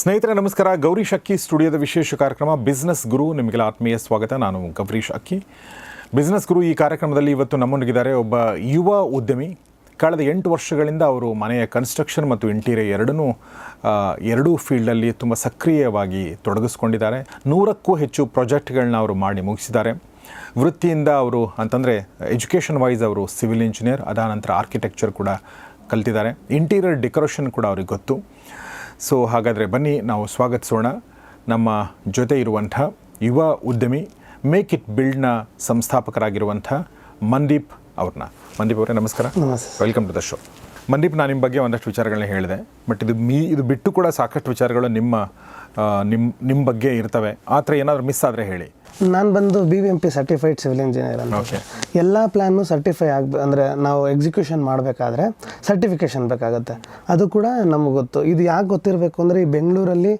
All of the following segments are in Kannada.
ಸ್ನೇಹಿತರೆ ನಮಸ್ಕಾರ. ಗೌರೀಶ್ ಅಕ್ಕಿ ಸ್ಟುಡಿಯೋದ ವಿಶೇಷ ಕಾರ್ಯಕ್ರಮ ಬಿಸ್ನೆಸ್ ಗುರು ನಿಮಗೆಲ್ಲ ಆತ್ಮೀಯ ಸ್ವಾಗತ. ನಾನು ಗೌರೀಶ್ ಅಕ್ಕಿ. ಬಿಸ್ನೆಸ್ ಗುರು ಈ ಕಾರ್ಯಕ್ರಮದಲ್ಲಿ ಇವತ್ತು ನಮ್ಮೊಂದಿಗಿದ್ದಾರೆ ಒಬ್ಬ ಯುವ ಉದ್ಯಮಿ. ಕಳೆದ 8 ವರ್ಷಗಳಿಂದ ಅವರು ಮನೆಯ ಕನ್ಸ್ಟ್ರಕ್ಷನ್ ಮತ್ತು ಇಂಟೀರಿಯರ್ ಎರಡೂ ಫೀಲ್ಡಲ್ಲಿ ತುಂಬ ಸಕ್ರಿಯವಾಗಿ ತೊಡಗಿಸ್ಕೊಂಡಿದ್ದಾರೆ. 100ಕ್ಕೂ ಹೆಚ್ಚು ಪ್ರಾಜೆಕ್ಟ್ಗಳನ್ನ ಅವರು ಮಾಡಿ ಮುಗಿಸಿದ್ದಾರೆ. ವೃತ್ತಿಯಿಂದ ಅವರು ಅಂತಂದರೆ ಎಜುಕೇಷನ್ ವೈಸ್ ಅವರು ಸಿವಿಲ್ ಇಂಜಿನಿಯರ್, ಅದಾನಂತರ ಆರ್ಕಿಟೆಕ್ಚರ್ ಕೂಡ ಕಲ್ತಿದ್ದಾರೆ. ಇಂಟೀರಿಯರ್ ಡೆಕೋರೇಷನ್ ಕೂಡ ಅವ್ರಿಗೆ ಗೊತ್ತು. ಸೊ ಹಾಗಾದರೆ ಬನ್ನಿ ನಾವು ಸ್ವಾಗತಿಸೋಣ ನಮ್ಮ ಜೊತೆ ಇರುವಂಥ ಯುವ ಉದ್ಯಮಿ ಮೇಕ್ ಇಟ್ ಬಿಲ್ಡ್ನ ಸಂಸ್ಥಾಪಕರಾಗಿರುವಂಥ ಮನ್ದೀಪ್ ಅವ್ರನ್ನ. ಮನ್ದೀಪ್ ಅವರೇ ನಮಸ್ಕಾರ. Welcome to the show. Mandeep, ನಾನು ನಿಮ್ಮ ಬಗ್ಗೆ ಒಂದಷ್ಟು ವಿಚಾರಗಳನ್ನ ಹೇಳಿದೆ, ಬಟ್ ಇದು ಬಿಟ್ಟು ಕೂಡ ಸಾಕಷ್ಟು ವಿಚಾರಗಳು ನಿಮ್ಮ ಬಗ್ಗೆ ಇರ್ತವೆ. ಆ ಥರ ಏನಾದರೂ ಮಿಸ್ ಆದರೆ ಹೇಳಿ. ನಾನು ಬಂದು BBMP ಸರ್ಟಿಫೈಡ್ ಸಿವಿಲ್ ಇಂಜಿನಿಯರ್ ಅಂತ. ಎಲ್ಲ ಪ್ಲ್ಯಾನು ಸರ್ಟಿಫೈ ಅಂದರೆ ನಾವು ಎಕ್ಸಿಕ್ಯೂಷನ್ ಮಾಡಬೇಕಾದ್ರೆ ಸರ್ಟಿಫಿಕೇಷನ್ ಬೇಕಾಗುತ್ತೆ. ಅದು ಕೂಡ ನಮಗೆ ಗೊತ್ತು. ಇದು ಯಾಕೆ ಗೊತ್ತಿರಬೇಕು ಅಂದರೆ ಈ ಬೆಂಗಳೂರಲ್ಲಿ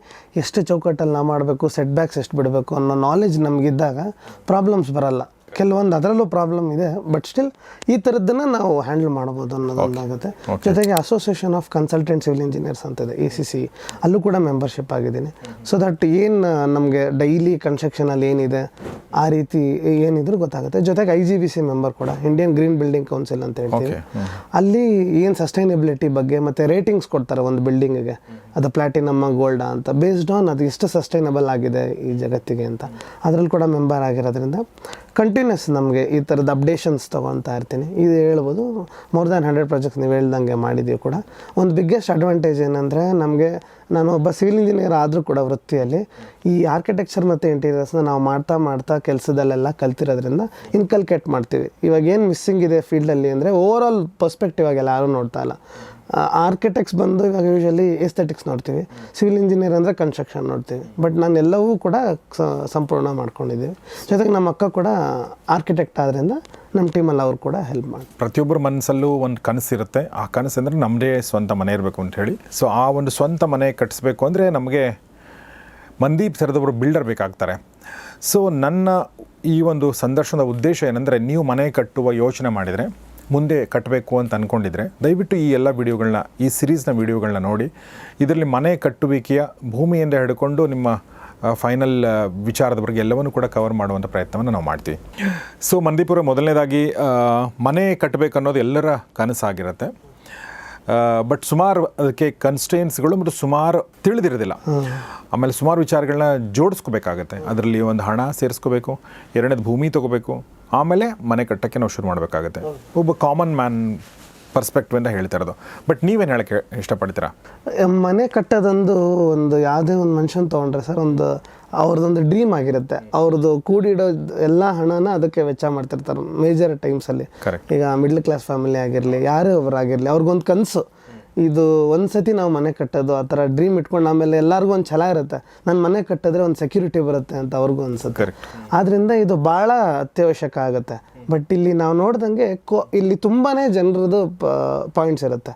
ಎಷ್ಟು ಚೌಕಟ್ಟಲ್ಲಿ ನಾವು ಮಾಡಬೇಕು, ಸೆಟ್ ಬ್ಯಾಕ್ಸ್ ಎಷ್ಟು ಬಿಡಬೇಕು ಅನ್ನೋ ನಾಲೆಜ್ ನಮಗಿದ್ದಾಗ ಪ್ರಾಬ್ಲಮ್ಸ್ ಬರಲ್ಲ. ಕೆಲವೊಂದು ಅದರಲ್ಲೂ ಪ್ರಾಬ್ಲಮ್ ಇದೆ, ಬಟ್ ಸ್ಟಿಲ್ ಈ ಥರದ್ದನ್ನು ನಾವು ಹ್ಯಾಂಡಲ್ ಮಾಡ್ಬೋದು ಅನ್ನೋದೊಂದಾಗುತ್ತೆ. ಜೊತೆಗೆ association of consultant civil engineers ಅಂತಿದೆ, ACC, ಅಲ್ಲೂ ಕೂಡ ಮೆಂಬರ್ಶಿಪ್ ಆಗಿದ್ದೀನಿ. ಸೊ ದಟ್ ಏನು ನಮಗೆ ಡೈಲಿ ಕನ್ಸ್ಟ್ರಕ್ಷನಲ್ಲಿ ಏನಿದೆ ಆ ರೀತಿ ಏನಿದ್ರು ಗೊತ್ತಾಗುತ್ತೆ. ಜೊತೆಗೆ IGBC ಮೆಂಬರ್ ಕೂಡ, ಇಂಡಿಯನ್ ಗ್ರೀನ್ ಬಿಲ್ಡಿಂಗ್ ಕೌನ್ಸಿಲ್ ಅಂತ ಹೇಳ್ತೀವಿ. ಅಲ್ಲಿ ಏನು ಸಸ್ಟೈನಬಿಲಿಟಿ ಬಗ್ಗೆ ಮತ್ತು ರೇಟಿಂಗ್ಸ್ ಕೊಡ್ತಾರೆ ಒಂದು ಬಿಲ್ಡಿಂಗಿಗೆ, ಅದು ಪ್ಲಾಟಿನಮ್ಮ ಗೋಲ್ಡಾ ಅಂತ, ಬೇಸ್ಡ್ ಆನ್ ಅದು ಎಷ್ಟು ಸಸ್ಟೈನಬಲ್ ಆಗಿದೆ ಈ ಜಗತ್ತಿಗೆ ಅಂತ. ಅದರಲ್ಲಿ ಕೂಡ ಮೆಂಬರ್ ಆಗಿರೋದ್ರಿಂದ ಕಂಟಿನ್ಯೂಸ್ ನಮಗೆ ಈ ಥರದ ಅಪ್ಡೇಷನ್ಸ್ ತೊಗೊತಾ ಇರ್ತೀನಿ. ಇದು ಹೇಳ್ಬೋದು, ಮೋರ್ ದ್ಯಾನ್ 100 ಪ್ರಾಜೆಕ್ಟ್ಸ್ ನೀವು ಹೇಳ್ದಂಗೆ ಮಾಡಿದ್ದೀವಿ ಕೂಡ. ಒಂದು ಬಿಗ್ಗೆಸ್ಟ್ ಅಡ್ವಾಂಟೇಜ್ ಏನಂದರೆ ನಮಗೆ, ನಾನು ಒಬ್ಬ ಸಿವಿಲ್ ಇಂಜಿನಿಯರ್ ಆದರೂ ಕೂಡ ವೃತ್ತಿಯಲ್ಲಿ ಈ ಆರ್ಕಿಟೆಕ್ಚರ್ ಮತ್ತು ಇಂಟೀರಿಯರ್ಸ್ನ ನಾವು ಮಾಡ್ತಾ ಕೆಲಸದಲ್ಲೆಲ್ಲ ಕಲ್ತಿರೋದ್ರಿಂದ ಇನ್ಕಲ್ಕೇಟ್ ಮಾಡ್ತೀವಿ. ಇವಾಗ ಏನು ಮಿಸ್ಸಿಂಗ್ ಇದೆ ಫೀಲ್ಡಲ್ಲಿ ಅಂದರೆ ಓವರ್ ಆಲ್ ಪರ್ಸ್ಪೆಕ್ಟಿವ್ ಆಗಿ ಯಾರೂ ನೋಡ್ತಾ ಇಲ್ಲ. ಆರ್ಕಿಟೆಕ್ಟ್ಸ್ ಬಂದು ಇವಾಗ ಯೂಶಲಿ ಎಸ್ಥೆಟಿಕ್ಸ್ ನೋಡ್ತೀವಿ, ಸಿವಿಲ್ ಇಂಜಿನಿಯರ್ ಅಂದರೆ ಕನ್ಸ್ಟ್ರಕ್ಷನ್ ನೋಡ್ತೀವಿ. ಬಟ್ ನಾನು ಎಲ್ಲವೂ ಕೂಡ ಸಂಪೂರ್ಣ ಮಾಡ್ಕೊಂಡಿದ್ದೀವಿ. ಜೊತೆಗೆ ನಮ್ಮ ಅಕ್ಕ ಕೂಡ ಆರ್ಕಿಟೆಕ್ಟ್ ಆದ್ದರಿಂದ ನಮ್ಮ ಟೀಮಲ್ಲಿ ಅವ್ರು ಕೂಡ ಹೆಲ್ಪ್ ಮಾಡಿ. ಪ್ರತಿಯೊಬ್ಬರ ಮನಸ್ಸಲ್ಲೂ ಒಂದು ಕನಸಿರುತ್ತೆ. ಆ ಕನಸು ಅಂದರೆ ನಮ್ಮದೇ ಸ್ವಂತ ಮನೆ ಇರಬೇಕು ಅಂತ ಹೇಳಿ. ಸೊ ಆ ಒಂದು ಸ್ವಂತ ಮನೆ ಕಟ್ಟಿಸ್ಬೇಕು ಅಂದರೆ ನಮಗೆ ಮನ್ದೀಪ್ ಥರದವರು ಬಿಲ್ಡರ್ ಬೇಕಾಗ್ತಾರೆ. ಸೊ ನನ್ನ ಈ ಒಂದು ಸಂದರ್ಶನದ ಉದ್ದೇಶ ಏನಂದರೆ, ನೀವು ಮನೆ ಕಟ್ಟುವ ಯೋಚನೆ ಮಾಡಿದರೆ, ಮುಂದೆ ಕಟ್ಟಬೇಕು ಅಂತ ಅಂದ್ಕೊಂಡಿದ್ರೆ, ದಯವಿಟ್ಟು ಈ ಎಲ್ಲ ವಿಡಿಯೋಗಳನ್ನ, ಈ ಸಿರೀಸ್ನ ವಿಡಿಯೋಗಳನ್ನ ನೋಡಿ. ಇದರಲ್ಲಿ ಮನೆ ಕಟ್ಟುವಿಕೆಯ ಭೂಮಿಯಿಂದ ಹಿಡ್ಕೊಂಡು ನಿಮ್ಮ ಫೈನಲ್ ವಿಚಾರದವರೆಗೆ ಎಲ್ಲವನ್ನೂ ಕೂಡ ಕವರ್ ಮಾಡುವಂಥ ಪ್ರಯತ್ನವನ್ನು ನಾವು ಮಾಡ್ತೀವಿ. ಸೊ ಮನ್ದೀಪ್ ಅವರೇ, ಮೊದಲನೇದಾಗಿ ಮನೆ ಕಟ್ಟಬೇಕು ಅನ್ನೋದು ಎಲ್ಲರ ಕನಸಾಗಿರುತ್ತೆ. ಬಟ್ ಸುಮಾರು ಅದಕ್ಕೆ ಕನ್ಸ್ಟೆನ್ಸ್ಗಳು ಮತ್ತು ಸುಮಾರು ತಿಳಿದಿರೋದಿಲ್ಲ. ಆಮೇಲೆ ಸುಮಾರು ವಿಚಾರಗಳನ್ನ ಜೋಡಿಸ್ಕೋಬೇಕಾಗತ್ತೆ. ಅದರಲ್ಲಿ ಒಂದು ಹಣ ಸೇರಿಸ್ಕೋಬೇಕು, ಎರಡನೇದು ಭೂಮಿ ತೊಗೋಬೇಕು, ಆಮೇಲೆ ಮನೆ ಕಟ್ಟೋಕ್ಕೆ ನಾವು ಶುರು ಮಾಡಬೇಕಾಗತ್ತೆ. ಒಬ್ಬ ಕಾಮನ್ ಮ್ಯಾನ್ ಪರ್ಸ್ಪೆಕ್ಟಿವ್ ಅಂತ ಹೇಳ್ತಾ ಇರೋದು. ಬಟ್ ನೀವೇನು ಹೇಳೋಕ್ಕೆ ಇಷ್ಟಪಡ್ತೀರಾ? ಮನೆ ಕಟ್ಟೋದೊಂದು ಒಂದು ಯಾವುದೇ ಒಂದು ಮನುಷ್ಯನ ತೊಗೊಂಡ್ರೆ ಸರ್, ಒಂದು ಅವ್ರದ್ದೊಂದು ಡ್ರೀಮ್ ಆಗಿರುತ್ತೆ. ಅವ್ರದ್ದು ಕೂಡಿಡೋ ಎಲ್ಲ ಹಣನ ಅದಕ್ಕೆ ವೆಚ್ಚ ಮಾಡ್ತಿರ್ತಾರೆ ಮೇಜರ್ ಟೈಮ್ಸಲ್ಲಿ. ಈಗ ಮಿಡ್ಲ್ ಕ್ಲಾಸ್ ಫ್ಯಾಮಿಲಿ ಆಗಿರಲಿ, ಯಾರೇ ಒಬ್ಬರಾಗಿರಲಿ, ಅವ್ರಿಗೊಂದು ಕನಸು, ಇದು ಒಂದು ಸತಿ ನಾವು ಮನೆ ಕಟ್ಟೋದು, ಆ ಥರ ಡ್ರೀಮ್ ಇಟ್ಕೊಂಡು ಆಮೇಲೆ ಎಲ್ಲರಿಗೂ ಒಂದು ಛಲ ಇರುತ್ತೆ, ನಾನು ಮನೆ ಕಟ್ಟಿದ್ರೆ ಒಂದು ಸೆಕ್ಯೂರಿಟಿ ಬರುತ್ತೆ ಅಂತ ಅವ್ರಿಗೂ ಅನಿಸುತ್ತೆ. ಆದ್ದರಿಂದ ಇದು ಭಾಳ ಅತ್ಯವಶ್ಯಕ ಆಗುತ್ತೆ. ಬಟ್ ಇಲ್ಲಿ ನಾವು ನೋಡ್ದಂಗೆ ಇಲ್ಲಿ ತುಂಬಾ ಜನರದ್ದು ಪಾಯಿಂಟ್ಸ್ ಇರುತ್ತೆ.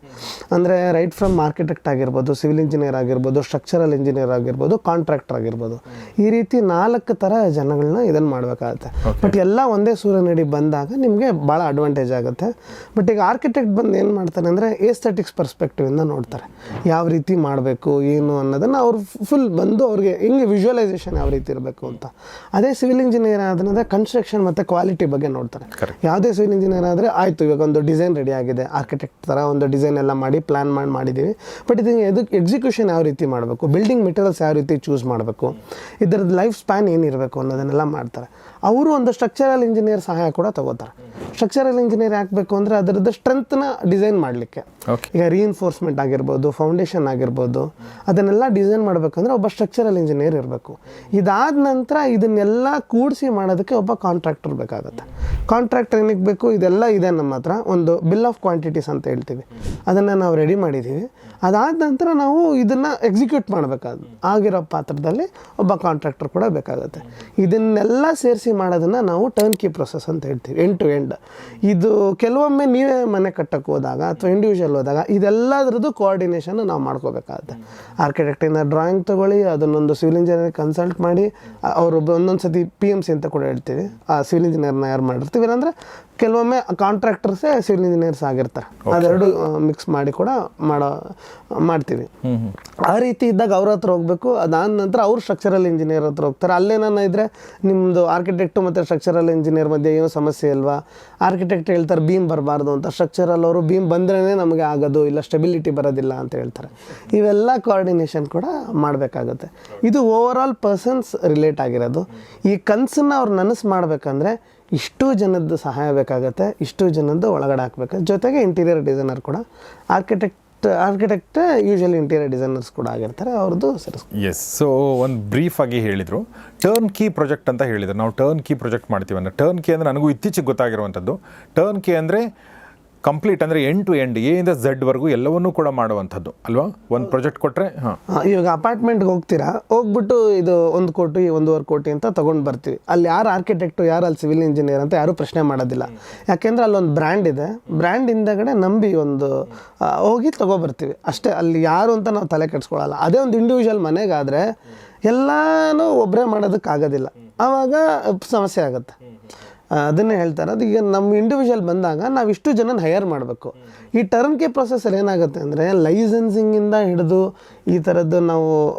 ಅಂದರೆ ರೈಟ್ ಫ್ರಮ್ ಆರ್ಕಿಟೆಕ್ಟ್ ಆಗಿರ್ಬೋದು, ಸಿವಿಲ್ ಇಂಜಿನಿಯರ್ ಆಗಿರ್ಬೋದು, ಸ್ಟ್ರಕ್ಚರಲ್ ಇಂಜಿನಿಯರ್ ಆಗಿರ್ಬೋದು, ಕಾಂಟ್ರಾಕ್ಟರ್ ಆಗಿರ್ಬೋದು, ಈ ರೀತಿ 4 ಥರ ಜನಗಳನ್ನ ಇದನ್ನು ಮಾಡಬೇಕಾಗತ್ತೆ. ಬಟ್ ಎಲ್ಲ ಒಂದೇ ಸೂರ್ಯನಡಿ ಬಂದಾಗ ನಿಮಗೆ ಭಾಳ ಅಡ್ವಾಂಟೇಜ್ ಆಗುತ್ತೆ. ಬಟ್ ಈಗ ಆರ್ಕಿಟೆಕ್ಟ್ ಬಂದು ಏನು ಮಾಡ್ತಾರೆ ಅಂದರೆ ಏಸ್ಥೆಟಿಕ್ಸ್ ಪರ್ಸ್ಪೆಕ್ಟಿವಿಂದ ನೋಡ್ತಾರೆ, ಯಾವ ರೀತಿ ಮಾಡಬೇಕು ಏನು ಅನ್ನೋದನ್ನು ಅವ್ರು ಫುಲ್ ಬಂದು ಅವ್ರಿಗೆ ಹಿಂಗೆ ವಿಜುವಲೈಸೇಷನ್ ಯಾವ ರೀತಿ ಇರಬೇಕು ಅಂತ. ಅದೇ ಸಿವಿಲ್ ಇಂಜಿನಿಯರ್ ಆದ್ರೆ ಕನ್ಸ್ಟ್ರಕ್ಷನ್ ಮತ್ತು ಕ್ವಾಲಿಟಿ ಬಗ್ಗೆ ನೋಡ್ತಾರೆ. ಯಾವುದೇ ಸಿವಿಲ್ ಇಂಜಿನಿಯರ್ ಆದರೆ ಆಯಿತು, ಇವಾಗ ಒಂದು ಡಿಸೈನ್ ರೆಡಿ ಆಗಿದೆ, ಆರ್ಕಿಟೆಕ್ಟ್ ಥರ ಒಂದು ಡಿಸೈನ್ ಎಲ್ಲ ಮಾಡಿ ಪ್ಲ್ಯಾನ್ ಮಾಡಿದ್ದೀವಿ, ಬಟ್ ಇದಕ್ಕೆ ಎಕ್ಸಿಕ್ಯೂಷನ್ ಯಾವ ರೀತಿ ಮಾಡಬೇಕು, ಬಿಲ್ಡಿಂಗ್ ಮೆಟೀರಿಯಲ್ಸ್ ಯಾವ ರೀತಿ ಚೂಸ್ ಮಾಡಬೇಕು, ಇದರದ್ದು ಲೈಫ್ ಸ್ಪ್ಯಾನ್ ಏನಿರಬೇಕು ಅನ್ನೋದನ್ನೆಲ್ಲ ಮಾಡ್ತಾರೆ. ಅವರು ಒಂದು ಸ್ಟ್ರಕ್ಚರಲ್ ಇಂಜಿನಿಯರ್ ಸಹಾಯ ಕೂಡ ತಗೋತಾರೆ. ಸ್ಟ್ರಕ್ಚರಲ್ ಇಂಜಿನಿಯರ್ ಹಾಕಬೇಕು ಅಂದರೆ ಅದರದ್ದು ಸ್ಟ್ರೆಂತ್ನ ಡಿಸೈನ್ ಮಾಡಲಿಕ್ಕೆ, ಈಗ ರೀಇನ್ಫೋರ್ಸ್ಮೆಂಟ್ ಆಗಿರ್ಬೋದು, ಫೌಂಡೇಶನ್ ಆಗಿರ್ಬೋದು, ಅದನ್ನೆಲ್ಲ ಡಿಸೈನ್ ಮಾಡಬೇಕಂದ್ರೆ ಒಬ್ಬ ಸ್ಟ್ರಕ್ಚರಲ್ ಇಂಜಿನಿಯರ್ ಇರಬೇಕು. ಇದಾದ ನಂತರ ಇದನ್ನೆಲ್ಲ ಕೂಡಿಸಿ ಮಾಡೋದಕ್ಕೆ ಒಬ್ಬ ಕಾಂಟ್ರಾಕ್ಟರ್ ಬೇಕಾಗುತ್ತೆ. ಕಾಂಟ್ರಾಕ್ಟರ್ ಏನಕ್ಕೆ ಬೇಕು, ಇದೆಲ್ಲ ಇದೆ ನಮ್ಮ ಹತ್ರ, ಒಂದು ಬಿಲ್ ಆಫ್ ಕ್ವಾಂಟಿಟೀಸ್ ಅಂತ ಹೇಳ್ತೀವಿ, ಅದನ್ನು ನಾವು ರೆಡಿ ಮಾಡಿದ್ದೀವಿ. ಅದಾದ ನಂತರ ನಾವು ಇದನ್ನು ಎಕ್ಸಿಕ್ಯೂಟ್ ಮಾಡಬೇಕಾದ ಆಗಿರೋ ಪಾತ್ರದಲ್ಲಿ ಒಬ್ಬ ಕಾಂಟ್ರಾಕ್ಟರ್ ಕೂಡ ಬೇಕಾಗುತ್ತೆ. ಇದನ್ನೆಲ್ಲ ಸೇರಿಸಿ ಮಾಡೋದನ್ನು ನಾವು ಟರ್ನ್ ಕೀ ಪ್ರೊಸೆಸ್ ಅಂತ ಹೇಳ್ತೀವಿ, ಎಂಡ್ ಟು ಎಂಡ್. ಇದು ಕೆಲವೊಮ್ಮೆ ನೀವೇ ಮನೆ ಕಟ್ಟಕ್ಕೆ ಹೋದಾಗ ಅಥವಾ ಇಂಡಿವಿಜುವಲ್ ಹೋದಾಗ ಇದೆಲ್ಲದ್ರದ್ದು ಕೋಆರ್ಡಿನೇಷನ್ ನಾವು ಮಾಡ್ಕೋಬೇಕಾಗುತ್ತೆ. ಆರ್ಕಿಟೆಕ್ಟಿಂದ ಡ್ರಾಯಿಂಗ್ ತೊಗೊಳ್ಳಿ, ಅದನ್ನೊಂದು ಸಿವಿಲ್ ಇಂಜಿನಿಯರ್ ಕನ್ಸಲ್ಟ್ ಮಾಡಿ, ಅವರು ಒಂದೊಂದು ಸತಿ PMC ಅಂತ ಕೂಡ ಹೇಳ್ತೀವಿ, ಆ ಸಿವಿಲ್ ಇಂಜಿನಿಯರ್ನ ಯಾರು ಮಾಡಿರ್ತಾರೆ ಮಾಡ್ತೀವಿ ಅಂದರೆ ಕೆಲವೊಮ್ಮೆ ಕಾಂಟ್ರಾಕ್ಟರ್ಸೇ ಸಿವಿಲ್ ಇಂಜಿನಿಯರ್ಸ್ ಆಗಿರ್ತಾರೆ, ಅದೆರಡು ಮಿಕ್ಸ್ ಮಾಡಿ ಕೂಡ ಮಾಡ್ತೀವಿ. ಆ ರೀತಿ ಇದ್ದಾಗ ಅವ್ರ ಹತ್ರ ಹೋಗಬೇಕು. ಅದಾದ ನಂತರ ಅವ್ರು ಸ್ಟ್ರಕ್ಚರಲ್ ಇಂಜಿನಿಯರ್ ಹತ್ರ ಹೋಗ್ತಾರೆ. ಅಲ್ಲೇನ ಇದ್ದರೆ ನಿಮ್ಮದು ಆರ್ಕಿಟೆಕ್ಟು ಮತ್ತು ಸ್ಟ್ರಕ್ಚರಲ್ ಇಂಜಿನಿಯರ್ ಮಧ್ಯೆ ಏನೋ ಸಮಸ್ಯೆ ಇಲ್ವಾ, ಆರ್ಕಿಟೆಕ್ಟ್ ಹೇಳ್ತಾರೆ ಬೀಮ್ ಬರಬಾರ್ದು ಅಂತ, ಸ್ಟ್ರಕ್ಚರಲ್ ಅವರು ಬೀಮ್ ಬಂದ್ರೇ ನಮಗೆ ಆಗೋದು, ಇಲ್ಲ ಸ್ಟೆಬಿಲಿಟಿ ಬರೋದಿಲ್ಲ ಅಂತ ಹೇಳ್ತಾರೆ. ಇವೆಲ್ಲ ಕೋಆರ್ಡಿನೇಷನ್ ಕೂಡ ಮಾಡಬೇಕಾಗುತ್ತೆ. ಇದು ಓವರ್ ಆಲ್ ಪರ್ಸನ್ಸ್ ರಿಲೇಟ್ ಆಗಿರೋದು. ಈ ಕನಸನ್ನು ಅವ್ರು ನನಸು ಮಾಡಬೇಕಂದ್ರೆ ಇಷ್ಟು ಜನದ್ದು ಸಹಾಯ ಬೇಕಾಗುತ್ತೆ, ಇಷ್ಟು ಜನದ್ದು ಒಳಗಡೆ ಹಾಕಬೇಕು. ಜೊತೆಗೆ ಇಂಟೀರಿಯರ್ ಡಿಸೈನರ್ ಕೂಡ ಆರ್ಕಿಟೆಕ್ಟ್ ಯೂಶಲಿ ಇಂಟೀರಿಯರ್ ಡಿಸೈನರ್ಸ್ ಕೂಡ ಆಗಿರ್ತಾರೆ, ಅವ್ರದ್ದು ಸರಿ. ಎಸ್. ಸೊ ಒಂದು ಬ್ರೀಫ್ ಆಗಿ ಹೇಳಿದರು, ಟರ್ನ್ ಕೀ ಪ್ರಾಜೆಕ್ಟ್ ಅಂತ ಹೇಳಿದರು. ನಾವು ಟರ್ನ್ ಕೀ ಪ್ರಾಜೆಕ್ಟ್ ಮಾಡ್ತೀವಿ ಅಂದರೆ, ಟರ್ನ್ ಕೀ ಅಂದರೆ ನನಗೂ ಇತ್ತೀಚೆಗೆ ಗೊತ್ತಾಗಿರುವಂಥದ್ದು. ಟರ್ನ್ ಕೀ ಅಂದರೆ ಕಂಪ್ಲೀಟ್ ಅಂದರೆ ಎಂಡ್ ಟು ಎಂಡ್, ಎ ಇಂದ ಝಡ್ವರೆಗೂ ಎಲ್ಲವನ್ನೂ ಕೂಡ ಮಾಡುವಂಥದ್ದು ಅಲ್ವಾ? ಒಂದು ಪ್ರಾಜೆಕ್ಟ್ ಕೊಟ್ಟರೆ ಇವಾಗ ಅಪಾರ್ಟ್ಮೆಂಟ್ಗೆ ಹೋಗ್ತೀರಾ, ಹೋಗ್ಬಿಟ್ಟು ಇದು 1 ಕೋಟಿ 1.5 ಕೋಟಿ ಅಂತ ತೊಗೊಂಡು ಬರ್ತೀವಿ. ಅಲ್ಲಿ ಯಾರು ಆರ್ಕಿಟೆಕ್ಟು, ಯಾರು ಅಲ್ಲಿ ಸಿವಿಲ್ ಇಂಜಿನಿಯರ್ ಅಂತ ಯಾರೂ ಪ್ರಶ್ನೆ ಮಾಡೋದಿಲ್ಲ. ಯಾಕೆಂದರೆ ಅಲ್ಲೊಂದು ಬ್ರ್ಯಾಂಡ್ ಇದೆ, ಬ್ರ್ಯಾಂಡ್ ಹಿಂದಗಡೆ ನಂಬಿ ಒಂದು ಹೋಗಿ ತೊಗೊಬರ್ತೀವಿ ಅಷ್ಟೇ. ಅಲ್ಲಿ ಯಾರು ಅಂತ ನಾವು ತಲೆ ಕೆಡಿಸ್ಕೊಳ್ಳಲ್ಲ. ಅದೇ ಒಂದು ಇಂಡಿವಿಜುವಲ್ ಮನೆಗಾದರೆ ಎಲ್ಲನೂ ಒಬ್ಬರೇ ಮಾಡೋದಕ್ಕಾಗೋದಿಲ್ಲ, ಆವಾಗ ಸಮಸ್ಯೆ ಆಗುತ್ತೆ. ಅದನ್ನೇ ಹೇಳ್ತಾರೆ. ಅದು ಈಗ ನಮ್ಮ ಇಂಡಿವಿಜುವಲ್ ಬಂದಾಗ ನಾವು ಇಷ್ಟು ಜನನ ಹೈಯರ್ ಮಾಡಬೇಕು. ಈ ಟರ್ನ್ ಕೆ ಪ್ರೊಸೆಸರ್ ಏನಾಗುತ್ತೆ ಅಂದರೆ ಲೈಸೆನ್ಸಿಂಗಿಂದ ಹಿಡಿದು ಈ ಥರದ್ದು ನಾವು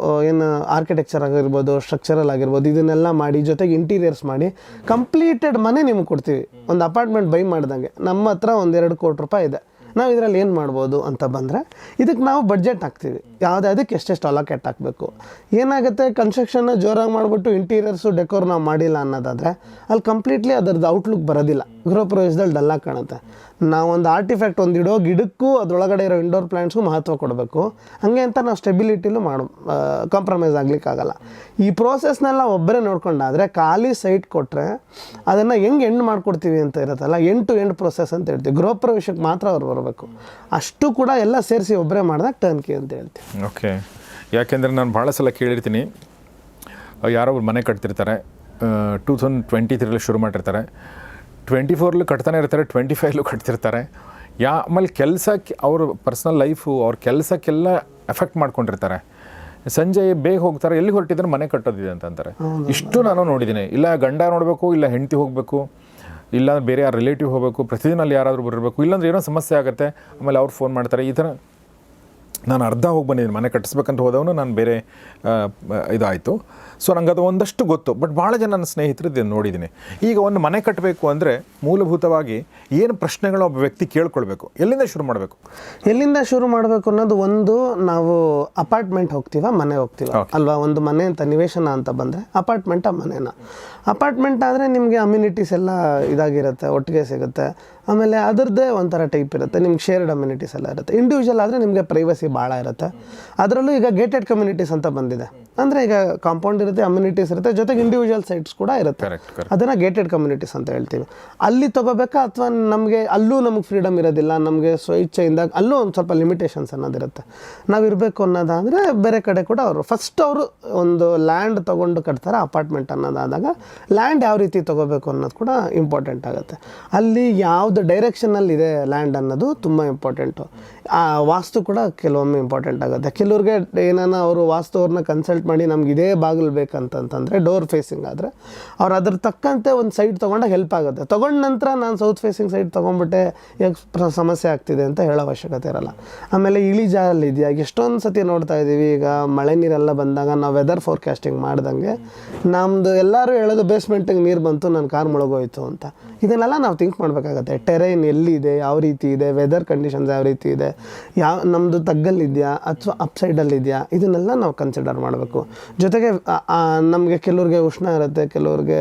ಏನು ಆರ್ಕಿಟೆಕ್ಚರ್ ಆಗಿರ್ಬೋದು, ಸ್ಟ್ರಕ್ಚರಲ್ ಆಗಿರ್ಬೋದು, ಇದನ್ನೆಲ್ಲ ಮಾಡಿ ಜೊತೆಗೆ ಇಂಟೀರಿಯರ್ಸ್ ಮಾಡಿ ಕಂಪ್ಲೀಟೆಡ್ ಮನೆ ನಿಮ್ಗೆ ಕೊಡ್ತೀವಿ. ಒಂದು ಅಪಾರ್ಟ್ಮೆಂಟ್ ಬೈ ಮಾಡ್ದಂಗೆ ನಮ್ಮ ಹತ್ರ 1-2 ಕೋಟಿ ರೂಪಾಯಿ ಇದೆ, ನಾವು ಇದರಲ್ಲಿ ಏನು ಮಾಡ್ಬೋದು ಅಂತ ಬಂದರೆ ಇದಕ್ಕೆ ನಾವು ಬಡ್ಜೆಟ್ ಹಾಕ್ತೀವಿ. ಅದಕ್ಕೆ ಎಷ್ಟೆಷ್ಟು ಅಲೋಕೇಟ್ ಹಾಕಬೇಕು. ಏನಾಗುತ್ತೆ, ಕನ್ಸ್ಟ್ರಕ್ಷನ್ನ ಜೋರಾಗಿ ಮಾಡಿಬಿಟ್ಟು ಇಂಟೀರಿಯರ್ಸು ಡೆಕೋರ್ ನಾವು ಮಾಡಿಲ್ಲ ಅನ್ನೋದಾದರೆ ಅಲ್ಲಿ ಕಂಪ್ಲೀಟ್ಲಿ ಅದರದ್ದು ಔಟ್ಲುಕ್ ಬರೋದಿಲ್ಲ, ಗೃಹ ಪ್ರವೇಶದಲ್ಲಿ ಡಲ್ಲಾಗಿ ಕಾಣುತ್ತೆ. ನಾವೊಂದು ಆರ್ಟಿಫ್ಯಾಕ್ಟ್ ಒಂದು ಇಡೋ ಗಿಡಕ್ಕೂ ಅದರೊಳಗಡೆ ಇರೋ ಇಂಡೋರ್ ಪ್ಲ್ಯಾಂಟ್ಸ್ಗೂ ಮಹತ್ವ ಕೊಡಬೇಕು. ಹಾಗೆ ಅಂತ ನಾವು ಸ್ಟೆಬಿಲಿಟಿಲೂ ಕಾಂಪ್ರಮೈಸ್ ಆಗಲಿಕ್ಕಾಗಲ್ಲ. ಈ ಪ್ರೋಸೆಸ್ನೆಲ್ಲ ಒಬ್ಬರೇ ನೋಡ್ಕೊಂಡಾದರೆ ಖಾಲಿ ಸೈಟ್ ಕೊಟ್ಟರೆ ಅದನ್ನು ಹೆಂಗೆ ಎಂಡ್ ಮಾಡ್ಕೊಡ್ತೀವಿ ಅಂತ ಇರುತ್ತಲ್ಲ, ಎಂಡ್ ಟು ಎಂಡ್ ಪ್ರೋಸೆಸ್ ಅಂತ ಹೇಳ್ತೀವಿ. ಗೃಹ ಪ್ರವೇಶಕ್ಕೆ ಮಾತ್ರ ಅವ್ರು ಬರಬೇಕು, ಅಷ್ಟು ಕೂಡ ಎಲ್ಲ ಸೇರಿಸಿ ಒಬ್ಬರೇ ಮಾಡಿದಾಗ ಟರ್ನ್ ಕೀ ಅಂತ ಹೇಳ್ತೀವಿ. ಓಕೆ. ಯಾಕೆಂದರೆ ನಾನು ಭಾಳ ಸಲ ಕೇಳಿರ್ತೀನಿ, ಯಾರೋ ಮನೆ ಕಟ್ತಿರ್ತಾರೆ, 2023 ಶುರು ಮಾಡಿರ್ತಾರೆ, 24 ಕಟ್ತಾನೆ ಇರ್ತಾರೆ, 25 ಕಟ್ತಿರ್ತಾರೆ. ಆಮೇಲೆ ಕೆಲಸಕ್ಕೆ ಅವರು ಪರ್ಸ್ನಲ್ ಲೈಫು ಅವ್ರ ಕೆಲಸಕ್ಕೆಲ್ಲ ಎಫೆಕ್ಟ್ ಮಾಡ್ಕೊಂಡಿರ್ತಾರೆ. ಸಂಜೆ ಬೇಗ ಹೋಗ್ತಾರೆ, ಎಲ್ಲಿ ಹೊರಟಿದ್ರೆ ಮನೆ ಕಟ್ಟೋದಿದೆ ಅಂತಾರೆ. ಇಷ್ಟು ನಾನು ನೋಡಿದ್ದೀನಿ. ಇಲ್ಲ ಗಂಡ ನೋಡಬೇಕು, ಇಲ್ಲ ಹೆಂಡತಿ ಹೋಗಬೇಕು, ಇಲ್ಲ ಬೇರೆ ಯಾರು ರಿಲೇಟಿವ್ ಹೋಗಬೇಕು, ಪ್ರತಿದಿನ ಅಲ್ಲಿ ಯಾರಾದರೂ ಬರಬೇಕು, ಇಲ್ಲಾಂದ್ರೆ ಏನೋ ಸಮಸ್ಯೆ ಆಗುತ್ತೆ. ಆಮೇಲೆ ಅವ್ರು ಫೋನ್ ಮಾಡ್ತಾರೆ. ಈ ಥರ ನಾನು ಅರ್ಧ ಹೋಗಿ ಬಂದಿದ್ದೀನಿ, ಮನೆ ಕಟ್ಟಿಸ್ಬೇಕಂತ ಹೋದವನು ನಾನು ಬೇರೆ ಇದಾಯಿತು. ಸೊ ನಂಗೆ ಅದು ಒಂದಷ್ಟು ಗೊತ್ತು. ಬಟ್ ಭಾಳ ಜನ ನನ್ನ ಸ್ನೇಹಿತರದ್ದು ನೋಡಿದ್ದೀನಿ. ಈಗ ಒಂದು ಮನೆ ಕಟ್ಟಬೇಕು ಅಂದರೆ ಮೂಲಭೂತವಾಗಿ ಏನು ಪ್ರಶ್ನೆಗಳು ಒಬ್ಬ ವ್ಯಕ್ತಿ ಕೇಳ್ಕೊಳ್ಬೇಕು, ಎಲ್ಲಿಂದ ಶುರು ಮಾಡಬೇಕು ಅನ್ನೋದು ಒಂದು. ನಾವು ಅಪಾರ್ಟ್ಮೆಂಟ್ ಹೋಗ್ತೀವ, ಮನೆ ಹೋಗ್ತೀವ ಅಲ್ವಾ? ಒಂದು ಮನೆ ಅಂತ ನಿವೇಶನ ಅಂತ ಬಂದರೆ ಅಪಾರ್ಟ್ಮೆಂಟ ಮನೆನ. ಅಪಾರ್ಟ್ಮೆಂಟ್ ಆದರೆ ನಿಮಗೆ ಅಮ್ಯುನಿಟೀಸ್ ಎಲ್ಲ ಇದಾಗಿರುತ್ತೆ, ಒಟ್ಟಿಗೆ ಸಿಗುತ್ತೆ. ಆಮೇಲೆ ಅದರದ್ದೇ ಒಂಥರ ಟೈಪ್ ಇರುತ್ತೆ, ನಿಮ್ಗೆ ಶೇರ್ಡ್ ಅಮ್ಯುನಿಟೀಸ್ ಎಲ್ಲ ಇರುತ್ತೆ. ಇಂಡಿವಿಜುವಲ್ ಆದರೆ ನಿಮಗೆ ಪ್ರೈವಸಿ ಭಾಳ ಇರುತ್ತೆ. ಅದರಲ್ಲೂ ಈಗ ಗೇಟೆಡ್ ಕಮ್ಯುನಿಟೀಸ್ ಅಂತ ಬಂದಿದೆ. ಅಂದರೆ ಈಗ ಕಾಂಪೌಂಡ್ ಇರುತ್ತೆ, ಅಮ್ಯುನಿಟೀಸ್ ಇರುತ್ತೆ, ಜೊತೆಗೆ ಇಂಡಿವಿಜುವಲ್ ಸೈಟ್ಸ್ ಕೂಡ ಇರುತ್ತೆ. ಅದನ್ನು ಗೇಟೆಡ್ ಕಮ್ಯುನಿಟೀಸ್ ಅಂತ ಹೇಳ್ತೀವಿ. ಅಲ್ಲಿ ತೊಗೋಬೇಕಾ ಅಥವಾ ನಮಗೆ ಅಲ್ಲೂ ನಮಗೆ ಫ್ರೀಡಮ್ ಇರೋದಿಲ್ಲ, ನಮಗೆ ಸ್ವಇಚ್ಛೆಯಿಂದ ಅಲ್ಲೂ ಒಂದು ಸ್ವಲ್ಪ ಲಿಮಿಟೇಷನ್ಸ್ ಅನ್ನೋದಿರುತ್ತೆ. ನಾವು ಇರಬೇಕು ಅನ್ನೋದಾದರೆ ಬೇರೆ ಕಡೆ ಕೂಡ ಅವರು ಒಂದು ಲ್ಯಾಂಡ್ ತೊಗೊಂಡು ಕಟ್ತಾರೆ ಅಪಾರ್ಟ್ಮೆಂಟ್ ಅನ್ನೋದಾದಾಗ ಲ್ಯಾಂಡ್ ಯಾವ ರೀತಿ ತೊಗೋಬೇಕು ಅನ್ನೋದು ಕೂಡ ಇಂಪಾರ್ಟೆಂಟ್ ಆಗುತ್ತೆ. ಅಲ್ಲಿ ಯಾವುದು ಡೈರೆಕ್ಷನಲ್ಲಿ ಇದೆ ಲ್ಯಾಂಡ್ ಅನ್ನೋದು ತುಂಬ ಇಂಪಾರ್ಟೆಂಟು. ಆ ವಾಸ್ತು ಕೂಡ ಕೆಲವೊಮ್ಮೆ ಇಂಪಾರ್ಟೆಂಟ್ ಆಗುತ್ತೆ. ಕೆಲವ್ರಿಗೆ ಏನಾನ ಅವರು ವಾಸ್ತುವ್ರನ್ನ ಕನ್ಸಲ್ಟ್ ಮಾಡಿ ನಮ್ಗೆ ಇದೇ ಬಾಗಿಲು ಬೇಕಂತಂದರೆ ಡೋರ್ ಫೇಸಿಂಗ್ ಆದರೆ ಅವ್ರು ಅದ್ರ ತಕ್ಕಂತೆ ಒಂದು ಸೈಟ್ ತೊಗೊಂಡಾಗ ಹೆಲ್ಪ್ ಆಗುತ್ತೆ. ತೊಗೊಂಡ ನಂತರ ನಾನು ಸೌತ್ ಫೇಸಿಂಗ್ ಸೈಟ್ ತೊಗೊಂಡ್ಬಿಟ್ಟೆ ಸಮಸ್ಯೆ ಆಗ್ತಿದೆ ಅಂತ ಹೇಳೋ ಅವಶ್ಯಕತೆ ಇರಲ್ಲ. ಆಮೇಲೆ ಇಳಿಜಾರಲ್ಲಿದೆಯಾ, ಎಷ್ಟೊಂದು ಸತಿ ನೋಡ್ತಾ ಇದ್ದೀವಿ. ಈಗ ಮಳೆ ನೀರೆಲ್ಲ ಬಂದಾಗ ನಾವು ವೆದರ್ ಫೋರ್ಕಾಸ್ಟಿಂಗ್ ಮಾಡ್ದಂಗೆ ನಮ್ಮದು ಎಲ್ಲರೂ ಹೇಳೋದು ಬೇಸ್ಮೆಂಟಿಗೆ ನೀರು ಬಂತು, ನನ್ನ ಕಾರ್ ಮುಳುಗೋಯ್ತು ಅಂತ. ಇದನ್ನೆಲ್ಲ ನಾವು ಥಿಂಕ್ ಮಾಡಬೇಕಾಗತ್ತೆ. ಟೆರೈನ್ ಎಲ್ಲಿದೆ, ಯಾವ ರೀತಿ ಇದೆ, ವೆದರ್ ಕಂಡೀಷನ್ಸ್ ಯಾವ ರೀತಿ ಇದೆ, ನಮ್ಮದು ತಗ್ಗಲ್ಲಿದೆಯಾ ಅಥವಾ ಅಪ್ಸೈಡಲ್ಲಿದೆಯಾ, ಇದನ್ನೆಲ್ಲ ನಾವು ಕನ್ಸಿಡರ್ ಮಾಡಬೇಕು. ಜೊತೆಗೆ ನಮಗೆ ಕೆಲವ್ರಿಗೆ ಉಷ್ಣ ಇರುತ್ತೆ, ಕೆಲವ್ರಿಗೆ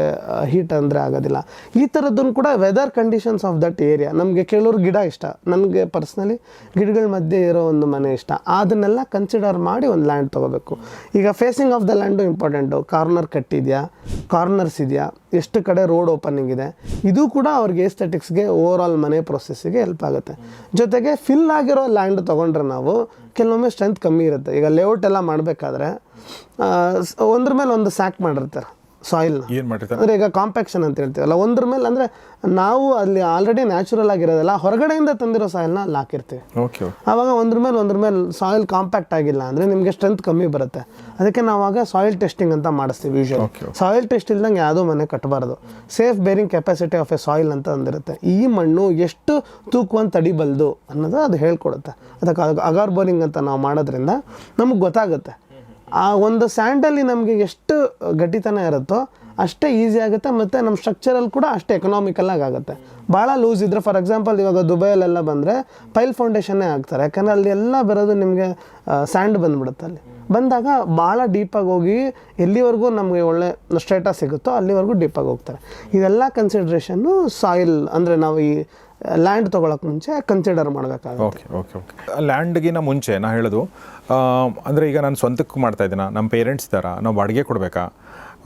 ಹೀಟ್ ಅಂದರೆ ಆಗೋದಿಲ್ಲ. ಈ ಥರದ್ದನ್ನು ಕೂಡ weather conditions of that area. ನಮಗೆ ಕೆಲವ್ರಿಗೆ ಗಿಡ ಇಷ್ಟ, ನನಗೆ ಪರ್ಸ್ನಲಿ ಗಿಡಗಳ ಮಧ್ಯೆ ಇರೋ ಒಂದು ಮನೆ ಇಷ್ಟ. ಅದನ್ನೆಲ್ಲ ಕನ್ಸಿಡರ್ ಮಾಡಿ ಒಂದು ಲ್ಯಾಂಡ್ ತೊಗೋಬೇಕು. ಈಗ facing of the land important. Corner ಕಟ್ಟಿದೆಯಾ, ಕಾರ್ನರ್ಸ್ ಇದೆಯಾ, ಎಷ್ಟು ಕಡೆ ರೋಡ್ ಓಪನಿಂಗ್ ಇದೆ, ಇದು ಕೂಡ ಅವ್ರಿಗೆ ಏಸ್ಥೆಟಿಕ್ಸ್ಗೆ ಓವರ್ ಆಲ್ ಮನೆ ಪ್ರೊಸೆಸ್ಸಿಗೆ ಹೆಲ್ಪ್ ಆಗುತ್ತೆ. ಜೊತೆಗೆ ಫಿಲ್ ಆಗಿರೋ ಲ್ಯಾಂಡ್ ತೊಗೊಂಡ್ರೆ ನಾವು ಕೆಲವೊಮ್ಮೆ ಸ್ಟ್ರೆಂತ್ ಕಮ್ಮಿ ಇರುತ್ತೆ. ಈಗ ಲೇಔಟ್ ಎಲ್ಲ ಮಾಡಬೇಕಾದ್ರೆ ಒಂದ್ರ ಮೇಲೆ ಒಂದು ಸ್ಯಾಕ್ ಮಾಡಿರ್ತಾರೆ, ಸಾಯಿಲ್ನ. ಏನು ಮಾಡಿರ್ತಾರೆ ಅಂದರೆ ಈಗ ಕಾಂಪ್ಯಾಕ್ಷನ್ ಅಂತ ಹೇಳ್ತೀವಲ್ಲ, ಒಂದ್ರ ಮೇಲೆ ಅಂದರೆ ನಾವು ಅಲ್ಲಿ ಆಲ್ರೆಡಿ ನ್ಯಾಚುರಲ್ ಆಗಿರೋದಲ್ಲ, ಹೊರಗಡೆಯಿಂದ ತಂದಿರೋ ಸಾಯಿಲ್ನ ಅಲ್ಲಿ ಹಾಕಿರ್ತೀವಿ. ಓಕೆ ಆವಾಗ ಒಂದ್ರ ಮೇಲೆ ಸಾಯಿಲ್ ಕಾಂಪ್ಯಾಕ್ಟ್ ಆಗಿಲ್ಲ ಅಂದರೆ ನಿಮಗೆ ಸ್ಟ್ರೆಂತ್ ಕಮ್ಮಿ ಬರುತ್ತೆ. ಅದಕ್ಕೆ ನಾವಾಗ ಸಾಯಿಲ್ ಟೆಸ್ಟಿಂಗ್ ಅಂತ ಮಾಡಿಸ್ತೀವಿ ಯೂಶುವಲಿ. ಸಾಯಿಲ್ ಟೆಸ್ಟ್ ಇಲ್ದಂಗೆ ಯಾವುದೋ ಮನೆ ಕಟ್ಟಬಾರ್ದು. Safe bearing capacity of a soil ಅಂತ ಅಂದಿರುತ್ತೆ. ಈ ಮಣ್ಣು ಎಷ್ಟು ತೂಕವನ್ನು ತಡಿಬಲ್ದು ಅನ್ನೋದು ಅದು ಹೇಳ್ಕೊಡುತ್ತೆ. ಅದಕ್ಕೆ ಅಗಾರ್ ಬೋರಿಂಗ್ ಅಂತ ನಾವು ಮಾಡೋದ್ರಿಂದ ನಮಗೆ ಗೊತ್ತಾಗುತ್ತೆ ಆ ಒಂದು ಸ್ಯಾಂಡಲ್ಲಿ ನಮಗೆ ಎಷ್ಟು ಗಟ್ಟಿತನ ಇರುತ್ತೋ ಅಷ್ಟೇ ಈಸಿ ಆಗುತ್ತೆ, ಮತ್ತು ನಮ್ಮ ಸ್ಟ್ರಕ್ಚರಲ್ಲಿ ಕೂಡ ಅಷ್ಟೇ ಎಕನಾಮಿಕಲ್ಲಾಗಿ ಆಗುತ್ತೆ. ಭಾಳ ಲೂಸ್ ಇದ್ದರೆ, ಫಾರ್ ಎಕ್ಸಾಂಪಲ್ ಇವಾಗ ದುಬೈಯಲ್ಲೆಲ್ಲ ಬಂದರೆ ಪೈಲ್ ಫೌಂಡೇಶನ್ನೇ ಹಾಕ್ತಾರೆ, ಯಾಕಂದರೆ ಅಲ್ಲಿ ಎಲ್ಲ ಬರೋದು ನಿಮಗೆ ಸ್ಯಾಂಡ್ ಬಂದುಬಿಡುತ್ತೆ. ಅಲ್ಲಿ ಬಂದಾಗ ಭಾಳ ಡೀಪಾಗಿ ಹೋಗಿ ಎಲ್ಲಿವರೆಗೂ ನಮಗೆ ಒಳ್ಳೆ ಸ್ಟ್ರೇಟಾ ಸಿಗುತ್ತೋ ಅಲ್ಲಿವರೆಗೂ ಡೀಪಾಗಿ ಹೋಗ್ತಾರೆ. ಇದೆಲ್ಲ ಕನ್ಸಿಡ್ರೇಷನ್ನು ಸಾಯಿಲ್ ಅಂದರೆ ನಾವು ಈ ಲ್ಯಾಂಡ್ ತೊಗೊಳಕ್ಕೆ ಮುಂಚೆ ಕನ್ಸಿಡರ್ ಮಾಡಬೇಕಾಗುತ್ತೆ. ಓಕೆ ಲ್ಯಾಂಡ್ಗಿನ ಮುಂಚೆ ನಾ ಹೇಳೋದು ಅಂದರೆ ಈಗ ನಾನು ಸ್ವಂತಕ್ಕೆ ಮಾಡ್ತಾ ಇದ್ದೀನ, ನಮ್ಮ ಪೇರೆಂಟ್ಸ್ ಇದ್ದಾರಾ, ನಾವು ಬಾಡಿಗೆ ಕೊಡಬೇಕಾ,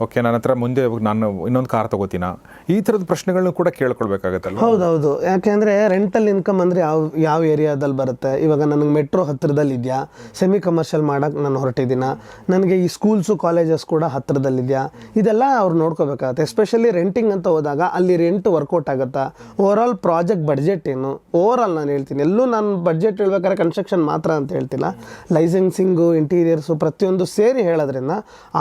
ಓಕೆ ನನ್ನ ಹತ್ರ ಮುಂದೆ ನಾನು ಇನ್ನೊಂದು ಕಾರ್ ತೊಗೋತೀನ, ಈ ಥರದ ಪ್ರಶ್ನೆಗಳನ್ನೂ ಕೂಡ ಕೇಳ್ಕೊಳ್ಬೇಕಾಗತ್ತಲ್ಲ. ಹೌದೌದು, ಯಾಕೆಂದರೆ ರೆಂಟಲ್ ಇನ್ಕಮ್ ಅಂದರೆ ಯಾವ ಏರಿಯಾದಲ್ಲಿ ಬರುತ್ತೆ. ಇವಾಗ ನನಗೆ ಮೆಟ್ರೋ ಹತ್ತಿರದಲ್ಲಿದೆಯಾ, ಸೆಮಿ ಕಮರ್ಷಿಯಲ್ ಮಾಡೋಕ್ಕೆ ನಾನು ಹೊರಟಿದ್ದೀನ, ನನಗೆ ಈ ಸ್ಕೂಲ್ಸು ಕಾಲೇಜಸ್ ಕೂಡ ಹತ್ತಿರದಲ್ಲಿದೆಯಾ, ಇದೆಲ್ಲ ಅವ್ರು ನೋಡ್ಕೋಬೇಕಾಗತ್ತೆ. ಎಸ್ಪೆಷಲಿ ರೆಂಟಿಂಗ್ ಅಂತ ಹೋದಾಗ ಅಲ್ಲಿ ರೆಂಟ್ ವರ್ಕೌಟ್ ಆಗುತ್ತಾ, ಓವರಾಲ್ ಪ್ರಾಜೆಕ್ಟ್ ಬಡ್ಜೆಟ್ ಏನು, ಓವರಾಲ್ ನಾನು ಹೇಳ್ತೀನಿ. ಎಲ್ಲೂ ನಾನು ಬಡ್ಜೆಟ್ ಹೇಳ್ಬೇಕಾದ್ರೆ ಕನ್ಸ್ಟ್ರಕ್ಷನ್ ಮಾತ್ರ ಅಂತ ಹೇಳ್ತಿಲ್ಲ, ಲೈಸೆನ್ಸಿಂಗು, ಇಂಟೀರಿಯರ್ಸು ಪ್ರತಿಯೊಂದು ಸೇರಿ ಹೇಳೋದ್ರಿಂದ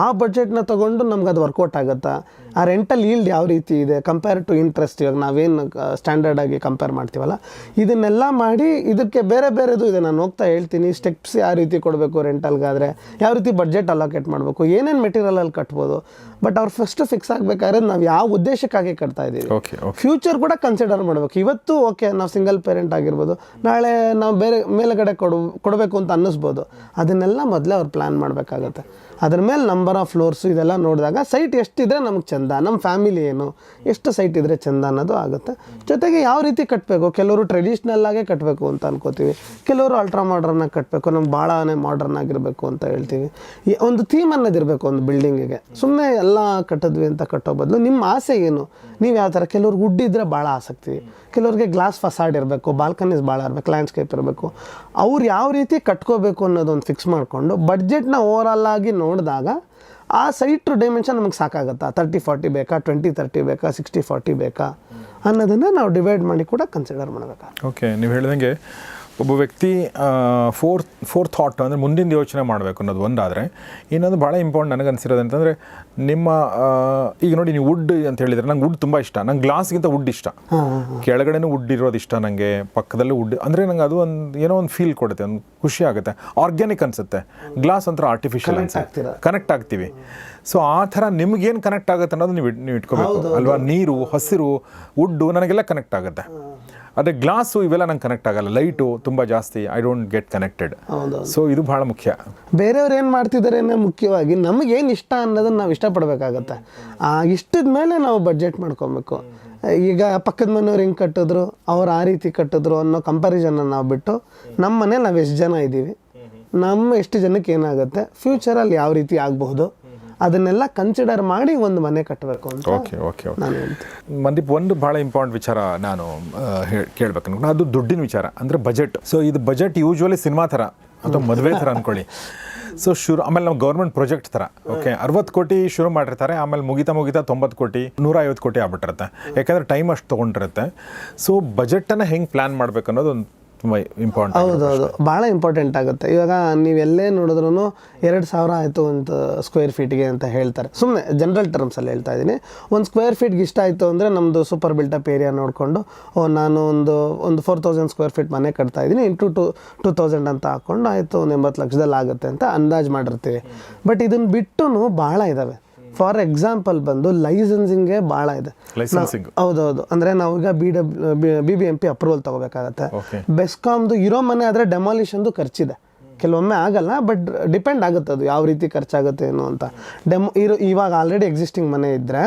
ಆ ಬಡ್ಜೆಟ್ನ ತೊಗೊಂಡು ನಮ್ಗೆ ಅದು ವರ್ಕೌಟ್ ಆಗುತ್ತಾ, ಆ ರೆಂಟಲ್ ಈಲ್ಡ್ ಯಾವ ರೀತಿ ಇದೆ ಕಂಪೇರ್ ಟು ಇಂಟ್ರೆಸ್ಟ್, ಇವಾಗ ನಾವೇನು ಸ್ಟ್ಯಾಂಡರ್ಡ್ ಆಗಿ ಕಂಪೇರ್ ಮಾಡ್ತೀವಲ್ಲ, ಇದನ್ನೆಲ್ಲ ಮಾಡಿ ಇದಕ್ಕೆ ಬೇರೆ ಬೇರೆದು ಇದೆ. ನಾನು ಹೋಗ್ತಾ ಹೇಳ್ತೀನಿ ಸ್ಟೆಪ್ಸ್ ಯಾವ ರೀತಿ ಕೊಡಬೇಕು ರೆಂಟಲ್ಗಾದರೆ, ಯಾವ ರೀತಿ ಬಡ್ಜೆಟ್ ಅಲೋಕೇಟ್ ಮಾಡಬೇಕು, ಏನೇನು ಮೆಟೀರಿಯಲಲ್ಲಿ ಕಟ್ಬೋದು. ಬಟ್ ಅವ್ರು ಫಸ್ಟ್ ಫಿಕ್ಸ್ ಆಗಬೇಕಾದ್ರೆ ನಾವು ಯಾವ ಉದ್ದೇಶಕ್ಕಾಗಿ ಕಟ್ತಾ ಇದ್ದೀವಿ, ಫ್ಯೂಚರ್ ಕೂಡ ಕನ್ಸಿಡರ್ ಮಾಡಬೇಕು. ಇವತ್ತು ಓಕೆ ನಾವು ಸಿಂಗಲ್ ಪೇರೆಂಟ್ ಆಗಿರ್ಬೋದು, ನಾಳೆ ನಾವು ಬೇರೆ ಮೇಲುಗಡೆ ಕೊಡಬೇಕು ಅಂತ ಅನ್ನಿಸ್ಬೋದು. ಅದನ್ನೆಲ್ಲ ಮೊದಲೇ ಅವ್ರು ಪ್ಲ್ಯಾನ್ ಮಾಡಬೇಕಾಗತ್ತೆ. ಅದ್ರ ಮೇಲೆ ನಂಬರ್ ಆಫ್ ಫ್ಲೋರ್ಸು ಇದೆಲ್ಲ ನೋಡಿದಾಗ ಸೈಟ್ ಎಷ್ಟಿದ್ರೆ ನಮಗೆ ಚೆಂದ, ನಮ್ಮ ಫ್ಯಾಮಿಲಿ ಏನು, ಎಷ್ಟು ಸೈಟ್ ಇದ್ದರೆ ಚೆಂದ ಅನ್ನೋದು ಆಗುತ್ತೆ. ಜೊತೆಗೆ ಯಾವ ರೀತಿ ಕಟ್ಟಬೇಕು, ಕೆಲವರು ಟ್ರೆಡಿಷ್ನಲ್ಲಾಗೇ ಕಟ್ಟಬೇಕು ಅಂತ ಅನ್ಕೋತೀವಿ, ಕೆಲವರು ಅಲ್ಟ್ರಾ ಮಾಡ್ರನ್ನಾಗಿ ಕಟ್ಟಬೇಕು, ನಮ್ಗೆ ಭಾಳನೇ ಮಾಡ್ರನ್ ಆಗಿರಬೇಕು ಅಂತ ಹೇಳ್ತೀವಿ. ಒಂದು ಥೀಮ್ ಅನ್ನೋದಿರಬೇಕು ಒಂದು ಬಿಲ್ಡಿಂಗಿಗೆ. ಸುಮ್ಮನೆ ಎಲ್ಲ ಕಟ್ಟಿದ್ವಿ ಅಂತ ಕಟ್ಟೋ ಬದಲು ನಿಮ್ಮ ಆಸೆ ಏನು, ನೀವು ಯಾವ ಥರ. ಕೆಲವ್ರಿಗೆ ವುಡ್ ಇದ್ದರೆ ಭಾಳ ಆಸಕ್ತಿ, ಕೆಲವ್ರಿಗೆ ಗ್ಲಾಸ್ ಫಸಾಡ್ ಇರಬೇಕು, ಬಾಲ್ಕನೀಸ್ ಭಾಳ ಇರಬೇಕು, ಲ್ಯಾಂಡ್ಸ್ಕೇಪ್ ಇರಬೇಕು. ಅವ್ರು ಯಾವ ರೀತಿ ಕಟ್ಕೋಬೇಕು ಅನ್ನೋದೊಂದು ಫಿಕ್ಸ್ ಮಾಡಿಕೊಂಡು ಬಡ್ಜೆಟ್ನ ಓವರಾಲ್ ಆಗಿ ನೋಡಿದಾಗ ಆ ಸೈಟ್ ಡೈಮೆನ್ಷನ್ ನಮಗೆ ಸಾಕಾಗುತ್ತಾ, 30-40 ಬೇಕಾ, 20-30 ಬೇಕಾ, 60-40 ಬೇಕಾ ಅನ್ನೋದನ್ನು ನಾವು ಡಿವೈಡ್ ಮಾಡಿ ಕೂಡ ಕನ್ಸಿಡರ್ ಮಾಡಬೇಕು. ಓಕೆ, ನೀವು ಹೇಳಿದಂಗೆ ಒಬ್ಬ ವ್ಯಕ್ತಿ ಫೋರ್ ಥಾಟ್ ಅಂದರೆ ಮುಂದಿನ ಯೋಚನೆ ಮಾಡಬೇಕು ಅನ್ನೋದು ಒಂದಾದರೆ, ಇನ್ನೊಂದು ಭಾಳ ಇಂಪಾರ್ಟೆಂಟ್ ನನಗೆ ಅನಿಸಿರೋದು ಅಂತಂದರೆ ನಿಮ್ಮ ಈಗ ನೋಡಿ ನೀವು ವುಡ್ ಅಂತ ಹೇಳಿದರೆ, ನಂಗೆ ವುಡ್ ತುಂಬ ಇಷ್ಟ. ನಂಗೆ ಗ್ಲಾಸ್ಗಿಂತ ವುಡ್ ಇಷ್ಟ, ಕೆಳಗಡೆನೂ ವುಡ್ ಇರೋದು ಇಷ್ಟ ನನಗೆ, ಪಕ್ಕದಲ್ಲೂ ವುಡ್ ಅಂದರೆ ನಂಗೆ ಅದು ಒಂದು ಏನೋ ಒಂದು ಫೀಲ್ ಕೊಡುತ್ತೆ, ಒಂದು ಖುಷಿ ಆಗುತ್ತೆ, ಆರ್ಗ್ಯಾನಿಕ್ ಅನಿಸುತ್ತೆ. ಗ್ಲಾಸ್ ಒಂಥರ ಆರ್ಟಿಫಿಷಿಯಲ್ ಅನಿಸುತ್ತೆ, ಕನೆಕ್ಟ್ ಆಗ್ತೀವಿ. ಸೊ ಆ ಥರ ನಿಮ್ಗೇನು ಕನೆಕ್ಟ್ ಆಗುತ್ತೆ ಅನ್ನೋದು ನೀವು ಇಟ್ಕೋಬೇಕು ಅಲ್ವಾ. ನೀರು, ಹಸಿರು, ವುಡ್ಡು ನನಗೆಲ್ಲ ಕನೆಕ್ಟ್ ಆಗುತ್ತೆ. ಅದೇ ಗ್ಲಾಸು ಇವೆಲ್ಲ ನಂಗೆ ಕನೆಕ್ಟ್ ಆಗಲ್ಲ, ಲೈಟು ತುಂಬ ಜಾಸ್ತಿ, I don't get connected. So ಇದು ಭಾಳ ಮುಖ್ಯ. ಬೇರೆಯವ್ರು ಏನು ಮಾಡ್ತಿದ್ದಾರೆ ಅನ್ನೋ ಮುಖ್ಯವಾಗಿ ನಮಗೇನು ಇಷ್ಟ ಅನ್ನೋದನ್ನು ನಾವು ಇಷ್ಟಪಡಬೇಕಾಗತ್ತೆ. ಆ ಇಷ್ಟದ ಮೇಲೆ ನಾವು ಬಡ್ಜೆಟ್ ಮಾಡ್ಕೊಬೇಕು. ಈಗ ಪಕ್ಕದ ಮನೆಯವ್ರು ಹಿಂಗೆ ಕಟ್ಟಿದ್ರು, ಅವ್ರು ಆ ರೀತಿ ಕಟ್ಟಿದ್ರು ಅನ್ನೋ ಕಂಪ್ಯಾರಿಸನ್ನ ನಾವು ಬಿಟ್ಟು, ನಮ್ಮ ಮನೇಲಿ ನಾವು ಎಷ್ಟು ಜನ ಇದ್ದೀವಿ, ನಮ್ಮ ಎಷ್ಟು ಜನಕ್ಕೆ ಏನಾಗುತ್ತೆ, ಫ್ಯೂಚರಲ್ಲಿ ಯಾವ ರೀತಿ ಆಗಬಹುದು, ಅದನ್ನೆಲ್ಲ ಕನ್ಸಿಡರ್ ಮಾಡಿ ಒಂದು ಮನೆ ಕಟ್ಟಬೇಕು ಅಂತ. ಓಕೆ ಮಂದೀಪ್, ಒಂದು ಭಾಳ ಇಂಪಾರ್ಟೆಂಟ್ ವಿಚಾರ ನಾನು ಕೇಳ್ಬೇಕು ಅನ್ಕೊಂಡು, ಅದು ದುಡ್ಡಿನ ವಿಚಾರ, ಅಂದರೆ ಬಜೆಟ್. ಸೊ ಇದು ಬಜೆಟ್ ಯೂಶ್ವಲಿ ಸಿನಿಮಾ ಥರ ಅಥವಾ ಮದುವೆ ಥರ ಅಂದ್ಕೊಳ್ಳಿ. ಸೊ ಆಮೇಲೆ ನಾವು ಗೌರ್ಮೆಂಟ್ ಪ್ರಾಜೆಕ್ಟ್ ಥರ, ಓಕೆ 60 ಕೋಟಿ ಶುರು ಮಾಡಿರ್ತಾರೆ, ಆಮೇಲೆ ಮುಗಿತಾ 90 ಕೋಟಿ 150 ಕೋಟಿ ಆಗ್ಬಿಟ್ಟಿರುತ್ತೆ, ಯಾಕಂದರೆ ಟೈಮ್ ಅಷ್ಟು ತೊಗೊಂಡಿರುತ್ತೆ. ಸೊ ಬಜೆಟನ್ನು ಹೆಂಗೆ ಪ್ಲ್ಯಾನ್ ಮಾಡಬೇಕು ಅನ್ನೋದು ಒಂದು ತುಂಬ ಇಂಪಾರ್ಟೆಂಟ್. ಹೌದೌದು, ಭಾಳ ಇಂಪಾರ್ಟೆಂಟ್ ಆಗುತ್ತೆ. ಇವಾಗ ನೀವೆಲ್ಲೇ ನೋಡಿದ್ರೂ 2000 ಆಯಿತು ಒಂದು ಸ್ಕ್ವೇರ್ ಫೀಟ್ಗೆ ಅಂತ ಹೇಳ್ತಾರೆ. ಸುಮ್ಮನೆ ಜನರಲ್ ಟರ್ಮ್ಸಲ್ಲಿ ಹೇಳ್ತಾ ಇದ್ದೀನಿ. ಒಂದು ಸ್ಕ್ವೇರ್ ಫೀಟ್ಗೆ ಇಷ್ಟ ಆಯಿತು ಅಂದರೆ ನಮ್ಮದು ಸೂಪರ್ ಬಿಲ್ಟಪ್ ಏರಿಯಾ ನೋಡಿಕೊಂಡು, ನಾನು ಒಂದು 4000 ಸ್ಕ್ವೇರ್ ಫೀಟ್ ಮನೆ ಕಟ್ತಾ ಇದ್ದೀನಿ, ಇಂಟು 2000 ಅಂತ ಹಾಕ್ಕೊಂಡು ಆಯಿತು ಒಂದು 80 ಲಕ್ಷದಲ್ಲಿ ಆಗುತ್ತೆ ಅಂತ ಅಂದಾಜು ಮಾಡಿರ್ತೀವಿ. ಬಟ್ ಇದನ್ನು ಬಿಟ್ಟು ಭಾಳ ಇದ್ದಾವೆ. ಫಾರ್ ಎಕ್ಸಾಂಪಲ್ ಬಂದು ಲೈಸೆನ್ಸಿಂಗೇ ಭಾಳ ಇದೆ. ಹೌದೌದು, ಅಂದರೆ ನಾವೀಗ BBMP ಅಪ್ರೂವಲ್ ತೊಗೋಬೇಕಾಗತ್ತೆ. ಬೆಸ್ಕಾಮ್ದು ಇರೋ ಮನೆ ಆದರೆ ಡೆಮಾಲಿಷನ್ದು ಖರ್ಚಿದೆ, ಕೆಲವೊಮ್ಮೆ ಆಗಲ್ಲ, ಬಟ್ ಡಿಪೆಂಡ್ ಆಗುತ್ತೆ ಅದು ಯಾವ ರೀತಿ ಖರ್ಚಾಗುತ್ತೆ ಏನು ಅಂತ. ಇವಾಗ ಆಲ್ರೆಡಿ ಎಕ್ಸಿಸ್ಟಿಂಗ್ ಮನೆ ಇದ್ದರೆ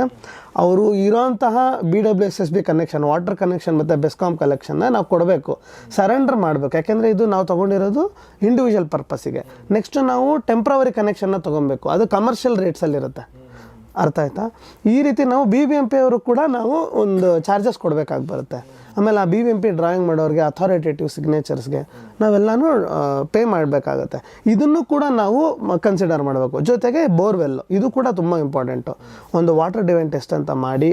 ಅವರು ಇರೋಂತಹ BWSSB ಕನೆಕ್ಷನ್, ವಾಟರ್ ಕನೆಕ್ಷನ್ ಮತ್ತು ಬೆಸ್ಕಾಮ್ ಕಲೆಕ್ಷನ್ನ ನಾವು ಕೊಡಬೇಕು, ಸರೆಂಡರ್ ಮಾಡಬೇಕು. ಯಾಕೆಂದರೆ ಇದು ನಾವು ತೊಗೊಂಡಿರೋದು ಇಂಡಿವಿಜುವಲ್ ಪರ್ಪಸ್ಸಿಗೆ. ನೆಕ್ಸ್ಟು ನಾವು ಟೆಂಪ್ರವರಿ ಕನೆಕ್ಷನ್ನ ತೊಗೊಬೇಕು, ಅದು ಕಮರ್ಷಿಯಲ್ ರೇಟ್ಸಲ್ಲಿರುತ್ತೆ. ಅರ್ಥ ಆಯ್ತಾ? ಈ ರೀತಿ ನಾವು BBMP ಅವರು ಕೂಡ ನಾವು ಒಂದು ಚಾರ್ಜಸ್ ಕೊಡಬೇಕಾಗಿ ಬರುತ್ತೆ. ಆಮೇಲೆ ಆ BBMP ಡ್ರಾಯಿಂಗ್ ಮಾಡೋರಿಗೆ ಅಥಾರಿಟೇಟಿವ್ ಸಿಗ್ನೇಚರ್ಸ್ಗೆ ನಾವೆಲ್ಲನೂ ಪೇ ಮಾಡಬೇಕಾಗತ್ತೆ. ಇದನ್ನು ಕೂಡ ನಾವು ಕನ್ಸಿಡರ್ ಮಾಡಬೇಕು. ಜೊತೆಗೆ ಬೋರ್ವೆಲ್ ಇದು ಕೂಡ ತುಂಬ ಇಂಪಾರ್ಟೆಂಟು. ಒಂದು ವಾಟರ್ ಡಿವೈನ್ ಟೆಸ್ಟ್ ಅಂತ ಮಾಡಿ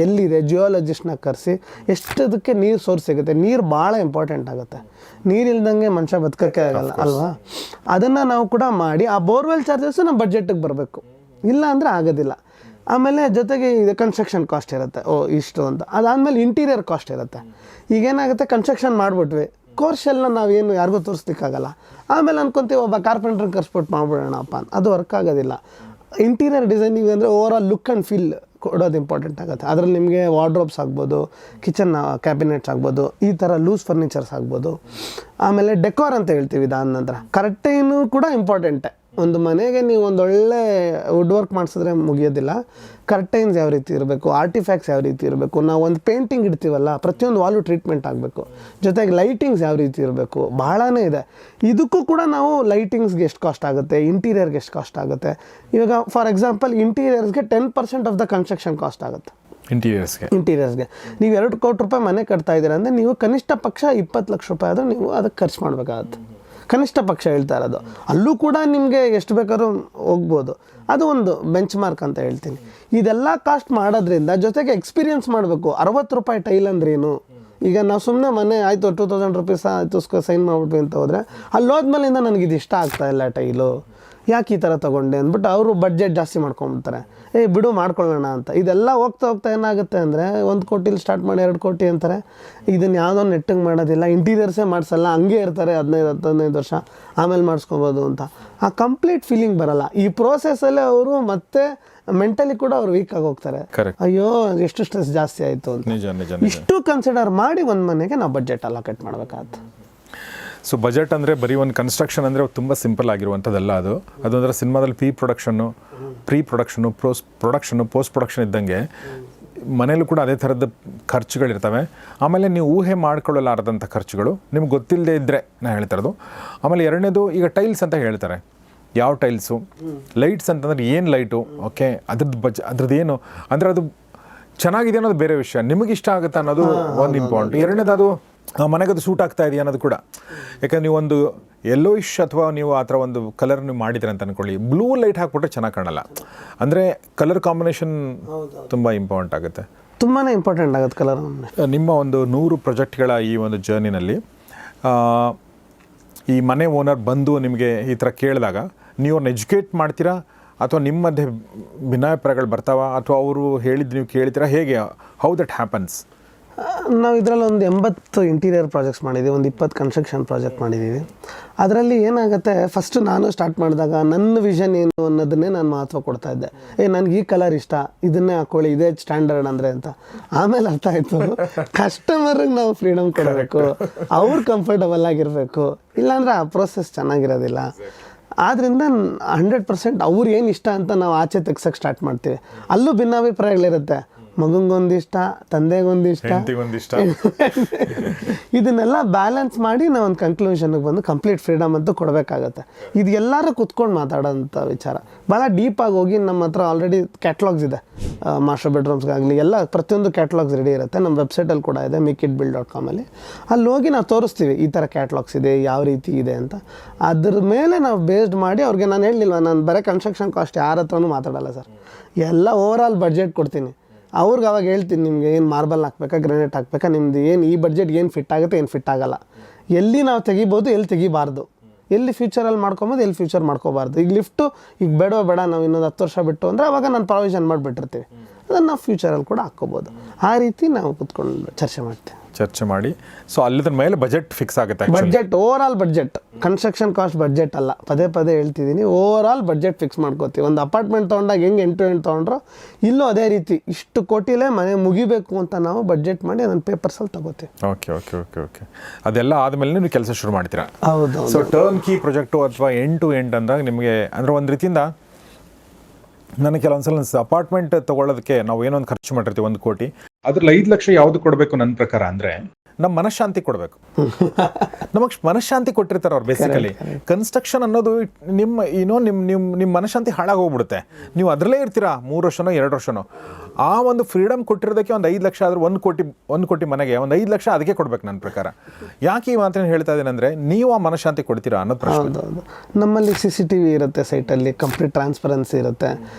ಎಲ್ಲಿದೆ ಜಿಯೋಲಜಿಸ್ಟ್ನ ಕರೆಸಿ ಎಷ್ಟದಕ್ಕೆ ನೀರು ಸೋರ್ಸ್ ಸಿಗುತ್ತೆ. ನೀರು ಭಾಳ ಇಂಪಾರ್ಟೆಂಟ್ ಆಗುತ್ತೆ. ನೀರಿಲ್ದಂಗೆ ಮನುಷ್ಯ ಬದುಕೋಕ್ಕೆ ಆಗಲ್ಲ ಅಲ್ವಾ. ಅದನ್ನು ನಾವು ಕೂಡ ಮಾಡಿ ಆ ಬೋರ್ವೆಲ್ ಚಾರ್ಜಸ್ಸು ನಮ್ಮ ಬಡ್ಜೆಟಿಗೆ ಬರಬೇಕು, ಇಲ್ಲ ಅಂದರೆ ಆಗೋದಿಲ್ಲ. ಆಮೇಲೆ ಜೊತೆಗೆ ಇದು ಕನ್ಸ್ಟ್ರಕ್ಷನ್ ಕಾಸ್ಟ್ ಇರುತ್ತೆ, ಇಷ್ಟು ಅಂತ. ಅದಾದಮೇಲೆ ಇಂಟೀರಿಯರ್ ಕಾಸ್ಟ್ ಇರುತ್ತೆ. ಈಗೇನಾಗುತ್ತೆ, ಕನ್ಸ್ಟ್ರಕ್ಷನ್ ಮಾಡಿಬಿಟ್ವಿ, ಕೋರ್ಸೆಲ್ಲ ನಾವೇನು ಯಾರಿಗೂ ತೋರಿಸ್ಲಿಕ್ಕಾಗಲ್ಲ. ಆಮೇಲೆ ಅನ್ಕೊತೀವಿ ಒಬ್ಬ ಕಾರ್ಪೆಂಟ್ರನ್ನ ಕರ್ಸ್ಬಿಟ್ಟು ಮಾಡ್ಬಿಡೋಣಪ್ಪ ಅಂತ, ಅದು ವರ್ಕ್ ಆಗೋದಿಲ್ಲ. ಇಂಟೀರಿಯರ್ ಡಿಸೈನಿಂಗ್ ಅಂದರೆ over all look and feel ಕೊಡೋದು ಇಂಪಾರ್ಟೆಂಟ್ ಆಗುತ್ತೆ. ಅದರಲ್ಲಿ ನಿಮಗೆ ವಾರ್ಡ್ರೋಬ್ಸ್ ಆಗ್ಬೋದು, ಕಿಚನ್ ಕ್ಯಾಬಿನೆಟ್ಸ್ ಆಗ್ಬೋದು, ಈ ಥರ ಲೂಸ್ ಫರ್ನಿಚರ್ಸ್ ಆಗ್ಬೋದು. ಆಮೇಲೆ ಡೆಕೋರ್ ಅಂತ ಹೇಳ್ತೀವಿ. ಇದಾದ ನಂತರ ಕರ್ಟೈನು ಕೂಡ ಇಂಪಾರ್ಟೆಂಟೇ. ಒಂದು ಮನೆಗೆ ನೀವು ಒಂದೊಳ್ಳೆ ವುಡ್ ವರ್ಕ್ ಮಾಡಿಸಿದ್ರೆ ಮುಗಿಯೋದಿಲ್ಲ. ಕರ್ಟೈನ್ಸ್ ಯಾವ ರೀತಿ ಇರಬೇಕು, ಆರ್ಟಿಫ್ಯಾಕ್ಟ್ಸ್ ಯಾವ ರೀತಿ ಇರಬೇಕು, ನಾವು ಒಂದು ಪೇಂಟಿಂಗ್ ಇಡ್ತೀವಲ್ಲ ಪ್ರತಿಯೊಂದು ವಾಲು ಟ್ರೀಟ್ಮೆಂಟ್ ಆಗಬೇಕು. ಜೊತೆಗೆ ಲೈಟಿಂಗ್ಸ್ ಯಾವ ರೀತಿ ಇರಬೇಕು, ಬಹಳನೇ ಇದೆ. ಇದಕ್ಕೂ ಕೂಡ ನಾವು ಲೈಟಿಂಗ್ಸ್ಗೆ ಎಷ್ಟು ಕಾಸ್ಟ್ ಆಗುತ್ತೆ, ಇಂಟೀರಿಯರ್ಗೆ ಎಷ್ಟು ಕಾಸ್ಟ್ ಆಗುತ್ತೆ. ಇವಾಗ ಫಾರ್ ಎಕ್ಸಾಂಪಲ್ ಇಂಟೀರಿಯರ್ಸ್ಗೆ 10% ಆಫ್ ದ ಕನ್ಸ್ಟ್ರಕ್ಷನ್ ಕಾಸ್ಟ್ ಆಗುತ್ತೆ. ಇಂಟೀರಿಯರ್ಸ್ಗೆ ನೀವು 2 ಕೋಟಿ ರೂಪಾಯಿ ಮನೆ ಕಟ್ತಾ ಇದ್ದೀರಾ ಅಂದರೆ ನೀವು ಕನಿಷ್ಠ ಪಕ್ಷ 20 ಲಕ್ಷ ರೂಪಾಯಿ ಆದರೂ ನೀವು ಅದಕ್ಕೆ ಖರ್ಚು ಮಾಡಬೇಕಾಗತ್ತೆ. ಕನಿಷ್ಠ ಪಕ್ಷ ಹೇಳ್ತಾ ಇರೋದು. ಅಲ್ಲೂ ಕೂಡ ನಿಮಗೆ ಎಷ್ಟು ಬೇಕಾದ್ರೂ ಹೋಗ್ಬೋದು. ಅದು ಒಂದು ಬೆಂಚ್ ಮಾರ್ಕ್ ಅಂತ ಹೇಳ್ತೀನಿ. ಇದೆಲ್ಲ ಕಾಸ್ಟ್ ಮಾಡೋದ್ರಿಂದ ಜೊತೆಗೆ ಎಕ್ಸ್ಪೀರಿಯನ್ಸ್ ಮಾಡಬೇಕು. 60 ರೂಪಾಯಿ ಟೈಲ್ ಅಂದ್ರೇನು. ಈಗ ನಾವು ಸುಮ್ಮನೆ ಮನೆ ಆಯಿತು 2000 ರುಪೀಸ್ ಆಯಿತು ಸೈನ್ ಮಾಡಿಬಿಟ್ವಿ ಅಂತ ಹೋದರೆ ಅಲ್ಲಿ ಹೋದ್ಮೇಲಿಂದ ನನಗಿದು ಇಷ್ಟ ಆಗ್ತಾ ಇಲ್ಲ ಟೈಲು, ಯಾಕೆ ಈ ಥರ ತೊಗೊಂಡೆ ಅಂದ್ಬಿಟ್ಟು ಅವರು ಬಡ್ಜೆಟ್ ಜಾಸ್ತಿ ಮಾಡ್ಕೊಂಬಿಡ್ತಾರೆ. ಬಿಡು ಮಾಡ್ಕೊಳ್ಳೋಣ ಅಂತ. ಇದೆಲ್ಲ ಹೋಗ್ತಾ ಹೋಗ್ತಾ ಏನಾಗುತ್ತೆ ಅಂದರೆ 1 ಕೋಟಿಲಿ ಸ್ಟಾರ್ಟ್ ಮಾಡಿ 2 ಕೋಟಿ ಅಂತಾರೆ. ಇದನ್ನು ಯಾವುದೋ ನೆಟ್ಟಿಗೆ ಮಾಡೋದಿಲ್ಲ, ಇಂಟೀರಿಯರ್ಸೇ ಮಾಡಿಸಲ್ಲ, ಹಂಗೆ ಇರ್ತಾರೆ 15 ವರ್ಷ, ಆಮೇಲೆ ಮಾಡಿಸ್ಕೊಬೋದು ಅಂತ. ಆ ಕಂಪ್ಲೀಟ್ ಫೀಲಿಂಗ್ ಬರಲ್ಲ. ಈ ಪ್ರೋಸೆಸ್ಸಲ್ಲೇ ಅವರು ಮತ್ತೆ ಮೆಂಟಲಿ ಕೂಡ ಅವ್ರು ವೀಕ್ ಆಗಿ ಹೋಗ್ತಾರೆ. ಅಯ್ಯೋ ಎಷ್ಟು ಸ್ಟ್ರೆಸ್ ಜಾಸ್ತಿ ಆಯಿತು ಅಂತ. ಇಷ್ಟು ಕನ್ಸಿಡರ್ ಮಾಡಿ ಒಂದು ಮನೆಗೆ ನಾವು ಬಡ್ಜೆಟ್ ಅಲೋಕೇಟ್ ಮಾಡಬೇಕಾಗುತ್ತೆ. ಸೊ ಬಜೆಟ್ ಅಂದರೆ ಬರೀ ಒಂದು ಕನ್ಸ್ಟ್ರಕ್ಷನ್ ಅಂದರೆ ತುಂಬ ಸಿಂಪಲ್ ಆಗಿರುವಂಥದ್ದಲ್ಲ. ಅದು ಅಂದರೆ ಸಿನಿಮಾದಲ್ಲಿ ಪ್ರೀ ಪ್ರೊಡಕ್ಷನ್ನು ಪೋಸ್ಟ್ ಪ್ರೊಡಕ್ಷನ್ ಇದ್ದಂಗೆ ಮನೇಲೂ ಕೂಡ ಅದೇ ಥರದ ಖರ್ಚುಗಳಿರ್ತವೆ. ಆಮೇಲೆ ನೀವು ಊಹೆ ಮಾಡ್ಕೊಳ್ಳಲಾರದಂಥ ಖರ್ಚುಗಳು ನಿಮ್ಗೆ ಗೊತ್ತಿಲ್ಲದೆ ಇದ್ದರೆ ನಾನು ಹೇಳ್ತಾ ಇರೋದು. ಆಮೇಲೆ ಎರಡನೇದು, ಈಗ ಟೈಲ್ಸ್ ಅಂತ ಹೇಳ್ತಾರೆ. ಯಾವ ಟೈಲ್ಸು, ಲೈಟ್ಸ್ ಅಂತಂದ್ರೆ ಏನು ಲೈಟು, ಓಕೆ, ಅದ್ರದ್ದು ಏನು ಅಂದರೆ ಅದು ಚೆನ್ನಾಗಿದೆ ಅನ್ನೋದು ಬೇರೆ ವಿಷಯ, ನಿಮಗೆ ಇಷ್ಟ ಆಗುತ್ತೆ ಅನ್ನೋದು ಒಂದು ಇಂಪಾರ್ಟೆಂಟ್. ಎರಡನೇದು ಅದು ಮನೆಗದು ಸೂಟ್ ಆಗ್ತಾ ಇದೆಯಾ ಅನ್ನೋದು ಕೂಡ. ಯಾಕಂದ್ರೆ ನೀವು ಒಂದು ಯೆಲ್ಲೋಯಿಶ್ ಅಥವಾ ನೀವು ಆ ಥರ ಒಂದು ಕಲರ್ ನೀವು ಮಾಡಿದ್ದೀರ ಅಂತ ಅಂದ್ಕೊಳ್ಳಿ, ಬ್ಲೂ ಲೈಟ್ ಹಾಕ್ಬಿಟ್ರೆ ಚೆನ್ನಾಗಿ ಕಾಣಲ್ಲ. ಅಂದರೆ ಕಲರ್ ಕಾಂಬಿನೇಷನ್ ತುಂಬ ಇಂಪಾರ್ಟೆಂಟ್ ಆಗುತ್ತೆ, ತುಂಬಾ ಇಂಪಾರ್ಟೆಂಟ್ ಆಗುತ್ತೆ ಕಲರ್. ನಿಮ್ಮ ಒಂದು 100 ಪ್ರಾಜೆಕ್ಟ್ಗಳ ಈ ಒಂದು ಜರ್ನಿನಲ್ಲಿ ಈ ಮನೆ ಓನರ್ ಬಂದು ನಿಮಗೆ ಈ ಥರ ಕೇಳಿದಾಗ ನೀವು ಅವ್ರನ್ನ ಎಜುಕೇಟ್ ಮಾಡ್ತೀರಾ ಅಥವಾ ನಿಮ್ಮ ಮಧ್ಯೆ ಭಿನ್ನಾಭಿಪ್ರಾಯಗಳು ಬರ್ತಾವ ಅಥವಾ ಅವರು ಹೇಳಿದ್ದು ನೀವು ಕೇಳ್ತೀರಾ, ಹೇಗೆ, ಹೌ ದಟ್ ಹ್ಯಾಪನ್ಸ್? ನಾವು ಇದರಲ್ಲಿ ಒಂದು 80 ಇಂಟೀರಿಯರ್ ಪ್ರಾಜೆಕ್ಟ್ಸ್ ಮಾಡಿದ್ದೀವಿ, ಒಂದು 20 ಕನ್ಸ್ಟ್ರಕ್ಷನ್ ಪ್ರಾಜೆಕ್ಟ್ ಮಾಡಿದ್ದೀವಿ. ಅದರಲ್ಲಿ ಏನಾಗುತ್ತೆ, ಫಸ್ಟು ನಾನು ಸ್ಟಾರ್ಟ್ ಮಾಡಿದಾಗ ನನ್ನ ವಿಷನ್ ಏನು ಅನ್ನೋದನ್ನೇ ನಾನು ಮಹತ್ವ ಕೊಡ್ತಾ ಇದ್ದೆ. ನನಗೆ ಈ ಕಲರ್ ಇಷ್ಟ, ಇದನ್ನೇ ಹಾಕ್ಕೊಳ್ಳಿ, ಇದೇ ಸ್ಟ್ಯಾಂಡರ್ಡ್ ಅಂದರೆ ಅಂತ. ಆಮೇಲೆ ಅರ್ಥ ಆಯಿತು, ಕಸ್ಟಮರ್ಗೆ ನಾವು ಫ್ರೀಡಮ್ ಕೊಡಬೇಕು, ಅವ್ರು ಕಂಫರ್ಟಬಲ್ ಆಗಿರಬೇಕು, ಇಲ್ಲಾಂದರೆ ಆ ಪ್ರೋಸೆಸ್ ಚೆನ್ನಾಗಿರೋದಿಲ್ಲ. ಆದ್ದರಿಂದ 100% ಅವ್ರು ಏನು ಇಷ್ಟ ಅಂತ ನಾವು ಆಚೆ ತೆಗ್ಸೋಕ್ಕೆ ಸ್ಟಾರ್ಟ್ ಮಾಡ್ತೀವಿ. ಅಲ್ಲೂ ಭಿನ್ನಾಭಿಪ್ರಾಯಗಳಿರುತ್ತೆ. ಮಗಂಗೊಂದಿಷ್ಟ, ತಂದೆಗೊಂದಿಷ್ಟ, ಇದನ್ನೆಲ್ಲ ಬ್ಯಾಲೆನ್ಸ್ ಮಾಡಿ ನಾವು ಒಂದು ಕನ್ಕ್ಲೂಷನ್ಗೆ ಬಂದು ಕಂಪ್ಲೀಟ್ ಫ್ರೀಡಮ್ ಅಂತೂ ಕೊಡಬೇಕಾಗತ್ತೆ. ಇದು ಎಲ್ಲರೂ ಕುತ್ಕೊಂಡು ಮಾತಾಡೋಂಥ ವಿಚಾರ. ಭಾಳ ಡೀಪಾಗಿ ಹೋಗಿ ನಮ್ಮ ಹತ್ರ ಆಲ್ರೆಡಿ ಕ್ಯಾಟ್ಲಾಗ್ಸ್ ಇದೆ, ಮಾಸ್ಟರ್ ಬೆಡ್ರೂಮ್ಸ್ಗಾಗಲಿ ಎಲ್ಲ ಪ್ರತಿಯೊಂದು ಕ್ಯಾಟ್ಲಾಗ್ಸ್ ರೆಡಿ ಇರುತ್ತೆ. ನಮ್ಮ ವೆಬ್ಸೈಟಲ್ಲಿ ಕೂಡ ಇದೆ, meekitbuild.com. ಅಲ್ಲಿ ಹೋಗಿ ನಾವು ತೋರಿಸ್ತೀವಿ ಈ ಥರ ಕ್ಯಾಟ್ಲಾಗ್ಸ್ ಇದೆ, ಯಾವ ರೀತಿ ಇದೆ ಅಂತ. ಅದ್ರ ಮೇಲೆ ನಾವು ಬೇಸ್ಡ್ ಮಾಡಿ ಅವ್ರಿಗೆ, ನಾನು ಹೇಳಲಿಲ್ವ, ನಾನು ಬರೀ ಕನ್ಸ್ಟ್ರಕ್ಷನ್ ಕಾಸ್ಟ್ ಯಾರ ಹತ್ರನೂ ಮಾತಾಡಲ್ಲ ಸರ್, ಎಲ್ಲ ಓವರ್ ಆಲ್ ಬಡ್ಜೆಟ್ ಕೊಡ್ತೀನಿ. ಅವ್ರಿಗೆ ಅವಾಗ ಹೇಳ್ತೀನಿ, ನಿಮಗೆ ಏನು ಮಾರ್ಬಲ್ ಹಾಕ್ಬೇಕಾ, ಗ್ರಾನೈಟ್ ಹಾಕ್ಬೇಕಾ, ನಿಮ್ದು ಏನು ಈ ಬಡ್ಜೆಟ್ಗೆ ಏನು ಫಿಟ್ ಆಗುತ್ತೆ, ಏನು ಫಿಟ್ ಆಗಲ್ಲ, ಎಲ್ಲಿ ನಾವು ತೆಗಿಬೋದು, ಎಲ್ಲಿ ತೆಗಿಬಾರ್ದು, ಎಲ್ಲಿ ಫ್ಯೂಚರಲ್ಲಿ ಮಾಡ್ಕೊಬೋದು, ಎಲ್ಲಿ ಫ್ಯೂಚರ್ ಮಾಡ್ಕೋಬಾರ್ದು. ಈಗ ಲಿಫ್ಟು ಈಗ ಬೇಡ ನಾವು ಇನ್ನೊಂದು 10 ವರ್ಷ ಬಿಟ್ಟು ಅಂದರೆ ಅವಾಗ ನಾನು ಪ್ರಾವಿಷನ್ ಮಾಡಿಬಿಟ್ಟಿರ್ತೀವಿ, ಅದನ್ನು ನಾವು ಫ್ಯೂಚರಲ್ಲಿ ಕೂಡ ಹಾಕ್ಕೋಬೋದು. ಆ ರೀತಿ ನಾವು ಕೂತ್ಕೊಂಡು ಚರ್ಚೆ ಮಾಡಿ ಸೊ ಅಲ್ಲಿದ್ರ ಮೇಲೆ ಬಜೆಟ್ ಫಿಕ್ಸ್ ಆಗುತ್ತೆ. Budget over all budget, construction cost budget ಅಲ್ಲ, ಪದೇ ಹೇಳ್ತಿದ್ದೀನಿ, ಓವರ್ ಆಲ್ ಬಡ್ಜೆಟ್ ಫಿಕ್ಸ್ ಮಾಡ್ಕೋತೀವಿ. ಒಂದು ಅಪಾರ್ಟ್ಮೆಂಟ್ ತೊಗೊಂಡಾಗ ಹೆಂಗೆ 8 ತೊಗೊಂಡ್ರೋ ಇಲ್ಲೂ ಅದೇ ರೀತಿ, ಇಷ್ಟು ಕೋಟಿಲೇ ಮನೆ ಮುಗಿಬೇಕು ಅಂತ ನಾವು ಬಡ್ಜೆಟ್ ಮಾಡಿ ಅದನ್ನು ಪೇಪರ್ಸಲ್ಲಿ ತಗೋತೀವಿ. ಓಕೆ. ಅದೆಲ್ಲ ಆದಮೇಲೆ ನೀವು ಕೆಲಸ ಶುರು ಮಾಡ್ತೀರಾ? ಹೌದು. ಸೊ ಟರ್ನ್ ಕೀ ಪ್ರಾಜೆಕ್ಟು ಅಥವಾ ಎಂಡ್ ಟು ಎಂಡ್ ಅಂದಾಗ ನಿಮಗೆ ಅಂದರೆ ಒಂದು ರೀತಿಯಿಂದ ನನಗೆ ಕೆಲವೊಂದ್ಸಲ ಅಪಾರ್ಟ್ಮೆಂಟ್ ತೊಗೊಳ್ಳೋದಕ್ಕೆ ನಾವು ಏನೋ ಒಂದು ಖರ್ಚು ಮಾಡಿರ್ತೀವಿ 1 ಕೋಟಿ, ಅದ್ರಲ್ಲಿ 5 ಲಕ್ಷ ಯಾವುದು ಕೊಡಬೇಕು ನನ್ನ ಪ್ರಕಾರ ಅಂದರೆ ನಮ್ಮ ಮನಃಶಾಂತಿ ಕೊಡಬೇಕು. ನಮಗೆ ಮನಃಶಾಂತಿ ಕೊಟ್ಟಿರ್ತಾರೆ ಅವ್ರು. ಬೇಸಿಕಲಿ ಕನ್ಸ್ಟ್ರಕ್ಷನ್ ಅನ್ನೋದು ನಿಮ್ಮ ಮನಃಶಾಂತಿ ಹಾಳಾಗಿ ಹೋಗ್ಬಿಡುತ್ತೆ. ನೀವು ಅದರಲ್ಲೇ ಇರ್ತೀರಾ 3 ವರ್ಷನೋ 2 ವರ್ಷನೋ, ಆ ಒಂದು ಫ್ರೀಡಮ್ ಕೊಟ್ಟಿರೋದಕ್ಕೆ ಒಂದು 5 ಲಕ್ಷ ಆದರೂ 1 ಕೋಟಿ ಮನೆಗೆ ಒಂದು 5 ಲಕ್ಷ ಅದಕ್ಕೆ ಕೊಡ್ಬೇಕು ನನ್ನ ಪ್ರಕಾರ. ಯಾಕೆ ಈ ಮಾತನ್ನು ಹೇಳ್ತಾ ಇದ್ದೇನೆ ಅಂದರೆ ನೀವು ಆ ಮನಃಶಾಂತಿ ಕೊಡ್ತೀರಾ ಅನ್ನೋದು ಪ್ರಶ್ನೆ. ಹೌದು, ನಮ್ಮಲ್ಲಿ CCTV ಇರುತ್ತೆ ಸೈಟಲ್ಲಿ, ಕಂಪ್ಲೀಟ್ ಟ್ರಾನ್ಸ್ಪರೆನ್ಸಿ ಇರುತ್ತೆ.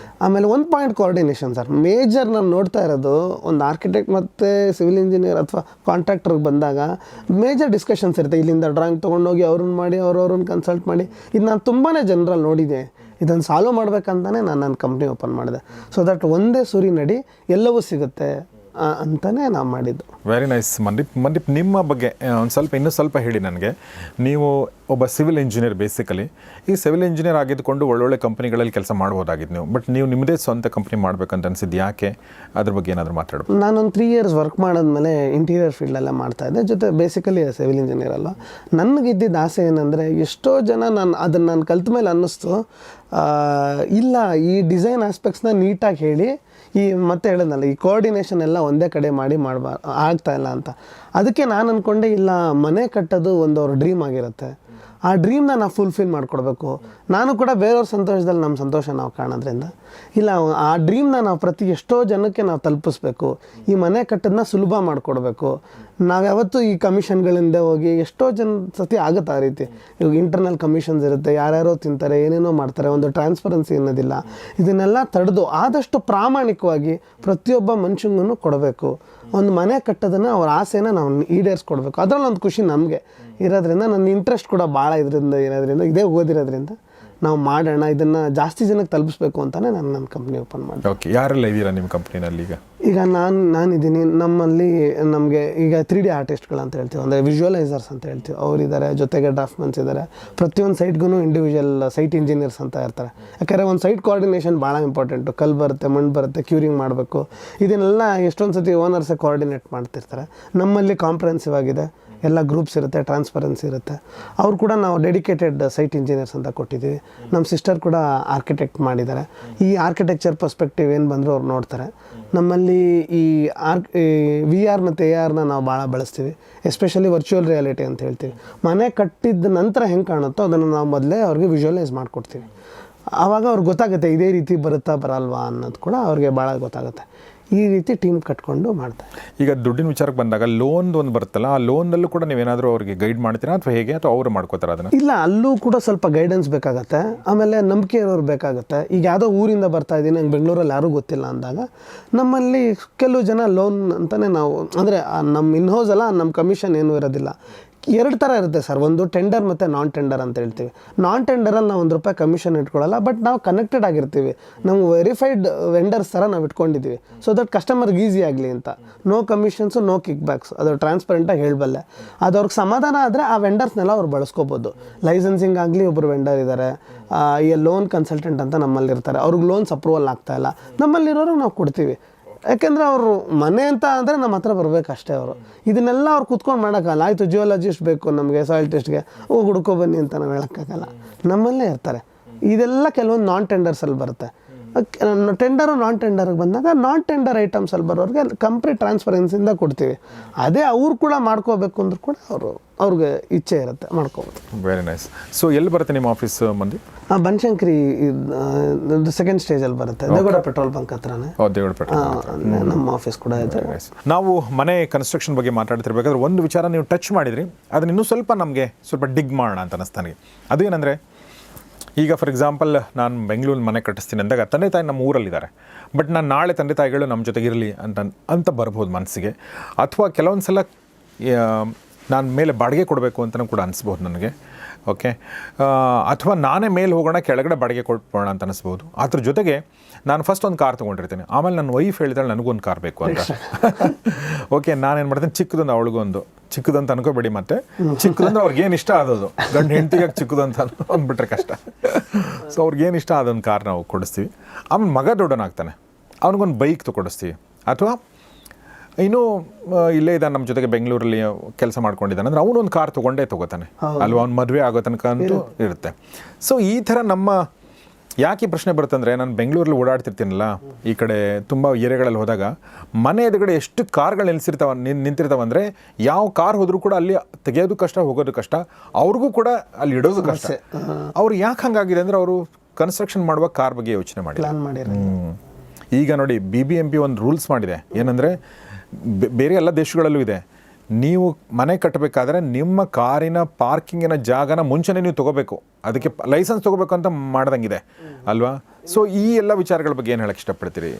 ಆಮೇಲೆ 1 ಪಾಯಿಂಟ್ ಕೋಆರ್ಡಿನೇಷನ್ ಸರ್, ಮೇಜರ್ ನಾನು ನೋಡ್ತಾ ಇರೋದು ಒಂದು ಆರ್ಕಿಟೆಕ್ಟ್ ಮತ್ತು ಸಿವಿಲ್ ಇಂಜಿನಿಯರ್ ಅಥವಾ ಕಾಂಟ್ರಾಕ್ಟರ್ಗೆ ಬಂದಾಗ ಮೇಜರ್ ಡಿಸ್ಕಷನ್ಸ್ ಇರುತ್ತೆ. ಇಲ್ಲಿಂದ ಡ್ರಾಯಿಂಗ್ ತೊಗೊಂಡೋಗಿ ಅವ್ರನ್ನ ಮಾಡಿ ಅವ್ರವ್ರನ್ನ ಕನ್ಸಲ್ಟ್ ಮಾಡಿ, ಇದು ನಾನು ತುಂಬಾ ಜನರಲ್ಲಿ ನೋಡಿದೆ. ಇದನ್ನು ಸಾಲ್ವ್ ಮಾಡ್ಬೇಕಂತಾನೆ ನಾನು ನನ್ನ ಕಂಪ್ನಿ ಓಪನ್ ಮಾಡಿದೆ. ಸೊ ದಟ್ ಒಂದೇ ಸುರಿ ನಡಿ ಎಲ್ಲವೂ ಸಿಗುತ್ತೆ ಅಂತಲೇ ನಾವು ಮಾಡಿದ್ದು. Very nice. ಮನ್ದೀಪ್ ನಿಮ್ಮ ಬಗ್ಗೆ ಇನ್ನೂ ಸ್ವಲ್ಪ ಹೇಳಿ ನನಗೆ. ನೀವು ಒಬ್ಬ ಸಿವಿಲ್ ಇಂಜಿನಿಯರ್ ಬೇಸಿಕಲಿ. ಈ ಸಿವಿಲ್ ಇಂಜಿನಿಯರ್ ಆಗಿದ್ದುಕೊಂಡು ಒಳ್ಳೊಳ್ಳೆ ಕಂಪ್ನಿಗಳಲ್ಲಿ ಕೆಲಸ ಮಾಡ್ಬೋದಾಗಿದ್ದು ನೀವು, ಬಟ್ ನೀವು ನಿಮ್ಮದೇ ಸ್ವಂತ ಕಂಪ್ನಿ ಮಾಡ್ಬೇಕಂತ ಅನಿಸಿದ್ದು ಯಾಕೆ? ಅದ್ರ ಬಗ್ಗೆ ಏನಾದರೂ ಮಾತಾಡ್ಬೋದು. ನಾನೊಂದು 3 ಇಯರ್ಸ್ ವರ್ಕ್ ಮಾಡಿದ್ಮೇಲೆ ಇಂಟೀರಿಯರ್ ಫೀಲ್ಡೆಲ್ಲ ಮಾಡ್ತಾಯಿದ್ದೆ, ಜೊತೆ ಬೇಸಿಕಲಿ ಸಿವಿಲ್ ಇಂಜಿನಿಯರ್ ಅಲ್ಲ. ನನಗಿದ್ದಿದ್ದ ಆಸೆ ಏನಂದರೆ, ಎಷ್ಟೋ ಜನ ನಾನು ಕಲ್ತ ಮೇಲೆ ಅನ್ನಿಸ್ತು, ಇಲ್ಲ ಈ ಡಿಸೈನ್ ಆಸ್ಪೆಕ್ಟ್ಸ್ನ ನೀಟಾಗಿ ಹೇಳಿ, ಮತ್ತೆ ಹೇಳಿದ್ನಲ್ಲ ಈ ಕೋಆರ್ಡಿನೇಷನ್ ಎಲ್ಲ ಒಂದೇ ಕಡೆ ಆಗ್ತಾ ಇಲ್ಲ ಅಂತ. ಅದಕ್ಕೆ ನಾನು ಅಂದ್ಕೊಂಡೆ, ಇಲ್ಲ ಮನೆ ಕಟ್ಟೋದು ಒಂದು ಅವ್ರ ಡ್ರೀಮ್ ಆಗಿರುತ್ತೆ, ಆ ಡ್ರೀಮ್ನ ನಾವು ಫುಲ್ಫಿಲ್ ಮಾಡಿಕೊಡ್ಬೇಕು. ನಾನು ಕೂಡ ಬೇರೆಯವ್ರ ಸಂತೋಷದಲ್ಲಿ ನಮ್ಮ ಸಂತೋಷ ನಾವು ಕಾಣೋದ್ರಿಂದ, ಇಲ್ಲ ಆ ಡ್ರೀಮ್ನ ನಾವು ಎಷ್ಟೋ ಜನಕ್ಕೆ ನಾವು ತಲುಪಿಸ್ಬೇಕು. ಈ ಮನೆ ಕಟ್ಟೋದನ್ನ ಸುಲಭ ಮಾಡಿಕೊಡ್ಬೇಕು. ನಾವು ಯಾವತ್ತೂ ಈ ಕಮಿಷನ್ಗಳಿಂದ ಹೋಗಿ ಎಷ್ಟೋ ಸತಿ ಆಗುತ್ತೆ ಆ ರೀತಿ. ಇವಾಗ ಇಂಟರ್ನಲ್ ಕಮಿಷನ್ಸ್ ಇರುತ್ತೆ, ಯಾರ್ಯಾರೋ ತಿಂತಾರೆ, ಏನೇನೋ ಮಾಡ್ತಾರೆ, ಒಂದು ಟ್ರಾನ್ಸ್ಪರೆನ್ಸಿ ಅನ್ನೋದಿಲ್ಲ. ಇದನ್ನೆಲ್ಲ ತಡೆದು ಆದಷ್ಟು ಪ್ರಾಮಾಣಿಕವಾಗಿ ಪ್ರತಿಯೊಬ್ಬ ಮನುಷ್ಯನಿಗೂ ಕೊಡಬೇಕು. ಒಂದು ಮನೆ ಕಟ್ಟೋದನ್ನು ಅವ್ರ ಆಸೆನ ನಾವು ಈಡೇರಿಸ್ಕೊಡ್ಬೇಕು. ಅದರಲ್ಲಿ ಒಂದು ಖುಷಿ ನಮಗೆ ಇರೋದ್ರಿಂದ, ನನ್ನ ಇಂಟ್ರೆಸ್ಟ್ ಕೂಡ ಭಾಳ ಇರೋದ್ರಿಂದ ಇದೇ ಓದಿರೋದ್ರಿಂದ ನಾವು ಮಾಡೋಣ, ಇದನ್ನು ಜಾಸ್ತಿ ಜನಕ್ಕೆ ತಲುಪಿಸ್ಬೇಕು ಅಂತಲೇ ನಾನು ನನ್ನ ಕಂಪ್ನಿ ಓಪನ್ ಮಾಡಿದೆ. ಓಕೆ, ಯಾರೆಲ್ಲ ಇದ್ದೀರಾ ನಿಮ್ಮ ಕಂಪ್ನಿನಲ್ಲಿ ಈಗ ನಾನಿದ್ದೀನಿ. ನಮ್ಮಲ್ಲಿ ನಮಗೆ ಈಗ 3D ಆರ್ಟಿಸ್ಟ್ಗಳು ಅಂತ ಹೇಳ್ತೀವಿ, ಅಂದರೆ ವಿಜುವಲೈಸರ್ಸ್ ಅಂತ ಹೇಳ್ತೀವಿ, ಅವರಿದ್ದಾರೆ. ಜೊತೆಗೆ ಡ್ರಾಫ್ಟ್ಮನ್ಸ್ ಇದ್ದಾರೆ. ಪ್ರತಿಯೊಂದು ಸೈಟ್ಗೂ ಇಂಡಿವಿಜುವಲ್ ಸೈಟ್ ಇಂಜಿನಿಯರ್ಸ್ ಅಂತ ಇರ್ತಾರೆ. ಯಾಕಂದರೆ ಒಂದು ಸೈಟ್ ಕೋಆರ್ಡಿನೇಷನ್ ಭಾಳ ಇಂಪಾರ್ಟೆಂಟು. ಕಲ್ಲು ಬರುತ್ತೆ, ಮಣ್ಣು ಬರುತ್ತೆ, ಕ್ಯೂರಿಂಗ್ ಮಾಡಬೇಕು. ಇದನ್ನೆಲ್ಲ ಎಷ್ಟೊಂದು ಸತಿ ಓನರ್ಸೇ ಕೋಆರ್ಡಿನೇಟ್ ಮಾಡ್ತಿರ್ತಾರೆ. ನಮ್ಮಲ್ಲಿ ಕಾಂಪ್ರಹೆನ್ಸಿವ್ ಆಗಿದೆ, ಎಲ್ಲ ಗ್ರೂಪ್ಸ್ ಇರುತ್ತೆ, ಟ್ರಾನ್ಸ್ಪರೆನ್ಸಿ ಇರುತ್ತೆ. ಅವ್ರು ಕೂಡ ನಾವು ಡೆಡಿಕೇಟೆಡ್ ಸೈಟ್ ಇಂಜಿನಿಯರ್ಸ್ ಅಂತ ಕೊಟ್ಟಿದ್ದೀವಿ. ನಮ್ಮ ಸಿಸ್ಟರ್ ಕೂಡ ಆರ್ಕಿಟೆಕ್ಟ್ ಮಾಡಿದ್ದಾರೆ. ಈ ಆರ್ಕಿಟೆಕ್ಚರ್ ಪರ್ಸ್ಪೆಕ್ಟಿವ್ ಏನು ಬಂದರೂ ಅವ್ರು ನೋಡ್ತಾರೆ. ನಮ್ಮಲ್ಲಿ ಈ VR ಮತ್ತು ARನ ನಾವು ಭಾಳ ಬಳಸ್ತೀವಿ. ಎಸ್ಪೆಷಲಿ ವರ್ಚುವಲ್ ರಿಯಾಲಿಟಿ ಅಂತ ಹೇಳ್ತೀವಿ. ಮನೆ ಕಟ್ಟಿದ ನಂತರ ಹೆಂಗೆ ಕಾಣುತ್ತೋ ಅದನ್ನು ನಾವು ಮೊದಲೇ ಅವ್ರಿಗೆ ವಿಜುವಲೈಸ್ ಮಾಡಿಕೊಡ್ತೀವಿ. ಆವಾಗ ಅವ್ರಿಗೆ ಗೊತ್ತಾಗುತ್ತೆ ಇದೇ ರೀತಿ ಬರುತ್ತಾ ಬರಲ್ವಾ ಅನ್ನೋದು ಕೂಡ ಅವ್ರಿಗೆ ಭಾಳ ಗೊತ್ತಾಗುತ್ತೆ. ಈ ರೀತಿ ಟೀಮ್ ಕಟ್ಕೊಂಡು ಮಾಡ್ತಾರೆ. ಈಗ ದುಡ್ಡಿನ ವಿಚಾರಕ್ಕೆ ಬಂದಾಗ ಲೋನ್ ಒಂದು ಬರುತ್ತಲ್ಲ, ಆ ಲೋನಲ್ಲೂ ಕೂಡ ನೀವೇನಾದರೂ ಅವ್ರಿಗೆ ಗೈಡ್ ಮಾಡ್ತೀರಾ ಅಥವಾ ಹೇಗೆ, ಅಥವಾ ಅವರು ಮಾಡ್ಕೋತಾರೆ ಅದನ್ನು? ಇಲ್ಲ, ಅಲ್ಲೂ ಕೂಡ ಸ್ವಲ್ಪ ಗೈಡೆನ್ಸ್ ಬೇಕಾಗತ್ತೆ. ಆಮೇಲೆ ನಂಬಿಕೆ ಇರೋರು ಬೇಕಾಗುತ್ತೆ. ಈಗ ಯಾವುದೋ ಊರಿಂದ ಬರ್ತಾ ಇದ್ದೀನಿ, ನಂಗೆ ಬೆಂಗಳೂರಲ್ಲಿ ಯಾರೂ ಗೊತ್ತಿಲ್ಲ ಅಂದಾಗ ನಮ್ಮಲ್ಲಿ ಕೆಲವು ಜನ ಲೋನ್ ಅಂತಲೇ ನಾವು, ಅಂದರೆ ನಮ್ಮ ಇನ್ಹೌಸ್ ಅಲ್ಲ, ನಮ್ಮ ಕಮಿಷನ್ ಏನೂ ಇರೋದಿಲ್ಲ. 2 ಥರ ಇರುತ್ತೆ ಸರ್. ಒಂದು ಟೆಂಡರ್ ಮತ್ತು ನಾನ್ ಟೆಂಡರ್ ಅಂತ ಹೇಳ್ತೀವಿ. ನಾನ್ ಟೆಂಡರಲ್ಲಿ ನಾವು ₹1 ಕಮಿಷನ್ ಇಟ್ಕೊಳ್ಳಲ್ಲ, ಬಟ್ ನಾವು ಕನೆಕ್ಟೆಡ್ ಆಗಿರ್ತೀವಿ. ನಾವು ವೆರಿಫೈಡ್ ವೆಂಡರ್ಸ್ ಥರ ನಾವು ಇಟ್ಕೊಂಡಿದ್ದೀವಿ. ಸೊ ದಟ್ ಕಸ್ಟಮರ್ಗೆ ಈಸಿ ಆಗಲಿ ಅಂತ. No commissions, no kick Bacs, ಅದು ಟ್ರಾನ್ಸ್ಪರೆಂಟಾಗಿ ಹೇಳಬಲ್ಲೆ. ಅದು ಅವ್ರಿಗೆ ಸಮಾಧಾನ ಆದರೆ ಆ ವೆಂಡರ್ಸ್ನೆಲ್ಲ ಅವ್ರು ಬಳಸ್ಕೋಬೋದು. ಲೈಸೆನ್ಸಿಂಗ್ ಆಗಲಿ ಒಬ್ಬರು ವೆಂಡರ್ ಇದ್ದಾರೆ, ಈ ಲೋನ್ ಕನ್ಸಲ್ಟೆಂಟ್ ಅಂತ ನಮ್ಮಲ್ಲಿ ಇರ್ತಾರೆ. ಅವ್ರಿಗೆ ಲೋನ್ಸ್ ಅಪ್ರೂವಲ್ ಆಗ್ತಾಯಿಲ್ಲ, ನಮ್ಮಲ್ಲಿರೋರಿಗೆ ನಾವು ಕೊಡ್ತೀವಿ. ಯಾಕೆಂದರೆ ಅವರು ಮನೆ ಅಂತ ಅಂದರೆ ನಮ್ಮ ಹತ್ರ ಬರಬೇಕಷ್ಟೇ. ಅವರು ಇದನ್ನೆಲ್ಲ ಅವ್ರು ಕುತ್ಕೊಂಡು ಮಾಡೋಕ್ಕಲ್ಲ. ಆಯಿತು ಜಿಯೋಲಜಿಸ್ಟ್ ಬೇಕು ನಮಗೆ, ಸಾಯಿಲ್ ಟೆಸ್ಟ್ಗೆ ಹೋಗಿ ಹುಡ್ಕೊ ಬನ್ನಿ ಅಂತ ನಾವು ಹೇಳೋಕ್ಕಾಗಲ್ಲ. ನಮ್ಮಲ್ಲೇ ಇರ್ತಾರೆ. ಇದೆಲ್ಲ ಕೆಲವೊಂದು ನಾನ್ ಟೆಂಡರ್ಸಲ್ಲಿ ಬರುತ್ತೆ. ಟೆಂಡರು ನಾನ್ ಟೆಂಡರ್ಗೆ ಬಂದಾಗ ನಾನ್ ಟೆಂಡರ್ ಐಟಮ್ಸಲ್ಲಿ ಬರೋರಿಗೆ ಕಂಪ್ಲೀಟ್ ಟ್ರಾನ್ಸ್ಪರೆನ್ಸಿಯಿಂದ ಕೊಡ್ತೀವಿ. ಅದೇ ಅವ್ರು ಕೂಡ ಮಾಡ್ಕೋಬೇಕು ಅಂದ್ರೂ ಕೂಡ ಅವ್ರಿಗೆ ಇಚ್ಛೆ ಇರುತ್ತೆ, ಮಾಡ್ಕೋಬೋದು. Very nice. ಸೊ ಎಲ್ಲಿ ಬರುತ್ತೆ ನಿಮ್ಮ ಆಫೀಸ್ ಮಂದಿ? ಬನಶಂಕರಿ 2nd ಸ್ಟೇಜಲ್ಲಿ ಬರುತ್ತೆ, ದೇಗೌಡ ಪೆಟ್ರೋಲ್ ಬಂಕ್ ಹತ್ರನೇ. ದೇಗೌಡ ಪೆಟ್ರೋಲ್ ನಮ್ಮ ಆಫೀಸ್ ಕೂಡ ಇದೆ. ನಾವು ಮನೆ ಕನ್ಸ್ಟ್ರಕ್ಷನ್ ಬಗ್ಗೆ ಮಾತಾಡ್ತಿರ್ಬೇಕಾದ್ರೆ ಒಂದು ವಿಚಾರ ನೀವು ಟಚ್ ಮಾಡಿದ್ರಿ, ಅದನ್ನ ಇನ್ನೂ ಸ್ವಲ್ಪ ಡಿಗ್ ಮಾಡೋಣ ಅಂತ ಅನ್ನಿಸ್ತು ನನಗೆ. ಅದು ಏನಂದರೆ, ಈಗ ಫಾರ್ ಎಕ್ಸಾಂಪಲ್ ನಾನು ಬೆಂಗಳೂರು ಮನೆ ಕಟ್ಟಿಸ್ತೀನಿ ಅಂದಾಗ ತಂದೆ ತಾಯಿ ನಮ್ಮ ಊರಲ್ಲಿದ್ದಾರೆ, ಬಟ್ ನಾನು ನಾಳೆ ತಂದೆ ತಾಯಿಗಳು ನಮ್ಮ ಜೊತೆಗೆ ಇರಲಿ ಅಂತ ಬರ್ಬೋದು ಮನಸ್ಸಿಗೆ. ಅಥವಾ ಕೆಲವೊಂದು ಸಲ ನಾನು ಮೇಲೆ ಬಾಡಿಗೆ ಕೊಡಬೇಕು ಅಂತಲೂ ಕೂಡ ಅನಿಸ್ಬೋದು ನನಗೆ. ಓಕೆ, ಅಥವಾ ನಾನೇ ಮೇಲೆ ಹೋಗೋಣ, ಕೆಳಗಡೆ ಬಾಡಿಗೆ ಕೊಟ್ಬೋಣ ಅಂತ ಅನಿಸ್ಬೋದು. ಅದ್ರ ಜೊತೆಗೆ ನಾನು ಫಸ್ಟ್ ಒಂದು ಕಾರ್ ತೊಗೊಂಡಿರ್ತೀನಿ, ಆಮೇಲೆ ನನ್ನ ವೈಫ್ ಹೇಳಿದಾಳೆ ನನಗೊಂದು ಕಾರ್ ಬೇಕು ಅಂತ. ಓಕೆ, ನಾನೇನು ಮಾಡ್ತೀನಿ, ಚಿಕ್ಕದೊಂದು ಅವಳಿಗೊಂದು, ಚಿಕ್ಕದಂತ ಅನ್ಕೋಬೇಡಿ, ಮತ್ತೆ ಚಿಕ್ಕದಂದ್ರೆ ಅವ್ರಿಗೇನು ಇಷ್ಟ ಆದೋದು, ಗಂಡು ಹೆಂಡತಿಗೆ ಚಿಕ್ಕದಂತ ಅಂದ್ಬಿಟ್ರೆ ಕಷ್ಟ. ಸೊ ಅವ್ರಿಗೇನು ಇಷ್ಟ ಅದೊಂದು ಕಾರ್ ನಾವು ಕೊಡಿಸ್ತೀವಿ. ಆಮೇಲೆ ಮಗ ದೊಡ್ಡನಾಗ್ತಾನೆ, ಅವ್ನಿಗೊಂದು ಬೈಕ್ ತೊಗೊಡಿಸ್ತೀವಿ. ಅಥವಾ ಇನ್ನೂ ಇಲ್ಲೇ ಇದ್ದಾನೆ ನಮ್ಮ ಜೊತೆಗೆ ಬೆಂಗಳೂರಲ್ಲಿ ಕೆಲಸ ಮಾಡ್ಕೊಂಡಿದ್ದಾನೆ ಅಂದರೆ ಅವನೊಂದು ಕಾರ್ ತೊಗೋತಾನೆ ಅಲ್ವಾ, ಅವ್ನು ಮದುವೆ ಆಗೋ ತನಕ ಅಂತೂ ಇರುತ್ತೆ. ಸೊ ಈ ಥರ ನಮ್ಮ ಯಾಕೆ ಈ ಪ್ರಶ್ನೆ ಬರುತ್ತಂದರೆ, ನಾನು ಬೆಂಗಳೂರಲ್ಲಿ ಓಡಾಡ್ತಿರ್ತೀನಲ್ಲ, ಈ ಕಡೆ ತುಂಬ ಏರಿಯಾಗಳಲ್ಲಿ ಹೋದಾಗ ಮನೆ ಎದುರುಗಡೆ ಎಷ್ಟು ಕಾರ್ಗಳು ನಿಂತಿರ್ತಾವಂದರೆ ಯಾವ ಕಾರ್ ಹೋದರೂ ಕೂಡ ಅಲ್ಲಿ ತೆಗೆಯೋದು ಕಷ್ಟ, ಹೋಗೋದು ಕಷ್ಟ, ಅವ್ರಿಗೂ ಕೂಡ ಅಲ್ಲಿ ಇಡೋದು ಕಷ್ಟ. ಅವ್ರು ಯಾಕೆ ಹಂಗಾಗಿದೆ ಅಂದರೆ, ಅವರು ಕನ್ಸ್ಟ್ರಕ್ಷನ್ ಮಾಡುವ ಕಾರ್ ಬಗ್ಗೆ ಯೋಚನೆ ಮಾಡಿ. ಈಗ ನೋಡಿ BBMP ಒಂದು ರೂಲ್ಸ್ ಮಾಡಿದೆ, ಏನಂದರೆ ಬೇರೆ ಎಲ್ಲ ದೇಶಗಳಲ್ಲೂ ಇದೆ, ನೀವು ಮನೆ ಕಟ್ಟಬೇಕಾದ್ರೆ ನಿಮ್ಮ ಕಾರಿನ ಪಾರ್ಕಿಂಗಿನ ಜಾಗನ ಮುಂಚೆನೇ ನೀವು ತೊಗೋಬೇಕು, ಅದಕ್ಕೆ ಲೈಸೆನ್ಸ್ ತೊಗೋಬೇಕು ಅಂತ ಮಾಡ್ದಂಗಿದೆ ಅಲ್ವಾ? ಸೊ ಈ ಎಲ್ಲ ವಿಚಾರಗಳ ಬಗ್ಗೆ ಏನು ಹೇಳಕ್ಕೆ ಇಷ್ಟಪಡ್ತೀರಿ?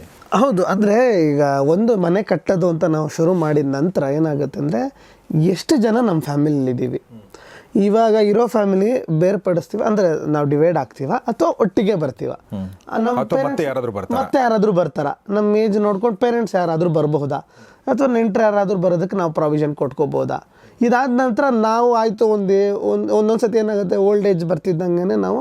ಹೌದು, ಅಂದರೆ ಈಗ ಒಂದು ಮನೆ ಕಟ್ಟೋದು ಅಂತ ನಾವು ಶುರು ಮಾಡಿದ ನಂತರ ಏನಾಗುತ್ತೆ ಅಂದರೆ ಎಷ್ಟು ಜನ ನಮ್ಮ ಫ್ಯಾಮಿಲಿಲಿದ್ದೀವಿ, ಇವಾಗ ಇರೋ ಫ್ಯಾಮಿಲಿ ಬೇರ್ಪಡಿಸ್ತೀವ ಅಂದರೆ ನಾವು ಡಿವೈಡ್ ಆಗ್ತೀವ ಅಥವಾ ಒಟ್ಟಿಗೆ ಬರ್ತೀವ, ಮತ್ತೆ ಯಾರಾದರೂ ಬರ್ತಾರ, ನಮ್ಮ ಏಜ್ ನೋಡ್ಕೊಂಡು ಪೇರೆಂಟ್ಸ್ ಯಾರಾದರೂ ಬರಬಹುದಾ ಅಥವಾ ನೆಂಟರು ಯಾರಾದರೂ ಬರೋದಕ್ಕೆ ನಾವು ಪ್ರಾವಿಷನ್ ಕೊಟ್ಕೋಬೋದಾ. ಇದಾದ ನಂತರ ನಾವು ಆಯಿತು ಒಂದೊಂದು ಸತಿ ಏನಾಗುತ್ತೆ, ಓಲ್ಡ್ ಏಜ್ ಬರ್ತಿದ್ದಂಗೆ ನಾವು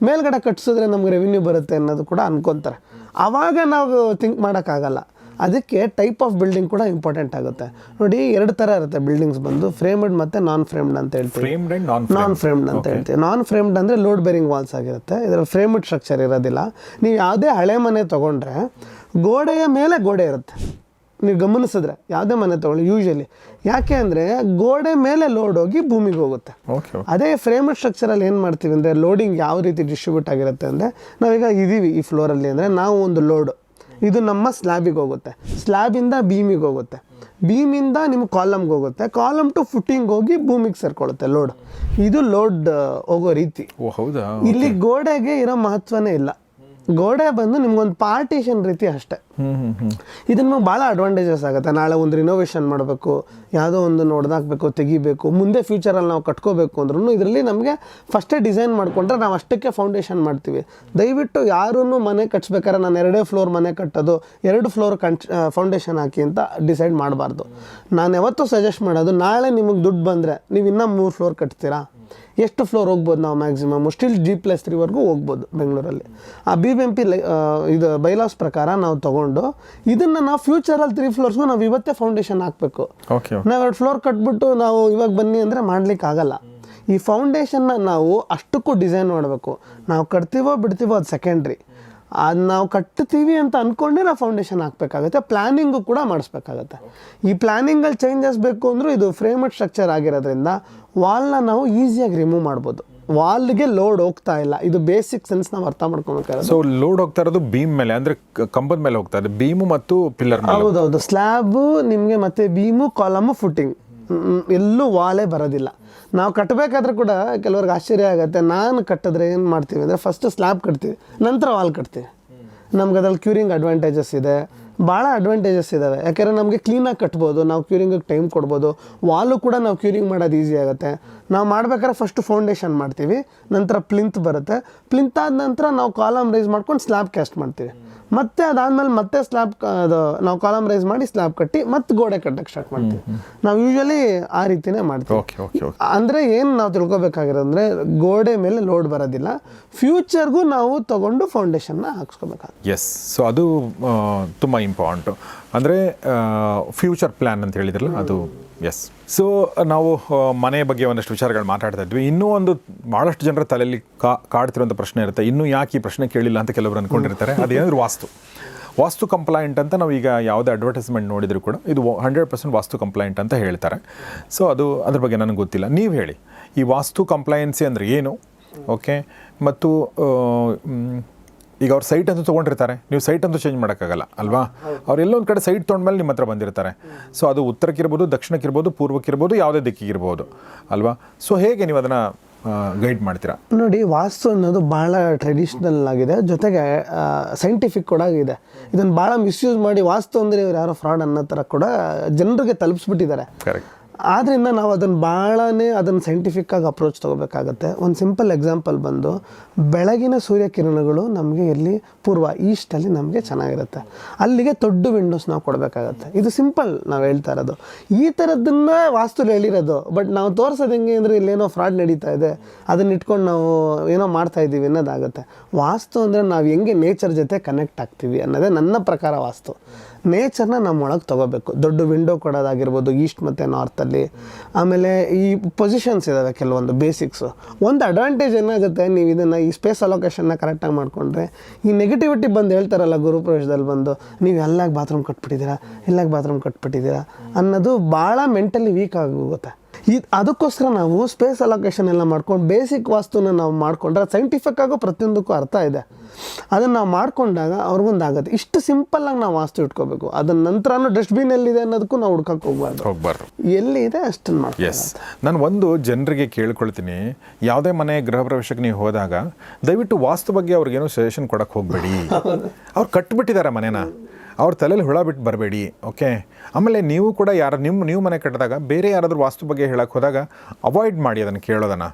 ಮೇಲ್ಗಡೆ ಕಟ್ಸಿದ್ರೆ ನಮ್ಗೆ ರೆವಿನ್ಯೂ ಬರುತ್ತೆ ಅನ್ನೋದು ಕೂಡ ಅನ್ಕೊತಾರೆ. ಆವಾಗ ನಾವು ಥಿಂಕ್ ಮಾಡೋಕ್ಕಾಗಲ್ಲ. ಅದಕ್ಕೆ ಟೈಪ್ ಆಫ್ ಬಿಲ್ಡಿಂಗ್ ಕೂಡ ಇಂಪಾರ್ಟೆಂಟ್ ಆಗುತ್ತೆ. ನೋಡಿ, 2 ಥರ ಇರುತ್ತೆ ಬಿಲ್ಡಿಂಗ್ಸ್ ಬಂದು, ಫ್ರೇಮ್ಡ್ ಮತ್ತು ನಾನ್ ಫ್ರೇಮ್ಡ್ ಅಂತ ಹೇಳ್ತೀವಿ. ನಾನ್ ಫ್ರೇಮ್ಡ್ ಅಂತ ಹೇಳ್ತೀವಿ. ನಾನ್ ಫ್ರೇಮ್ಡ್ ಅಂದರೆ ಲೋಡ್ ಬೇರಿಂಗ್ ವಾಲ್ಸ್ ಆಗಿರುತ್ತೆ, ಇದರ ಫ್ರೇಮ್ಡ್ ಸ್ಟ್ರಕ್ಚರ್ ಇರೋದಿಲ್ಲ. ನೀವು ಯಾವುದೇ ಹಳೆ ಮನೆ ತೊಗೊಂಡ್ರೆ ಗೋಡೆಯ ಮೇಲೆ ಗೋಡೆ ಇರುತ್ತೆ. ನೀವು ಗಮನಿಸಿದ್ರೆ ಯಾವುದೇ ಮನೆ ತೊಗೊಳ್ಳಿ ಯೂಶಲಿ, ಯಾಕೆ ಅಂದರೆ ಗೋಡೆ ಮೇಲೆ ಲೋಡ್ ಹೋಗಿ ಭೂಮಿಗೆ ಹೋಗುತ್ತೆ. ಅದೇ ಫ್ರೇಮ್ಡ್ ಸ್ಟ್ರಕ್ಚರಲ್ಲಿ ಏನು ಮಾಡ್ತೀವಿ ಅಂದರೆ ಲೋಡಿಂಗ್ ಯಾವ ರೀತಿ ಡಿಸ್ಟ್ರಿಬ್ಯೂಟ್ ಆಗಿರುತ್ತೆ ಅಂದರೆ, ನಾವೀಗ ಇದ್ದೀವಿ ಈ ಫ್ಲೋರಲ್ಲಿ ಅಂದರೆ ನಾವು ಒಂದು ಲೋಡು, ಇದು ನಮ್ಮ ಸ್ಲ್ಯಾಬಿಗೆ ಹೋಗುತ್ತೆ, ಸ್ಲ್ಯಾಬಿಂದ ಬೀಮಿಗೆ ಹೋಗುತ್ತೆ, ಬೀಮಿಂದ ನಿಮ್ಗೆ ಕಾಲಮ್ಗೆ ಹೋಗುತ್ತೆ, ಕಾಲಮ್ ಟು ಫುಟ್ಟಿಂಗ್ ಹೋಗಿ ಭೂಮಿಗೆ ಸೇರ್ಕೊಳ್ಳುತ್ತೆ ಲೋಡ್. ಇದು ಲೋಡ್ ಹೋಗೋ ರೀತಿ. ಇಲ್ಲಿ ಗೋಡೆಗೆ ಇರೋ ಮಹತ್ವನೇ ಇಲ್ಲ. ಗೋಡೆ ಬಂದು ನಿಮ್ಗೊಂದು ಪಾರ್ಟಿಷನ್ ರೀತಿ ಅಷ್ಟೇ. ಇದು ನಿಮಗೆ ಭಾಳ ಅಡ್ವಾಂಟೇಜಸ್ ಆಗುತ್ತೆ. ನಾಳೆ ಒಂದು ರಿನೋವೇಷನ್ ಮಾಡಬೇಕು, ಯಾವುದೋ ಒಂದು ನೋಡ್ದಾಕಬೇಕು, ತೆಗಿಬೇಕು, ಮುಂದೆ ಫ್ಯೂಚರಲ್ಲಿ ನಾವು ಕಟ್ಕೋಬೇಕು ಅಂದ್ರೂ ಇದರಲ್ಲಿ ನಮಗೆ ಫಸ್ಟೇ ಡಿಸೈನ್ ಮಾಡಿಕೊಂಡ್ರೆ ನಾವು ಅಷ್ಟಕ್ಕೆ ಫೌಂಡೇಶನ್ ಮಾಡ್ತೀವಿ. ದಯವಿಟ್ಟು ಯಾರೂ ಮನೆ ಕಟ್ಸ್ಬೇಕಾದ್ರೆ ನಾನು 2 ಫ್ಲೋರ್ ಮನೆ ಕಟ್ಟೋದು, 2 ಫ್ಲೋರ್ ಫೌಂಡೇಶನ್ ಹಾಕಿ ಅಂತ ಡಿಸೈಡ್ ಮಾಡಬಾರ್ದು. ನಾನು ಯಾವತ್ತೂ ಸಜೆಸ್ಟ್ ಮಾಡೋದು, ನಾಳೆ ನಿಮಗೆ ದುಡ್ಡು ಬಂದರೆ ನೀವು ಇನ್ನೂ 3 ಫ್ಲೋರ್ ಕಟ್ತೀರಾ, ಎಷ್ಟು ಫ್ಲೋರ್ ಹೋಗ್ಬೋದು ನಾವು ಮ್ಯಾಕ್ಸಿಮಮ್ ಸ್ಟಿಲ್ G+3ವರೆಗೂ ಹೋಗ್ಬೋದು ಬೆಂಗಳೂರಲ್ಲಿ. ಆ BBMP ಇದು ಬೈಲಾಸ್ ಪ್ರಕಾರ ನಾವು ತೊಗೊಂಡು ಇದನ್ನು ನಾವು ಫ್ಯೂಚರಲ್ಲಿ 3 ಫ್ಲೋರ್ಸ್ಗೂ ನಾವು ಇವತ್ತೇ ಫೌಂಡೇಶನ್ ಹಾಕಬೇಕು. ನಾವು 2 ಫ್ಲೋರ್ ಕಟ್ಬಿಟ್ಟು ನಾವು ಇವಾಗ ಬನ್ನಿ ಅಂದರೆ ಮಾಡ್ಲಿಕ್ಕೆ ಆಗಲ್ಲ. ಈ ಫೌಂಡೇಶನ್ನ ನಾವು ಅಷ್ಟಕ್ಕೂ ಡಿಸೈನ್ ಮಾಡಬೇಕು. ನಾವು ಕಟ್ತೀವೋ ಬಿಡ್ತೀವೋ ಅದು ಸೆಕೆಂಡ್ರಿ. ಅದು ನಾವು ಕಟ್ತೀವಿ ಅಂತ ಅಂದ್ಕೊಂಡೆ ನಾವು ಫೌಂಡೇಶನ್ ಹಾಕಬೇಕಾಗುತ್ತೆ. ಪ್ಲ್ಯಾನಿಂಗು ಕೂಡ ಮಾಡಿಸ್ಬೇಕಾಗತ್ತೆ. ಈ ಪ್ಲ್ಯಾನಿಂಗಲ್ಲಿ ಚೇಂಜಸ್ ಬೇಕು ಅಂದರೂ ಇದು ಫ್ರೇಮ್ಡ್ ಸ್ಟ್ರಕ್ಚರ್ ಆಗಿರೋದ್ರಿಂದ ವಾಲ್ನ ನಾವು ಈಸಿಯಾಗಿ ರಿಮೂವ್ ಮಾಡ್ಬೋದು. ವಾಲ್ಗೆ ಲೋಡ್ ಹೋಗ್ತಾ ಇಲ್ಲ. ಇದು ಬೇಸಿಕ್ ಸೆನ್ಸ್ ನಾವು ಅರ್ಥ ಮಾಡ್ಕೊಬೇಕಾದ್ರೆ. ಸೊ ಲೋಡ್ ಹೋಗ್ತಾ ಇರೋದು ಬೀಮ್ ಮೇಲೆ, ಅಂದರೆ ಕಂಬದ ಮೇಲೆ ಹೋಗ್ತಾ ಇದೆ, ಬೀಮು ಮತ್ತು ಪಿಲ್ಲರ್. ಹೌದೌದು, ಸ್ಲ್ಯಾಬು ನಿಮಗೆ ಮತ್ತೆ ಬೀಮು, ಕಾಲಮು, ಫುಟ್ಟಿಂಗ್ ಎಲ್ಲೂ ವಾಲೇ ಬರೋದಿಲ್ಲ. ನಾವು ಕಟ್ಟಬೇಕಾದ್ರೆ ಕೂಡ ಕೆಲವ್ರಿಗೆ ಆಶ್ಚರ್ಯ ಆಗುತ್ತೆ. ನಾನು ಕಟ್ಟಿದ್ರೆ ಏನು ಮಾಡ್ತೀವಿ ಅಂದರೆ ಫಸ್ಟ್ ಸ್ಲ್ಯಾಬ್ ಕಟ್ತೀವಿ, ನಂತರ ವಾಲ್ ಕಟ್ತೀವಿ. ನಮ್ಗೆ ಅದ್ರಲ್ಲಿ ಕ್ಯೂರಿಂಗ್ ಅಡ್ವಾಂಟೇಜಸ್ ಇದೆ, ಭಾಳ ಅಡ್ವಾಂಟೇಜಸ್ ಇದ್ದಾವೆ. ಯಾಕೆಂದರೆ ನಮಗೆ ಕ್ಲೀನಾಗಿ ಕಟ್ಬೋದು, ನಾವು ಕ್ಯೂರಿಂಗಿಗೆ ಟೈಮ್ ಕೊಡ್ಬೋದು. ವಾಲು ಕೂಡ ನಾವು ಕ್ಯೂರಿಂಗ್ ಮಾಡೋದು ಈಸಿ ಆಗುತ್ತೆ. ನಾವು ಮಾಡ್ಬೇಕಾದ್ರೆ ಫಸ್ಟು ಫೌಂಡೇಶನ್ ಮಾಡ್ತೀವಿ, ನಂತರ ಪ್ಲಿಂತ್ ಬರುತ್ತೆ. ಪ್ಲಿಂತ್ ಆದ ನಂತರ ನಾವು ಕಾಲಮ್ ರೈಸ್ ಮಾಡ್ಕೊಂಡು ಸ್ಲ್ಯಾಬ್ ಕ್ಯಾಸ್ಟ್ ಮಾಡ್ತೀವಿ. ಮತ್ತೆ ಅದಾದಮೇಲೆ ಮತ್ತೆ ಸ್ಲ್ಯಾಬ್ ಅದು ನಾವು ಕಾಲಮ್ ರೈಸ್ ಮಾಡಿ ಸ್ಲ್ಯಾಬ್ ಕಟ್ಟಿ ಮತ್ತೆ ಗೋಡೆ ಕಟ್ಟಕ್ಕೆ ಸ್ಟಾರ್ಟ್ ಮಾಡ್ತೀವಿ. ನಾವು ಯೂಶಲಿ ಆ ರೀತಿನೇ ಮಾಡ್ತೀವಿ. ಅಂದರೆ ಏನು ನಾವು ತಿಳ್ಕೊಬೇಕಾಗಿರೋದು ಅಂದರೆ ಗೋಡೆ ಮೇಲೆ ಲೋಡ್ ಬರೋದಿಲ್ಲ. ಫ್ಯೂಚರ್ಗೂ ನಾವು ತೊಗೊಂಡು ಫೌಂಡೇಶನ್ನ ಹಾಕ್ಸ್ಕೋಬೇಕಾಗುತ್ತೆ. ಎಸ್, ಸೊ ಅದು ತುಂಬ ಇಂಪಾರ್ಟೆಂಟು. ಅಂದರೆ ಫ್ಯೂಚರ್ ಪ್ಲ್ಯಾನ್ ಅಂತ ಹೇಳಿದ್ರಲ್ಲ ಅದು. ಎಸ್, ಸೊ ನಾವು ಮನೆ ಬಗ್ಗೆ ಒಂದಷ್ಟು ವಿಚಾರಗಳು ಮಾತಾಡ್ತಾ ಇದ್ವಿ. ಇನ್ನೂ ಒಂದು ಭಾಳಷ್ಟು ಜನರ ತಲೆಯಲ್ಲಿ ಕಾಡ್ತಿರೋಂಥ ಪ್ರಶ್ನೆ ಇರುತ್ತೆ, ಇನ್ನೂ ಯಾಕೆ ಈ ಪ್ರಶ್ನೆ ಕೇಳಿಲ್ಲ ಅಂತ ಕೆಲವರು ಅಂದ್ಕೊಂಡಿರ್ತಾರೆ. ಅದೇನಾದರೂ ವಾಸ್ತು ಕಂಪ್ಲೈಂಟ್ ಅಂತ ನಾವು ಈಗ ಯಾವುದೇ ಅಡ್ವರ್ಟೈಸ್ಮೆಂಟ್ ನೋಡಿದರೂ ಕೂಡ ಇದು 100% ವಾಸ್ತು ಕಂಪ್ಲೈಂಟ್ ಅಂತ ಹೇಳ್ತಾರೆ. ಸೊ ಅದ್ರ ಬಗ್ಗೆ ನನಗೆ ಗೊತ್ತಿಲ್ಲ, ನೀವು ಹೇಳಿ ಈ ವಾಸ್ತು ಕಂಪ್ಲೈನ್ಸಿ ಅಂದರೆ ಏನು? ಓಕೆ, ಮತ್ತು ಈಗ ಅವ್ರು ಸೈಟ್ ಅಂತೂ ತೊಗೊಂಡಿರ್ತಾರೆ, ನೀವು ಸೈಟ್ ಅಂತೂ ಚೇಂಜ್ ಮಾಡೋಕ್ಕಾಗಲ್ಲ ಅಲ್ವಾ? ಅವ್ರು ಎಲ್ಲೊಂದು ಕಡೆ ಸೈಟ್ ತೊಗೊಂಡ್ಮೇಲೆ ನಿಮ್ಮ ಹತ್ರ ಬಂದಿರ್ತಾರೆ. ಸೊ ಅದು ಉತ್ತರಕ್ಕಿರ್ಬೋದು, ದಕ್ಷಿಣಕ್ಕಿರ್ಬೋದು, ಪೂರ್ವಕ್ಕಿರ್ಬೋದು, ಯಾವುದೇ ದಿಕ್ಕಿಗಿರ್ಬೋದು ಅಲ್ವಾ? ಸೊ ಹೇಗೆ ನೀವು ಅದನ್ನು ಗೈಡ್ ಮಾಡ್ತೀರಾ? ನೋಡಿ, ವಾಸ್ತು ಅನ್ನೋದು ಭಾಳ ಟ್ರೆಡಿಷ್ನಲ್ ಆಗಿದೆ, ಜೊತೆಗೆ ಸೈಂಟಿಫಿಕ್ ಕೂಡ ಇದೆ. ಇದನ್ನು ಭಾಳ ಮಿಸ್ಯೂಸ್ ಮಾಡಿ ವಾಸ್ತು ಅಂದರೆ ಇವ್ರು ಯಾರೋ ಫ್ರಾಡ್ ಅನ್ನೋ ಥರ ಕೂಡ ಜನರಿಗೆ ತಲುಪಿಸ್ಬಿಟ್ಟಿದ್ದಾರೆ. ಕರೆಕ್ಟ್. ಆದ್ದರಿಂದ ನಾವು ಅದನ್ನು ಸೈಂಟಿಫಿಕ್ಕಾಗಿ ಅಪ್ರೋಚ್ ತೊಗೋಬೇಕಾಗತ್ತೆ. ಒಂದು ಸಿಂಪಲ್ ಎಕ್ಸಾಂಪಲ್ ಬಂದು, ಬೆಳಗಿನ ಸೂರ್ಯಕಿರಣಗಳು ನಮಗೆ ಎಲ್ಲಿ ಪೂರ್ವ ಈಸ್ಟಲ್ಲಿ ನಮಗೆ ಚೆನ್ನಾಗಿರುತ್ತೆ, ಅಲ್ಲಿಗೆ ದೊಡ್ಡ ವಿಂಡೋಸ್ ನಾವು ಕೊಡಬೇಕಾಗತ್ತೆ. ಇದು ಸಿಂಪಲ್ ನಾವು ಹೇಳ್ತಾ ಇರೋದು. ಈ ಥರದ್ದನ್ನು ವಾಸ್ತುಲಿ ಹೇಳಿರೋದು. ಬಟ್ ನಾವು ತೋರಿಸೋದು ಹೆಂಗೆ ಅಂದರೆ ಇಲ್ಲೇನೋ ಫ್ರಾಡ್ ನಡೀತಾ ಇದೆ, ಅದನ್ನ ಇಟ್ಕೊಂಡು ನಾವು ಏನೋ ಮಾಡ್ತಾ ಇದ್ದೀವಿ ಅನ್ನೋದಾಗುತ್ತೆ. ವಾಸ್ತು ಅಂದರೆ ನಾವು ಹೆಂಗೆ ನೇಚರ್ ಜೊತೆ ಕನೆಕ್ಟ್ ಆಗ್ತೀವಿ ಅನ್ನೋದೇ ನನ್ನ ಪ್ರಕಾರ ವಾಸ್ತು. ನೇಚರ್ನ ನಮ್ಮೊಳಗೆ ತೊಗೋಬೇಕು. ದೊಡ್ಡ ವಿಂಡೋ ಕೊಡೋದಾಗಿರ್ಬೋದು ಈಸ್ಟ್ ಮತ್ತು ನಾರ್ತಲ್ಲಿ. ಆಮೇಲೆ ಈ ಪೊಸಿಷನ್ಸ್ ಇದ್ದಾವೆ ಕೆಲವೊಂದು ಬೇಸಿಕ್ಸು. ಒಂದು ಅಡ್ವಾಂಟೇಜ್ ಏನಾಗುತ್ತೆ, ನೀವು ಇದನ್ನು ಈ ಸ್ಪೇಸ್ ಅಲೋಕೇಶನ್ನ ಕರೆಕ್ಟಾಗಿ ಮಾಡಿಕೊಂಡ್ರೆ, ಈ ನೆಗೆಟಿವಿಟಿ ಬಂದು ಹೇಳ್ತಾರಲ್ಲ ಗುರುಪ್ರವೇಶದಲ್ಲಿ ಬಂದು, ನೀವು ಎಲ್ಲಾಗ ಬಾತ್ರೂಮ್ ಕಟ್ಬಿಟ್ಟಿದ್ದೀರಾ, ಎಲ್ಲಾಗ ಬಾತ್ರೂಮ್ ಕಟ್ಬಿಟ್ಟಿದ್ದೀರಾ ಅನ್ನೋದು ಭಾಳ ಮೆಂಟಲಿ ವೀಕ್ ಆಗೋಗುತ್ತೆ. ಅದಕ್ಕೋಸ್ಕರ ನಾವು ಸ್ಪೇಸ್ ಅಲೋಕೇಶನ್ ಎಲ್ಲ ಮಾಡ್ಕೊಂಡು ಬೇಸಿಕ್ ವಾಸ್ತುನ ನಾವು ಮಾಡಿಕೊಂಡ್ರೆ ಸೈಂಟಿಫಿಕ್ ಆಗೋ ಪ್ರತಿಯೊಂದಕ್ಕೂ ಅರ್ಥ ಇದೆ. ಅದನ್ನು ನಾವು ಮಾಡಿಕೊಂಡಾಗ ಅವ್ರಿಗೊಂದಾಗುತ್ತೆ. ಇಷ್ಟು ಸಿಂಪಲ್ಲಾಗಿ ನಾವು ವಾಸ್ತು ಇಟ್ಕೋಬೇಕು. ಅದನ್ನ ನಂತರನೂ ಡಸ್ಟ್ಬಿನ್ ಎಲ್ಲಿದೆ ಅನ್ನೋದಕ್ಕೂ ನಾವು ಹುಡ್ಕಕ್ಕೆ ಹೋಗ್ಬಾರ್ದು. ಎಲ್ಲಿದೆ ಅಷ್ಟನ್ನು ಮಾಡಿ. ಎಸ್, ನಾನು ಒಂದು ಜನರಿಗೆ ಕೇಳ್ಕೊಳ್ತೀನಿ, ಯಾವುದೇ ಮನೆ ಗೃಹ ಪ್ರವೇಶಕ್ಕೆ ನೀವು ಹೋದಾಗ ದಯವಿಟ್ಟು ವಾಸ್ತು ಬಗ್ಗೆ ಅವ್ರಿಗೇನೋ ಸಜೆಷನ್ ಕೊಡಕ್ಕೆ ಹೋಗಬೇಡಿ. ಅವ್ರು ಕಟ್ಬಿಟ್ಟಿದ್ದಾರೆ ಮನೇನ, ಅವ್ರ ತಲೆಯಲ್ಲಿ ಹುಳ ಬಿಟ್ಟು ಬರಬೇಡಿ. ಓಕೆ, ಆಮೇಲೆ ನೀವು ಕೂಡ ನೀವು ಮನೆ ಕಟ್ಟಿದಾಗ ಬೇರೆ ಯಾರಾದರೂ ವಾಸ್ತು ಬಗ್ಗೆ ಹೇಳಕ್ಕೆ ಹೋದಾಗ ಅವಾಯ್ಡ್ ಮಾಡಿ ಅದನ್ನು ಕೇಳೋದನ್ನು.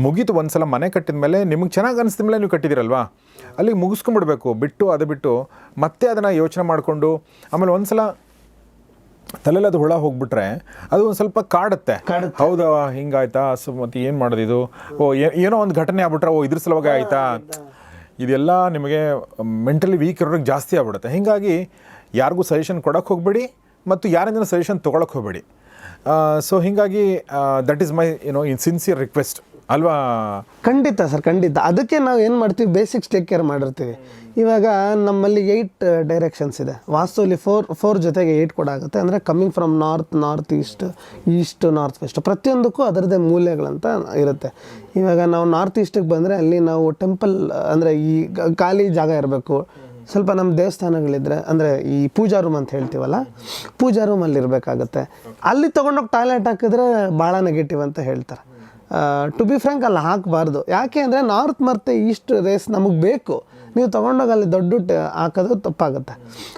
ಮುಗೀತು, ಒಂದು ಸಲ ಮನೆ ಕಟ್ಟಿದ ಮೇಲೆ ನಿಮಗೆ ಚೆನ್ನಾಗಿ ಅನಿಸಿದ ಮೇಲೆ ನೀವು ಕಟ್ಟಿದ್ದೀರಲ್ವಾ, ಅಲ್ಲಿಗೆ ಮುಗಿಸ್ಕೊಂಡ್ಬಿಡ್ಬೇಕು. ಬಿಟ್ಟು ಮತ್ತೆ ಅದನ್ನು ಯೋಚನೆ ಮಾಡಿಕೊಂಡು ಆಮೇಲೆ ಒಂದು ಸಲ ತಲೆಯಲ್ಲಿ ಅದು ಹುಳ ಹೋಗ್ಬಿಟ್ರೆ ಅದು ಒಂದು ಸ್ವಲ್ಪ ಕಾಡುತ್ತೆ. ಹೌದಾ, ಹಿಂಗಾಯ್ತಾ, ಸೊ ಮತ್ತೆ ಏನು ಮಾಡೋದು ಇದು, ಏನೋ ಒಂದು ಘಟನೆ ಆಗ್ಬಿಟ್ರೆ ಇದ್ರ ಸಲುವಾಗಿ ಆಯಿತಾ, ಇದೆಲ್ಲ ನಿಮಗೆ ಮೆಂಟಲಿ ವೀಕ್ ಇರೋರಿಗೆ ಜಾಸ್ತಿ ಆಗ್ಬಿಡುತ್ತೆ. ಹೀಗಾಗಿ ಯಾರಿಗೂ ಸಜೆಷನ್ ಕೊಡೋಕ್ಕೆ ಹೋಗಬೇಡಿ ಮತ್ತು ಯಾರಿಂದ ಸಜೆಷನ್ ತೊಗೊಳಕ್ಕೆ ಹೋಗಬೇಡಿ. ಸೊ ಹೀಗಾಗಿ that is my sincere request ಅಲ್ವಾ? ಖಂಡಿತ ಸರ್, ಖಂಡಿತ. ಅದಕ್ಕೆ ನಾವು ಏನು ಮಾಡ್ತೀವಿ, ಬೇಸಿಕ್ಸ್ ಟೇಕ್ ಕೇರ್ ಮಾಡಿರ್ತೀವಿ. ಇವಾಗ ನಮ್ಮಲ್ಲಿ 8 ಡೈರೆಕ್ಷನ್ಸ್ ಇದೆ ವಾಸ್ತುಲಿ. 4 ಜೊತೆಗೆ 8 ಕೂಡ ಆಗುತ್ತೆ. ಅಂದರೆ coming from north east north west, ಪ್ರತಿಯೊಂದಕ್ಕೂ ಅದರದ್ದೇ ಮೂಲೆಗಳಂತ ಇರುತ್ತೆ. ಇವಾಗ ನಾವು ನಾರ್ತ್ ಈಸ್ಟಿಗೆ ಬಂದರೆ ಅಲ್ಲಿ ನಾವು ಟೆಂಪಲ್, ಅಂದರೆ ಈ ಖಾಲಿ ಜಾಗ ಇರಬೇಕು. ಸ್ವಲ್ಪ ನಮ್ಮ ದೇವಸ್ಥಾನಗಳಿದ್ರೆ, ಅಂದರೆ ಈ ಪೂಜಾ ರೂಮ್ ಅಂತ ಹೇಳ್ತೀವಲ್ಲ, ಪೂಜಾ ರೂಮಲ್ಲಿ ಇರಬೇಕಾಗತ್ತೆ. ಅಲ್ಲಿ ತೊಗೊಂಡೋಗಿ ಟಾಯ್ಲೆಟ್ ಹಾಕಿದ್ರೆ ಭಾಳ ನೆಗೆಟಿವ್ ಅಂತ ಹೇಳ್ತಾರೆ. ಟು ಬಿ ಫ್ರ್ಯಾಂಕ್ ಅಲ್ಲಿ ಹಾಕಬಾರ್ದು. ಯಾಕೆ ಅಂದರೆ ನಾರ್ತ್ ಮತ್ತು ಈಸ್ಟ್ ರೇಸ್ ನಮಗೆ ಬೇಕು. ನೀವು ತೊಗೊಂಡೋಗಿ ಅಲ್ಲಿ ದೊಡ್ಡ ಹಾಕೋದು ತಪ್ಪಾಗುತ್ತೆ.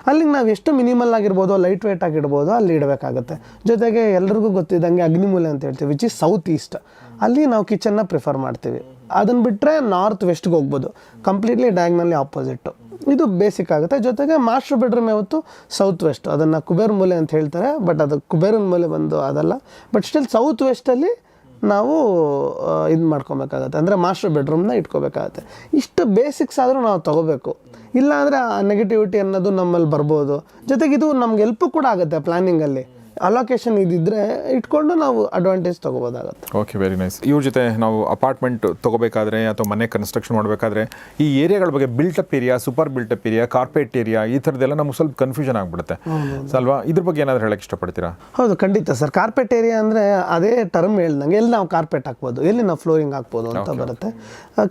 ಅಲ್ಲಿಗೆ ನಾವು ಎಷ್ಟು ಮಿನಿಮಲ್ ಆಗಿರ್ಬೋದು, ಲೈಟ್ ವೇಟ್ ಆಗಿರ್ಬೋದು, ಅಲ್ಲಿ ಇಡಬೇಕಾಗತ್ತೆ. ಜೊತೆಗೆ ಎಲ್ರಿಗೂ ಗೊತ್ತಿದ್ದಂಗೆ ಅಗ್ನಿಮೂಲೆ ಅಂತ ಹೇಳ್ತೀವಿ, ವಿಚ್ ಈಸ್ ಸೌತ್ ಈಸ್ಟ್. ಅಲ್ಲಿ ನಾವು ಕಿಚನ್ನ ಪ್ರಿಫರ್ ಮಾಡ್ತೀವಿ. ಅದನ್ನು ಬಿಟ್ಟರೆ ನಾರ್ತ್ ವೆಸ್ಟ್ಗೆ ಹೋಗ್ಬೋದು, ಕಂಪ್ಲೀಟ್ಲಿ ಡಯಾಗ್ನಲ್ಲಿ ಆಪೋಸಿಟ್ಟು. ಇದು ಬೇಸಿಕ್ ಆಗುತ್ತೆ. ಜೊತೆಗೆ ಮಾಸ್ಟರ್ ಬೆಡ್ರೂಮ್ ಯಾವತ್ತು ಸೌತ್ ವೆಸ್ಟ್, ಅದನ್ನು ಕುಬೇರ್ ಮೂಲೆ ಅಂತ ಹೇಳ್ತಾರೆ, ಬಟ್ ಅದು ಕುಬೇರನ ಮೂಲೆ ಬಂದು ಅದಲ್ಲ. ಬಟ್ ಸ್ಟಿಲ್ ಸೌತ್ ವೆಸ್ಟಲ್ಲಿ ನಾವು ಇದು ಮಾಡ್ಕೊಬೇಕಾಗತ್ತೆ, ಅಂದರೆ ಮಾಸ್ಟರ್ ಬೆಡ್ರೂಮ್ನ ಇಟ್ಕೋಬೇಕಾಗತ್ತೆ. ಇಷ್ಟು ಬೇಸಿಕ್ಸ್ ಆದರೂ ನಾವು ತೊಗೋಬೇಕು. ಇಲ್ಲ ಅಂದರೆ ಆ ನೆಗೆಟಿವಿಟಿ ಅನ್ನೋದು ನಮ್ಮಲ್ಲಿ ಬರ್ಬೋದು. ಜೊತೆಗೆ ಇದು ನಮ್ಗೆ ಹೆಲ್ಪು ಕೂಡ ಆಗುತ್ತೆ ಪ್ಲ್ಯಾನಿಂಗಲ್ಲಿ. ಅಲೋಕೇಶನ್ ಇದ್ದಿದ್ರೆ ಇಟ್ಕೊಂಡು ನಾವು ಅಡ್ವಾಂಟೇಜ್ ತೊಗೋಬೋದಾಗತ್ತೆ. Okay, very nice. ಇವ್ರ ಜೊತೆ ನಾವು ಅಪಾರ್ಟ್ಮೆಂಟ್ ತೊಗೋಬೇಕಾದ್ರೆ ಅಥವಾ ಮನೆ ಕನ್ಸ್ಟ್ರಕ್ಷನ್ ಮಾಡಬೇಕಾದ್ರೆ ಈ ಏರಿಯಾಗಳ ಬಗ್ಗೆ built-up area, super built up area, carpet area, ಈ ಥರದ್ದೆಲ್ಲ ನಮ್ಗೆ ಸ್ವಲ್ಪ ಕನ್ಫ್ಯೂಷನ್ ಆಗಿಬಿಡುತ್ತೆ ಅಲ್ವಾ? ಇದ್ರ ಬಗ್ಗೆ ಏನಾದರೂ ಹೇಳಕ್ಕೆ ಇಷ್ಟಪಡ್ತೀರಾ? ಹೌದು, ಖಂಡಿತ ಸರ್. ಕಾರ್ಪೆಟ್ ಏರಿಯಾ ಅಂದರೆ ಅದೇ ಟರ್ಮ್ ಹೇಳ್ದಂಗೆ ಎಲ್ಲಿ ನಾವು ಕಾರ್ಪೆಟ್ ಹಾಕ್ಬೋದು, ಎಲ್ಲಿ ನಾವು ಫ್ಲೋರಿಂಗ್ ಹಾಕ್ಬೋದು ಅಂತ ಬರುತ್ತೆ.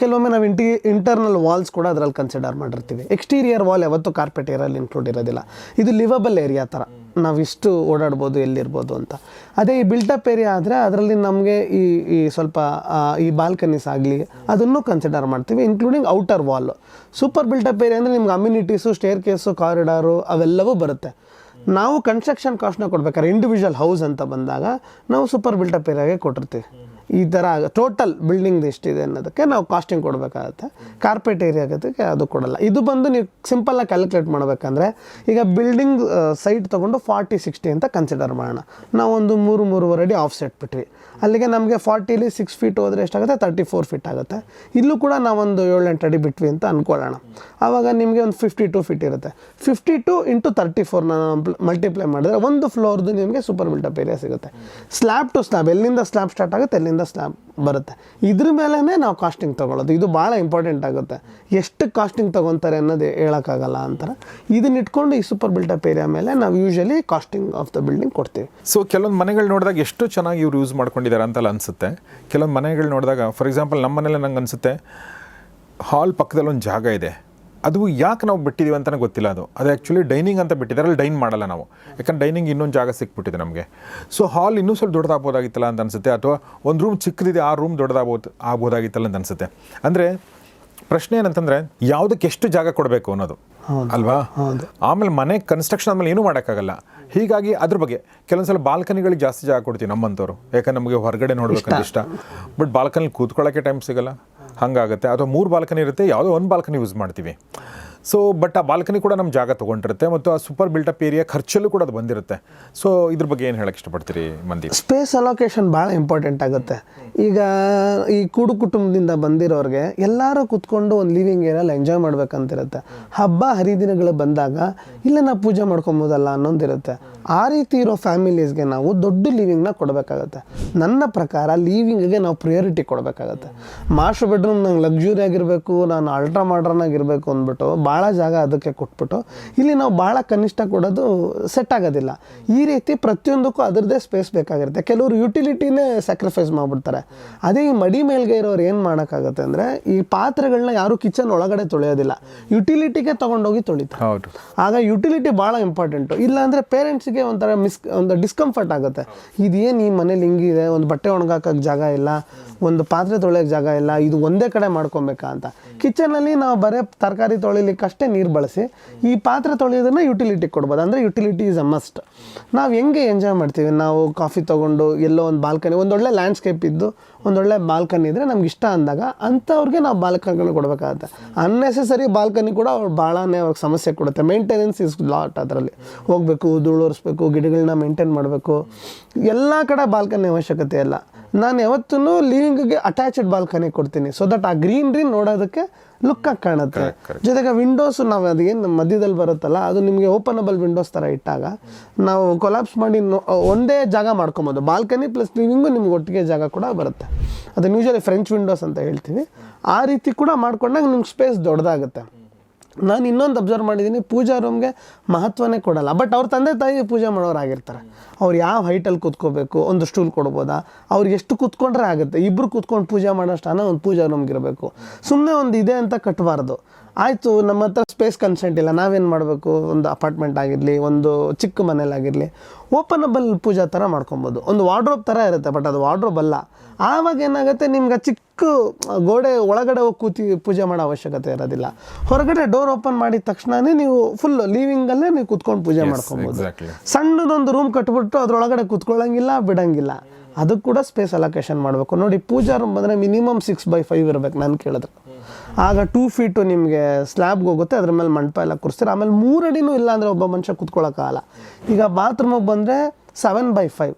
ಕೆಲವೊಮ್ಮೆ ನಾವು ಇಂಟರ್ನಲ್ ವಾಲ್ಸ್ ಕೂಡ ಅದರಲ್ಲಿ ಕನ್ಸಿಡರ್ ಮಾಡಿರ್ತೀವಿ. ಎಕ್ಸ್ಟೀರಿಯರ್ ವಾಲ್ ಯಾವತ್ತೂ ಕಾರ್ಪೆಟ್ ಏರಿಯಲ್ಲಿ ಇನ್ಕ್ಲೂಡ್ ಇರೋದಿಲ್ಲ. ಇದು ಲಿವಬಲ್ ಏರಿಯಾ ಥರ, ನಾವಿಷ್ಟು ಓಡಾಡ್ಬೋದು, ಎಲ್ಲಿರ್ಬೋದು ಅಂತ. ಅದೇ ಈ ಬಿಲ್ಟಪ್ ಏರಿಯಾ ಆದರೆ ಅದರಲ್ಲಿ ನಮಗೆ ಈ ಸ್ವಲ್ಪ ಈ ಬಾಲ್ಕನೀಸ್ ಆಗಲಿ ಅದನ್ನು ಕನ್ಸಿಡರ್ ಮಾಡ್ತೀವಿ, including outer wall. Super built up area ಅಂದರೆ ನಿಮ್ಗೆ ಅಮ್ಯುನಿಟೀಸು, ಸ್ಟೇರ್ ಕೇಸು, ಕಾರಿಡಾರು ಅವೆಲ್ಲವೂ ಬರುತ್ತೆ. ನಾವು ಕನ್ಸ್ಟ್ರಕ್ಷನ್ ಕಾಸ್ಟ್ನ ಕೊಡ್ಬೇಕಾದ್ರೆ ಇಂಡಿವಿಜುವಲ್ ಹೌಸ್ ಅಂತ ಬಂದಾಗ ನಾವು ಸೂಪರ್ ಬಿಲ್ಟಪ್ ಏರಿಯಾಗೆ ಕೊಟ್ಟಿರ್ತೀವಿ. ಈ ಥರ ಟೋಟಲ್ ಬಿಲ್ಡಿಂಗ್ದು ಎಷ್ಟಿದೆ ಅನ್ನೋದಕ್ಕೆ ನಾವು ಕಾಸ್ಟಿಂಗ್ ಕೊಡಬೇಕಾಗತ್ತೆ. ಕಾರ್ಪೆಟ್ ಏರಿಯಾಗದಕ್ಕೆ ಅದು ಕೊಡಲ್ಲ. ಇದು ಬಂದು ನೀವು ಸಿಂಪಲ್ಲಾಗಿ ಕ್ಯಾಲ್ಕುಲೇಟ್ ಮಾಡಬೇಕಂದ್ರೆ, ಈಗ ಬಿಲ್ಡಿಂಗ್ ಸೈಟ್ ತೊಗೊಂಡು 40-60 ಅಂತ ಕನ್ಸಿಡರ್ ಮಾಡೋಣ. ನಾವೊಂದು 3-3.5 ಅಡಿ ಆಫ್ ಸೆಟ್ ಬಿಟ್ವಿ. ಅಲ್ಲಿಗೆ ನಮಗೆ 40ಲಿ 6 ಫೀಟ್ ಹೋದರೆ ಎಷ್ಟಾಗುತ್ತೆ, 34 ಫೀಟ್ ಆಗುತ್ತೆ. ಇಲ್ಲೂ ಕೂಡ ನಾವೊಂದು 7-8 ಅಡಿ ಬಿಟ್ವಿ ಅಂತ ಅಂದ್ಕೊಳ್ಳೋಣ. ಆವಾಗ ನಿಮಗೆ ಒಂದು 52 ಫೀಟ್ ಇರುತ್ತೆ. 52 × 34 ಮಲ್ಟಿಪ್ಲೈ ಮಾಡಿದ್ರೆ ಒಂದು ಫ್ಲೋರ್ದು ನಿಮಗೆ ಸೂಪರ್ ಬಿಲ್ಟಪ್ ಏರಿಯಾ ಸಿಗುತ್ತೆ. ಸ್ಲ್ಯಾಬ್ ಟು ಸ್ಲ್ಯಾಬ್, ಎಲ್ಲಿಂದ ಸ್ಲ್ಯಾಬ್ ಸ್ಟಾರ್ಟ್ ಆಗುತ್ತೆ ಅಲ್ಲಿಂದ ಸ್ಲ್ಯಾಬ್ ಬರುತ್ತೆ. ಇದ್ರ ಮೇಲೇ ನಾವು ಕಾಸ್ಟಿಂಗ್ ತೊಗೊಳ್ಳೋದು. ಇದು ಭಾಳ ಇಂಪಾರ್ಟೆಂಟ್ ಆಗುತ್ತೆ. ಎಷ್ಟು ಕಾಸ್ಟಿಂಗ್ ತೊಗೊತಾರೆ ಅನ್ನೋದು ಹೇಳೋಕ್ಕಾಗಲ್ಲ ಅಂತಾರೆ. ಇದನ್ನ ಇಟ್ಕೊಂಡು ಈ ಸೂಪರ್ ಬಿಲ್ಟಪ್ ಏರಿಯಾ ಮೇಲೆ ನಾವು usually costing of the building ಕೊಡ್ತೀವಿ. ಸೊ ಕೆಲವೊಂದು ಮನೆಗಳು ನೋಡಿದಾಗ ಎಷ್ಟು ಚೆನ್ನಾಗಿ ಇವ್ರು ಯೂಸ್ ಮಾಡ್ಕೊಂಡಿದ್ದಾರೆ ಅಂತಲ್ಲ ಅನಿಸುತ್ತೆ. ಕೆಲವೊಂದು ಮನೆಗಳು ನೋಡಿದಾಗ, ಫಾರ್ ಎಕ್ಸಾಂಪಲ್ ನಮ್ಮ ಮನೇಲಿ ನಂಗೆ ಅನಿಸುತ್ತೆ, ಹಾಲ್ ಪಕ್ಕದಲ್ಲಿ ಒಂದು ಜಾಗ ಇದೆ, ಅದು ಯಾಕೆ ನಾವು ಬಿಟ್ಟಿದ್ದೀವಿ ಅಂತಲೇ ಗೊತ್ತಿಲ್ಲ. ಅದು ಆ್ಯಕ್ಚುಲಿ ಡೈನಿಂಗ್ ಅಂತ ಬಿಟ್ಟಿದ್ದಾರೆ, ಅಲ್ಲಿ ಡೈನ್ ಮಾಡಲ್ಲ ನಾವು, ಯಾಕಂದ್ರೆ ಡೈನಿಂಗ್ ಇನ್ನೊಂದು ಜಾಗ ಸಿಕ್ಬಿಟ್ಟಿದೆ ನಮಗೆ. ಸೊ ಹಾಲ್ ಇನ್ನೂ ಸ್ವಲ್ಪ ದೊಡ್ಡದಾಗ್ಬೋದಾಗಿತ್ತಲ್ಲ ಅಂತ ಅನಿಸುತ್ತೆ, ಅಥವಾ ಒಂದು ರೂಮ್ ಚಿಕ್ಕದಿದೆ, ಆ ರೂಮ್ ಆಗ್ಬೋದಾಗಿತ್ತಲ್ಲ ಅಂತ ಅನಿಸುತ್ತೆ. ಅಂದರೆ ಪ್ರಶ್ನೆ ಏನಂತಂದರೆ ಯಾವುದಕ್ಕೆ ಎಷ್ಟು ಜಾಗ ಕೊಡಬೇಕು ಅನ್ನೋದು ಅಲ್ವಾ? ಆಮೇಲೆ ಮನೆ ಕನ್ಸ್ಟ್ರಕ್ಷನ್ ಆದಮೇಲೆ ಏನೂ ಮಾಡೋಕ್ಕಾಗಲ್ಲ. ಹೀಗಾಗಿ ಅದ್ರ ಬಗ್ಗೆ ಕೆಲವೊಂದು ಸಲ ಬಾಲ್ಕನಿಗಳಿಗೆ ಜಾಸ್ತಿ ಜಾಗ ಕೊಡ್ತೀವಿ ನಮ್ಮಂಥವ್ರು, ಯಾಕಂದ್ರೆ ನಮಗೆ ಹೊರಗಡೆ ನೋಡ್ಬೇಕಂತ ಇಷ್ಟ. ಬಟ್ ಬಾಲ್ಕನಿ ಕೂತ್ಕೊಳ್ಳೋಕ್ಕೆ ಟೈಮ್ ಸಿಗೋಲ್ಲ, ಹಾಗಾಗುತ್ತೆ. ಅಥವಾ 3 ಬಾಲ್ಕನಿ ಇರುತ್ತೆ, ಯಾವುದೋ ಒಂದು ಬಾಲ್ಕನಿ ಯೂಸ್ ಮಾಡ್ತೀವಿ. ಸೊ ಬಟ್ ಆ ಬಾಲ್ಕನಿ ಕೂಡ ನಮ್ಮ ಜಾಗ ತೊಗೊಂಡಿರುತ್ತೆ, ಮತ್ತು ಆ ಸೂಪರ್ ಬಿಲ್ಟಪ್ ಏರಿಯಾ ಖರ್ಚಲ್ಲೂ ಕೂಡ ಅದು ಬಂದಿರುತ್ತೆ. ಸೊ ಇದ್ರ ಬಗ್ಗೆ ಏನು ಹೇಳಕ್ಕೆ ಇಷ್ಟಪಡ್ತೀರಿ ಮಂದಿ? ಸ್ಪೇಸ್ ಅಲೋಕೇಶನ್ ಭಾಳ ಇಂಪಾರ್ಟೆಂಟ್ ಆಗುತ್ತೆ. ಈಗ ಈ ಕೂಡು ಕುಟುಂಬದಿಂದ ಬಂದಿರೋರಿಗೆ ಎಲ್ಲರೂ ಕೂತ್ಕೊಂಡು ಒಂದು ಲಿವಿಂಗ್ ಏರಿಯಲ್ಲಿ ಎಂಜಾಯ್ ಮಾಡ್ಬೇಕಂತಿರುತ್ತೆ. ಹಬ್ಬ ಹರಿದಿನಗಳು ಬಂದಾಗ ಇಲ್ಲೇ ನಾವು ಪೂಜೆ ಮಾಡ್ಕೊಬೋದಲ್ಲ ಅನ್ನೊಂದಿರುತ್ತೆ. ಆ ರೀತಿ ಇರೋ ಫ್ಯಾಮಿಲೀಸ್ಗೆ ನಾವು ದೊಡ್ಡ ಲಿವಿಂಗ್ನ ಕೊಡಬೇಕಾಗತ್ತೆ. ನನ್ನ ಪ್ರಕಾರ ಲಿವಿಂಗ್ಗೆ ನಾವು ಪ್ರಿಯಾರಿಟಿ ಕೊಡಬೇಕಾಗತ್ತೆ. ಮಾಸ್ಟರ್ ಬೆಡ್ರೂಮ್ ನಂಗೆ ಲಕ್ಸುರಿ ಆಗಿರಬೇಕು, ನಾನು ಅಲ್ಟ್ರಾ ಮಾಡ್ರನ್ ಆಗಿರಬೇಕು ಅಂದ್ಬಿಟ್ಟು ಭಾಳ ಜಾಗ ಅದಕ್ಕೆ ಕೊಟ್ಬಿಟ್ಟು ಇಲ್ಲಿ ನಾವು ಭಾಳ ಕನಿಷ್ಠ ಕೊಡೋದು ಸೆಟ್ ಆಗೋದಿಲ್ಲ. ಈ ರೀತಿ ಪ್ರತಿಯೊಂದಕ್ಕೂ ಅದರದ್ದೇ ಸ್ಪೇಸ್ ಬೇಕಾಗಿರುತ್ತೆ. ಕೆಲವರು ಯುಟಿಲಿಟಿನೇ ಸ್ಯಾಕ್ರಿಫೈಸ್ ಮಾಡಿಬಿಡ್ತಾರೆ. ಅದೇ ಈ ಮಡಿ ಮೇಲ್ಗೆ ಇರೋರು ಏನು ಮಾಡೋಕ್ಕಾಗುತ್ತೆ ಅಂದರೆ, ಈ ಪಾತ್ರೆಗಳನ್ನ ಯಾರು ಕಿಚನ್ ಒಳಗಡೆ ತೊಳೆಯೋದಿಲ್ಲ, ಯುಟಿಲಿಟಿಗೆ ತೊಗೊಂಡೋಗಿ ತೊಳಿತಾರೆ. ಆಗ ಯುಟಿಲಿಟಿ ಭಾಳ ಇಂಪಾರ್ಟೆಂಟು. ಇಲ್ಲಾಂದರೆ ಪೇರೆಂಟ್ಸಿಗೆ ಒಂದು ಡಿಸ್ಕಂಫರ್ಟ್ ಆಗುತ್ತೆ. ಇದೇನು ಈ ಮನೇಲಿ ಹಿಂಗಿದೆ, ಒಂದು ಬಟ್ಟೆ ಒಣಗಾಕೋಕ್ಕೆ ಜಾಗ ಇಲ್ಲ, ಒಂದು ಪಾತ್ರೆ ತೊಳೆಯೋಕ್ಕೆ ಜಾಗ ಇಲ್ಲ, ಇದು ಒಂದೇ ಕಡೆ ಮಾಡ್ಕೊಬೇಕಾ ಅಂತ. ಕಿಚನಲ್ಲಿ ನಾವು ಬರೀ ತರಕಾರಿ ತೊಳಿಲಿಕ್ಕಷ್ಟೇ ನೀರು ಬಳಸಿ ಈ ಪಾತ್ರೆ ತೊಳೆಯೋದನ್ನು ಯುಟಿಲಿಟಿಗೆ ಕೊಡ್ಬೋದು. ಅಂದರೆ ಯುಟಿಲಿಟಿ ಈಸ್ ಅ ಮಸ್ಟ್. ನಾವು ಹೆಂಗೆ ಎಂಜಾಯ್ ಮಾಡ್ತೀವಿ, ನಾವು ಕಾಫಿ ತೊಗೊಂಡು ಎಲ್ಲೋ ಒಂದು ಬಾಲ್ಕನಿ, ಒಂದೊಳ್ಳೆ ಲ್ಯಾಂಡ್ಸ್ಕೇಪ್ ಇದ್ದು ಒಂದೊಳ್ಳೆ ಬಾಲ್ಕನಿ ಇದ್ದರೆ ನಮ್ಗೆ ಇಷ್ಟ ಅಂದಾಗ ಅಂಥವ್ರಿಗೆ ನಾವು ಬಾಲ್ಕನಿ ಕೊಡಬೇಕಾಗತ್ತೆ. ಅನ್ನೆಸೆಸರಿ ಬಾಲ್ಕನಿ ಕೂಡ ಅವ್ರು ಭಾಳನೇ ಅವ್ರಿಗೆ ಸಮಸ್ಯೆ ಕೊಡುತ್ತೆ. Maintenance is lot. ಅದರಲ್ಲಿ ಹೋಗಬೇಕು, ಧೂಳೋರಿಸ್ಬೇಕು, ಗಿಡಗಳನ್ನ ಮೇಂಟೈನ್ ಮಾಡಬೇಕು, ಎಲ್ಲ ಕಡೆ ಬಾಲ್ಕನಿ ಅವಶ್ಯಕತೆ ಇಲ್ಲ. ನಾನು ಯಾವತ್ತೂ ಲಿವಿಂಗ್ಗೆ ಅಟ್ಯಾಚ್ಡ್ ಬಾಲ್ಕನಿ ಕೊಡ್ತೀನಿ, ಸೊ ದಟ್ ಆ ಗ್ರೀನ್ರಿ ನೋಡೋದಕ್ಕೆ ಲುಕ್ಕಾಗಿ ಕಾಣುತ್ತೆ. ಜೊತೆಗೆ ವಿಂಡೋಸು ನಾವು ಅದೇನು ಮಧ್ಯದಲ್ಲಿ ಬರುತ್ತಲ್ಲ, ಅದು ನಿಮಗೆ ಓಪನಬಲ್ ವಿಂಡೋಸ್ ಥರ ಇಟ್ಟಾಗ ನಾವು ಕೊಲಾಪ್ಸ್ ಮಾಡಿ ಒಂದೇ ಜಾಗ ಮಾಡ್ಕೊಬೋದು. ಬಾಲ್ಕನಿ ಪ್ಲಸ್ ಲಿವಿಂಗು ನಿಮ್ಗೆ ಒಟ್ಟಿಗೆ ಜಾಗ ಕೂಡ ಬರುತ್ತೆ. ಅದನ್ನು ಯೂಶಲಿ ಫ್ರೆಂಚ್ ವಿಂಡೋಸ್ ಅಂತ ಹೇಳ್ತೀವಿ. ಆ ರೀತಿ ಕೂಡ ಮಾಡ್ಕೊಂಡಾಗ ನಿಮ್ಗೆ ಸ್ಪೇಸ್ ದೊಡ್ಡದಾಗುತ್ತೆ. ನಾನು ಇನ್ನೊಂದು ಅಬ್ಸರ್ವ್ ಮಾಡಿದ್ದೀನಿ, ಪೂಜಾ ರೂಮ್ಗೆ ಮಹತ್ವನೇ ಕೊಡಲ್ಲ. ಬಟ್ ಅವ್ರ ತಂದೆ ತಾಯಿ ಪೂಜೆ ಮಾಡೋರಾಗಿರ್ತಾರೆ. ಅವ್ರು ಯಾವ ಹೈಟಲ್ಲಿ ಕೂತ್ಕೋಬೇಕು, ಒಂದು ಸ್ಟೂಲ್ ಕೊಡ್ಬೋದಾ, ಅವ್ರಿಗೆ ಎಷ್ಟು ಕೂತ್ಕೊಂಡ್ರೆ ಆಗುತ್ತೆ. ಇಬ್ಬರು ಕೂತ್ಕೊಂಡು ಪೂಜೆ ಮಾಡೋ ಸ್ಥಾನ ಒಂದು ಪೂಜಾ ರೂಮ್ಗೆ ಇರಬೇಕು. ಸುಮ್ಮನೆ ಒಂದು ಇದೆ ಅಂತ ಕಟ್ಟಬಾರ್ದು. ಆಯಿತು, ನಮ್ಮ ಹತ್ರ ಸ್ಪೇಸ್ ಕನ್ಸೆಂಟ್ ಇಲ್ಲ, ನಾವೇನು ಮಾಡಬೇಕು, ಒಂದು ಅಪಾರ್ಟ್ಮೆಂಟ್ ಆಗಿರಲಿ, ಒಂದು ಚಿಕ್ಕ ಮನೇಲಾಗಿರಲಿ, ಓಪನಬಲ್ ಪೂಜಾ ಥರ ಮಾಡ್ಕೊಬೋದು. ಒಂದು ವಾರ್ಡ್ರೋಬ್ ಥರ ಇರುತ್ತೆ, ಬಟ್ ಅದು ವಾರ್ಡ್ರೋಬ್ ಅಲ್ಲ. ಆವಾಗ ಏನಾಗುತ್ತೆ, ನಿಮ್ಗೆ ಚಿಕ್ಕ ಗೋಡೆ ಒಳಗಡೆ ಹೋಗಿ ಕೂತಿ ಪೂಜೆ ಮಾಡೋ ಅವಶ್ಯಕತೆ ಇರೋದಿಲ್ಲ. ಹೊರಗಡೆ ಡೋರ್ ಓಪನ್ ಮಾಡಿದ ತಕ್ಷಣವೇ ನೀವು ಫುಲ್ ಲಿವಿಂಗಲ್ಲೇ ನೀವು ಕೂತ್ಕೊಂಡು ಪೂಜೆ ಮಾಡ್ಕೊಬೋದು. ಸಣ್ಣದೊಂದು ರೂಮ್ ಕಟ್ಬಿಟ್ಟು ಅದ್ರೊಳಗಡೆ ಕೂತ್ಕೊಳ್ಳೋಂಗಿಲ್ಲ, ಬಿಡೋಂಗಿಲ್ಲ. ಅದಕ್ಕೆ ಕೂಡ ಸ್ಪೇಸ್ ಅಲೋಕೇಶನ್ ಮಾಡಬೇಕು. ನೋಡಿ, ಪೂಜಾ ರೂಮ್ ಬಂದರೆ ಮಿನಿಮಮ್ 6x5 ಇರಬೇಕು ನಾನು ಕೇಳಿದ್ರೆ. ಆಗ 2 ಫೀಟು ನಿಮಗೆ ಸ್ಲ್ಯಾಬ್ಗೆ ಹೋಗುತ್ತೆ, ಅದ್ರ ಮೇಲೆ ಮಂಟಪ ಎಲ್ಲ ಕೂರಿಸ್ತಾರೆ. ಆಮೇಲೆ 3 ಅಡಿನೂ ಇಲ್ಲ ಅಂದರೆ ಒಬ್ಬ ಮನುಷ್ಯ ಕೂತ್ಕೊಳ್ಳೋಕ್ಕಾಗಲ್ಲ. ಈಗ ಬಾತ್ರೂಮಿಗೆ ಬಂದರೆ 7x5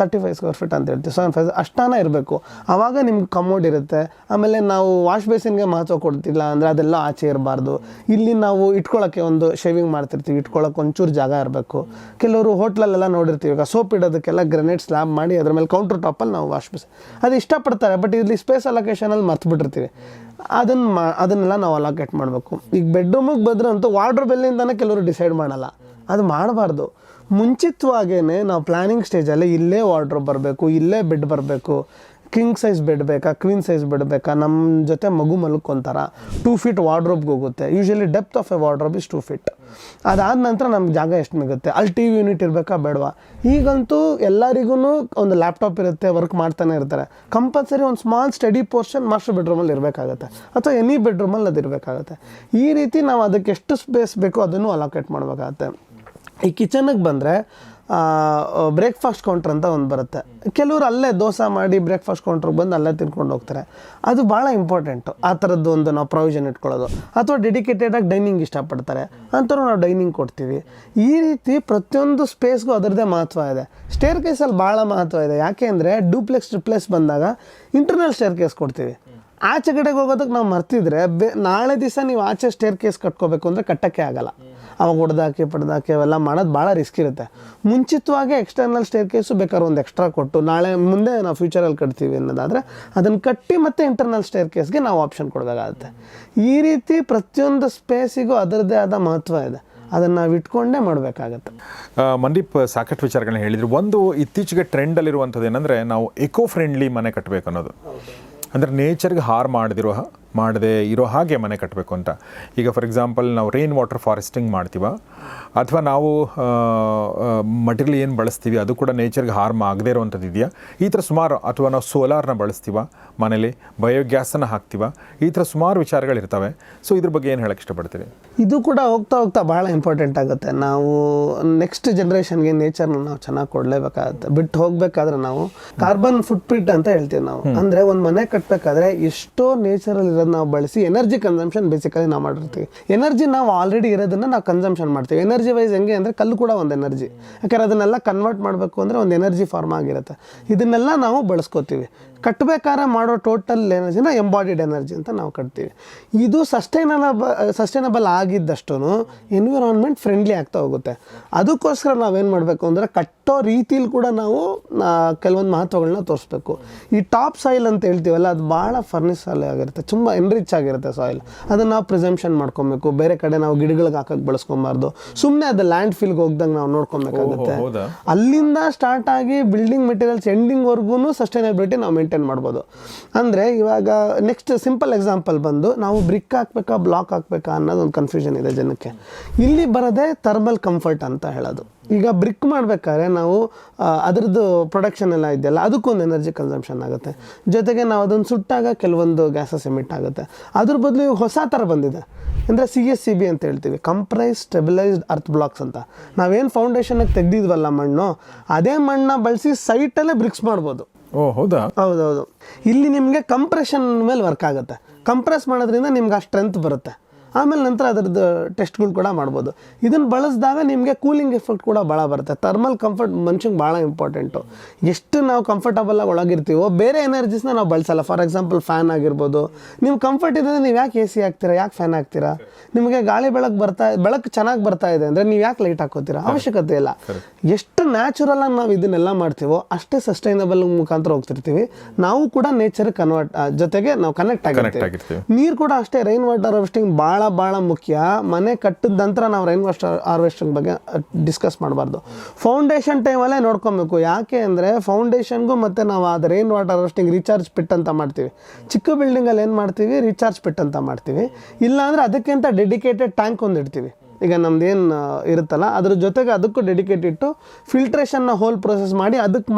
35 ಸ್ಕ್ವೇರ್ ಫೀಟ್ ಅಂತ ಹೇಳ್ತೀವಿ, 7x5 ಅಷ್ಟಾನ ಇರಬೇಕು. ಆವಾಗ ನಿಮ್ಗೆ ಕಮೋಡ್ ಇರುತ್ತೆ. ಆಮೇಲೆ ನಾವು ವಾಶ್ ಬೇಸಿನ್ಗೆ ಮಹತ್ವ ಕೊಡ್ತಿಲ್ಲ ಅಂದರೆ ಅದೆಲ್ಲ ಆಚೆ ಇರಬಾರ್ದು. ಇಲ್ಲಿ ನಾವು ಇಟ್ಕೊಳ್ಳೋಕ್ಕೆ ಒಂದು ಶೇವಿಂಗ್ ಮಾಡ್ತಿರ್ತೀವಿ, ಇಟ್ಕೊಳ್ಳೋಕೆ ಒಂಚೂರು ಜಾಗ ಇರಬೇಕು. ಕೆಲವರು ಹೋಟ್ಲಲ್ಲೆಲ್ಲ ನೋಡಿರ್ತೀವಿ, ಈಗ ಸೋಪ್ ಇಡೋದಕ್ಕೆಲ್ಲ ಗ್ರೆನೇಟ್ ಸ್ಲ್ಯಾಬ್ ಮಾಡಿ ಅದ್ರ ಮೇಲೆ ಕೌಂಟರ್ ಟಾಪಲ್ಲಿ ನಾವು ವಾಶ್ ಬೇಸಿನ್ ಅದು ಇಷ್ಟಪಡ್ತಾರೆ. ಬಟ್ ಇಲ್ಲಿ ಸ್ಪೇಸ್ ಅಲೋಕೇಶನಲ್ಲಿ ಮರ್ತ್ಬಿಟ್ಟಿರ್ತೀವಿ. ಅದನ್ನೆಲ್ಲ ನಾವು ಅಲೋಕೇಟ್ ಮಾಡಬೇಕು. ಈಗ ಬೆಡ್ರೂಮಿಗೆ ಬಂದ್ರೆ ಅಂತೂ ವಾರ್ಡ್ರೋಬೆಲ್ಲಿಂದನೇ ಕೆಲವರು ಡಿಸೈಡ್ ಮಾಡಲ್ಲ. ಅದು ಮಾಡಬಾರ್ದು. ಮುಂಚಿತವಾಗೇ ನಾವು ಪ್ಲ್ಯಾನಿಂಗ್ ಸ್ಟೇಜಲ್ಲಿ ಇಲ್ಲೇ ವಾರ್ಡ್ರೋಬ್ ಬರಬೇಕು, ಇಲ್ಲೇ ಬೆಡ್ ಬರಬೇಕು, ಕಿಂಗ್ ಸೈಜ್ ಬೆಡ್ ಬೇಕಾ, ಕ್ವೀನ್ ಸೈಜ್ ಬೆಡ್ ಬೇಕಾ, ನಮ್ಮ ಜೊತೆ ಮಗು ಮಲ್ಕೊಂತಾರ, 2 ಫೀಟ್ ವಾರ್ಡ್ರೋಬ್ಗೆ ಹೋಗುತ್ತೆ. Usually depth of A wardrobe is 2 feet. ಅದಾದ ನಂತರ ನಮ್ಗೆ ಜಾಗ ಎಷ್ಟು ಮಿಗುತ್ತೆ, ಅಲ್ಲಿ TV ಯೂನಿಟ್ ಇರಬೇಕಾ ಬೇಡವಾ. ಈಗಂತೂ ಎಲ್ಲರಿಗೂ ಒಂದು ಲ್ಯಾಪ್ಟಾಪ್ ಇರುತ್ತೆ, ವರ್ಕ್ ಮಾಡ್ತಾನೆ ಇರ್ತಾರೆ. ಕಂಪಲ್ಸರಿ ಒಂದು ಸ್ಮಾಲ್ ಸ್ಟಡಿ ಪೋರ್ಷನ್ ಮಾಸ್ಟರ್ ಬೆಡ್ರೂಮಲ್ಲಿ ಇರಬೇಕಾಗತ್ತೆ, ಅಥವಾ ಎನಿ ಬೆಡ್ರೂಮಲ್ಲಿ ಅದು ಇರಬೇಕಾಗತ್ತೆ. ಈ ರೀತಿ ನಾವು ಅದಕ್ಕೆ ಎಷ್ಟು ಸ್ಪೇಸ್ ಬೇಕೋ ಅದನ್ನು ಅಲೋಕೇಟ್ ಮಾಡಬೇಕಾಗತ್ತೆ. ಈ ಕಿಚನ್ಗೆ ಬಂದರೆ ಬ್ರೇಕ್ಫಾಸ್ಟ್ ಕೌಂಟ್ರ್ ಅಂತ ಒಂದು ಬರುತ್ತೆ. ಕೆಲವರು ಅಲ್ಲೇ ದೋಸೆ ಮಾಡಿ ಬ್ರೇಕ್ಫಾಸ್ಟ್ ಕೌಂಟ್ರಿಗೆ ಬಂದು ಅಲ್ಲೇ ತಿನ್ಕೊಂಡು ಹೋಗ್ತಾರೆ. ಅದು ಭಾಳ ಇಂಪಾರ್ಟೆಂಟು, ಆ ಥರದ್ದು ಒಂದು ನಾವು ಪ್ರೊವಿಷನ್ ಇಟ್ಕೊಳ್ಳೋದು. ಅಥವಾ ಡೆಡಿಕೇಟೆಡಾಗಿ ಡೈನಿಂಗ್ ಇಷ್ಟಪಡ್ತಾರೆ, ಅಂಥವ್ರು ನಾವು ಡೈನಿಂಗ್ ಕೊಡ್ತೀವಿ. ಈ ರೀತಿ ಪ್ರತಿಯೊಂದು ಸ್ಪೇಸ್ಗೂ ಅದರದ್ದೇ ಮಹತ್ವ ಇದೆ. ಸ್ಟೇರ್ ಕೇಸಲ್ಲಿ ಭಾಳ ಮಹತ್ವ ಇದೆ. ಯಾಕೆ ಅಂದರೆ ಡೂಪ್ಲೆಕ್ಸ್ ಟ್ರಿಪ್ಲೆಕ್ಸ್ ಬಂದಾಗ ಇಂಟರ್ನಲ್ ಸ್ಟೇರ್ ಕೇಸ್ ಕೊಡ್ತೀವಿ. ಆಚೆ ಕಡೆಗೆ ಹೋಗೋದಕ್ಕೆ ನಾವು ಮರ್ತಿದ್ರೆ ನಾಳೆ ದಿವಸ ನೀವು ಆಚೆ ಸ್ಟೇರ್ ಕೇಸ್ ಕಟ್ಕೋಬೇಕು ಅಂದರೆ ಕಟ್ಟೋಕ್ಕೆ ಆಗಲ್ಲ. ಅವಾಗ ಹೊಡೆದಾಕಿ ಪಡೆದಾಕಿ ಅವೆಲ್ಲ ಮಾಡೋದು ಭಾಳ ರಿಸ್ಕ್ ಇರುತ್ತೆ. ಮುಂಚಿತವಾಗಿ ಎಕ್ಸ್ಟರ್ನಲ್ ಸ್ಟೇರ್ ಕೇಸು ಬೇಕಾದ್ರೆ ಒಂದು ಎಕ್ಸ್ಟ್ರಾ ಕೊಟ್ಟು ನಾಳೆ ಮುಂದೆ ನಾವು ಫ್ಯೂಚರಲ್ಲಿ ಕಟ್ತೀವಿ ಅನ್ನೋದಾದರೆ ಅದನ್ನು ಕಟ್ಟಿ ಮತ್ತು ಇಂಟರ್ನಲ್ ಸ್ಟೇರ್ ಕೇಸ್ಗೆ ನಾವು ಆಪ್ಷನ್ ಕೊಡಬೇಕಾಗುತ್ತೆ. ಈ ರೀತಿ ಪ್ರತಿಯೊಂದು ಸ್ಪೇಸಿಗೂ ಅದರದ್ದೇ ಆದ ಮಹತ್ವ ಇದೆ. ಅದನ್ನು ನಾವು ಇಟ್ಕೊಂಡೇ ಮಾಡಬೇಕಾಗತ್ತೆ. ಮನ್ದೀಪ್ ಸಾಕಷ್ಟು ವಿಚಾರಗಳನ್ನ ಹೇಳಿದರು. ಒಂದು ಇತ್ತೀಚೆಗೆ ಟ್ರೆಂಡಲ್ಲಿರುವಂಥದ್ದು ಏನಂದರೆ ನಾವು ಎಕೋ ಫ್ರೆಂಡ್ಲಿ ಮನೆ ಕಟ್ಟಬೇಕು ಅನ್ನೋದು. ಅಂದರೆ ನೇಚರ್ಗೆ ಹಾರ್ಮ್ ಮಾಡದೇ ಇರೋ ಹಾಗೆ ಮನೆ ಕಟ್ಟಬೇಕು ಅಂತ. ಈಗ ಫಾರ್ ಎಕ್ಸಾಂಪಲ್ ನಾವು ರೈನ್ ವಾಟರ್ ಫಾರೆಸ್ಟಿಂಗ್ ಮಾಡ್ತೀವ, ಅಥವಾ ನಾವು ಮಟೀರಿಯಲ್ ಏನು ಬಳಸ್ತೀವಿ ಅದು ಕೂಡ ನೇಚರ್ಗೆ ಹಾರ್ಮ್ ಆಗದೇ ಇರೋವಂಥದ್ದು ಇದೆಯಾ, ಈ ಥರ ಸುಮಾರು. ಅಥವಾ ನಾವು ಸೋಲಾರ್ನ ಬಳಸ್ತೀವ ಮನೇಲಿ, ಬಯೋಗ್ಯಾಸನ್ನು ಹಾಕ್ತೀವ, ಈ ಥರ ಸುಮಾರು ವಿಚಾರಗಳಿರ್ತವೆ. ಸೊ ಇದ್ರ ಬಗ್ಗೆ ಏನು ಹೇಳಕ್ಕೆ ಇಷ್ಟಪಡ್ತೀರಿ? ಇದು ಕೂಡ ಹೋಗ್ತಾ ಭಾಳ ಇಂಪಾರ್ಟೆಂಟ್ ಆಗುತ್ತೆ. ನಾವು ನೆಕ್ಸ್ಟ್ ಜನ್ರೇಷನ್ಗೆ ನೇಚರ್ನ ನಾವು ಚೆನ್ನಾಗಿ ಕೊಡಲೇಬೇಕಾಗುತ್ತೆ. ಬಿಟ್ಟು ಹೋಗಬೇಕಾದ್ರೆ ನಾವು ಕಾರ್ಬನ್ ಫುಟ್ ಪ್ರಿಂಟ್ ಅಂತ ಹೇಳ್ತೀವಿ ನಾವು. ಅಂದರೆ ಒಂದು ಮನೆ ಕಟ್ಟಬೇಕಾದ್ರೆ ಎಷ್ಟೋ ನೇಚರಲ್ಲಿ ನಾವು ಬಳಸಿ ಎನರ್ಜಿ ಕನ್ಸಂಪ್ಷನ್ ಬೇಸಿಕಲಿ ನಾವು ಮಾಡಿರ್ತೀವಿ. ಎನರ್ಜಿ ನಾವು ಆಲ್ರೆಡಿ ಇರೋದನ್ನ ನಾವು ಕನ್ಸಂಪ್ಷನ್ ಮಾಡ್ತೀವಿ. ಎನರ್ಜಿ ವೈಸ್ ಹೆಂಗೆ ಅಂದರೆ ಕಲ್ಲು ಕೂಡ ಒಂದು ಎನರ್ಜಿ. ಯಾಕಂದರೆ ಅದನ್ನೆಲ್ಲ ಕನ್ವರ್ಟ್ ಮಾಡಬೇಕು ಅಂದರೆ ಒಂದು ಎನರ್ಜಿ ಫಾರ್ಮ್ ಆಗಿರುತ್ತೆ. ಇದನ್ನೆಲ್ಲ ನಾವು ಬಳಸ್ಕೋತೀವಿ. ಕಟ್ಟಬೇಕಾದ್ರೆ ಮಾಡೋ ಟೋಟಲ್ ಎನರ್ಜಿನ ಎಂಬಾಡಿಡ್ ಎನರ್ಜಿ ಅಂತ ನಾವು ಕಟ್ತೀವಿ. ಇದು ಸಸ್ಟೈನಬಲ್ ಆಗಿದ್ದಷ್ಟು ಎನ್ವಿರಾನ್ಮೆಂಟ್ ಫ್ರೆಂಡ್ಲಿ ಆಗ್ತಾ ಹೋಗುತ್ತೆ. ಅದಕ್ಕೋಸ್ಕರ ನಾವೇನು ಮಾಡಬೇಕು ಅಂದರೆ ಕಟ್ಟೋ ರೀತಿಲಿ ಕೂಡ ನಾವು ಕೆಲವೊಂದು ಮಹತ್ವಗಳನ್ನ ತೋರಿಸ್ಬೇಕು. ಈ ಟಾಪ್ ಸಾಯಿಲ್ ಅಂತ ಹೇಳ್ತೀವಲ್ಲ, ಅದು ಭಾಳ ಫರ್ನಿಸ್ ಸಾಯಿಲ್ ಆಗಿರುತ್ತೆ, ತುಂಬ ಎನ್ರಿಚ್ ಆಗಿರುತ್ತೆ ಸಾಯಿಲ್. ಅದನ್ನು ನಾವು ಪ್ರಿಸಂಪ್ಷನ್ ಮಾಡ್ಕೊಬೇಕು. ಬೇರೆ ಕಡೆ ನಾವು ಗಿಡಗಳಿಗೆ ಹಾಕಕ್ಕೆ ಬಳಸ್ಕೊಬಾರ್ದು. ಸುಮ್ಮನೆ ಅದು ಲ್ಯಾಂಡ್ ಫಿಲ್ಗೆ ಹೋಗ್ದಂಗೆ ನಾವು ನೋಡ್ಕೊಬೇಕಾಗುತ್ತೆ. ಅಲ್ಲಿಂದ ಸ್ಟಾರ್ಟ್ ಆಗಿ ಬಿಲ್ಡಿಂಗ್ ಮೆಟೀರಿಯಲ್ಸ್ ಎಂಡಿಂಗ್ವರೆಗೂ ಸಸ್ಟೈನಬಿಲಿಟಿ ನಾವು ಮೇಂಟೈನ್ ಮಾಡ್ಬೋದು. ಅಂದರೆ ಇವಾಗ ನೆಕ್ಸ್ಟ್ ಸಿಂಪಲ್ ಎಕ್ಸಾಂಪಲ್ ಬಂದು, ನಾವು ಬ್ರಿಕ್ ಹಾಕ್ಬೇಕಾ ಬ್ಲಾಕ್ ಹಾಕ್ಬೇಕಾ ಅನ್ನೋದೊಂದು ಕನ್ಫ್ಯೂಷನ್ ಇದೆ ಜನಕ್ಕೆ. ಇಲ್ಲಿ ಬರೋದೇ ಥರ್ಮಲ್ ಕಂಫರ್ಟ್ ಅಂತ ಹೇಳೋದು. ಈಗ ಬ್ರಿಕ್ ಮಾಡಬೇಕಾದ್ರೆ ನಾವು ಅದರದ್ದು ಪ್ರೊಡಕ್ಷನ್ ಎಲ್ಲ ಇದೆಯಲ್ಲ, ಅದಕ್ಕೊಂದು ಎನರ್ಜಿ ಕನ್ಸಂಪ್ಷನ್ ಆಗುತ್ತೆ. ಜೊತೆಗೆ ನಾವು ಅದನ್ನು ಸುಟ್ಟಾಗ ಕೆಲವೊಂದು ಗ್ಯಾಸಸ್ ಎಮಿಟ್ ಆಗುತ್ತೆ. ಅದ್ರ ಬದಲು ಹೊಸ ಥರ ಬಂದಿದೆ ಅಂದರೆ CSCB ಅಂತ ಹೇಳ್ತೀವಿ, ಕಂಪ್ರೈಸ್ ಸ್ಟೆಬಿಲೈಸ್ಡ್ ಅರ್ತ್ ಬ್ಲಾಕ್ಸ್ ಅಂತ. ನಾವೇನು ಫೌಂಡೇಶನ್ಗೆ ತೆಗ್ದಿದ್ವಲ್ಲ ಮಣ್ಣು, ಅದೇ ಮಣ್ಣನ್ನ ಬಳಸಿ ಸೈಟಲ್ಲೇ ಬ್ರಿಕ್ಸ್ ಮಾಡ್ಬೋದು. ಹೌದಾ? ಹೌದೌದು. ಇಲ್ಲಿ ನಿಮಗೆ ಕಂಪ್ರೆಷನ್ ಮೇಲೆ ವರ್ಕ್ ಆಗುತ್ತೆ. ಕಂಪ್ರೆಸ್ ಮಾಡೋದ್ರಿಂದ ನಿಮ್ಗೆ ಆ ಸ್ಟ್ರೆಂತ್ ಬರುತ್ತೆ. ಆಮೇಲೆ ನಂತರ ಅದರದ್ದು ಟೆಸ್ಟ್ಗಳು ಕೂಡ ಮಾಡ್ಬೋದು. ಇದನ್ನು ಬಳಸಿದಾಗ ನಿಮಗೆ ಕೂಲಿಂಗ್ ಎಫೆಕ್ಟ್ ಕೂಡ ಭಾಳ ಬರುತ್ತೆ. ಥರ್ಮಲ್ ಕಂಫರ್ಟ್ ಮನುಷ್ಯಂಗೆ ಭಾಳ ಇಂಪಾರ್ಟೆಂಟು. ಎಷ್ಟು ನಾವು ಕಂಫರ್ಟಬಲಾಗಿ ಒಳಗಿರ್ತೀವೋ ಬೇರೆ ಎನರ್ಜೀಸ್ನ ನಾವು ಬಳಸಲ್ಲ. ಫಾರ್ ಎಕ್ಸಾಂಪಲ್ ಫ್ಯಾನ್ ಆಗಿರ್ಬೋದು. ನೀವು ಕಂಫರ್ಟ್ ಇದೆ ನೀವು ಯಾಕೆ AC ಹಾಕ್ತೀರಾ, ಯಾಕೆ ಫ್ಯಾನ್ ಹಾಕ್ತೀರಾ? ನಿಮಗೆ ಗಾಳಿ ಬೆಳಕು ಚೆನ್ನಾಗಿ ಬರ್ತಾ ಇದೆ ಅಂದರೆ ನೀವು ಯಾಕೆ ಲೈಟ್ ಹಾಕೋತೀರಾ? ಅವಶ್ಯಕತೆ ಇಲ್ಲ. ಎಷ್ಟು ನ್ಯಾಚುರಲಾಗಿ ನಾವು ಇದನ್ನೆಲ್ಲ ಮಾಡ್ತೀವೋ ಅಷ್ಟೇ ಸಸ್ಟೈನಬಲ್ ಮುಖಾಂತರ ಹೋಗ್ತಿರ್ತೀವಿ. ನಾವು ಕೂಡ ನೇಚರ್ ಜೊತೆಗೆ ನಾವು ಕನೆಕ್ಟ್ ಆಗಿರ್ತೀವಿ. ನೀರು ಕೂಡ ಅಷ್ಟೇ. ರೈನ್ ವಾಟರ್ ಹಾರ್ವೆಸ್ಟಿಂಗ್ ಭಾಳ ಮುಖ್ಯ. ಮನೆ ಕಟ್ಟಿದ ನಂತರ ನಾವು ರೈನ್ ವಾಟರ್ ಹಾರ್ವೆಸ್ಟಿಂಗ್ ಬಗ್ಗೆ ಡಿಸ್ಕಸ್ ಮಾಡಬಾರ್ದು. ಫೌಂಡೇಶನ್ ಟೈಮಲ್ಲೇ ನೋಡ್ಕೊಬೇಕು. ಯಾಕೆ ಅಂದರೆ ಫೌಂಡೇಶನ್ಗೂ ಮತ್ತು ನಾವು ಅದು rain water harvesting recharge pit ಅಂತ ಮಾಡ್ತೀವಿ. ಚಿಕ್ಕ ಬಿಲ್ಡಿಂಗಲ್ಲಿ ಏನು ಮಾಡ್ತೀವಿ, ರೀಚಾರ್ಜ್ ಪಿಟ್ ಅಂತ ಮಾಡ್ತೀವಿ. ಇಲ್ಲಾಂದರೆ ಅದಕ್ಕಿಂತ ಡೆಡಿಕೇಟೆಡ್ ಟ್ಯಾಂಕ್ ಒಂದು ಇಡ್ತೀವಿ. ಈಗ ನಮ್ದೇನು ಇರುತ್ತಲ್ಲ ಅದ್ರ ಜೊತೆಗೆ ಅದಕ್ಕೂ ಡೆಡಿಕೇಟ್ ಇಟ್ಟು ಫಿಲ್ಟ್ರೇಷನ್ನ ಹೋಲ್ ಪ್ರೊಸೆಸ್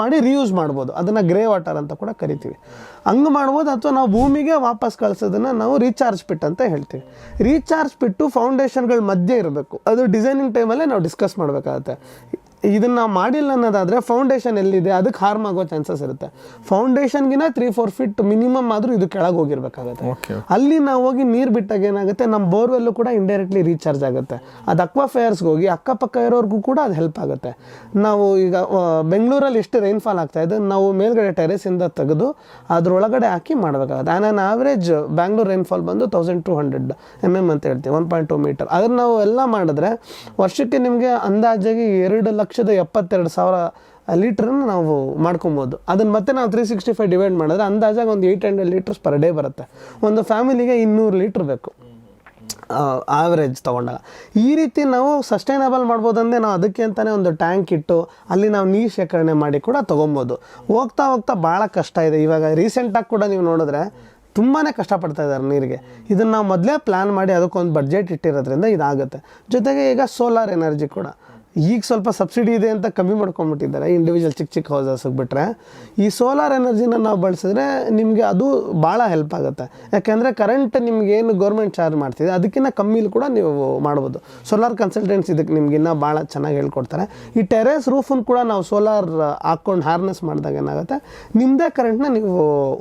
ಮಾಡಿ ರೀಯೂಸ್ ಮಾಡ್ಬೋದು. ಅದನ್ನು ಗ್ರೇ ವಾಟರ್ ಅಂತ ಕೂಡ ಕರಿತೀವಿ. ಹಂಗೆ ಮಾಡ್ಬೋದು. ಅಥವಾ ನಾವು ಭೂಮಿಗೆ ವಾಪಸ್ ಕಳಿಸೋದನ್ನು ನಾವು ರೀಚಾರ್ಜ್ ಪಿಟ್ ಅಂತ ಹೇಳ್ತೀವಿ. ರೀಚಾರ್ಜ್ ಪಿಟ್ಟು ಫೌಂಡೇಶನ್ಗಳ ಮಧ್ಯೆ ಇರಬೇಕು. ಅದು ಡಿಸೈನಿಂಗ್ ಟೈಮಲ್ಲೇ ನಾವು ಡಿಸ್ಕಸ್ ಮಾಡಬೇಕಾಗತ್ತೆ. ಇದನ್ನು ನಾವು ಮಾಡಿಲ್ಲ ಅನ್ನೋದಾದರೆ ಫೌಂಡೇಶನ್ ಎಲ್ಲಿದೆ ಅದಕ್ಕೆ ಹಾರ್ಮ್ ಆಗೋ ಚಾನ್ಸಸ್ ಇರುತ್ತೆ. ಫೌಂಡೇಶನ್ಗಿನ 3-4 ಫೀಟ್ ಮಿನಿಮಮ್ ಆದರೂ ಇದು ಕೆಳಗೆ ಹೋಗಿರ್ಬೇಕಾಗತ್ತೆ. ಅಲ್ಲಿ ನಾವು ಹೋಗಿ ನೀರು ಬಿಟ್ಟಾಗ ಏನಾಗುತ್ತೆ, ನಮ್ಮ ಬೋರ್ವೆಲ್ಲು ಕೂಡ ಇಂಡೈರೆಕ್ಟ್ಲಿ ರೀಚಾರ್ಜ್ ಆಗುತ್ತೆ. ಅದು ಅಕ್ವಾಫೈರ್ಸ್ಗೆ ಹೋಗಿ ಅಕ್ಕಪಕ್ಕ ಇರೋರ್ಗೂ ಕೂಡ ಅದು ಹೆಲ್ಪ್ ಆಗುತ್ತೆ. ನಾವು ಈಗ ಬೆಂಗಳೂರಲ್ಲಿ ಎಷ್ಟು ರೈನ್ಫಾಲ್ ಆಗ್ತಾಯಿದೆ, ನಾವು ಮೇಲ್ಗಡೆ ಟೆರೆಸಿಂದ ತೆಗೆದು ಅದರೊಳಗಡೆ ಹಾಕಿ ಮಾಡಬೇಕಾಗುತ್ತೆ. ಆನ್ ಆವ್ರೇಜ್ ಬ್ಯಾಂಗ್ಳೂರ್ ರೈನ್ಫಾಲ್ ಬಂದು 1200 mm ಅಂತ ಹೇಳ್ತೀವಿ, 1.2 ಮೀಟರ್. ಅದನ್ನು ನಾವು ಎಲ್ಲ ಮಾಡಿದ್ರೆ ವರ್ಷಕ್ಕೆ ನಿಮಗೆ ಅಂದಾಜಾಗಿ 2,72,000 ಲೀಟ್ರನ್ನು ನಾವು ಮಾಡ್ಕೊಬೋದು. ಅದನ್ನು ಮತ್ತೆ ನಾವು 365 ಡಿವೈಡ್ ಮಾಡಿದ್ರೆ ಅಂದಾಜಾಗಿ ಒಂದು 800 ಲೀಟರ್ಸ್ ಪರ್ ಡೇ ಬರುತ್ತೆ. ಒಂದು ಫ್ಯಾಮಿಲಿಗೆ 200 ಲೀಟ್ರ್ ಬೇಕು ಆವ್ರೇಜ್ ತೊಗೊಂಡಾಗ. ಈ ರೀತಿ ನಾವು ಸಸ್ಟೈನಬಲ್ ಮಾಡ್ಬೋದಂದರೆ ನಾವು ಅದಕ್ಕೆ ಅಂತಲೇ ಒಂದು ಟ್ಯಾಂಕ್ ಇಟ್ಟು ಅಲ್ಲಿ ನಾವು ನೀರು ಶೇಖರಣೆ ಮಾಡಿ ಕೂಡ ತೊಗೊಬೋದು. ಹೋಗ್ತಾ ಭಾಳ ಕಷ್ಟ ಇದೆ. ಇವಾಗ ರೀಸೆಂಟಾಗಿ ಕೂಡ ನೀವು ನೋಡಿದ್ರೆ ತುಂಬಾ ಕಷ್ಟಪಡ್ತಾ ಇದ್ದಾರೆ ನೀರಿಗೆ. ಇದನ್ನು ನಾವು ಮೊದಲೇ ಪ್ಲ್ಯಾನ್ ಮಾಡಿ ಅದಕ್ಕೊಂದು ಬಡ್ಜೆಟ್ ಇಟ್ಟಿರೋದ್ರಿಂದ ಇದಾಗುತ್ತೆ. ಜೊತೆಗೆ ಈಗ ಸೋಲಾರ್ ಎನರ್ಜಿ ಕೂಡ ಈಗ ಸ್ವಲ್ಪ ಸಬ್ಸಿಡಿ ಇದೆ ಅಂತ ಕಮ್ಮಿ ಮಾಡ್ಕೊಂಬಿಟ್ಟಿದ್ದಾರೆ ಇಂಡಿವಿಜುವಲ್ ಚಿಕ್ಕ ಹೌಸಸ್ಗೆ ಬಿಟ್ಟರೆ. ಈ ಸೋಲಾರ್ ಎನರ್ಜಿನ ನಾವು ಬಳಸಿದ್ರೆ ನಿಮಗೆ ಅದು ಭಾಳ ಹೆಲ್ಪ್ ಆಗುತ್ತೆ. ಯಾಕೆಂದರೆ ಕರೆಂಟ್ ನಿಮಗೇನು ಗೌರ್ಮೆಂಟ್ ಚಾರ್ಜ್ ಮಾಡ್ತಿದೆ ಅದಕ್ಕಿಂತ ಕಮ್ಮಿಲಿ ಕೂಡ ನೀವು ಮಾಡ್ಬೋದು. ಸೋಲಾರ್ ಕನ್ಸಲ್ಟೆಂಟ್ಸ್ ಇದಕ್ಕೆ ನಿಮ್ಗಿನ್ನ ಭಾಳ ಚೆನ್ನಾಗಿ ಹೇಳ್ಕೊಡ್ತಾರೆ. ಈ ಟೆರೇಸ್ ರೂಫನ್ನು ಕೂಡ ನಾವು ಸೋಲಾರ್ ಹಾಕ್ಕೊಂಡು ಹಾರ್ನೆಸ್ ಮಾಡಿದಾಗ ಏನಾಗುತ್ತೆ, ನಿಮ್ಮದೇ ಕರೆಂಟ್ನ ನೀವು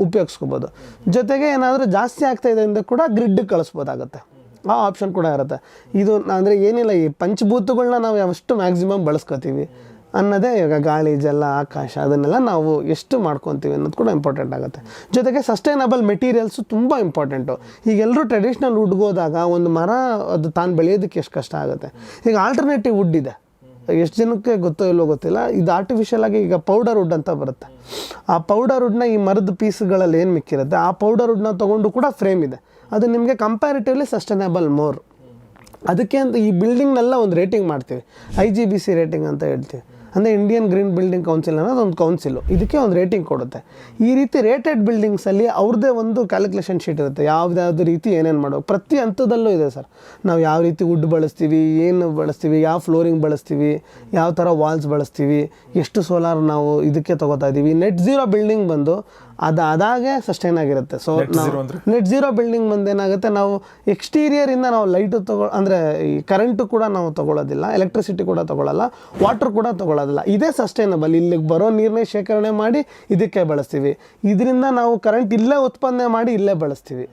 ಉಪಯೋಗಿಸ್ಕೋಬೋದು. ಜೊತೆಗೆ ಏನಾದರೂ ಜಾಸ್ತಿ ಆಗ್ತಾಯಿದೆ ಅಂದರೆ ಕೂಡ ಗ್ರಿಡ್ಗೆ ಕಳಿಸ್ಬೋದಾಗುತ್ತೆ. ಆ ಆಪ್ಷನ್ ಕೂಡ ಇರುತ್ತೆ. ಇದು ಅಂದರೆ ಏನಿಲ್ಲ, ಈ ಪಂಚಭೂತಗಳನ್ನ ನಾವು ಎಷ್ಟು ಮ್ಯಾಕ್ಸಿಮಮ್ ಬಳಸ್ಕೊತೀವಿ ಅನ್ನೋದೇ ಇವಾಗ ಗಾಳಿ, ಜಲ, ಆಕಾಶ ಅದನ್ನೆಲ್ಲ ನಾವು ಎಷ್ಟು ಮಾಡ್ಕೊತೀವಿ ಅನ್ನೋದು ಕೂಡ ಇಂಪಾರ್ಟೆಂಟ್ ಆಗುತ್ತೆ. ಜೊತೆಗೆ ಸಸ್ಟೈನಬಲ್ ಮೆಟೀರಿಯಲ್ಸು ತುಂಬ ಇಂಪಾರ್ಟೆಂಟು. ಈಗ ಎಲ್ಲರೂ ಟ್ರೆಡಿಷ್ನಲ್ ವುಡ್ಗೋದಾಗ ಒಂದು ಮರ ಅದು ತಾನು ಬೆಳೆಯೋದಕ್ಕೆ ಎಷ್ಟು ಕಷ್ಟ ಆಗುತ್ತೆ. ಈಗ ಆಲ್ಟರ್ನೇಟಿವ್ ವುಡ್ ಇದೆ, ಎಷ್ಟು ಜನಕ್ಕೆ ಗೊತ್ತೋ ಇಲ್ಲೋ ಗೊತ್ತಿಲ್ಲ. ಇದು ಆರ್ಟಿಫಿಷಿಯಲ್ ಆಗಿ ಈಗ ಪೌಡರ್ ವುಡ್ ಅಂತ ಬರುತ್ತೆ. ಆ ಪೌಡರ್ ವುಡ್ನ ಈ ಮರದ ಪೀಸ್ಗಳಲ್ಲಿ ಏನು ಮಿಕ್ಕಿರುತ್ತೆ ಆ ಪೌಡರ್ ವುಡ್ನ ತೊಗೊಂಡು ಕೂಡ ಫ್ರೇಮ್ ಇದೆ. ಅದು ನಿಮಗೆ ಕಂಪ್ಯಾರಿಟಿವ್ಲಿ ಸಸ್ಟೈನಬಲ್ ಮೋರ್. ಅದಕ್ಕೆ ಅಂತ ಈ ಬಿಲ್ಡಿಂಗ್ನೆಲ್ಲ ಒಂದು ರೇಟಿಂಗ್ ಮಾಡ್ತೀವಿ, IGBC ರೇಟಿಂಗ್ ಅಂತ ಹೇಳ್ತೀವಿ. ಅಂದರೆ ಇಂಡಿಯನ್ ಗ್ರೀನ್ ಬಿಲ್ಡಿಂಗ್ ಕೌನ್ಸಿಲ್ ಅನ್ನೋದು ಒಂದು ಕೌನ್ಸಿಲು, ಇದಕ್ಕೆ ಒಂದು ರೇಟಿಂಗ್ ಕೊಡುತ್ತೆ. ಈ ರೀತಿ ರೇಟೆಡ್ ಬಿಲ್ಡಿಂಗ್ಸಲ್ಲಿ ಅವ್ರದ್ದೇ ಒಂದು ಕ್ಯಾಲ್ಕುಲೇಷನ್ ಶೀಟ್ ಇರುತ್ತೆ, ಯಾವುದ್ಯಾವುದು ರೀತಿ ಏನೇನು ಮಾಡಬೇಕು. ಪ್ರತಿ ಹಂತದಲ್ಲೂ ಇದೆ ಸರ್. ನಾವು ಯಾವ ರೀತಿ ವುಡ್ ಬಳಸ್ತೀವಿ, ಏನು ಬಳಸ್ತೀವಿ, ಯಾವ ಫ್ಲೋರಿಂಗ್ ಬಳಸ್ತೀವಿ, ಯಾವ ಥರ ವಾಲ್ಸ್ ಬಳಸ್ತೀವಿ, ಎಷ್ಟು ಸೋಲಾರ್ ನಾವು ಇದಕ್ಕೆ ತೊಗೋತಾ ಇದ್ದೀವಿ. ನೆಟ್ ಝೀರೋ ಬಿಲ್ಡಿಂಗ್ ಬಂದು ಅದಾಗೆ ಸಸ್ಟೈನ್ ಆಗಿರುತ್ತೆ. ಸೊ ನಾವು ನೆಟ್ ಝೀರೋ ಬಿಲ್ಡಿಂಗ್ ಬಂದೇನಾಗುತ್ತೆ, ನಾವು ಎಕ್ಸ್ಟೀರಿಯರಿಂದ ನಾವು ಲೈಟು ಅಂದರೆ ಈ ಕರೆಂಟು ಕೂಡ ನಾವು ತೊಗೊಳ್ಳೋದಿಲ್ಲ, ಎಲೆಕ್ಟ್ರಿಸಿಟಿ ಕೂಡ ತೊಗೊಳ್ಳಲ್ಲ, ವಾಟರ್ ಕೂಡ ತೊಗೊಳ್ಳೋದಿಲ್ಲ. ಇದೇ ಸಸ್ಟೈನಬಲ್. ಇಲ್ಲಿಗೆ ಬರೋ ನೀರನ್ನೇ ಶೇಖರಣೆ ಮಾಡಿ ಇದಕ್ಕೆ ಬಳಸ್ತೀವಿ. ಇದರಿಂದ ನಾವು ಕರೆಂಟ್ ಇಲ್ಲೇ ಉತ್ಪಾದನೆ ಮಾಡಿ ಇಲ್ಲೇ ಬಳಸ್ತೀವಿ.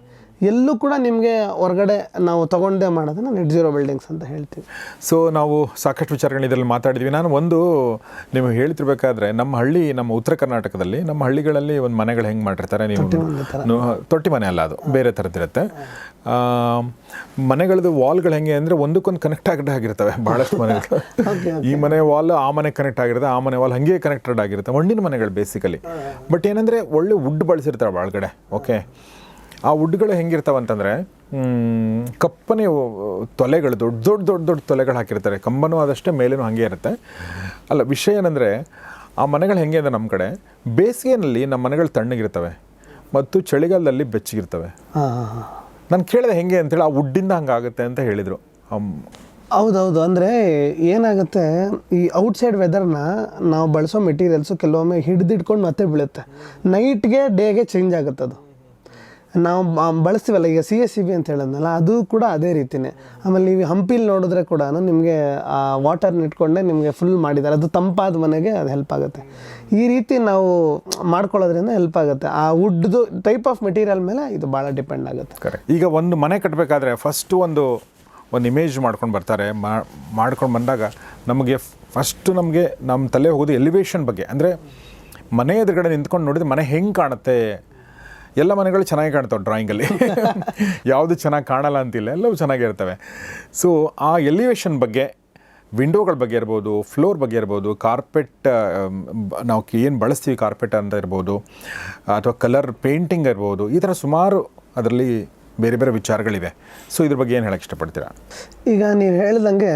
ಎಲ್ಲೂ ಕೂಡ ನಿಮಗೆ ಹೊರಗಡೆ ನಾವು ತೊಗೊಂಡೇ ಮಾಡೋದನ್ನ ನೆಟ್ ಝೀರೋ ಬಿಲ್ಡಿಂಗ್ಸ್ ಅಂತ ಹೇಳ್ತೀವಿ. ಸೊ ನಾವು ಸಾಕಷ್ಟು ವಿಚಾರಗಳು ಇದರಲ್ಲಿ ಮಾತಾಡಿದ್ವಿ. ನಾನು ಒಂದು ನಿಮಗೆ ಹೇಳ್ತಿರ್ಬೇಕಾದ್ರೆ ನಮ್ಮ ಉತ್ತರ ಕರ್ನಾಟಕದಲ್ಲಿ ನಮ್ಮ ಹಳ್ಳಿಗಳಲ್ಲಿ ಒಂದು ಮನೆಗಳು ಹೆಂಗೆ ಮಾಡಿರ್ತಾರೆ, ನೀವು ತೊಟ್ಟಿ ಮನೆ ಅಲ್ಲ, ಅದು ಬೇರೆ ಥರದ್ದಿರುತ್ತೆ. ಮನೆಗಳದ್ದು ವಾಲ್ಗಳು ಹೆಂಗೆ ಅಂದರೆ ಒಂದಕ್ಕೊಂದು ಕನೆಕ್ಟ್ ಆಗಿರ್ತವೆ ಭಾಳಷ್ಟು ಮನೆಗಳು. ಈ ಮನೆ ವಾಲ್ ಆ ಮನೆ ಕನೆಕ್ಟ್ ಆಗಿರುತ್ತೆ, ಆ ಮನೆ ವಾಲ್ ಹಾಗೆ ಕನೆಕ್ಟೆಡ್ ಆಗಿರುತ್ತೆ. ಮಣ್ಣಿನ ಮನೆಗಳು ಬೇಸಿಕಲಿ. ಬಟ್ ಏನಂದರೆ ಒಳ್ಳೆ ವುಡ್ ಬಳಸಿರ್ತಾರೆ ಒಳಗಡೆ. ಓಕೆ, ಆ ವುಡ್ಗಳು ಹೆಂಗಿರ್ತಾವೆ ಅಂತಂದರೆ ಕಪ್ಪನೆ ತೊಲೆಗಳು, ದೊಡ್ಡ ತೊಲೆಗಳು ಹಾಕಿರ್ತಾರೆ. ಕಂಬನೂ ಆದಷ್ಟೇ, ಮೇಲೇನೂ ಹಾಗೆ ಇರುತ್ತೆ. ಅಲ್ಲ, ವಿಷಯ ಏನಂದರೆ ಆ ಮನೆಗಳು ಹೆಂಗೆ ಅಂದರೆ ನಮ್ಮ ಕಡೆ ಬೇಸಿಗೆಯಲ್ಲಿ ನಮ್ಮ ಮನೆಗಳು ತಣ್ಣಗಿರ್ತವೆ ಮತ್ತು ಚಳಿಗಾಲದಲ್ಲಿ ಬೆಚ್ಚಗಿರ್ತವೆ. ನಾನು ಕೇಳಿದೆ ಹೆಂಗೆ ಅಂತೇಳಿ, ಆ ವುಡ್ಡಿಂದ ಹಂಗಾಗುತ್ತೆ ಅಂತ ಹೇಳಿದರು. ಹೌದೌದು. ಅಂದರೆ ಏನಾಗುತ್ತೆ, ಈ ಔಟ್ಸೈಡ್ ವೆದರ್ನ ನಾವು ಬಳಸೋ ಮೆಟೀರಿಯಲ್ಸು ಕೆಲವೊಮ್ಮೆ ಹಿಡಿದಿಟ್ಕೊಂಡು ಮತ್ತೆ ಬೀಳುತ್ತೆ. ನೈಟ್ಗೆ ಡೇಗೆ ಚೇಂಜ್ ಆಗುತ್ತೆ. ಅದು ನಾವು ಬಳಸ್ತೀವಲ್ಲ, ಈಗ CSCB ಅಂತ ಹೇಳಿದ್ನಲ್ಲ, ಅದು ಕೂಡ ಅದೇ ರೀತಿಯೇ. ಆಮೇಲೆ ನೀವು ಹಂಪಿಲಿ ನೋಡಿದ್ರೆ ಕೂಡ ನಿಮಗೆ ಆ ವಾಟರ್ನ ಇಟ್ಕೊಂಡೆ ನಿಮಗೆ ಫುಲ್ ಮಾಡಿದ್ದಾರೆ. ಅದು ತಂಪಾದ ಮನೆಗೆ ಅದು ಹೆಲ್ಪ್ ಆಗುತ್ತೆ. ಈ ರೀತಿ ನಾವು ಮಾಡ್ಕೊಳ್ಳೋದ್ರಿಂದ ಹೆಲ್ಪ್ ಆಗುತ್ತೆ. ಆ ವುಡ್ದು ಟೈಪ್ ಆಫ್ ಮೆಟೀರಿಯಲ್ ಮೇಲೆ ಇದು ಭಾಳ ಡಿಪೆಂಡ್ ಆಗುತ್ತೆ. ಕರೆಕ್ಟ್. ಈಗ ಒಂದು ಮನೆ ಕಟ್ಟಬೇಕಾದ್ರೆ ಫಸ್ಟು ಒಂದು ಇಮೇಜ್ ಮಾಡ್ಕೊಂಡು ಬರ್ತಾರೆ. ಮಾಡ್ಕೊಂಡು ಬಂದಾಗ ನಮಗೆ ನಮ್ಮ ತಲೆ ಹೋಗೋದು ಎಲಿವೇಷನ್ ಬಗ್ಗೆ. ಅಂದರೆ ಮನೆ ಎದುರುಗಡೆ ನಿಂತ್ಕೊಂಡು ನೋಡಿದ್ರೆ ಮನೆ ಹೆಂಗೆ ಕಾಣುತ್ತೆ. ಎಲ್ಲ ಮನೆಗಳು ಚೆನ್ನಾಗಿ ಕಾಣ್ತವೆ ಡ್ರಾಯಿಂಗಲ್ಲಿ, ಯಾವುದು ಚೆನ್ನಾಗಿ ಕಾಣಲ್ಲ ಅಂತಿಲ್ಲ, ಎಲ್ಲವೂ ಚೆನ್ನಾಗಿರ್ತವೆ. ಸೊ ಆ ಎಲಿವೇಷನ್ ಬಗ್ಗೆ, ವಿಂಡೋಗಳ ಬಗ್ಗೆ ಇರ್ಬೋದು, ಫ್ಲೋರ್ ಬಗ್ಗೆ ಇರ್ಬೋದು, ಕಾರ್ಪೆಟ್ ನಾವು ಏನು ಬಳಸ್ತೀವಿ ಕಾರ್ಪೆಟ್ ಅಂತ ಇರ್ಬೋದು, ಅಥವಾ ಕಲರ್ ಪೇಂಟಿಂಗ್ ಇರ್ಬೋದು, ಈ ಥರ ಸುಮಾರು ಅದರಲ್ಲಿ ಬೇರೆ ಬೇರೆ ವಿಚಾರಗಳಿವೆ. ಸೊ ಇದ್ರ ಬಗ್ಗೆ ಏನು ಹೇಳಕ್ಕೆ ಇಷ್ಟಪಡ್ತೀರಾ? ಈಗ ನೀವು ಹೇಳ್ದಂಗೆ